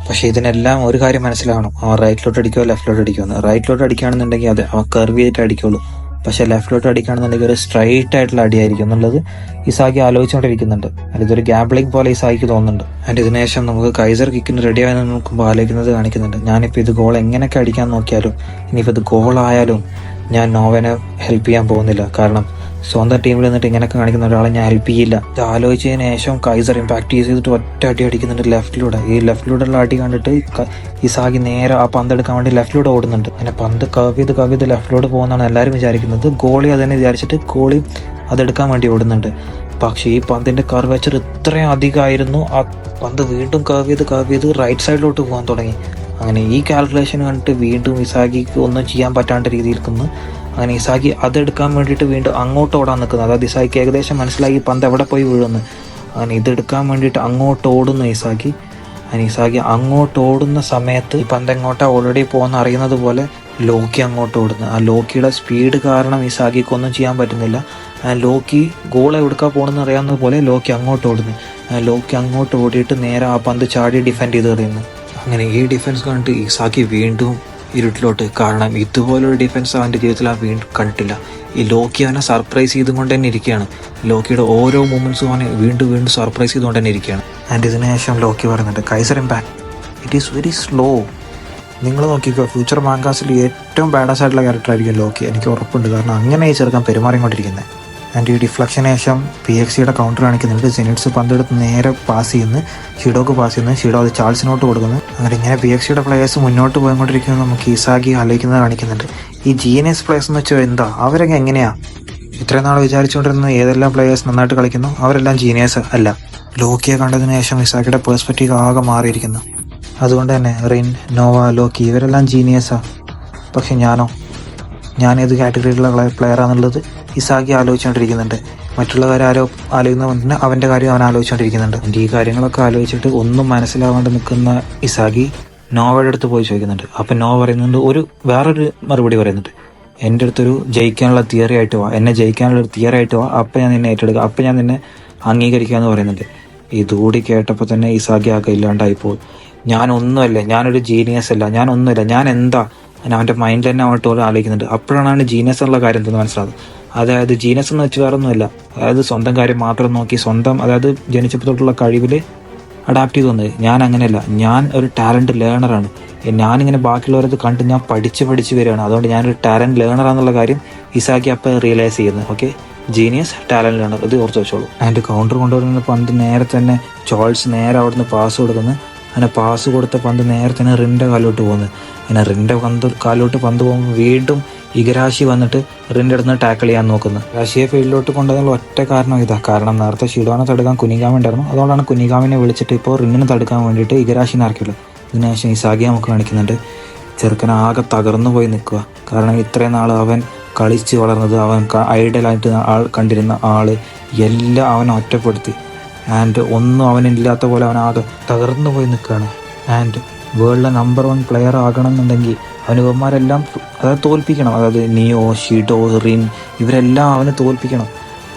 പക്ഷേ ഇതിനെല്ലാം ഒരു കാര്യം മനസ്സിലാവണം, അവൻ റൈറ്റിലോട്ട് അടിക്കുമോ ലെഫ്റ്റിലോട്ട് അടിക്കുമെന്ന്. റൈറ്റിലോട്ട് അടിക്കുകയാണെന്നുണ്ടെങ്കിൽ അതെ അവൻ കർവ് ചെയ്തിട്ട് അടിക്കുള്ളൂ. പക്ഷെ ലെഫ്റ്റിലോട്ട് അടിക്കുകയാണെന്നുണ്ടെങ്കിൽ ഒരു സ്ട്രൈറ്റ് ആയിട്ടുള്ള അടിയായിരിക്കും എന്നുള്ളത് ഇസാക്കി ആലോചിച്ചുകൊണ്ടിരിക്കുന്നുണ്ട്. അല്ല ഇതൊരു ഗാംബ്ലിംഗ് പോലെ ഇസാക്കി തോന്നുന്നുണ്ട്. ആൻഡ് ഇതിനു ശേഷം നമുക്ക് കൈസർ കിക്കിന് റെഡി ആയി നോക്കുമ്പോൾ ആലോചിക്കുന്നത് കാണിക്കുന്നുണ്ട്. ഞാനിപ്പോൾ ഇത് ഗോൾ എങ്ങനെയൊക്കെ അടിക്കാൻ നോക്കിയാലും ഇനിയിപ്പോൾ ഇത് ഗോളായാലും ഞാൻ നോവനെ ഹെൽപ്പ് ചെയ്യാൻ പോകുന്നില്ല. കാരണം സ്വന്തം ടീമിൽ നിന്നിട്ട് ഇങ്ങനെയൊക്കെ കാണിക്കുന്ന ഒരാളെ ഞാൻ ഹെൽപ്പ് ചെയ്യില്ല. ഇത് ആലോചിച്ചതിന് ശേഷം കൈസർ ഇമ്പാക്ട് ചെയ്തിട്ട് ഒറ്റ അടി അടിക്കുന്നുണ്ട് ലെഫ്റ്റിലൂടെ. ഈ ലെഫ്റ്റിലൂടെയുള്ള അടി കണ്ടിട്ട് ഇസാക്കി നേരെ ആ പന്ത് എടുക്കാൻ വേണ്ടി ലെഫ്റ്റിലൂടെ ഓടുന്നുണ്ട്. അങ്ങനെ പന്ത് കവ് ചെയ്ത് ലെഫ്റ്റിലൂടെ പോകുന്നതാണ് എല്ലാവരും വിചാരിക്കുന്നത്. ഗോളി അതിനെ വിചാരിച്ചിട്ട് ഗോളി അതെടുക്കാൻ വേണ്ടി ഓടുന്നുണ്ട്. പക്ഷേ ഈ പന്തിന്റെ കർവേച്ചർ ഇത്രയും അധികമായിരുന്നു, ആ പന്ത് വീണ്ടും കവ് ചെയ്ത് റൈറ്റ് സൈഡിലോട്ട് പോകാൻ തുടങ്ങി. അങ്ങനെ ഈ കാൽക്കുലേഷൻ കണ്ടിട്ട് വീണ്ടും ഇസാക്കിക്ക് ഒന്നും ചെയ്യാൻ പറ്റാണ്ട രീതിയിൽ നിൽക്കുന്നു. അങ്ങനെ ഇസാക്കി അതെടുക്കാൻ വേണ്ടിയിട്ട് വീണ്ടും അങ്ങോട്ട് ഓടാൻ നിൽക്കുന്നത്. അതായത് ഇസാക്കി ഏകദേശം മനസ്സിലാക്കി പന്ത് എവിടെ പോയി വീഴുന്നു. അങ്ങനെ ഇതെടുക്കാൻ വേണ്ടിയിട്ട് അങ്ങോട്ട് ഓടുന്നു ഇസാക്കി. അങ്ങനെ ഇസാക്കി അങ്ങോട്ട് ഓടുന്ന സമയത്ത് ഈ പന്ത് എങ്ങോട്ടാണ് ഓൾറെഡി പോകുന്ന അറിയുന്നത് പോലെ ലോക്കി അങ്ങോട്ട് ഓടുന്നു. ആ ലോക്കിയുടെ സ്പീഡ് കാരണം ഇസാക്കിക്ക് ഒന്നും ചെയ്യാൻ പറ്റുന്നില്ല. ലോക്കി ഗോൾ എവിടുക്കാൻ പോകണമെന്ന് അറിയാവുന്നത് പോലെ ലോക്കി അങ്ങോട്ട് ഓടുന്നു. ലോക്കി അങ്ങോട്ട് ഓടിയിട്ട് നേരെ ആ പന്ത് ചാടി ഡിഫെൻഡ് ചെയ്ത് എറിയുന്നു. അങ്ങനെ ഈ ഡിഫൻസ് കണ്ടിട്ട് ഇസാക്കി വീണ്ടും ഇരുട്ടിലോട്ട്. കാരണം ഇതുപോലൊരു ഡിഫൻസ് അവൻ്റെ ജീവിതത്തിൽ വീണ്ടും കണ്ടിട്ടില്ല. ഈ ലോക്കി അവനെ സർപ്രൈസ് ചെയ്തുകൊണ്ട് തന്നെ ഇരിക്കുകയാണ്. ലോക്കിയുടെ ഓരോ മൂമെൻറ്റ്സും അവനെ വീണ്ടും സർപ്രൈസ് ചെയ്തുകൊണ്ട് തന്നെ ഇരിക്കുകയാണ്. ആൻഡ് ഇതിന് ശേഷം ലോക്കി പറയുന്നുണ്ട്, Kaiser impact it is very slow. നിങ്ങൾ നോക്കിക്കോ, ഫ്യൂച്ചർ മാങ്കാസിൽ ഏറ്റവും ബാഡാസ് ആയിട്ടുള്ള ക്യാരക്ടർ ആയിരിക്കും ലോക്കി, എനിക്ക് ഉറപ്പുണ്ട്. കാരണം അങ്ങനെ ഈ ചെറുക്കാൻ പെരുമാറിക്കൊണ്ടിരിക്കുന്നത്. ആൻഡ് ഈ ഡിഫ്ലക്ഷന് ശേഷം PXCയുടെ കൗണ്ടർ കാണിക്കുന്നുണ്ട്. സെനിറ്റ്സ് പന്തെടുത്ത് നേരെ പാസ് ചെയ്യുന്നു, ഷിഡോക്ക് പാസ് ചെയ്യുന്നു. ഷിഡോ അത് ചാൾസിനോട്ട് കൊടുക്കുന്നു. അങ്ങനെ ഇങ്ങനെ PXCയുടെ പ്ലേയേഴ്സ് മുന്നോട്ട് പോയിക്കൊണ്ടിരിക്കുന്നത് നമുക്ക് ഇസാക്കി ആലോചിക്കുന്നത് കാണിക്കുന്നുണ്ട്. ഈ ജീനിയസ് പ്ലേയേഴ്സ് എന്ന് വെച്ചാൽ എന്താ, അവരൊക്കെ എങ്ങനെയാ ഇത്രയും നാൾ വിചാരിച്ചുകൊണ്ടിരുന്നത് ഏതെല്ലാം പ്ലേയേഴ്സ് നന്നായിട്ട് കളിക്കുന്നു അവരെല്ലാം ജീനിയസ് അല്ല. ലോക്കിയെ കണ്ടതിന് ശേഷം ഇസാക്കിയുടെ പേഴ്സ്പെക്റ്റീവ് ആകെ മാറിയിരിക്കുന്നു. അതുകൊണ്ട് തന്നെ റിൻ, നോവ, ലോക്കി ഇവരെല്ലാം ജീനിയസാ. പക്ഷെ ഞാൻ ഏത് കാറ്റഗറിയിലുള്ള പ്ലെയറാണെന്നുള്ളത് ഇസാക്കി ആലോചിച്ചുകൊണ്ടിരിക്കുന്നുണ്ട്. മറ്റുള്ളവരാരോ ആലോചിക്കുന്ന അവൻ്റെ കാര്യം അവൻ ആലോചിച്ചുകൊണ്ടിരിക്കുന്നുണ്ട്. ഈ കാര്യങ്ങളൊക്കെ ആലോചിച്ചിട്ട് ഒന്നും മനസ്സിലാവാണ്ട് നിൽക്കുന്ന ഇസാക്കി നോവയുടെ അടുത്ത് പോയി ചോദിക്കുന്നുണ്ട്. അപ്പം നോവ പറയുന്നുണ്ട്, വേറൊരു മറുപടി പറയുന്നുണ്ട്, എൻ്റെ അടുത്തൊരു ജയിക്കാനുള്ള തിയറി ആയിട്ട് വാ, എന്നെ ജയിക്കാനുള്ള ഒരു തിയറി ആയിട്ട് വാ, അപ്പം ഞാൻ നിന്നെ ഏറ്റെടുക്കുക, അപ്പം ഞാൻ നിന്നെ അംഗീകരിക്കുക എന്ന് പറയുന്നുണ്ട്. ഇതുകൂടി കേട്ടപ്പോൾ തന്നെ ഇസാക്കി ആകെ ഇല്ലാണ്ടായിപ്പോൾ. ഞാനൊന്നുമല്ല, ഞാനൊരു ജീനിയസ് അല്ല, ഞാൻ എന്താ അവൻ്റെ മൈൻഡിൽ തന്നെ അവൻ തോന്നി ആലോചിക്കുന്നുണ്ട്. അപ്പോഴാണ് അവന് ജീനിയസ് എന്നുള്ള കാര്യം എന്തെന്ന് മനസ്സിലാകുന്നത്. അതായത് ജീനിയസ് എന്ന് വെച്ച് വേറെ ഒന്നുമില്ല, അതായത് സ്വന്തം കാര്യം മാത്രം നോക്കി അതായത് ജനിച്ചപ്പോൾ തൊട്ടുള്ള കഴിവിൽ അഡാപ്റ്റ് ചെയ്ത് വന്നത്. ഞാൻ അങ്ങനെയല്ല, ഞാൻ ഒരു ടാലൻറ്റ് ലേണറാണ്. ഞാനിങ്ങനെ ബാക്കിയുള്ളവരത് കണ്ട് ഞാൻ പഠിച്ച് വരികയാണ്. അതുകൊണ്ട് ഞാനൊരു ടാലൻറ്റ് ലേണറാന്നുള്ള കാര്യം ഇസാക്കി അപ്പോൾ റിയലൈസ് ചെയ്യുന്നത്. ഓക്കെ, ജീനിയസ്, ടാലൻറ്റ് ലേണർ, ഇത് ഓർത്ത് വെച്ചോളൂ. അതിൻ്റെ കൗണ്ടർ കൊണ്ടുവരുന്ന പന്ത് നേരെ തന്നെ ചാൾസ് നേരെ അവിടുന്ന് പാസ് കൊടുക്കുന്നത്. അങ്ങനെ പാസ് കൊടുത്ത പന്ത് നേരെ തന്നെ റിൻ്റെ കാലോട്ട് പോകുന്നത്. അങ്ങനെ റിൻ്റെ കാലോട്ട് പന്ത് പോകുമ്പോൾ വീണ്ടും ഇഗരാശി വന്നിട്ട് റിൻ്റെ അടുത്ത് നിന്ന് ടാക്കിൾ ചെയ്യാൻ നോക്കുന്നത്. ഇഗരാശിയെ ഫീൽഡിലോട്ട് കൊണ്ടുവന്നുള്ള ഒറ്റ കാരണം ഇതാ. കാരണം നേരത്തെ ഷിഡോനെ തടുക്കാൻ കുനിഗാമി ഉണ്ടായിരുന്നു, അതുകൊണ്ടാണ് കുനിഗാമിനെ വിളിച്ചിട്ട് ഇപ്പോൾ റിന്നിനെ തടുക്കാൻ വേണ്ടിയിട്ട് ഇഗരാശിനെ ഇറക്കിയുള്ളൂ. ഇതിനുശേഷം ഇസാക്കി നമുക്ക് കാണിക്കുന്നുണ്ട്. ചെറുക്കൻ ആകെ തകർന്നു പോയി നിൽക്കുക. കാരണം ഇത്രയും നാൾ അവൻ കളിച്ച് വളർന്നത്, അവൻ ഐഡലായിട്ട് കണ്ടിരുന്ന ആൾ എല്ലാം അവനെ ഒറ്റപ്പെടുത്തി. ആൻഡ് ഒന്നും അവനില്ലാത്ത പോലെ അവനാകെ തകർന്നു പോയി നിൽക്കുകയാണ്. ആൻഡ് വേൾഡിലെ നമ്പർ 1 പ്ലെയർ ആകണമെന്നുണ്ടെങ്കിൽ അവന് ഇവന്മാരെല്ലാം അതായത് തോൽപ്പിക്കണം. അതായത് നിയോ, ഷിഡോ, റിൻ ഇവരെല്ലാം അവന് തോൽപ്പിക്കണം.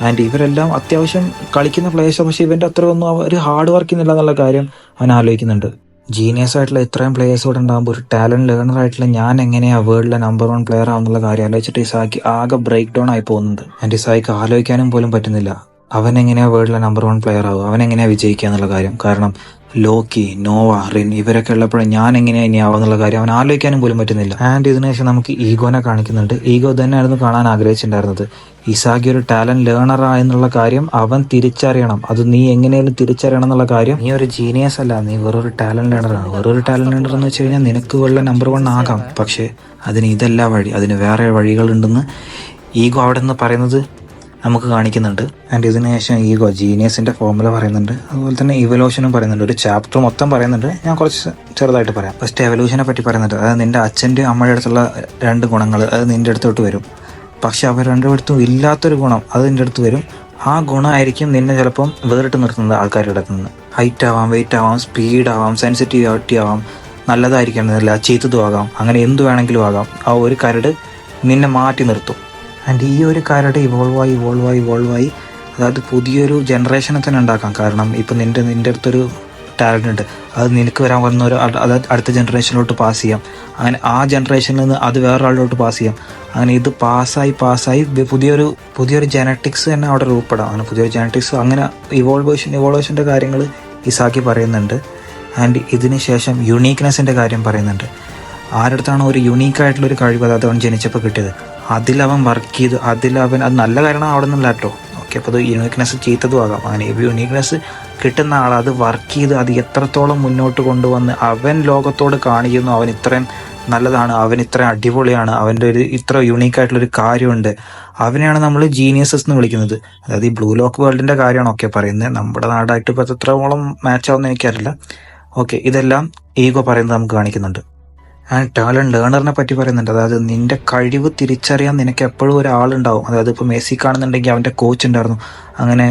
ആൻഡ് ഇവരെല്ലാം അത്യാവശ്യം കളിക്കുന്ന പ്ലേയേഴ്സ്, പക്ഷേ ഇവൻ്റെ അത്രയൊന്നും അവർ ഹാർഡ് വർക്ക് ചെയ്യുന്നില്ല എന്നുള്ള കാര്യം അവൻ ആലോചിക്കുന്നുണ്ട്. ജീനിയസ് ആയിട്ടുള്ള ഇത്രയും പ്ലേയേഴ്സ് കൂടെ ഉണ്ടാകുമ്പോൾ ഒരു ടാലൻറ്റ് ലേണർ ആയിട്ടുള്ള ഞാൻ എങ്ങനെയാണ് വേൾഡിലെ നമ്പർ 1 പ്ലെയർ ആവുന്നുള്ള കാര്യം ആലോചിച്ചിട്ട് ഇസാക്കി ആകെ ബ്രേക്ക് ഡൗൺ ആയി പോകുന്നുണ്ട്. ആൻഡ് ഇസായിക്ക് ആലോചിക്കാനും പോലും പറ്റുന്നില്ല അവൻ എങ്ങനെയാണ് വേൾഡിലെ നമ്പർ 1 പ്ലെയർ ആവുക, അവൻ എങ്ങനെയാണ് വിജയിക്കുക എന്നുള്ള കാര്യം. കാരണം ലോക്കി, നോവ, റിൻ ഇവരൊക്കെ ഉള്ളപ്പോഴും ഞാൻ എങ്ങനെയാണ് ഇനി ആവുന്നുള്ള കാര്യം അവൻ ആലോചിക്കാനും പോലും പറ്റുന്നില്ല. ആൻഡ് ഇതിനുശേഷം നമുക്ക് ഈഗോനെ കാണിക്കുന്നുണ്ട്. ഈഗോ തന്നെയായിരുന്നു കാണാൻ ആഗ്രഹിച്ചിട്ടുണ്ടായിരുന്നത്. ഇസാക്കി ഒരു ടാലന്റ് ലേണറാ എന്നുള്ള കാര്യം അവൻ തിരിച്ചറിയണം. അത് നീ എങ്ങനെയാലും തിരിച്ചറിയണം എന്നുള്ള കാര്യം. നീ ഒരു ജീനിയസ് അല്ല, നീ വെറൊരു ടാലന്റ് ലേണറാണ്. വെറൊരു ടാലന്റ് ലേണർ എന്ന് വെച്ച് കഴിഞ്ഞാൽ നിനക്ക് വേൾഡിലെ നമ്പർ 1 ആകാം, പക്ഷേ അതിന് ഇതല്ല വഴി, അതിന് വേറെ വഴികളുണ്ടെന്ന് ഈഗോ അവിടെ നിന്ന് പറയുന്നത് നമുക്ക് കാണിക്കുന്നുണ്ട്. ആൻഡ് ഇതിനുശേഷം ഈഗോ ജീനിയസിൻ്റെ ഫോർമുല പറയുന്നുണ്ട്, അതുപോലെ തന്നെ ഇവല്യൂഷനും പറയുന്നുണ്ട്. ഒരു ചാപ്റ്റർ മൊത്തം പറയുന്നുണ്ട്, ഞാൻ കുറച്ച് ചെറുതായിട്ട് പറയാം. ഫസ്റ്റ് എവല്യൂഷനെ പറ്റി പറയുന്നുണ്ട്. അതായത് നിൻ്റെ അച്ഛൻ്റെ അമ്മയുടെ അടുത്തുള്ള 2 ഗുണങ്ങൾ അത് നിൻ്റെ അടുത്തോട്ട് വരും, പക്ഷെ അവർ രണ്ടുപേർത്തും ഇല്ലാത്തൊരു ഗുണം അത് നിൻ്റെ അടുത്ത് വരും. ആ ഗുണമായിരിക്കും നിന്നെ ചിലപ്പം വേറിട്ട് നിർത്തുന്നത് ആൾക്കാരുടെ അടുത്ത് നിന്ന്. ഹൈറ്റ് ആവാം, വെയിറ്റ് ആവാം, സ്പീഡ് ആവാം, സെൻസിറ്റിവിറ്റി ആവാം, നല്ലതായിരിക്കണമെന്നില്ല, ചീത്തതും ആകാം, അങ്ങനെ എന്ത് വേണമെങ്കിലും ആകാം. ആ ഒരു കരട് നിന്നെ മാറ്റി നിർത്തും. ആൻഡ് ഈ ഒരു കരട് ഇവോൾവായി അതായത് പുതിയൊരു ജനറേഷനെ തന്നെ ഉണ്ടാക്കാം. കാരണം ഇപ്പം നിൻ്റെ അടുത്തൊരു ടാലൻ്റ് ഉണ്ട്, അത് നിനക്ക് വരാൻ വന്ന ഒരു അത് അടുത്ത ജനറേഷനിലോട്ട് പാസ് ചെയ്യാം, അങ്ങനെ ആ ജനറേഷനിൽ നിന്ന് അത് വേറൊരാളിലോട്ട് പാസ് ചെയ്യാം, അങ്ങനെ ഇത് പാസ്സായി പുതിയൊരു ജനറ്റിക്സ് തന്നെ അവിടെ രൂപപ്പെടാം. അങ്ങനെ പുതിയൊരു ജനറ്റിക്സ്, അങ്ങനെ ഇവോൾവേഷൻ്റെ കാര്യങ്ങൾ ഇസാക്കി പറയുന്നുണ്ട്. ആൻഡ് ഇതിന് ശേഷം യുണീക്നെസ്സിൻ്റെ കാര്യം പറയുന്നുണ്ട്. ആരടുത്താണോ ഒരു യുണീക്കായിട്ടുള്ളൊരു കഴിവ്, അതായത് അവൻ ജനിച്ചപ്പോൾ കിട്ടിയത്, അതിലവൻ വർക്ക് ചെയ്ത് അതിലവൻ, അത് നല്ല കാര്യമാണ് അവിടെ നിന്നല്ല കേട്ടോ. ഓക്കെ, അപ്പോൾ അത് യുണീക്നെസ് ചീത്തതും ആകാം. അങ്ങനെ യുണീക്നെസ് കിട്ടുന്ന ആൾ അത് വർക്ക് ചെയ്ത് അത് എത്രത്തോളം മുന്നോട്ട് കൊണ്ടുവന്ന് അവൻ ലോകത്തോട് കാണിക്കുന്നു, അവൻ ഇത്രയും നല്ലതാണ്, അവൻ ഇത്രയും അടിപൊളിയാണ്, അവൻ്റെ ഒരു ഇത്ര യുണീക്കായിട്ടുള്ളൊരു കാര്യമുണ്ട്, അവനെയാണ് നമ്മൾ ജീനിയസസ് എന്ന് വിളിക്കുന്നത്. അതായത് ഈ ബ്ലൂ ലോക്ക് വേൾഡിൻ്റെ കാര്യമാണ് ഒക്കെ പറയുന്നത്. നമ്മുടെ നാടായിട്ട് ഇപ്പോൾ എത്രത്തോളം മാച്ച് ആവുമെന്ന് എനിക്കറിയില്ല. ഓക്കെ, ഇതെല്ലാം ഈഗോ പറയുന്നത് നമുക്ക് കാണിക്കുന്നുണ്ട്. ആൻഡ് ടാലന്റ് ലേണറിനെ പറ്റി പറയുന്നുണ്ട്. അതായത് നിന്റെ കഴിവ് തിരിച്ചറിയാൻ നിനക്ക് എപ്പോഴും ഒരാളുണ്ടാവും. അതായത് ഇപ്പോൾ മെസ്സി കാണുന്നുണ്ടെങ്കിൽ അവൻ്റെ കോച്ച് ഉണ്ടായിരുന്നു. അങ്ങനെ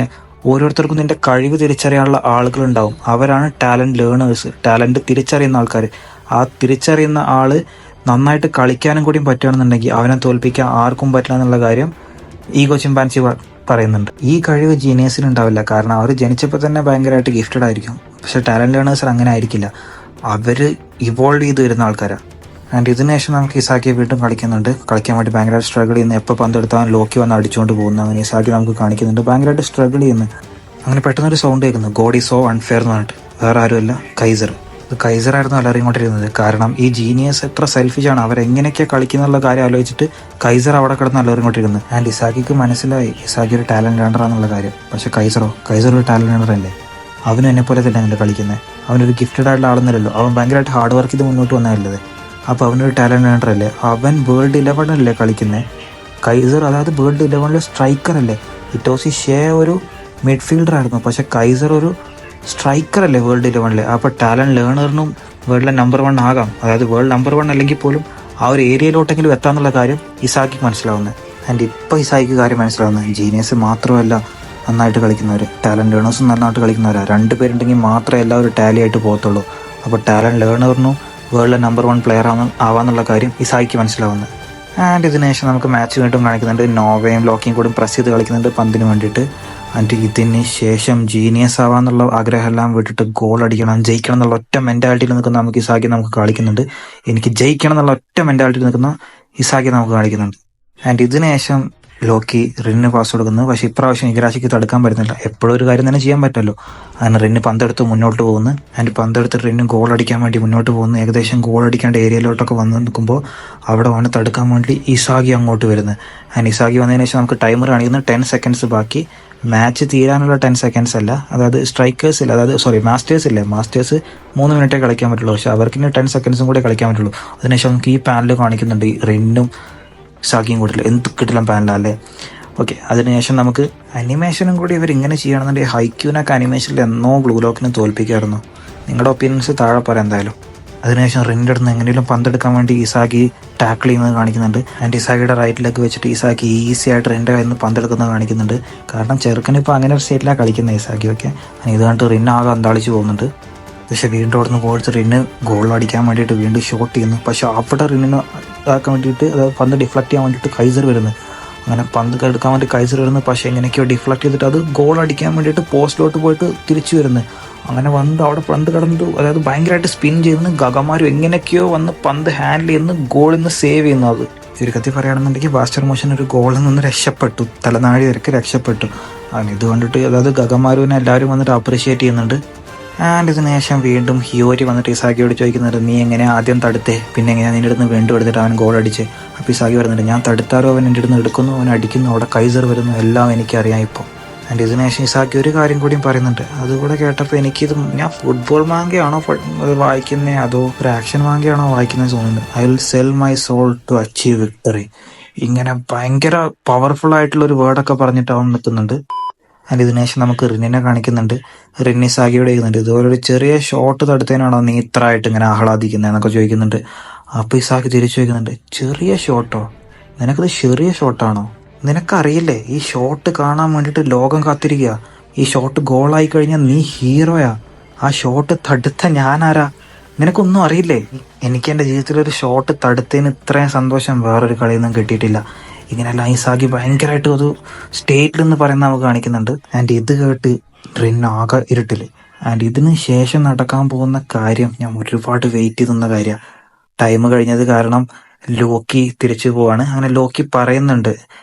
ഓരോരുത്തർക്കും നിന്റെ കഴിവ് തിരിച്ചറിയാനുള്ള ആളുകളുണ്ടാവും. അവരാണ് ടാലന്റ് ലേണേഴ്സ്, ടാലന്റ് തിരിച്ചറിയുന്ന ആൾക്കാർ. ആ തിരിച്ചറിയുന്ന ആള് നന്നായിട്ട് കളിക്കാനും കൂടിയും പറ്റുകയാണെന്നുണ്ടെങ്കിൽ അവനെ തോൽപ്പിക്കാൻ ആർക്കും പറ്റില്ല എന്നുള്ള കാര്യം ഈഗോ ചിമ്പാൻസി പറയുന്നുണ്ട്. ഈ കഴിവ് ജീനിയസിന് ഉണ്ടാവില്ല, കാരണം അവർ ജനിച്ചപ്പോൾ തന്നെ ഭയങ്കരമായിട്ട് ഗിഫ്റ്റഡ് ആയിരിക്കും. പക്ഷെ ടാലന്റ് ലേണേഴ്സ് അങ്ങനെ ആയിരിക്കില്ല, അവർ ഇവോൾവ് ചെയ്ത് വരുന്ന ആൾക്കാരാണ്. ആൻഡ് ഇതിന് ശേഷം നമുക്ക് ഇസാക്കി വീണ്ടും കളിക്കാൻ വേണ്ടി ഭയങ്കരമായിട്ട് സ്ട്രഗിൾ ചെയ്യുന്നു. എപ്പോൾ പന്തെടുത്താൽ ലോക്കി വന്ന് അടിച്ചുകൊണ്ട് പോകുന്നു. അങ്ങനെ ഇസാക്കി നമുക്ക് കാണിക്കുന്നുണ്ട് ഭയങ്കരമായിട്ട് സ്ട്രഗിൾ ചെയ്യുന്നു. അങ്ങനെ പെട്ടെന്നൊരു സൗണ്ട് കേൾക്കുന്നു, ഗോഡ് ഈസ് സോ അൺഫെയർ എന്ന് പറഞ്ഞിട്ട്. വേറെ ആരുമല്ല, കൈസർ. ഇത് കൈസറായിരുന്നു എല്ലാവരും ഇങ്ങോട്ടിരുന്നത്. കാരണം ഈ ജീനിയസ് എത്ര സെൽഫിഷാണ്, അവരെങ്ങനെയൊക്കെയാണ് കളിക്കുന്നുള്ള കാര്യം ആലോചിച്ചിട്ട് കൈസർ അവിടെ കിടന്ന് എല്ലാവരും ഇങ്ങോട്ടിരുന്നത്. ആൻഡ് ഇസാക്കിക്ക് മനസ്സിലായി ഇസാക്കി ഒരു ടാലന്റ് ലേണറാന്നുള്ള കാര്യം. പക്ഷെ കൈസർ ഒരു ടാലന്റ് ലേണർ അല്ലേ, അവനും എന്നെ പോലെ തന്നെ അങ്ങനെ കളിക്കുന്നത്. അവനൊരു ഗിഫ്റ്റഡ് ആയിട്ടുള്ള ആളെന്നല്ലോ, അവൻ ഭയങ്കരമായിട്ട് ഹാർഡ് വർക്ക് ചെയ്ത് മുന്നോട്ട് വന്നതല്ലേ. അപ്പോൾ അവനൊരു ടാലന്റ് ലേണർ അല്ലേ, അവൻ വേൾഡ് 11 കളിക്കുന്നത്. കൈസർ അതായത് വേൾഡ് 11 സ്ട്രൈക്കർ അല്ലേ. ഇറ്റോസി ഷേ ഒരു മിഡ്ഫീൽഡർ ആയിരുന്നു, പക്ഷെ കൈസർ ഒരു സ്ട്രൈക്കർ അല്ലേ വേൾഡ് 11. അപ്പോൾ ടാലന്റ് ലേണറിനും വേൾഡിലെ നമ്പർ 1 ആകാം. അതായത് വേൾഡ് നമ്പർ 1 അല്ലെങ്കിൽ പോലും ആ ഒരു ഏരിയയിലോട്ടെങ്കിലും എത്താന്നുള്ള കാര്യം ഇസാക്കിക്ക് മനസ്സിലാവുന്നത്. ആൻഡ് ഇപ്പോൾ ഇസാക്കിക്ക് കാര്യം മനസ്സിലാവുന്നത് ജീനിയസ് മാത്രമല്ല നന്നായിട്ട് കളിക്കുന്നവർ, ടാലന്റ് ലേണേഴ്സും നന്നായിട്ട് കളിക്കുന്നവരാണ്. 2 പേരുണ്ടെങ്കിൽ മാത്രമേ എല്ലാവരും ടാലി ആയിട്ട് പോകത്തുള്ളൂ. അപ്പോൾ ടാലന്റ് ലേണറിനും വേൾഡിലെ നമ്പർ 1 പ്ലെയർ ആവാന്നുള്ള കാര്യം ഇസാക്കിക്ക് മനസ്സിലാവുന്നത്. ആൻഡ് ഇതിന് ശേഷം നമുക്ക് മാച്ച് വീണ്ടും കാണിക്കുന്നുണ്ട്. നോവയും ലോക്കിയും കൂടി പ്രസ് ചെയ്ത് കളിക്കുന്നുണ്ട് പന്തിന് വേണ്ടിയിട്ട്. ആൻഡ് ഇതിന് ശേഷം ജീനിയസ് ആവാന്നുള്ള ആഗ്രഹമെല്ലാം വിട്ടിട്ട് ഗോൾ അടിക്കണം, ജയിക്കണം എന്നുള്ള ഒറ്റ മെൻറ്റാലിറ്റിയിൽ നിൽക്കുന്ന നമുക്ക് ഇസാക്കി നമുക്ക് കാണിക്കുന്നുണ്ട്. എനിക്ക് ജയിക്കണം എന്നുള്ള ഒറ്റ മെൻറ്റാലിറ്റിയിൽ നിൽക്കുന്ന ഇസാക്കി നമുക്ക് കാണിക്കുന്നുണ്ട്. ആൻഡ് ഇതിന് ശേഷം ലോക്കി റിന്നിന് പാസ് കൊടുക്കുന്നു. പക്ഷേ ഇപ്രാവശ്യം ഇഗ്രാശിക്ക് തടുക്കാൻ പറ്റുന്നില്ല. എപ്പോഴും ഒരു കാര്യം തന്നെ ചെയ്യാൻ പറ്റുമല്ലോ. അങ്ങനെ റിന്ന് പന്തെടുത്ത് മുന്നോട്ട് പോകുന്നു. ആൻഡ് പന്തെടുത്ത് റിന്ന് ഗോൾ അടിക്കാൻ വേണ്ടി മുന്നോട്ട് പോകുന്നു. ഏകദേശം ഗോൾ അടിക്കേണ്ട ഏരിയയിലോട്ടൊക്കെ വന്ന് നിൽക്കുമ്പോൾ അവിടെ വന്ന് തടുക്കാൻ വേണ്ടി ഇസാഗി അങ്ങോട്ട് വരുന്നത്. ആൻഡ് ഇസാഗി വന്നതിന് ശേഷം നമുക്ക് ടൈമർ കാണിക്കുന്നു. 10 സെക്കൻഡ്സ് ബാക്കി. മാച്ച് തീരാനുള്ള 10 സെക്കൻഡ്സ് അല്ല, അതായത് സ്ട്രൈക്കേഴ്സ് ഇല്ല, അതായത് മാസ്റ്റേഴ്സ് ഇല്ലേ, മാസ്റ്റേഴ്സ് 3 മിനിറ്റേ കളിക്കാൻ പറ്റുള്ളൂ. പക്ഷെ അവർക്ക് 10 സെക്കൻഡ്സും കൂടെ കളിക്കാൻ പറ്റുള്ളൂ. അതിനുശേഷം നമുക്ക് ഈ പാനൽ കാണിക്കുന്നുണ്ട് റിന്നും സാക്കിയും കൂട്ടില്ല, എന്ത് കിട്ടില്ല പാനലല്ലേ. ഓക്കെ, അതിനുശേഷം നമുക്ക് അനിമേഷനും കൂടി ഇവർ ഇങ്ങനെ ചെയ്യണമെന്നുണ്ടെങ്കിൽ ഹൈക്യൂനൊക്കെ അനിമേഷനിൽ എന്നോ ബ്ലൂ ലോക്കിനെ തോൽപ്പിക്കായിരുന്നു. നിങ്ങളുടെ ഒപ്പീനിയൻസ് താഴെ പറയാം എന്തായാലും. അതിനുശേഷം റിൻ്റെ അടുത്ത് എങ്ങനെയും പന്തെടുക്കാൻ വേണ്ടി ഇസാക്കി ടാക്കിൾ ചെയ്യുന്നത് കാണിക്കുന്നുണ്ട്. ആൻഡ് ഇസാക്കിയുടെ റൈറ്റിലേക്ക് വെച്ചിട്ട് ഇസാക്കി ഈസി ആയിട്ട് റിൻ്റെ കയ്യിൽ നിന്ന് പന്തെടുക്കുന്നത് കാണിക്കുന്നുണ്ട്. കാരണം ചെറുക്കന് ഇപ്പോൾ അങ്ങനെ ഒരു സ്റ്റേറ്റിലാണ് കളിക്കുന്നത് ഇസാക്കി. ഒക്കെ ഇത് കണ്ടിട്ട് റിന്ന് ആകെ അന്താളിച്ച് പോകുന്നുണ്ട്. പക്ഷെ വീണ്ടും അവിടെ നിന്ന് പോയിട്ട് റിന്ന് ഗോൾ അടിക്കാൻ വേണ്ടിയിട്ട് വീണ്ടും ഷോട്ട് ചെയ്യുന്നു. പക്ഷെ അവിടെ റിന്നിന് ഇതാക്കാൻ വേണ്ടിയിട്ട്, അതായത് പന്ത് ഡിഫ്ലക്ട് ചെയ്യാൻ വേണ്ടിയിട്ട് കൈസർ വരുന്നത്. അങ്ങനെ പന്ത് എടുക്കാൻ വേണ്ടി കൈസർ വരുന്നു. പക്ഷേ എങ്ങനെയൊക്കെയോ ഡിഫ്ലക്ട് ചെയ്തിട്ട് അത് ഗോൾ അടിക്കാൻ വേണ്ടിയിട്ട് പോസ്റ്റിലോട്ട് പോയിട്ട് തിരിച്ചു വരുന്നത്. അങ്ങനെ വന്ന് അവിടെ പന്ത് കടന്നിട്ട്, അതായത് ഭയങ്കരമായിട്ട് സ്പിൻ ചെയ്യുന്നു. ഗഗമാരും എങ്ങനെയൊക്കെയോ വന്ന് പന്ത് ഹാൻഡിൽ ചെയ്യുന്നു, ഗോളിൽ നിന്ന് സേവ് ചെയ്യുന്നു. അത് ചുരുക്കത്തിൽ പറയുകയാണെന്നുണ്ടെങ്കിൽ ബാസ്റ്റർ മോഷൻ ഒരു ഗോളിൽ നിന്ന് രക്ഷപ്പെട്ടു, തലനാഴി വരയ്ക്ക് രക്ഷപ്പെട്ടു. അങ്ങനെ ഇത് കണ്ടിട്ട് അതായത് ഗഗമാരുവിനെ എല്ലാവരും വന്നിട്ട് അപ്രീഷിയേറ്റ് ചെയ്യുന്നുണ്ട്. ആൻഡ് ഇതിന് ശേഷം വീണ്ടും ഹിയോരി വന്നിട്ട് ഇസാക്കിയോട് ചോദിക്കുന്നുണ്ട്, നീ എങ്ങനെ ആദ്യം തടുത്തേ, പിന്നെ എങ്ങനെയാണ് നിൻ്റെ അടുത്ത് വീണ്ടും എടുത്തിട്ട് അവൻ ഗോൾ അടിച്ച്. അപ്പോൾ ഇസാക്കി പറയുന്നുണ്ട്, ഞാൻ തടുത്താരോ അവൻ എൻ്റെ അടുത്ത് എടുക്കുന്നു, അവൻ അടിക്കുന്നു, അവിടെ കൈസർ വരുന്നു, എല്ലാം എനിക്കറിയാം ഇപ്പോൾ. ആൻഡ് ഇതിന് ശേഷം ഇസാക്കി ഒരു കാര്യം കൂടിയും പറയുന്നുണ്ട്. അതുകൂടെ കേട്ടപ്പോൾ എനിക്കിത് ഞാൻ ഫുട്ബോൾ മാങ്കയാണോ വായിക്കുന്നത് അതോ ഒരു ആക്ഷൻ മാങ്കയാണോ വായിക്കുന്നത് തോന്നുന്നുണ്ട്. I will sell my soul to achieve victory. ഇങ്ങനെ ഭയങ്കര പവർഫുൾ ആയിട്ടുള്ള ഒരു വേർഡൊക്കെ പറഞ്ഞിട്ട് അവൻ നിൽക്കുന്നുണ്ട്. ആൻഡ് ഇതിന് ശേഷം നമുക്ക് റിന്നിനെ കാണിക്കുന്നുണ്ട്. റിന്നി ഇസാക്കിയോട് ചോദിക്കുന്നുണ്ട്, ഇതുപോലെ ഒരു ചെറിയ ഷോട്ട് തടുത്തതിനാണോ നീ ഇത്ര ആയിട്ട് ഇങ്ങനെ ആഹ്ലാദിക്കുന്നത് എന്നൊക്കെ ചോദിക്കുന്നുണ്ട്. അപ്പോൾ ഇസാക്കി തിരിച്ചു ചോദിക്കുന്നുണ്ട്, ചെറിയ ഷോട്ടോ? നിനക്കത് ചെറിയ ഷോട്ടാണോ? നിനക്കറിയില്ലേ ഈ ഷോട്ട് കാണാൻ വേണ്ടിയിട്ട് ലോകം കാത്തിരിക്കുക. ഈ ഷോട്ട് ഗോളായി കഴിഞ്ഞാൽ നീ ഹീറോയാ. ആ ഷോട്ട് തടുത്ത ഞാനാരാ? നിനക്കൊന്നും അറിയില്ലേ? എനിക്ക് എൻ്റെ ജീവിതത്തിലൊരു ഷോട്ട് തടുത്തതിന് ഇത്രയും സന്തോഷം വേറൊരു കളിയിൽ നിന്നും കിട്ടിയിട്ടില്ല. ഇങ്ങനെയല്ല ഇസാക്കി ഭയങ്കരമായിട്ട് ഒരു സ്റ്റേറ്റിൽ നിന്ന് പറയുന്ന നമുക്ക് കാണിക്കുന്നുണ്ട്. ആൻഡ് ഇത് കേട്ട് റിൻ ആകെ ഇരുട്ടില്. ആൻഡ് ഇതിന് ശേഷം നടക്കാൻ പോകുന്ന കാര്യം ഞാൻ ഒരുപാട് വെയിറ്റ് ചെയ്തുന്ന കാര്യമാണ്. ടൈം കഴിഞ്ഞത് കാരണം ലോക്കി തിരിച്ചു പോവാണ്. അങ്ങനെ ലോക്കി പറയുന്നുണ്ട്,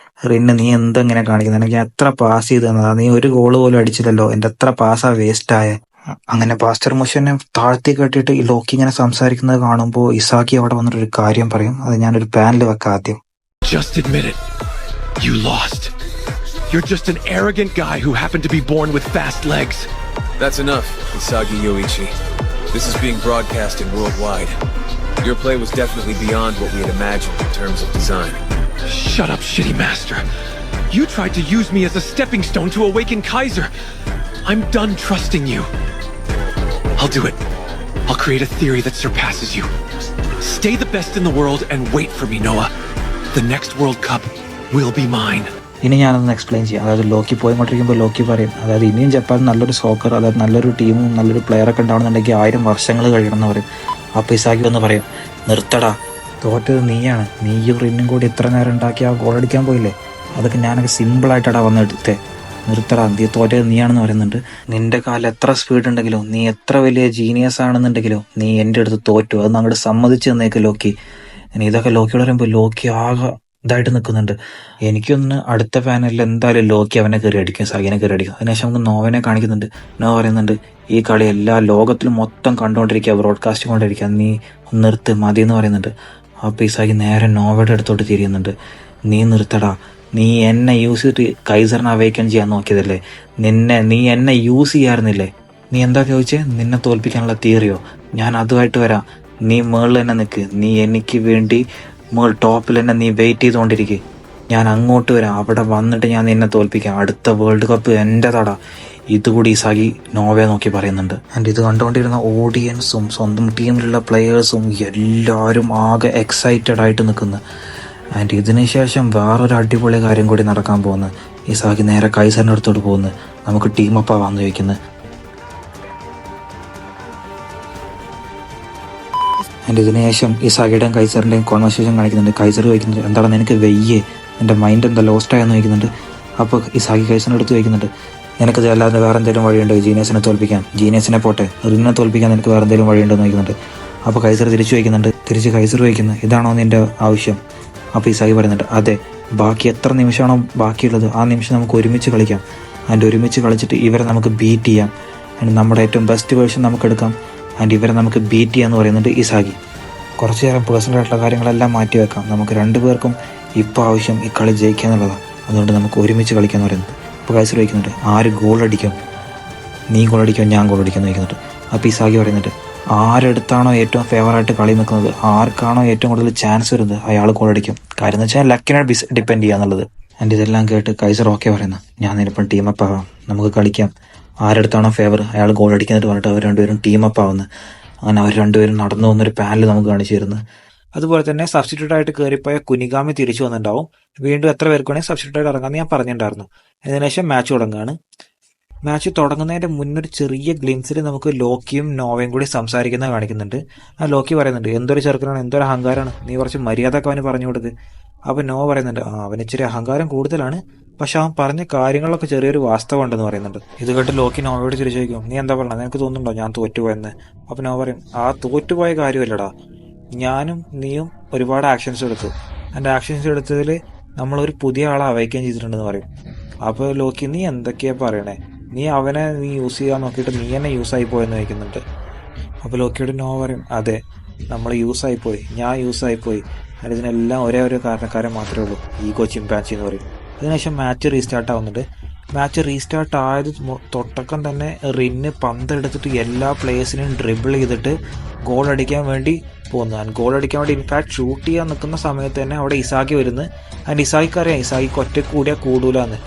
റിന്ന് നീ എന്തെങ്ങനെ കാണിക്കുന്നത്, എനിക്ക് എത്ര പാസ് ചെയ്ത് തന്നതാ, നീ ഒരു ഗോള് പോലും അടിച്ചില്ലല്ലോ, എന്റെ എത്ര പാസ്സാ വേസ്റ്റ് ആയ. അങ്ങനെ ബാസ്റ്റർ മുഷനെ താഴ്ത്തി കെട്ടിയിട്ട് ഈ ലോക്കി ഇങ്ങനെ സംസാരിക്കുന്നത് കാണുമ്പോൾ ഇസാക്കി അവിടെ വന്നിട്ട് ഒരു കാര്യം പറയും. അത് ഞാനൊരു പാനിൽ വെക്കാം ആദ്യം. Just admit it. You lost. You're just an arrogant guy who happened to be born with fast legs. That's enough, Isagi Yoichi. This is being broadcasted worldwide. Your play was definitely beyond what we had imagined in terms of design. Shut up, shitty master. You tried to use me as a stepping stone to awaken Kaiser. I'm done trusting you. I'll do it. I'll create a theory that surpasses you. Stay the best in the world and wait for me, Noah. The next World Cup will be mine. ഇനി ഞാനൊന്ന് explain ചെയ്യാം. അതായത് Lockie പോയിക്കൊണ്ടിരിക്കുമ്പോൾ Lockie പറയും, അതായത് ഇനിയും Japan നല്ലൊരു soccer, അതായത് നല്ലൊരു ടീമും നല്ലൊരു പ്ലെയറൊക്കെ ഉണ്ടാവണമെന്നുണ്ടെങ്കിൽ 1000 വർഷങ്ങൾ കഴിയണം എന്ന് പറയും. അപ്പോൾ ഇസാക്കി ഒന്ന് പറയും, നിർത്തടാ, തോറ്റത് നീയാണ്, നീയും റിന്നും കൂടി ഇത്ര നേരം ഉണ്ടാക്കി ആ ഗോൾ അടിക്കാൻ പോയില്ലേ, അതൊക്കെ ഞാനൊക്കെ സിമ്പിളായിട്ടാണ് വന്ന് എടുത്തേ, നിർത്തടാ, നീ തോറ്റത് നീയാണെന്ന് പറയുന്നുണ്ട്. നിന്റെ കാലം എത്ര സ്പീഡ് ഉണ്ടെങ്കിലോ, നീ എത്ര വലിയ ജീനിയസ് ആണെന്നുണ്ടെങ്കിലോ, നീ എൻ്റെ അടുത്ത് തോറ്റു, അത് അങ്ങോട്ട് സമ്മതിച്ച് തന്നേക്ക് ലോക്കി. ഇനി ഇതൊക്കെ ലോക്കിയോട് പറയുമ്പോൾ ലോക്കി ആകെ ഇതായിട്ട് നിൽക്കുന്നുണ്ട്. എനിക്കൊന്ന് അടുത്ത പാനലിൽ എന്തായാലും ലോക്കി അവനെ കയറി അടിക്കും, സഗിനെ കയറി അടിക്കും. അതിനുശേഷം നമുക്ക് നോവനെ കാണിക്കുന്നുണ്ട്. നോ പറയുന്നുണ്ട്, ഈ കളി എല്ലാ ലോകത്തിലും മൊത്തം കണ്ടുകൊണ്ടിരിക്കുക, ബ്രോഡ്കാസ്റ്റ് കൊണ്ടിരിക്കുക, നീ നിർത്ത് മതി എന്ന് പറയുന്നുണ്ട്. അപ്പോൾ ഈ സഗി നേരെ നോവയുടെ അടുത്തോട്ട് തിരിയുന്നുണ്ട്. നീ നിർത്തടാ, നീ എന്നെ യൂസ് ചെയ്തിട്ട് കൈസറിനെ അവേക്കൻ ചെയ്യാൻ നോക്കിയതല്ലേ, നീ എന്നെ യൂസ് ചെയ്യാറുന്നില്ലേ, നീ എന്താ ചോദിച്ചേ, നിന്നെ തോൽപ്പിക്കാനുള്ള തിയറിയോ, ഞാൻ അതുമായിട്ട് വരാം, നീ മേളിൽ തന്നെ നിൽക്ക്, നീ എനിക്ക് വേണ്ടി ടോപ്പിൽ തന്നെ നീ വെയിറ്റ് ചെയ്തുകൊണ്ടിരിക്കുക, ഞാൻ അങ്ങോട്ട് വരാം, അവിടെ വന്നിട്ട് ഞാൻ നിന്നെ തോൽപ്പിക്കാം, അടുത്ത വേൾഡ് കപ്പ് എൻ്റെ തട. ഇതുകൂടി ഇസാഗി നോവയെ നോക്കി പറയുന്നുണ്ട്. ആൻഡ് ഇത് കണ്ടുകൊണ്ടിരുന്ന ഓഡിയൻസും സ്വന്തം ടീമിലുള്ള പ്ലെയേഴ്സും എല്ലാവരും ആകെ എക്സൈറ്റഡ് ആയിട്ട് നിൽക്കുന്നു. ആൻഡ് ഇതിന് ശേഷം വേറൊരു അടിപൊളി കാര്യം കൂടി നടക്കാൻ പോകുന്നു. ഇസാഗി നേരെ കൈസറിൻ്റെ അടുത്തോട്ട് പോകുന്നു, നമുക്ക് ടീമപ്പ് ആവാന്ന് ചോദിക്കുന്നത്. ആൻഡ് ഇതിനുശേഷം ഇസാഗിയുടെയും കൈസറിൻ്റെയും കോൺവെർസേഷൻ കാണിക്കുന്നുണ്ട്. കൈസർ ചോദിക്കുന്നുണ്ട്, എന്താണ് നിനക്ക് വെയ്യേ, എൻ്റെ മൈൻഡ് എന്താ ലോസ്റ്റായെന്ന് ചോദിക്കുന്നുണ്ട്. അപ്പോൾ ഇസാഗി കൈസറിൻ്റെ അടുത്ത് ചോദിക്കുന്നുണ്ട്, നിനക്ക് അല്ലാതെ വേറെ എന്തെങ്കിലും വഴിയുണ്ടോ ജീനിയസിനെ തോൽപ്പിക്കാൻ, ജീനിയസിനെ പോട്ടെ റിന്നെ തോൽപ്പിക്കാൻ നിനക്ക് വേറെ എന്തെങ്കിലും വഴിയുണ്ടോ എന്ന് ചോദിക്കുന്നുണ്ട്. അപ്പോൾ കൈസർ തിരിച്ചു ചോദിക്കുന്നുണ്ട്. കൈസർ ചോദിക്കുന്നത്, ഇതാണോ നിൻ്റെ ആവശ്യം? അപ്പോൾ ഇസാഗി പറയുന്നുണ്ട്, അതെ, ബാക്കി എത്ര നിമിഷമാണോ ബാക്കിയുള്ളത് ആ നിമിഷം നമുക്ക് ഒരുമിച്ച് കളിക്കാം, ആൻഡ് ഒരുമിച്ച് കളിച്ചിട്ട് ഇവരെ നമുക്ക് ബീറ്റ് ചെയ്യാം, ആൻഡ് നമ്മുടെ ഏറ്റവും ബെസ്റ്റ് വേർഷൻ നമുക്ക് എടുക്കാം, ആൻഡ് ഇവരെ നമുക്ക് ബീറ്റ് ചെയ്യാന്ന് പറയുന്നുണ്ട് ഇസാഗി. കുറച്ച് നേരം പേഴ്സണലായിട്ടുള്ള കാര്യങ്ങളെല്ലാം മാറ്റി വെക്കാം, നമുക്ക് രണ്ടുപേർക്കും ഇപ്പോൾ ആവശ്യം ഈ കളി ജയിക്കുക എന്നുള്ളതാണ്, അതുകൊണ്ട് നമുക്ക് ഒരുമിച്ച് കളിക്കാമെന്ന് പറയുന്നത്. അപ്പോൾ കൈസർ ചോദിക്കുന്നുണ്ട്, ആര് ഗോൾ അടിക്കും, നീ ഗോൾ അടിക്കുമോ ഞാൻ ഗോൾ അടിക്കുമെന്ന് ചോദിക്കുന്നുണ്ട്. അപ്പോൾ ഇസാഗി പറയുന്നുണ്ട്, ആരെടുത്താണോ ഏറ്റവും ഫേവറായിട്ട് കളി നിൽക്കുന്നത്, ആർക്കാണോ ഏറ്റവും കൂടുതൽ ചാൻസ് വരുന്നത് അയാൾ ഗോൾ അടിക്കും. കാര്യം എന്ന് വെച്ചാൽ ലക്കിനെ ഡിപ്പെൻഡ് ചെയ്യുക എന്നുള്ളത്. ആൻഡ് ഇതെല്ലാം കേട്ട് കൈസർ ഓക്കെ പറയുന്നു, ഞാൻ നിന്നിപ്പം ടീമപ്പ് ആവാം, നമുക്ക് കളിക്കാം, ആരെടുത്താണോ ഫേവർ അയാൾ ഗോൾ അടിക്കുന്നിട്ട് പറഞ്ഞിട്ട് അവർ രണ്ടുപേരും ടീമപ്പ് ആവുന്നു. അങ്ങനെ അവർ രണ്ടുപേരും നടന്നു വന്നൊരു പാനൽ നമുക്ക് കാണിച്ചു തരുന്നു. അതുപോലെ തന്നെ സബ്സ്റ്റിറ്റ്യൂട്ട് ആയിട്ട് കയറിപ്പോയ കുനിഗാമി തിരിച്ചു വന്നിട്ടുണ്ടാവും. വീണ്ടും എത്ര പേർക്ക് വേണമെങ്കിൽ സബ്സ്റ്റിറ്റ്യൂട്ട് ആയിട്ട് ഇറങ്ങാമെന്ന് ഞാൻ പറഞ്ഞിട്ടുണ്ടായിരുന്നു. അതിനുശേഷം മാച്ച് തുടങ്ങുകയാണ്. മാച്ച് തുടങ്ങുന്നതിൻ്റെ മുന്നൊരു ചെറിയ ഗ്ലിംസിൽ നമുക്ക് ലോക്കിയും നോവയും കൂടി സംസാരിക്കുന്നത് കാണിക്കുന്നുണ്ട്. ആ ലോക്കി പറയുന്നുണ്ട്, എന്തൊരു ചെറുക്കനാണ്, എന്തൊരു അഹങ്കാരമാണ്, നീ കുറച്ച് മര്യാദയൊക്കെ അവന് പറഞ്ഞു കൊടുക്ക്. അപ്പോൾ നോവ പറയുന്നുണ്ട്, അവന് ഇച്ചിരി അഹങ്കാരം കൂടുതലാണ്, പക്ഷെ അവൻ പറഞ്ഞ കാര്യങ്ങളൊക്കെ ചെറിയൊരു വാസ്തവം ഉണ്ടെന്ന് പറയുന്നുണ്ട്. ഇത് കേട്ട് ലോക്കി നോവയോട് തിരിച്ചു ചോദിക്കും, നീ എന്താ പറഞ്ഞത്, നിനക്ക് തോന്നുന്നുണ്ടോ ഞാൻ തോറ്റുപോയെന്ന്? അപ്പോൾ നോവ പറയും, ആ തോറ്റുപോയ കാര്യമല്ലടാ, ഞാനും നീയും ഒരുപാട് ആക്ഷൻസ് എടുത്തു, എൻ്റെ ആക്ഷൻസ് എടുത്തതിൽ നമ്മളൊരു പുതിയ ആളെ അവയ്ക്കുകയും ചെയ്തിട്ടുണ്ടെന്ന് പറയും. അപ്പോൾ ലോക്കി, നീ എന്തൊക്കെയാണ് പറയണേ, നീ യൂസ് ചെയ്യാൻ നോക്കിയിട്ട് നീ തന്നെ യൂസായി പോയെന്ന് ചോദിക്കുന്നുണ്ട്. അപ്പോൾ ലോക്കിയോട് നോവ പറയും, അതെ, നമ്മൾ യൂസായിപ്പോയി, ഞാൻ യൂസായിപ്പോയി, അതിനെല്ലാം ഒരേ ഒരു കാരണക്കാരൻ മാത്രമേ ഉള്ളൂ, ഈഗോ ചിമ്പാൻസി എന്ന് പറയും. അതിനുശേഷം മാച്ച് റീസ്റ്റാർട്ട് ആവുന്നുണ്ട്. മാച്ച് റീസ്റ്റാർട്ട് ആയത് തൊട്ടക്കം തന്നെ റിന്ന് പന്തെടുത്തിട്ട് എല്ലാ പ്ലേയേഴ്സിനെയും ഡ്രിബിൾ ചെയ്തിട്ട് ഗോൾ അടിക്കാൻ വേണ്ടി പോകുന്നു. ഗോൾ അടിക്കാൻ വേണ്ടി ഇൻഫാക്ട് ഷൂട്ട് ചെയ്യാൻ നിൽക്കുന്ന സമയത്ത് തന്നെ അവിടെ ഇസാഗി വരുന്നു. ആൻഡ് ഇസാഗിക്ക് അറിയാം ഇസാഗിക്ക് ഒറ്റ കൂടിയാൽ കൂടൂലെന്ന്.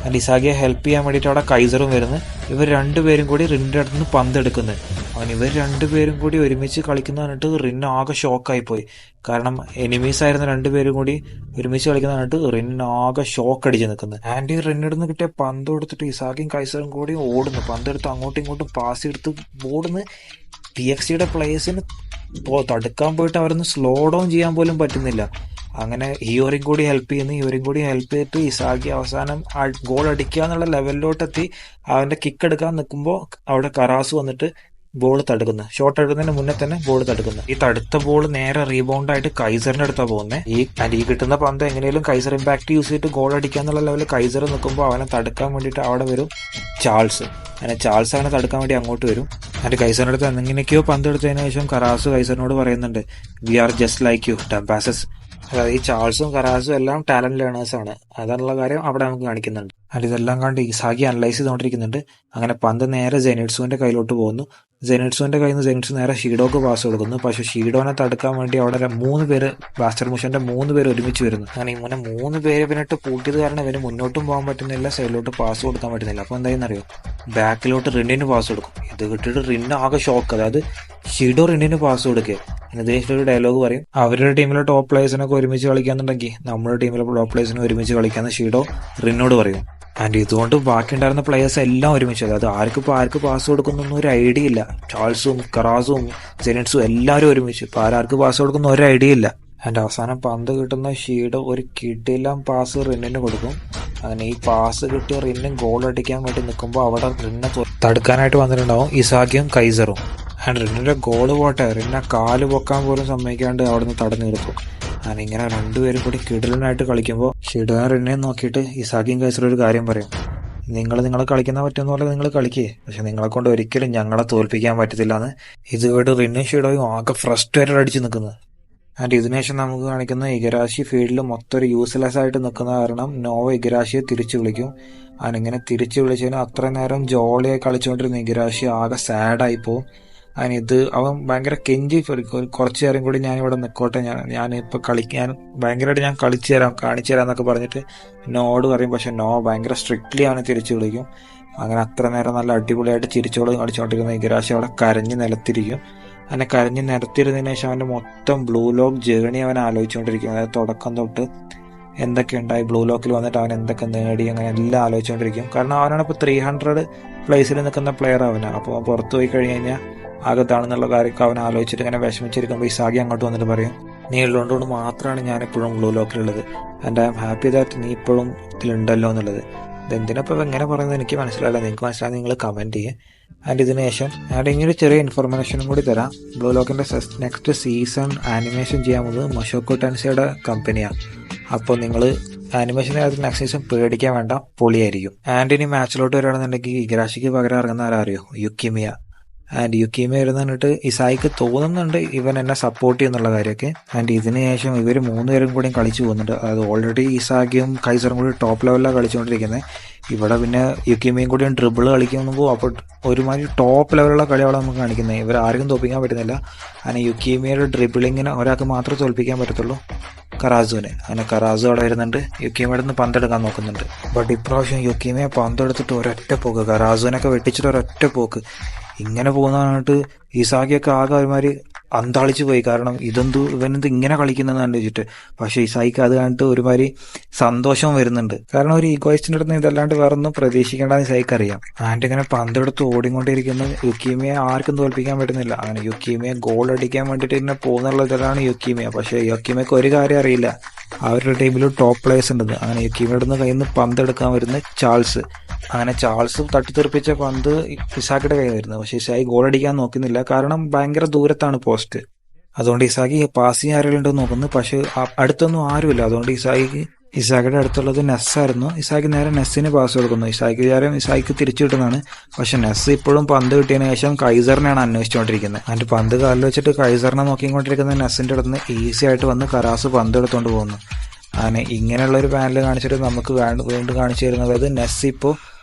ആൻഡ് ഇസാഗിയെ ഹെൽപ്പ് ചെയ്യാൻ വേണ്ടിയിട്ട് അവിടെ കൈസറും വരുന്നു. ഇവർ രണ്ടുപേരും കൂടി റിന്നിൻ്റെ അടുത്ത് നിന്ന് പന്തെടുക്കുന്നത്. അവൻ ഇവർ രണ്ടുപേരും കൂടി ഒരുമിച്ച് കളിക്കുന്ന പറഞ്ഞിട്ട് റിന്ന് ആകെ ഷോക്കായിപ്പോയി. കാരണം എനിമീസ് ആയിരുന്ന രണ്ടുപേരും കൂടി ഒരുമിച്ച് കളിക്കുന്ന പറഞ്ഞിട്ട് റിന്ന് ആകെ ഷോക്ക് അടിച്ച് നിൽക്കുന്നത്. ആൻഡ് റിന്നിൽ നിന്ന് കിട്ടിയ പന്ത് കൊടുത്തിട്ട് ഇസാഗിയും കൈസറും കൂടി ഓടുന്നു. പന്തെടുത്ത് അങ്ങോട്ടും ഇങ്ങോട്ടും പാസ് എടുത്ത് ഓടുന്നു. PXCയുടെ പ്ലേയേഴ്സിന് തടുക്കാൻ പോയിട്ട് അവരൊന്ന് സ്ലോ ഡൗൺ ചെയ്യാൻ പോലും പറ്റുന്നില്ല. അങ്ങനെ ഹിയോറിയും കൂടി ഹെൽപ്പ് ചെയ്തിട്ട് ഇസാഗി അവസാനം ഗോൾ അടിക്കുക എന്നുള്ള ലെവലിലോട്ടെത്തി. അവന്റെ കിക്ക് എടുക്കാൻ നിൽക്കുമ്പോൾ അവിടെ കറാസു വന്നിട്ട് ബോൾ തടുക്കുന്നു. ഷോട്ട് എടുക്കുന്നതിന് മുന്നേ തന്നെ ബോൾ തടുക്കുന്നു. ഈ തടുത്ത ബോൾ നേരെ റീബൗണ്ട് ആയിട്ട് കൈസറിന്റെ അടുത്താണ് പോകുന്നത്. ഈ കിട്ടുന്ന പന്ത് എങ്ങനെയും കൈസർ ഇമ്പാക്ട് യൂസ് ചെയ്തിട്ട് ഗോൾ അടിക്കുക എന്നുള്ള ലെവലിൽ കൈസർ നിൽക്കുമ്പോൾ അവനെ തടുക്കാൻ വേണ്ടിയിട്ട് അവിടെ വരും ചാൾസ്. അങ്ങനെ ചാൾസ് അവനെ തടുക്കാൻ വേണ്ടി അങ്ങോട്ട് വരും. അതിന്റെ കൈസറിന്റെ അടുത്ത് എന്തെങ്കിലൊക്കെയോ പന്ത് എടുത്തതിന് ശേഷം കറാസു കൈസറിനോട് പറയുന്നുണ്ട്, we are just like you dumbasses. അതായത് ഈ ചാൾസും കറാസും എല്ലാം ടാലന്റ് ലേണേഴ്സ് ആണ്. അതാണുള്ള കാര്യം അവിടെ നമുക്ക് കാണിക്കുന്നുണ്ട്. അതിൽ ഇതെല്ലാം കണ്ട് ഇസാഗി അനലൈസ് ചെയ്തുകൊണ്ടിരിക്കുന്നുണ്ട്. അങ്ങനെ പന്ത് നേരെ ജെനിറ്റ്സുവിന്റെ കയ്യിലോട്ട് പോകുന്നു. ജെനിറ്റ്സുവിന്റെ കയ്യിൽ നിന്ന് ജെനിറ്റ്സ് നേരെ ഷീഡോക്ക് പാസ് കൊടുക്കുന്നു. പക്ഷെ ഷീഡോനെ തടുക്കാൻ വേണ്ടി അവിടെ 3 പേര്, ബാസ്റ്റർ മുഷന്റെ 3 പേര് ഒരുമിച്ച് വരുന്നു. അങ്ങനെ ഇങ്ങനെ 3 പേര് ഇവനിട്ട് പൂട്ടിയത് കാരണം ഇവന് മുന്നോട്ടും പോകാൻ പറ്റുന്നില്ല, സൈഡിലോട്ട് പാസ് കൊടുക്കാൻ പറ്റുന്നില്ല. അപ്പൊ എന്തായെന്നറിയോ, ബാക്കിലോട്ട് റിന്നിന് പാസ് കൊടുക്കും. ഇത് കിട്ടിയിട്ട് റിന്ന് ആകെ ഷോക്ക്. അതായത് ഷീഡോ റിന്നിന് പാസ് കൊടുക്കുക. ഒരു ഡയലോഗ് പറയും, അവരുടെ ടീമിലെ ടോപ്പ് പ്ലേയേഴ്സിനൊക്കെ ഒരുമിച്ച് കളിക്കാന്നുണ്ടെങ്കിൽ നമ്മുടെ ടീമിലെ ടോപ്പ് പ്ലേയേഴ്സിനെ ഒരുമിച്ച് കളിക്കാന്ന് ഷീഡോ റിന്നോട് പറയും. ആൻഡ് ഇതുകൊണ്ട് ബാക്കിയുണ്ടായിരുന്ന പ്ലേയേഴ്സ് എല്ലാം ഒരുമിച്ച്, അതായത് ആർക്ക് പാസ് കൊടുക്കുന്നൊന്നും ഒരു ഐഡിയ ഇല്ല. ചാൾസും കറാസും ജെനിറ്റ്സും എല്ലാവരും ഒരുമിച്ച്. ഇപ്പൊ ആർക്ക് പാസ് കൊടുക്കുന്ന ഒരു ഐഡിയ ഇല്ല. ആൻഡ് അവസാനം പന്ത് കിട്ടുന്ന ഷീഡോ ഒരു കിടിലം പാസ് റിന്നിന് കൊടുക്കും. അങ്ങനെ ഈ പാസ് കിട്ടിയ റിന്നും ഗോൾ അടിക്കാൻ വേണ്ടി നിൽക്കുമ്പോൾ അവിടെ റിന്നെ തടുക്കാനായിട്ട് വന്നിട്ടുണ്ടാവും ഇസാഗിയും കൈസറും. ആൻഡ് റിന്നിന്റെ ഗോള് പോട്ടെ, റിന്നെ കാല് പൊക്കാൻ പോലും സമ്മതിക്കാണ്ട് അവിടെ നിന്ന് തടഞ്ഞു നിർത്തും. അങ്ങനെ ഇങ്ങനെ 2 പേരും കൂടി കിടിലനായിട്ട് കളിക്കുമ്പോൾ ഷീഡോനെ റിന്നെയും നോക്കിയിട്ട് ഇസാഗിയും കൈസറും ഒരു കാര്യം പറയും, നിങ്ങൾ കളിക്കുന്ന പറ്റുന്ന പോലെ നിങ്ങൾ കളിക്കേ, പക്ഷെ നിങ്ങളെ കൊണ്ട് ഒരിക്കലും ഞങ്ങളെ തോൽപ്പിക്കാൻ പറ്റത്തില്ല എന്ന്. ഇത് കേട്ട് റിന്നും ഷീഡോയും ആകെ ഫ്രസ്ട്രേറ്റഡ് അടിച്ച് നിൽക്കുന്നത്. ആൻഡ് ഇതിനുശേഷം നമുക്ക് കാണിക്കുന്ന ഇഗരാശി ഫീൽഡിൽ മൊത്തം ഒരു യൂസ്ലെസ് ആയിട്ട് നിൽക്കുന്ന കാരണം നോവ ഇഗരാശിയെ തിരിച്ചു വിളിക്കും. അതിനിങ്ങനെ തിരിച്ചു വിളിച്ചതിന് അത്ര നേരം ജോളിയായി കളിച്ചുകൊണ്ടിരുന്ന ഇഗരാശി ആകെ സാഡായി പോവും. അവൻ ഭയങ്കര കെഞ്ചി കുറച്ചു നേരം കൂടി ഞാനിവിടെ നിൽക്കോട്ടെ, ഞാനിപ്പോൾ കളിക്കാൻ ഭയങ്കരമായിട്ട് ഞാൻ കാണിച്ചു തരാം എന്നൊക്കെ പറഞ്ഞിട്ട് നോട് പറയും. പക്ഷെ നോ ഭയങ്കര സ്ട്രിക്ട്ലി അവനെ തിരിച്ചു വിളിക്കും. അങ്ങനെ അത്ര നേരം നല്ല അടിപൊളിയായിട്ട് ചിരിച്ചോളും കളിച്ചുകൊണ്ടിരുന്ന ഇഗരാശി അവിടെ കരഞ്ഞ് നിലത്തിരിക്കും. അങ്ങനെ കരഞ്ഞ് നിരത്തിരുന്നതിന് ശേഷം അവൻ്റെ മൊത്തം ബ്ലൂ ലോക്ക് ജേണി അവൻ ആലോചിച്ചുകൊണ്ടിരിക്കും. അതായത് തുടക്കം തൊട്ട് എന്തൊക്കെ ഉണ്ടായി, ബ്ലൂ ലോക്കിൽ വന്നിട്ട് അവൻ എന്തൊക്കെ നേടി, അങ്ങനെ എല്ലാം ആലോചിച്ചുകൊണ്ടിരിക്കും. കാരണം അവനാണ് ഇപ്പോൾ 300 പ്ലേസിൽ നിൽക്കുന്ന പ്ലെയർ അവനാണ്. അപ്പോൾ പുറത്തു പോയി കഴിഞ്ഞ് കഴിഞ്ഞാൽ ആകത്താണെന്നുള്ള കാര്യമൊക്കെ അവൻ ആലോചിച്ചിട്ട് ഇങ്ങനെ വിഷമിച്ചിരിക്കുമ്പോൾ ഇസാഗി അങ്ങോട്ട് വന്നിട്ട് പറയും, നീ ഉള്ളതുകൊണ്ട് മാത്രമാണ് ഞാൻ എപ്പോഴും ബ്ലൂ ലോക്കിലുള്ളത്, and I am happy that നീ ഇപ്പോഴും ഇതിലുണ്ടല്ലോ എന്നുള്ളത്. ഇതെന്തിനപ്പോൾ എങ്ങനെ പറയുന്നത് എനിക്ക് മനസ്സിലായില്ല. നിങ്ങൾക്ക് മനസ്സിലായി നിങ്ങൾ കമൻറ്റ് ചെയ്യുക. ആൻഡ് ഇതിന് ശേഷം ഇങ്ങനെ ചെറിയ ഇൻഫർമേഷനും കൂടി തരാം. ബ്ലൂ ലോക്കിൻ്റെ നെക്സ്റ്റ് സീസൺ ആനിമേഷൻ ചെയ്യാൻ പോകുന്നത് മൊഷോക്കോ ടെൻസയുടെ കമ്പനിയാണ്. അപ്പോൾ നിങ്ങൾ ആനിമേഷൻ നെക്സ്റ്റ് സീസൺ പേടിക്കാൻ വേണ്ട, പൊളിയായിരിക്കും. ആൻഡ് ഇനി മാച്ചിലോട്ട് വരികയാണെന്നുണ്ടെങ്കിൽ ഇഗരാശിക്ക് പകരം ഇറങ്ങുന്ന ആരറിയോ, യുക്കിമിയ. ആൻഡ് യുക്കിമിയ ഇരുന്നിട്ട് ഇസായിക്ക് തോന്നുന്നുണ്ട് ഇവൻ എന്നെ സപ്പോർട്ട് ചെയ്യുന്നുള്ള കാര്യമൊക്കെ. ആൻഡ് ഇതിന് ശേഷം ഇവർ 3 പേരും കൂടി കളിച്ചു പോകുന്നുണ്ട്. അതായത് ഓൾറെഡി ഇസാഗിയും കൈസറും കൂടി ടോപ്പ് ലെവലിലാണ് കളിച്ചുകൊണ്ടിരിക്കുന്നത്. ഇവിടെ പിന്നെ യുക്കിമിയും കൂടി ഡ്രിബിൾ കളിക്കുമ്പോൾ അപ്പോൾ ഒരുമാതിരി ടോപ്പ് ലെവലുള്ള കളിയാണ് നമുക്ക് കാണിക്കുന്നത്. ഇവർ ആർക്കും തോൽപ്പിക്കാൻ പറ്റുന്നില്ല. അങ്ങനെ യുക്കിമിയുടെ ഡ്രിബിളിങ്ങിന് ഒരാൾക്ക് മാത്രമേ തോൽപ്പിക്കാൻ പറ്റത്തുള്ളൂ, കറാസുവിന്. അങ്ങനെ കറാസു അവിടെ വരുന്നുണ്ട്, യുക്കിമയുടെ നിന്ന് പന്തെടുക്കാൻ നോക്കുന്നുണ്ട്. ബട്ട് ഇപ്രാവശ്യം യുക്കിമയെ പന്തെടുത്തിട്ട് ഒരൊറ്റ പോക്ക്, കറാസുവിനൊക്കെ വെട്ടിച്ചിട്ട് ഒരൊറ്റ പോക്ക്. ഇങ്ങനെ പോകുന്നതായിട്ട് ഇസാഗിയൊക്കെ ആകെ ഒരുമാതിരി അന്താളിച്ചു പോയി. കാരണം ഇവനെന്ത് ഇങ്ങനെ കളിക്കുന്നതെന്ന് കണ്ടുവച്ചിട്ട്. പക്ഷെ ഇസായിക്ക് അത് കണ്ടിട്ട് ഒരുമാതിരി സന്തോഷം വരുന്നുണ്ട്. കാരണം ഒരു ഈഗോയിസ്റ്റിൻ്റെ അടുത്ത് ഇതല്ലാണ്ട് വേറൊന്നും പ്രതീക്ഷിക്കേണ്ടെന്ന് ഇസായിക്ക് അറിയാം. ആൻഡ് ഇങ്ങനെ പന്തെടുത്ത് ഓടിക്കൊണ്ടിരിക്കുന്ന യുക്കിമയെ ആർക്കും തോൽപ്പിക്കാൻ പറ്റുന്നില്ല. അങ്ങനെ യുക്കിമയെ ഗോൾ അടിക്കാൻ വേണ്ടിയിട്ട് ഇങ്ങനെ പോകുന്നുള്ളതാണ് യുക്കിമയ. പക്ഷെ യുക്കിമയ്ക്ക് ഒരു കാര്യം അറിയില്ല, അവരുടെ ടീമിൽ ടോപ്പ് പ്ലേയേഴ്സ് ഉണ്ടെന്ന്. അങ്ങനെ യുക്കിമയുടെ കയ്യിൽ നിന്ന് പന്തെടുക്കാൻ വരുന്ന ചാൾസ്. അങ്ങനെ ചാൾസ് തട്ടിത്തെറിപ്പിച്ച പന്ത് ഇസാക്കിയുടെ കയ്യിൽ വരുന്നത്. പക്ഷെ ഇസായി ഗോൾ അടിക്കാൻ നോക്കുന്നില്ല, കാരണം ഭയങ്കര ദൂരത്താണ് പോസ്റ്റ്. അതുകൊണ്ട് ഇസാക്കി പാസ് ചെയ്യാൻ ആരെങ്കിലും ഉണ്ടോ നോക്കുന്നു. പക്ഷെ അടുത്തൊന്നും ആരുമില്ല. അതുകൊണ്ട് ഇസാക്കിയുടെ അടുത്തുള്ളത് നെസ്സായിരുന്നു. ഇസാക്കി നേരെ നെസ്സിന് പാസ് കൊടുക്കുന്നു. ഇസായിക്ക് തിരിച്ചു കിട്ടുന്നതാണ്. പക്ഷെ നെസ് ഇപ്പോഴും പന്ത് കിട്ടിയതിന് ശേഷം കൈസറിനെയാണ് അന്വേഷിച്ചുകൊണ്ടിരിക്കുന്നത്. അതിന്റെ പന്ത് കാലിൽ വെച്ചിട്ട് കൈസറിനെ നോക്കിക്കൊണ്ടിരിക്കുന്ന നെസ്സിന്റെ അടുത്ത് നിന്ന് ഈസി ആയിട്ട് വന്ന് കറാസ് പന്ത് എടുത്തുകൊണ്ട് പോകുന്നു. അങ്ങനെ ഇങ്ങനെയുള്ള ഒരു പാനൽ കാണിച്ചിട്ട് നമുക്ക് വീണ്ടും കാണിച്ചു തരുന്നത്, അതായത് നെസ് ഇപ്പോൾ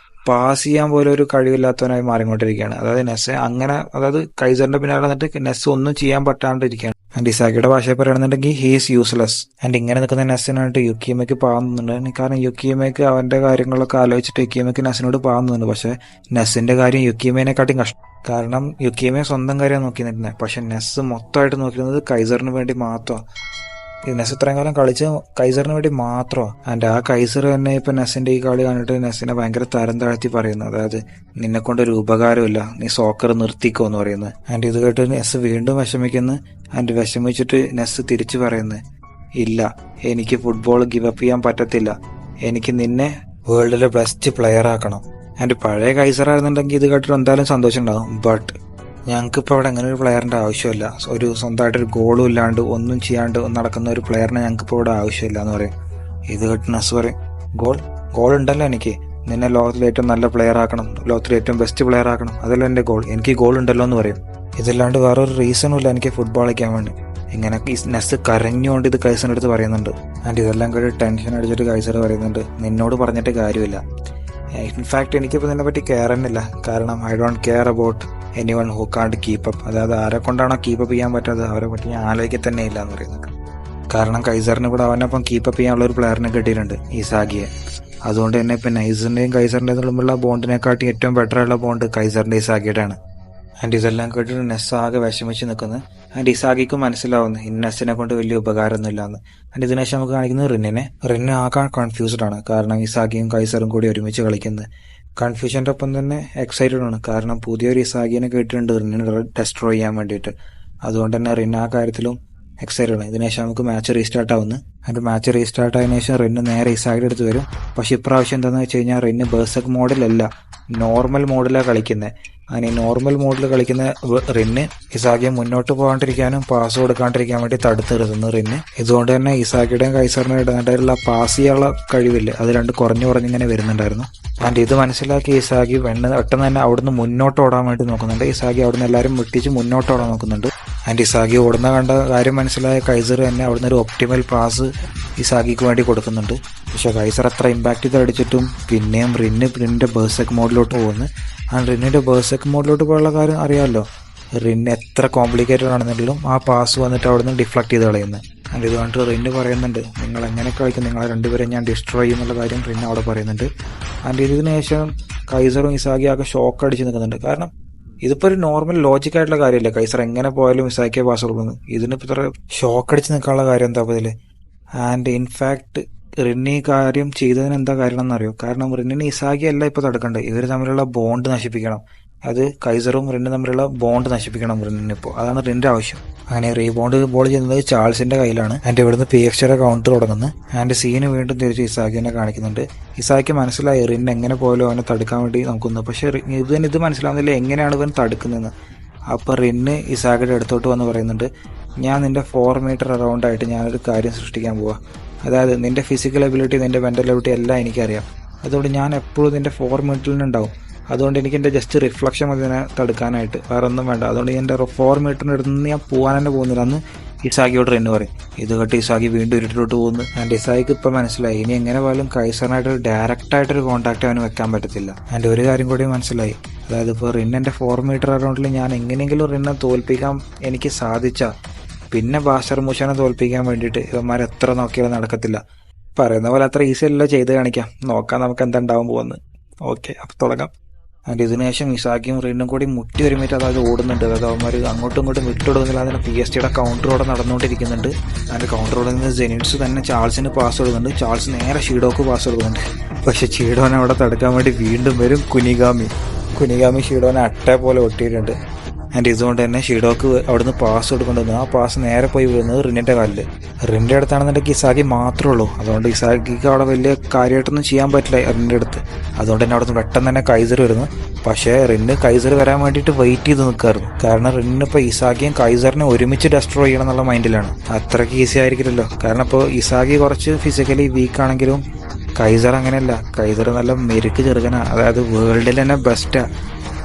പാസ് ചെയ്യാൻ പോലും ഒരു കഴിവില്ലാത്തവനായി മാറിക്കൊണ്ടിരിക്കുകയാണ്. അതായത് കൈസറിന്റെ പിന്നാലെ വന്നിട്ട് നെസ് ഒന്നും ചെയ്യാൻ പറ്റാണ്ടിരിക്കുകയാണ്. ആൻഡ് ഇസാക്കിയുടെ ഭാഷയിൽ പറയുകയാണെന്നുണ്ടെങ്കിൽ ഹീസ് യൂസ്ലെസ്. ആൻഡ് ഇങ്ങനെ നിൽക്കുന്ന നെസ്സിനായിട്ട് യുക്കിമയ്ക്ക് പാകുന്നുണ്ട്. കാരണം യുക്കിമയ്ക്ക് അവന്റെ കാര്യങ്ങളൊക്കെ ആലോചിച്ചിട്ട് യുക്കിമയ്ക്ക് നെസ്സിനോട് പാകുന്നുണ്ട്. പക്ഷെ നെസ്സിന്റെ കാര്യം യുക്കിമേനെക്കാട്ടും കഷ്ടം. കാരണം യുക്കിമയെ സ്വന്തം കാര്യം നോക്കി നിൽക്കുന്നത്. പക്ഷെ നെസ് മൊത്തമായിട്ട് നോക്കുന്നത് കൈസറിന് വേണ്ടി മാത്രമാണ്. നെസ് ഇത്രയും കാലം കളിച്ച് കൈസറിന് വേണ്ടി മാത്രമാണ്. ആൻഡ് ആ കൈസർ തന്നെ ഇപ്പൊ നെസ്സിന്റെ ഈ കളി കണ്ടിട്ട് നെസ്സിനെ ഭയങ്കര തരം താഴ്ത്തി പറയുന്നു. അതായത് നിന്നെ കൊണ്ടൊരു ഉപകാരമില്ല, നീ സോക്കർ നിർത്തിക്കോ എന്ന് പറയുന്നത്. ആൻഡ് ഇത് കേട്ട് നെസ് വീണ്ടും വിഷമിക്കുന്നു. ആൻഡ് വിഷമിച്ചിട്ട് നെസ് തിരിച്ചു പറയുന്നത്, ഇല്ല, എനിക്ക് ഫുട്ബോൾ ഗിവ് അപ്പ് ചെയ്യാൻ പറ്റത്തില്ല. എനിക്ക് നിന്നെ വേൾഡിലെ ബെസ്റ്റ് പ്ലെയർ ആക്കണം. എൻ്റെ പഴയ കൈസറായിരുന്നുണ്ടെങ്കിൽ ഇത് കേട്ടിട്ട് എന്തായാലും സന്തോഷം ഉണ്ടാകും. ബട്ട് ഞങ്ങൾക്കിപ്പോൾ അവിടെ അങ്ങനെ ഒരു പ്ലെയറിൻ്റെ ആവശ്യമില്ല. ഒരു സ്വന്തമായിട്ടൊരു ഗോളും ഇല്ലാണ്ട് ഒന്നും ചെയ്യാണ്ട് നടക്കുന്ന ഒരു പ്ലെയറിനെ ഞങ്ങൾക്കിപ്പോൾ ഇവിടെ ആവശ്യമില്ല എന്ന് പറയും. ഇത് കേട്ട് നസ് പറയും, ഗോൾ ഉണ്ടല്ലോ എനിക്ക്, നിന്നെ ലോകത്തിലെ ഏറ്റവും നല്ല പ്ലെയർ ആക്കണം, ലോകത്തിലെ ഏറ്റവും ബെസ്റ്റ് പ്ലെയർ ആക്കണം, അതല്ല എൻ്റെ ഗോൾ, എനിക്ക് ഗോൾ ഉണ്ടല്ലോ എന്ന് പറയും. ഇതില്ലാണ്ട് വേറൊരു റീസണും ഇല്ല എനിക്ക് ഫുട്ബോൾ കളിക്കാൻ വേണ്ടി. ഇങ്ങനെ ഈ നെസ് കരഞ്ഞുകൊണ്ട് ഇത് കൈസറിൻ്റെ അടുത്ത് പറയുന്നുണ്ട്. ആൻഡ് ഇതെല്ലാം കഴിഞ്ഞ് ടെൻഷൻ അടിച്ചിട്ട് കൈസർ പറയുന്നുണ്ട്, നിന്നോട് പറഞ്ഞിട്ട് കാര്യമില്ല. ഇൻഫാക്ട് എനിക്കിപ്പോൾ നിന്നെ പറ്റി കെയർ തന്നെയില്ല. കാരണം I don't care about any one who കാണ്ട് കീപ്പ് അപ്പ്. അതായത് ആരെ കൊണ്ടാണോ കീപ്പ് അപ്പ് ചെയ്യാൻ പറ്റാത്തത് അവരെ പറ്റി ഞാൻ ആലോചിക്കുക തന്നെ ഇല്ല എന്ന് പറയുന്നത്. കാരണം കൈസറിന് കൂടെ അവനൊപ്പം കീപ്പ് അപ്പ് ചെയ്യാനുള്ള ഒരു പ്ലെയറിനെ കിട്ടിയിട്ടുണ്ട്, ഇസാഗിയെ. അതുകൊണ്ട് തന്നെ ഇപ്പം നൈസറിൻ്റെയും കൈസറിൻ്റെയും തമ്മിലുള്ള ബോണ്ടിനെക്കാട്ടി ഏറ്റവും ബെറ്റർ ആയിട്ടുള്ള ബോണ്ട് കൈസറിൻ്റെ ഇസാഗിയുടെയാണ്. ആൻഡ് ഇതെല്ലാം കേട്ടിട്ട് നെസ് ആകെ വിഷമിച്ച് നിൽക്കുന്നത്. ആൻഡ് ഇസാഗിക്കും മനസ്സിലാവുന്നു നെസ്സിനെ കൊണ്ട് വലിയ ഉപകാരമൊന്നുമില്ല എന്ന്. ആൻഡ് ഇതിനുശേഷം നമുക്ക് കാണിക്കുന്നത് റിന്നെ ആകെ കൺഫ്യൂസ്ഡ് ആണ്. കാരണം ഇസാഗിയും കൈസറും കൂടി ഒരുമിച്ച് കളിക്കുന്നത്. കൺഫ്യൂഷൻ്റെ ഒപ്പം തന്നെ എക്സൈറ്റഡ് ആണ്. കാരണം പുതിയൊരു ഇസാഗിനെ കേട്ടിട്ടുണ്ട് റിന്നിനെ ഡെസ്ട്രോയ് ചെയ്യാൻ വേണ്ടിയിട്ട്. അതുകൊണ്ട് തന്നെ റിന്ന ആ കാര്യത്തിലും എക്സൈറ്റഡ് ആണ്. ഇതിനുശേഷം നമുക്ക് മാച്ച് റീസ്റ്റാർട്ട് ആവുന്നു. അതിൻ്റെ മാച്ച് റീസ്റ്റാർട്ട് ആയതിനു ശേഷം റിന്ന് നേരെ ഇസാഗിയുടെ അടുത്ത് വരും. പക്ഷെ ഇപ്രാവശ്യം എന്താണെന്ന് വെച്ച് കഴിഞ്ഞാൽ റിന്ന് ബേഴ്സക് മോഡിലല്ല, നോർമൽ മോഡിലാണ് കളിക്കുന്നത്. അങ്ങനെ നോർമൽ മോഡിൽ കളിക്കുന്ന റിന്ന് ഇസാഗിയെ മുന്നോട്ട് പോകാണ്ടിരിക്കാനും പാസ് കൊടുക്കാണ്ടിരിക്കാൻ വേണ്ടി തടുത്ത് നിർത്തുന്നു റിന്ന്. ഇതുകൊണ്ട് തന്നെ ഇസാഗിയുടെയും കൈസറിനും ഇടയിലുള്ള പാസ് ചെയ്യാനുള്ള കഴിവില്ല, അത് രണ്ട് കുറഞ്ഞിങ്ങനെ വരുന്നുണ്ടായിരുന്നു. ആൻഡ് ഇത് മനസ്സിലാക്കി ഇസാഗി പെട്ടെന്ന് തന്നെ അവിടുന്ന് മുന്നോട്ട് ഓടാൻ വേണ്ടി നോക്കുന്നുണ്ട്. ഇസാഗി അവിടുന്ന് എല്ലാവരും വെട്ടിച്ച് മുന്നോട്ട് ഓടാൻ നോക്കുന്നുണ്ട്. ആൻഡ് ഇസാഗി ഓടുന്ന കണ്ട കാര്യം മനസ്സിലായ കൈസർ തന്നെ അവിടുന്ന് ഒരു ഒപ്റ്റിമൽ പാസ് ഇസാഗിക്ക് വേണ്ടി കൊടുക്കുന്നുണ്ട്. പക്ഷെ കൈസർ അത്ര ഇമ്പാക്ട് ചെയ്ത് അടിച്ചിട്ടും പിന്നെയും റിന്നിൻ്റെ ബേഴ്സക് മോഡിലോട്ട് പോകുന്നു. ആൻഡ് റിന്നിൻ്റെ ബേഴ്സക് മോഡിലോട്ട് പോയുള്ള കാര്യം അറിയാമല്ലോ, റിന്ന് എത്ര കോംപ്ലിക്കേറ്റഡ് ആണെന്നുണ്ടെങ്കിലും ആ പാസ് വന്നിട്ട് അവിടുന്ന് ഡിഫ്ലക്ട് ചെയ്ത് കളയുന്നത്. ആൻഡ് ഇത് കണ്ടിട്ട് റിന്ന് പറയുന്നുണ്ട്, നിങ്ങൾ എങ്ങനെ കളിക്കും, നിങ്ങളെ രണ്ടുപേരും ഞാൻ ഡിസ്ട്രോയ് ചെയ്യുന്നുള്ള കാര്യം റിന്ന് അവിടെ പറയുന്നുണ്ട്. ആൻഡ് ഇതിന് ശേഷം കൈസറും ഇസാഗിയും ആകെ ഷോക്ക് അടിച്ച് നിൽക്കുന്നുണ്ട്. കാരണം ഇതിപ്പോൾ ഒരു നോർമൽ ലോജിക്കായിട്ടുള്ള കാര്യമല്ലേ, കൈസർ എങ്ങനെ പോയാലും ഇസാഗിയെ പാസ് കൊടുക്കുന്നത്. ഇതിനിപ്പോൾ ഇത്ര ഷോക്ക് അടിച്ച് നിൽക്കാനുള്ള കാര്യം എന്താ ഇതിൽ? ആൻഡ് ഇൻഫാക്ട് റിന്നി കാര്യം ചെയ്തതിന് എന്താ കാരണം എന്നറിയോ? കാരണം റിന്നിന് ഇസാഗി അല്ല ഇപ്പോൾ തടുക്കേണ്ടത്, ഇവർ തമ്മിലുള്ള ബോണ്ട് നശിപ്പിക്കണം. അത് കൈസറും റിന്നും തമ്മിലുള്ള ബോണ്ട് നശിപ്പിക്കണം റിന്നിനിപ്പോൾ. അതാണ് റിന്നിൻ്റെ ആവശ്യം. അങ്ങനെ റീബോണ്ട് ബോൾ ചെയ്യുന്നത് ചാൾസിന്റെ കയ്യിലാണ്. ആൻഡ് ഇവിടുന്ന് PXയുടെ കൗണ്ടർ തുടങ്ങുന്നു. ആൻഡ് സീന് വീണ്ടും തിരിച്ച് ഇസാഗിനെ കാണിക്കുന്നുണ്ട്. ഇസാഗിക്ക് മനസ്സിലായി റിന്ന് എങ്ങനെ പോയാലും അവനെ തടുക്കാൻ വേണ്ടി നോക്കുന്നു. പക്ഷെ ഇത് മനസ്സിലാവുന്നില്ല എങ്ങനെയാണ് ഇവൻ തടുക്കുന്നതെന്ന്. അപ്പോൾ റിന്ന് ഇസാഗിയുടെ അടുത്തോട്ട് വന്ന് പറയുന്നുണ്ട്, ഞാൻ നിന്റെ 4 മീറ്റർ അറൗണ്ട് ആയിട്ട് ഞാനൊരു കാര്യം സൃഷ്ടിക്കാൻ പോവാ. അതായത് നിന്റെ ഫിസിക്കൽ എബിലിറ്റി, നിന്റെ മെൻ്റൽ എബിലിറ്റി എല്ലാം എനിക്കറിയാം. അതുകൊണ്ട് ഞാൻ എപ്പോഴും നിന്റെ 4 മീറ്ററിനുണ്ടാവും. അതുകൊണ്ട് എനിക്ക് എൻ്റെ ജസ്റ്റ് റിഫ്ലക്ഷൻ മതി ഇതിനെ തടുക്കാനായിട്ട്, വേറെ ഒന്നും വേണ്ട. അതുകൊണ്ട് എൻ്റെ 4 മീറ്ററിൻ്റെ അടുത്ത് നിന്ന് ഞാൻ പോകാൻ തന്നെ പോകുന്നില്ല എന്ന് ഇസാഗിയോട് റിന്ന് പറയും. ഇത് കേട്ട് ഇസാഗി വീണ്ടും ഇരുട്ടിലോട്ട് പോകുന്നു. ആൻഡ് ഇസാഗിക്ക് ഇപ്പം മനസ്സിലായി ഇനി എങ്ങനെ പോയാലും കൈസറിനായിട്ട് ഡയറക്റ്റായിട്ടൊരു കോൺടാക്റ്റ് അവന് വെക്കാൻ പറ്റത്തില്ല. ആൻഡ് ഒരു കാര്യം കൂടി മനസ്സിലായി, അതായത് ഇപ്പോൾ റിന്നിൻ്റെ 4 മീറ്റർ അറൗണ്ടിൽ ഞാൻ എങ്ങനെയെങ്കിലും റിന്നെ തോൽപ്പിക്കാൻ എനിക്ക് സാധിച്ചാൽ പിന്നെ ബാഷർ മൂഷാനെ തോൽപ്പിക്കാൻ വേണ്ടിയിട്ട് ഇവന്മാർ എത്ര നോക്കിയാലും നടക്കത്തില്ല. പറയുന്ന പോലെ അത്ര ഈസി അല്ലല്ലോ ചെയ്ത് കാണിക്കാം. നോക്കാം നമുക്ക് എന്താ ഉണ്ടാവാൻ പോകുന്നത്. ഓക്കെ, അപ്പോൾ തുടങ്ങാം. ആൻഡ് ഇതിനുശേഷം ഇസാഗിയും റിന്നും കൂടി മുട്ടി ഒരുമിച്ച് അതായത് ഓടുന്നുണ്ട്. അതായത് അവന്മാർ അങ്ങോട്ടും ഇങ്ങോട്ടും വിട്ടുകൊടുക്കുന്നില്ല. അതിന് PSG കൗണ്ടറോടെ നടന്നുകൊണ്ടിരിക്കുന്നുണ്ട്. അതിൻ്റെ കൗണ്ടറോടെ നിന്ന് ജെനിറ്റ്സ് തന്നെ ചാൾസിന് പാസ് കൊടുക്കുന്നുണ്ട്. ചാൾസ് നേരെ ഷീഡോക്ക് പാസ് കൊടുക്കുന്നുണ്ട്. പക്ഷെ ഷീഡോനെ അവിടെ തടുക്കാൻ വേണ്ടി വീണ്ടും വരും കുനിഗാമി ഷീഡോനെ അട്ടേ പോലെ ഒട്ടിയിട്ടുണ്ട്. ആൻഡ് ഇതുകൊണ്ട് തന്നെ ഷീഡോക്ക് അവിടുന്ന് പാസ് കൊടുക്കേണ്ടത്, ആ പാസ് നേരെ പോയി വീഴുന്നത് റിന്നിൻ്റെ കാലിൽ. റിന്നിൻ്റെ അടുത്താണെന്നുണ്ടെങ്കിൽ ഇസാഗി മാത്രമേ ഉള്ളൂ. അതുകൊണ്ട് ഇസാഗിക്ക് അവിടെ വലിയ കാര്യമായിട്ടൊന്നും ചെയ്യാൻ പറ്റില്ല റിന്നിൻ്റെ അടുത്ത്. അതുകൊണ്ട് തന്നെ അവിടുന്ന് പെട്ടെന്ന് തന്നെ കൈസർ വരുന്നു. പക്ഷേ റിന്ന് കൈസർ വരാൻ വേണ്ടിയിട്ട് വെയിറ്റ് ചെയ്ത് നിൽക്കായിരുന്നു. കാരണം റിന്ന് ഇപ്പോൾ ഇസാഗിയും കൈസറിനെ ഒരുമിച്ച് ഡെസ്ട്രോയ് ചെയ്യണം എന്നുള്ള മൈൻഡിലാണ്. അത്രയ്ക്ക് ഈസി ആയിരിക്കില്ലല്ലോ. കാരണം ഇപ്പോൾ ഇസാഗി കുറച്ച് ഫിസിക്കലി വീക്ക് ആണെങ്കിലും കൈസർ അങ്ങനെയല്ല. കൈസർ നല്ല മെരുക്ക് ചെറുക്കനാണ്. അതായത് വേൾഡിൽ തന്നെ ബെസ്റ്റാണ്.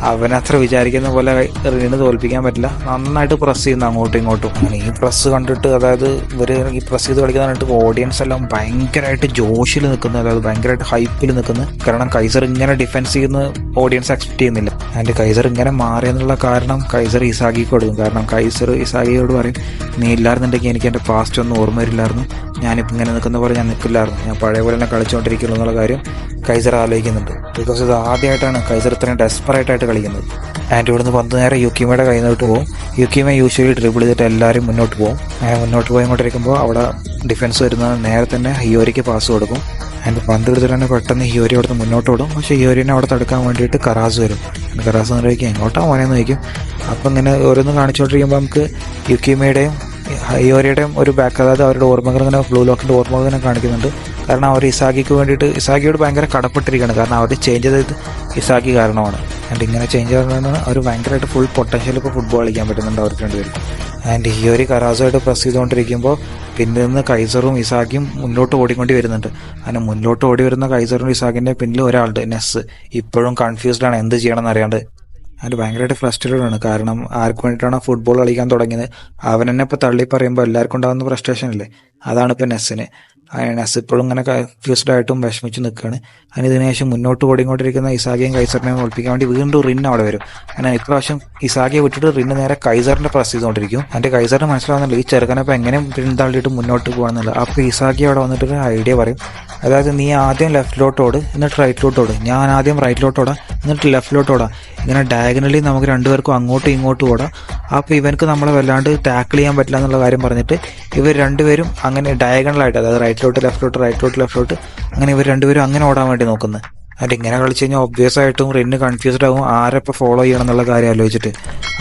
അവനത്ര വിചാരിക്കുന്ന പോലെ റിന് തോൽപ്പിക്കാൻ പറ്റില്ല. നന്നായിട്ട് പ്രസ് ചെയ്യുന്നു അങ്ങോട്ടും ഇങ്ങോട്ടും. അങ്ങനെ ഈ പ്രസ് കണ്ടിട്ട്, അതായത് ഇവർ ഈ പ്രസ് ചെയ്ത് കളിക്കുന്ന കണ്ടിട്ട് ഓഡിയൻസ് എല്ലാം ഭയങ്കരമായിട്ട് ജോഷിൽ നിൽക്കുന്നു, അതായത് ഭയങ്കരമായിട്ട് ഹൈപ്പിൽ നിൽക്കുന്നു. കാരണം കൈസർ ഇങ്ങനെ ഡിഫെൻസ് ചെയ്യുന്ന ഓഡിയൻസ് എക്സ്പെക്ട് ചെയ്യുന്നില്ല. ആൻഡ് കൈസർ ഇങ്ങനെ മാറിയെന്നുള്ള കാരണം കൈസർ ഇസാഗിക്ക് കൊടുക്കും. കാരണം കൈസർ ഇസാഗിയോട് പറയും, നീ ഇല്ലായിരുന്നുണ്ടെങ്കിൽ എനിക്ക് എൻ്റെ പാസ്റ്റ് ഒന്നും ഓർമ്മ വരില്ലായിരുന്നു, ഞാനിപ്പോൾ ഇങ്ങനെ നിൽക്കുന്ന പോലെ ഞാൻ നിൽക്കില്ലായിരുന്നു, ഞാൻ പഴയ പോലെ തന്നെ കളിച്ചുകൊണ്ടിരിക്കുന്നു എന്നുള്ള കാര്യം കൈസർ ആലോചിക്കുന്നുണ്ട്. ബിക്കോസ് ഇത് ആദ്യമായിട്ടാണ് കൈസർ ഇത്രയും ഡെസ്പറേറ്റായിട്ട് കളിക്കുന്നത്. ആൻഡ് ഇവിടുന്ന് പന്ത് നേരെ യുക്കിമയുടെ കയ്യിൽ നിന്നിട്ട് പോകും. യുക്കിമ യൂഷ്വലി ഡ്രിബിൾ ചെയ്തിട്ട് എല്ലാവരും മുന്നോട്ട് പോകും. മുന്നോട്ട് പോയിക്കൊണ്ടിരിക്കുമ്പോൾ അവിടെ ഡിഫൻസ് വരുന്നത് നേരെ തന്നെ ഹിയോരിക്ക് പാസ് കൊടുക്കും. ആൻഡ് പന്ത് എടുത്തിട്ട് തന്നെ പെട്ടെന്ന് ഹിയോരി അവിടുന്ന് മുന്നോട്ട് വിടും. പക്ഷേ ഹിയോരിനെ അവിടെ തടുക്കാൻ വേണ്ടിയിട്ട് കറാസ് വരും. കറാസ് എന്ന് ചോദിക്കും എങ്ങോട്ടാ മോനെന്ന് ചോദിക്കും. അപ്പം ഇങ്ങനെ ഓരോന്ന് കാണിച്ചുകൊണ്ടിരിക്കുമ്പോൾ നമുക്ക് യുക്കിമയുടെയും ഹയോരിയുടെയും ഒരു ബാക്ക്, അതായത് അവരുടെ ഓർമ്മകൾ ഇങ്ങനെ ബ്ലൂ ലോക്കിൻ്റെ ഓർമ്മകൾ ഇങ്ങനെ കാണിക്കുന്നുണ്ട്. കാരണം അവർ ഇസാഗിക്ക് വേണ്ടിയിട്ട് ഇസാഗിയോട് ഭയങ്കര കടപ്പെട്ടിരിക്കുകയാണ്. കാരണം അവർ ചേഞ്ച് ചെയ്തത് ഇസാഗി കാരണമാണ്. ആൻഡ് ഇങ്ങനെ ചേഞ്ച് ചെയ്തതാണ് അവർ ഭയങ്കരമായിട്ട് ഫുൾ പൊട്ടൻഷ്യൽ ഇപ്പോൾ ഫുട്ബോൾ കളിക്കാൻ പറ്റുന്നുണ്ട് അവർക്ക് രണ്ടുപേരും. ആൻഡ് ഹിയോരി കറാസുമായിട്ട് പ്രസ് ചെയ്തുകൊണ്ടിരിക്കുമ്പോൾ പിന്നിൽ നിന്ന് കൈസറും ഇസാഗിയും മുന്നോട്ട് ഓടിക്കൊണ്ട് വരുന്നുണ്ട്. അങ്ങനെ മുന്നോട്ട് ഓടി വരുന്ന കൈസറും ഇസാഗിൻ്റെ പിന്നിൽ ഒരാളുണ്ട്, നെസ്. ഇപ്പോഴും കൺഫ്യൂസ്ഡ് ആണ് എന്ത് ചെയ്യണമെന്ന് അറിയാണ്ട്. അതിന് ഭയങ്കരമായിട്ട് ഫ്രസ്ട്രേറ്റഡ് ആണ്. കാരണം ആർക്ക് വേണ്ടിയിട്ടാണ് ഫുട്ബോൾ കളിക്കാൻ തുടങ്ങിയത് അവൻ തന്നെ ഇപ്പോൾ തള്ളി പറയുമ്പോൾ എല്ലാവർക്കും ഉണ്ടാകുന്ന ഫ്രസ്ട്രേഷൻ അല്ലേ, അതാണ് ഇപ്പോൾ നെസ്സിന്. നെസ് ഇപ്പോഴും ഇങ്ങനെ കൺഫ്യൂസ്ഡ് ആയിട്ടും വിഷമിച്ച് നിൽക്കുകയാണ്. അതിന് ഇതിനുശേഷം മുന്നോട്ട് ഓടിക്കൊണ്ടിരിക്കുന്ന ഇസാഗിയും കൈസറിനെയും ഒളിപ്പിക്കാൻ വേണ്ടി വീണ്ടും റിൻ അവിടെ വരും. അങ്ങനെ ഇപ്രാവശ്യം ഇസാഗിയെ വിട്ടിട്ട് റിന്ന് നേരെ കൈസറിന്റെ പ്രസ് ചെയ്തുകൊണ്ടിരിക്കും. അതിന്റെ കൈസറിന് മനസ്സിലാവുന്നില്ല ഈ ചെറുക്കനപ്പം എങ്ങനെ പിന്തള്ളിയിട്ട് മുന്നോട്ട് പോകാന്നുള്ളത്. അപ്പോൾ ഇസാഗി അവിടെ വന്നിട്ട് ഒരു ഐഡിയ പറയും. അതായത് നീ ആദ്യം ലെഫ്റ്റിലോട്ടോട് എന്നിട്ട് റൈറ്റിലോട്ടോട്, ഞാൻ ആദ്യം റൈറ്റിലോട്ടോടാ എന്നിട്ട് ലെഫ്റ്റിലോട്ടോടാ, ഇങ്ങനെ ഡയഗണലി നമുക്ക് രണ്ടുപേർക്കും അങ്ങോട്ടും ഇങ്ങോട്ടും ഓടാം. അപ്പോൾ ഇവനക്ക് നമ്മളെ വല്ലാണ്ട് ടാക്കിൾ ചെയ്യാൻ പറ്റില്ല എന്നുള്ള കാര്യം പറഞ്ഞിട്ട് ഇവർ രണ്ടുപേരും അങ്ങനെ ഡയഗണലായിട്ട്, അതായത് റൈറ്റിലോട്ട് ലെഫ്റ്റിലോട്ട് അങ്ങനെ ഇവർ രണ്ടുപേരും അങ്ങനെ ഓടാൻ വേണ്ടി നോക്കുന്നത്. അതിൽ ഇങ്ങനെ കളിച്ച് കഴിഞ്ഞാൽ ഒബ്വിയസ് ആയിട്ടും റിന്ന് കൺഫ്യൂസ്ഡ് ആകും ആരെപ്പോൾ ഫോളോ ചെയ്യണം എന്നുള്ള കാര്യം ആലോചിച്ചിട്ട്.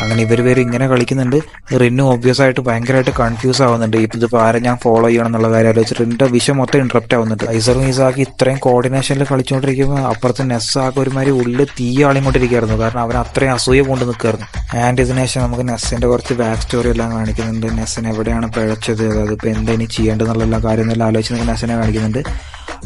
അങ്ങനെ ഇവർ പേര് ഇങ്ങനെ കളിക്കുന്നുണ്ട്. റിന്നും ഒബ്വിയസ് ആയിട്ട് ഭയങ്കരമായിട്ട് കൺഫ്യൂസ് ആവുന്നുണ്ട്. ഇതിപ്പോൾ ആരെ ഞാൻ ഫോളോ ചെയ്യണം എന്നുള്ള കാര്യം ആലോചിച്ചിട്ട് റിന്റെ വിഷയം മൊത്തം ഇന്ററപ്റ്റ് ആവുന്നുണ്ട്. കൈസറും ഇസാക്കി ഇത്രയും കോർഡിനേഷനിൽ കളിച്ചുകൊണ്ടിരിക്കുമ്പോൾ അപ്പുറത്ത് നെസ്സാക്കി ഒരുമാതിരി ഉള്ളിൽ തീ ആളിക്കൊണ്ടിരിക്കുകയായിരുന്നു. കാരണം അവൻ അത്രയും അസൂയ കൊണ്ട് നിൽക്കുകയായിരുന്നു. ആൻഡ് ഇതിനുശേഷം നമുക്ക് നെസ്സിന്റെ കുറച്ച് ബാക്ക് സ്റ്റോറി എല്ലാം കാണിക്കുന്നുണ്ട്. നെസ്സിന് എവിടെയാണ് പിഴച്ചത്, അതായത് ഇപ്പോൾ എന്താ ഇനി ചെയ്യേണ്ടതെന്നുള്ള കാര്യമെല്ലാം ആലോചിച്ച് നെസ്സിനെ കാണിക്കുന്നുണ്ട്.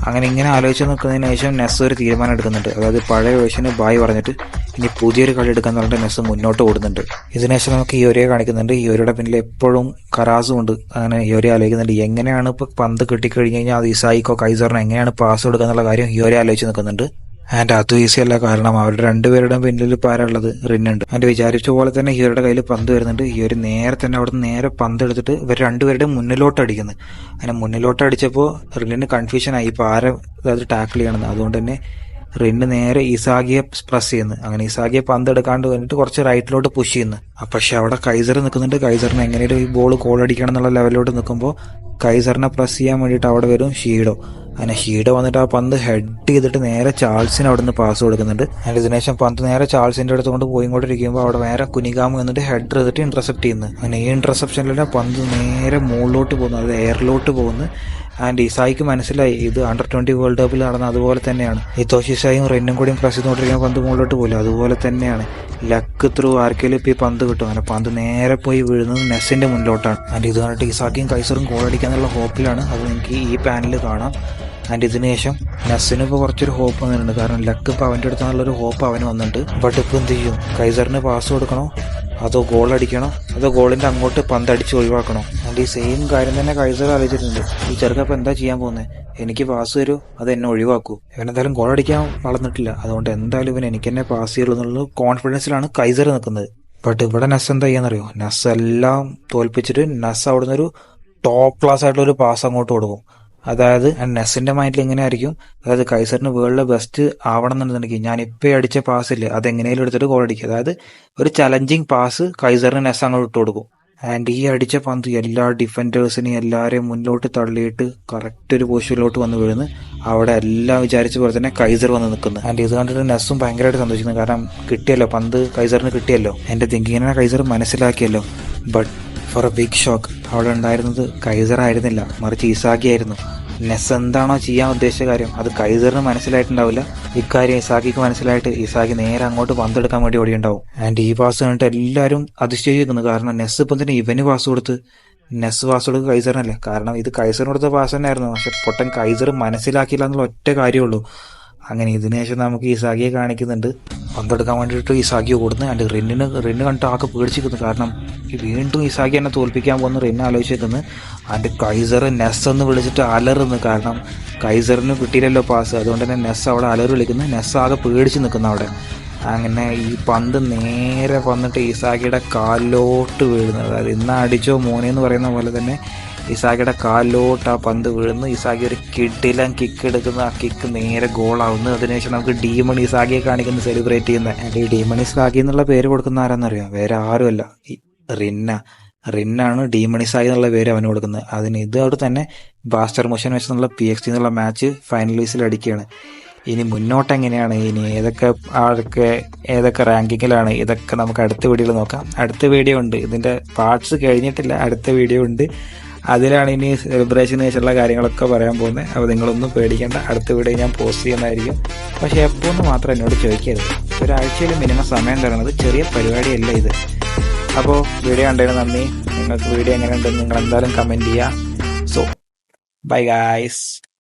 അങ്ങനെ ഇങ്ങനെ ആലോചിച്ച് നിൽക്കുന്നതിന് ശേഷം നെസ് ഒരു തീരുമാനം എടുക്കുന്നുണ്ട്. അതായത് പഴയ വേഷന് ബായ് പറഞ്ഞിട്ട് ഇനി പുതിയൊരു കളി എടുക്കാന്ന് പറഞ്ഞിട്ട് നെസ് മുന്നോട്ട് ഓടുന്നുണ്ട്. ഇതിനുശേഷം നമുക്ക് ഹിയോരിയെ കാണിക്കുന്നുണ്ട്. ഹിയോരിയുടെ പിന്നിൽ എപ്പോഴും കറാസും ഉണ്ട്. അങ്ങനെ ഹിയോരി ആലോചിക്കുന്നുണ്ട് എങ്ങനെയാണ് ഇപ്പോൾ പന്ത് കിട്ടിക്കഴിഞ്ഞ് കഴിഞ്ഞാൽ അത് ഇസായിക്കോ കൈസറിനോ എങ്ങനെയാണ് പാസ് കൊടുക്കുക എന്നുള്ള കാര്യം ഹിയോരി ആലോചിച്ച് നിൽക്കുന്നുണ്ട്. ആൻഡ് അത് ഈസി അല്ല. കാരണം അവരുടെ രണ്ടുപേരുടെ പിന്നിൽ ഇപ്പോൾ ആരുള്ളത്, റിന്നുണ്ട്. ആൻഡ് വിചാരിച്ച പോലെ തന്നെ ഹിയോരിയുടെ കയ്യിൽ പന്ത് വരുന്നുണ്ട്. ഹിയോരി നേരെ തന്നെ അവിടെ നിന്ന് നേരെ പന്ത് എടുത്തിട്ട് ഇവർ രണ്ടുപേരുടെ മുന്നിലോട്ട് അടിക്കുന്നത്. അങ്ങനെ മുന്നിലോട്ട് അടിച്ചപ്പോൾ റിന്നിന് കൺഫ്യൂഷൻ ആയി ഇപ്പോൾ ആരെ അതായത് ടാക്കിൾ ചെയ്യണമെന്ന്. അതുകൊണ്ട് തന്നെ റിന്ന് നേരെ ഇസാഗിയെ പ്രസ് ചെയ്യുന്നു. അങ്ങനെ ഇസാഗിയെ പന്ത് എടുക്കാണ്ട് വന്നിട്ട് കുറച്ച് റൈറ്റിലോട്ട് പുഷ് ചെയ്യുന്നു. പക്ഷെ അവിടെ കൈസർ നിൽക്കുന്നുണ്ട്. കൈസറിന് എങ്ങനെയും ഈ ബോൾ ഗോൾ അടിക്കണം എന്നുള്ള ലെവലിലോട്ട് നിൽക്കുമ്പോൾ കൈസറിനെ പ്രസ് ചെയ്യാൻ വേണ്ടിയിട്ട് അവിടെ വരും ഷീഡോ. അങ്ങനെ ഷീഡോ വന്നിട്ട് ആ പന്ത് ഹെഡ് ചെയ്തിട്ട് നേരെ ചാൾസിന് അവിടെ നിന്ന് പാസ് കൊടുക്കുന്നുണ്ട്. അതിന് ഇതിനുശേഷം പന്ത് നേരെ ചാൾസിന്റെ അടുത്ത് കൊണ്ട് പോയിക്കൊണ്ടിരിക്കുമ്പോൾ അവിടെ നേരെ കുനിഗാമ വന്നിട്ട് ഹെഡ് ചെയ്തിട്ട് ഇന്റർസെപ്റ്റ് ചെയ്യുന്നു. അങ്ങനെ ഈ ഇന്റർസെപ്ഷനിലെ പന്ത് നേരെ മുകളിലോട്ട് പോകുന്നു, അത് എയറിലോട്ട് പോകുന്നു. ആൻഡ് ഇസായിക്ക് മനസ്സിലായി ഇത് അണ്ടർ-20 വേൾഡ് കപ്പിൽ നടന്ന അതുപോലെ തന്നെയാണ്. ഇതോഷിസായും റെന്നും കൂടിയും പ്രസ് ചെയ്തുകൊണ്ടിരിക്കുമ്പോൾ പന്ത് മുകളിലോട്ട് പോലും അതുപോലെ തന്നെയാണ്. ലക്ക് ത്രൂ ആർക്കെങ്കിലും ഇപ്പോൾ ഈ പന്ത് കിട്ടും. അങ്ങനെ പന്ത് നേരെ പോയി വീഴുന്നത് നെസ്സിന്റെ മുന്നിലോട്ടാണ്. ആൻഡ് ഇത് കണ്ടിട്ട് ഇസാക്കിയും കൈസറും ഗോൾ അടിക്കാന്നുള്ള ഹോപ്പിലാണ്. അത് എനിക്ക് ഈ പാനലിൽ കാണാം. ആൻഡ് ഇതിന് ശേഷം നെസ്സിന് ഇപ്പോൾ കുറച്ചൊരു ഹോപ്പ് വന്നിട്ടുണ്ട്. കാരണം ലക്ക് ഇപ്പോൾ അവൻ്റെ അടുത്താണുള്ളൊരു ഹോപ്പ് അവന് വന്നിട്ടുണ്ട്. ബട്ട് ഇപ്പോൾ എന്ത് ചെയ്യും, കൈസറിന് പാസ് കൊടുക്കണോ അതോ ഗോൾ അടിക്കണോ അതോ ഗോളിന്റെ അങ്ങോട്ട് പന്ത് അടിച്ച് ഒഴിവാക്കണോ? ആൻഡ് ഈ സെയിം കാര്യം തന്നെ കൈസർ ആലോചിച്ചിട്ടുണ്ട്. ഈ ചെറുക്കപ്പം എന്താ ചെയ്യാൻ പോകുന്നത്, എനിക്ക് പാസ് തരൂ അത് എന്നെ ഒഴിവാക്കൂ. ഇവനെന്തായാലും ഗോൾ അടിക്കാൻ വളർന്നിട്ടില്ല, അതുകൊണ്ട് എന്തായാലും ഇവൻ എനിക്ക് തന്നെ പാസ് ചെയ്യുള്ളൂ എന്നുള്ള കോൺഫിഡൻസിലാണ് കൈസർ നിൽക്കുന്നത്. ബട്ട് ഇവിടെ നെസ് എന്താ ചെയ്യാന്നറിയോ, നെസ് എല്ലാം തോൽപ്പിച്ചിട്ട് നെസ് അവിടെ നിന്നൊരു ടോപ്പ് ക്ലാസ് ആയിട്ടുള്ള ഒരു പാസ് അങ്ങോട്ട് കൊടുക്കും. അതായത് നെസ്സിന്റെ മൈൻഡിൽ എങ്ങനെ ആയിരിക്കും, അതായത് കൈസറിന് വേൾഡിലെ ബെസ്റ്റ് ആവണം എന്നുണ്ടെങ്കിൽ ഞാൻ ഇപ്പം അടിച്ച പാസില്ലേ അത് എങ്ങനെയും എടുത്തിട്ട് ഗോൾ അടിക്കുക. അതായത് ഒരു ചലഞ്ചിങ് പാസ് കൈസറിന് നെസ് അങ്ങോട്ട് ഇട്ട് കൊടുക്കും. ആൻഡ് ഈ അടിച്ച പന്ത് എല്ലാ ഡിഫൻഡേഴ്സിനെയും എല്ലാവരെയും മുന്നോട്ട് തള്ളിയിട്ട് കറക്റ്റ് ഒരു പൊസിഷനിലോട്ട് വന്ന് വീഴുന്നു. അവിടെ എല്ലാം വിചാരിച്ച പോലെ തന്നെ കൈസർ വന്ന് നിൽക്കുന്നു. ആൻഡ് ഇത് കണ്ടിട്ട് നെസ്സും ഭയങ്കരമായിട്ട് സന്തോഷിക്കുന്നു. കാരണം കിട്ടിയല്ലോ, പന്ത് കൈസറിന് കിട്ടിയല്ലോ, എൻ്റെ തിങ്കിങ്ങിനെ കൈസർ മനസ്സിലാക്കിയല്ലോ. But for a big shock അവിടെ ഉണ്ടായിരുന്നത് കൈസർ ആയിരുന്നില്ല, മറിച്ച് ഇസാഗി ആയിരുന്നു. നെസ് എന്താണോ ചെയ്യാൻ ഉദ്ദേശിച്ച കാര്യം അത് കൈസറിന് മനസ്സിലായിട്ടുണ്ടാവില്ല. ഇക്കാര്യം ഇസാഗിക്ക് മനസ്സിലായിട്ട് ഇസാഗി നേരെ അങ്ങോട്ട് പന്തെടുക്കാൻ വേണ്ടി ഓടിയുണ്ടാവും. ആൻഡ് ഈ പാസ് കണ്ടിട്ട് എല്ലാവരും അതിശയിക്കുന്നു. കാരണം നെസ് ഇപ്പം തന്നെ ഇവന് പാസ് കൊടുത്ത്, നെസ് പാസ് കൊടുക്കുക കൈസറിനല്ലേ. കാരണം ഇത് കൈസറിന് കൊടുത്ത പാസ് തന്നെയായിരുന്നു. പക്ഷെ പൊട്ടൻ കൈസർ മനസ്സിലാക്കിയില്ല എന്നുള്ള ഒറ്റ കാര്യമുള്ളൂ. അങ്ങനെ ഇതിനു ശേഷം നമുക്ക് ഇസാഗിയെ കാണിക്കുന്നുണ്ട്. പന്തെടുക്കാൻ വേണ്ടിയിട്ട് ഇസാഗിയെ കൊടുക്കുന്നു. ആൻഡ് റിന്ന് കണ്ടിട്ട് ആകെ പേടിച്ചിരിക്കുന്നു. കാരണം വീണ്ടും ഇസാഗി എന്നെ തോൽപ്പിക്കാൻ പോകുന്ന റിന്ന് ആലോചിച്ചിരിക്കുന്നു. ആൻഡ് കൈസർ നെസ് എന്ന് വിളിച്ചിട്ട് അലറുന്നു. കാരണം കൈസറിന് കിട്ടിയില്ലല്ലോ പാസ്, അതുകൊണ്ട് തന്നെ നെസ് അവിടെ അലറ് വിളിക്കുന്നു. നെസ് ആകെ പേടിച്ച് നിൽക്കുന്നു അവിടെ. അങ്ങനെ ഈ പന്ത് നേരെ വന്നിട്ട് ഇസാഗിയുടെ കാലിലോട്ട് വീഴുന്നത്, അതായത് ഇന്ന് അടിച്ചോ മോനെ എന്ന് പറയുന്ന പോലെ തന്നെ ഇസാഗിയുടെ കാലിലോട്ട് ആ പന്ത് വീഴുന്നു. ഇസാഗി ഒരു കിടിലൻ കിക്ക് എടുക്കുന്ന, ആ കിക്ക് നേരെ ഗോളാവുന്നു. അതിനുശേഷം നമുക്ക് ഡീമൺ ഇസാഗിയെ കാണിക്കുന്ന സെലിബ്രേറ്റ് ചെയ്യുന്നത്. ഈ ഡീമൺ ഇസാഗി എന്നുള്ള പേര് കൊടുക്കുന്ന ആരാന്നറിയാം, വേറെ ആരുമല്ല, റിന്നാണ് ഡീമൺ ഇസാഗി എന്നുള്ള പേര് അവന് കൊടുക്കുന്നത്. അതിന് ഇത് അവിടെ തന്നെ ബാസ്റ്റർ മോഷൻ വെച്ച് എന്നുള്ള PXT എന്നുള്ള മാച്ച് ഫൈനലൈസിൽ അടിക്കുകയാണ്. ഇനി മുന്നോട്ട് എങ്ങനെയാണ്, ഇനി ഏതൊക്കെ റാങ്കിങ്ങിലാണ്, ഇതൊക്കെ നമുക്ക് അടുത്ത വീഡിയോയിൽ നോക്കാം. അടുത്ത വീഡിയോ ഉണ്ട്, ഇതിൻ്റെ പാർട്സ് കഴിഞ്ഞിട്ടില്ല, അടുത്ത വീഡിയോ ഉണ്ട്. അതിലാണ് ഇനി സെലിബ്രേഷന് ശേഷമുള്ള കാര്യങ്ങളൊക്കെ പറയാൻ പോകുന്നത്. അപ്പോൾ നിങ്ങളൊന്നും പേടിക്കേണ്ട, അടുത്ത വീഡിയോ ഞാൻ പോസ്റ്റ് ചെയ്യുന്നതായിരിക്കും. പക്ഷേ എപ്പോഴെന്ന് മാത്രം എന്നോട് ചോദിക്കരുത്. ഒരാഴ്ചയിൽ മിനിമം സമയം തരണത് ചെറിയ പരിപാടിയല്ല ഇത്. അപ്പോൾ വീഡിയോ കണ്ടതിന് നന്ദി. നിങ്ങൾക്ക് വീഡിയോ എങ്ങനെയുണ്ടെന്ന് നിങ്ങൾ എന്തായാലും കമൻറ്റ് ചെയ്യുക. So bye guys.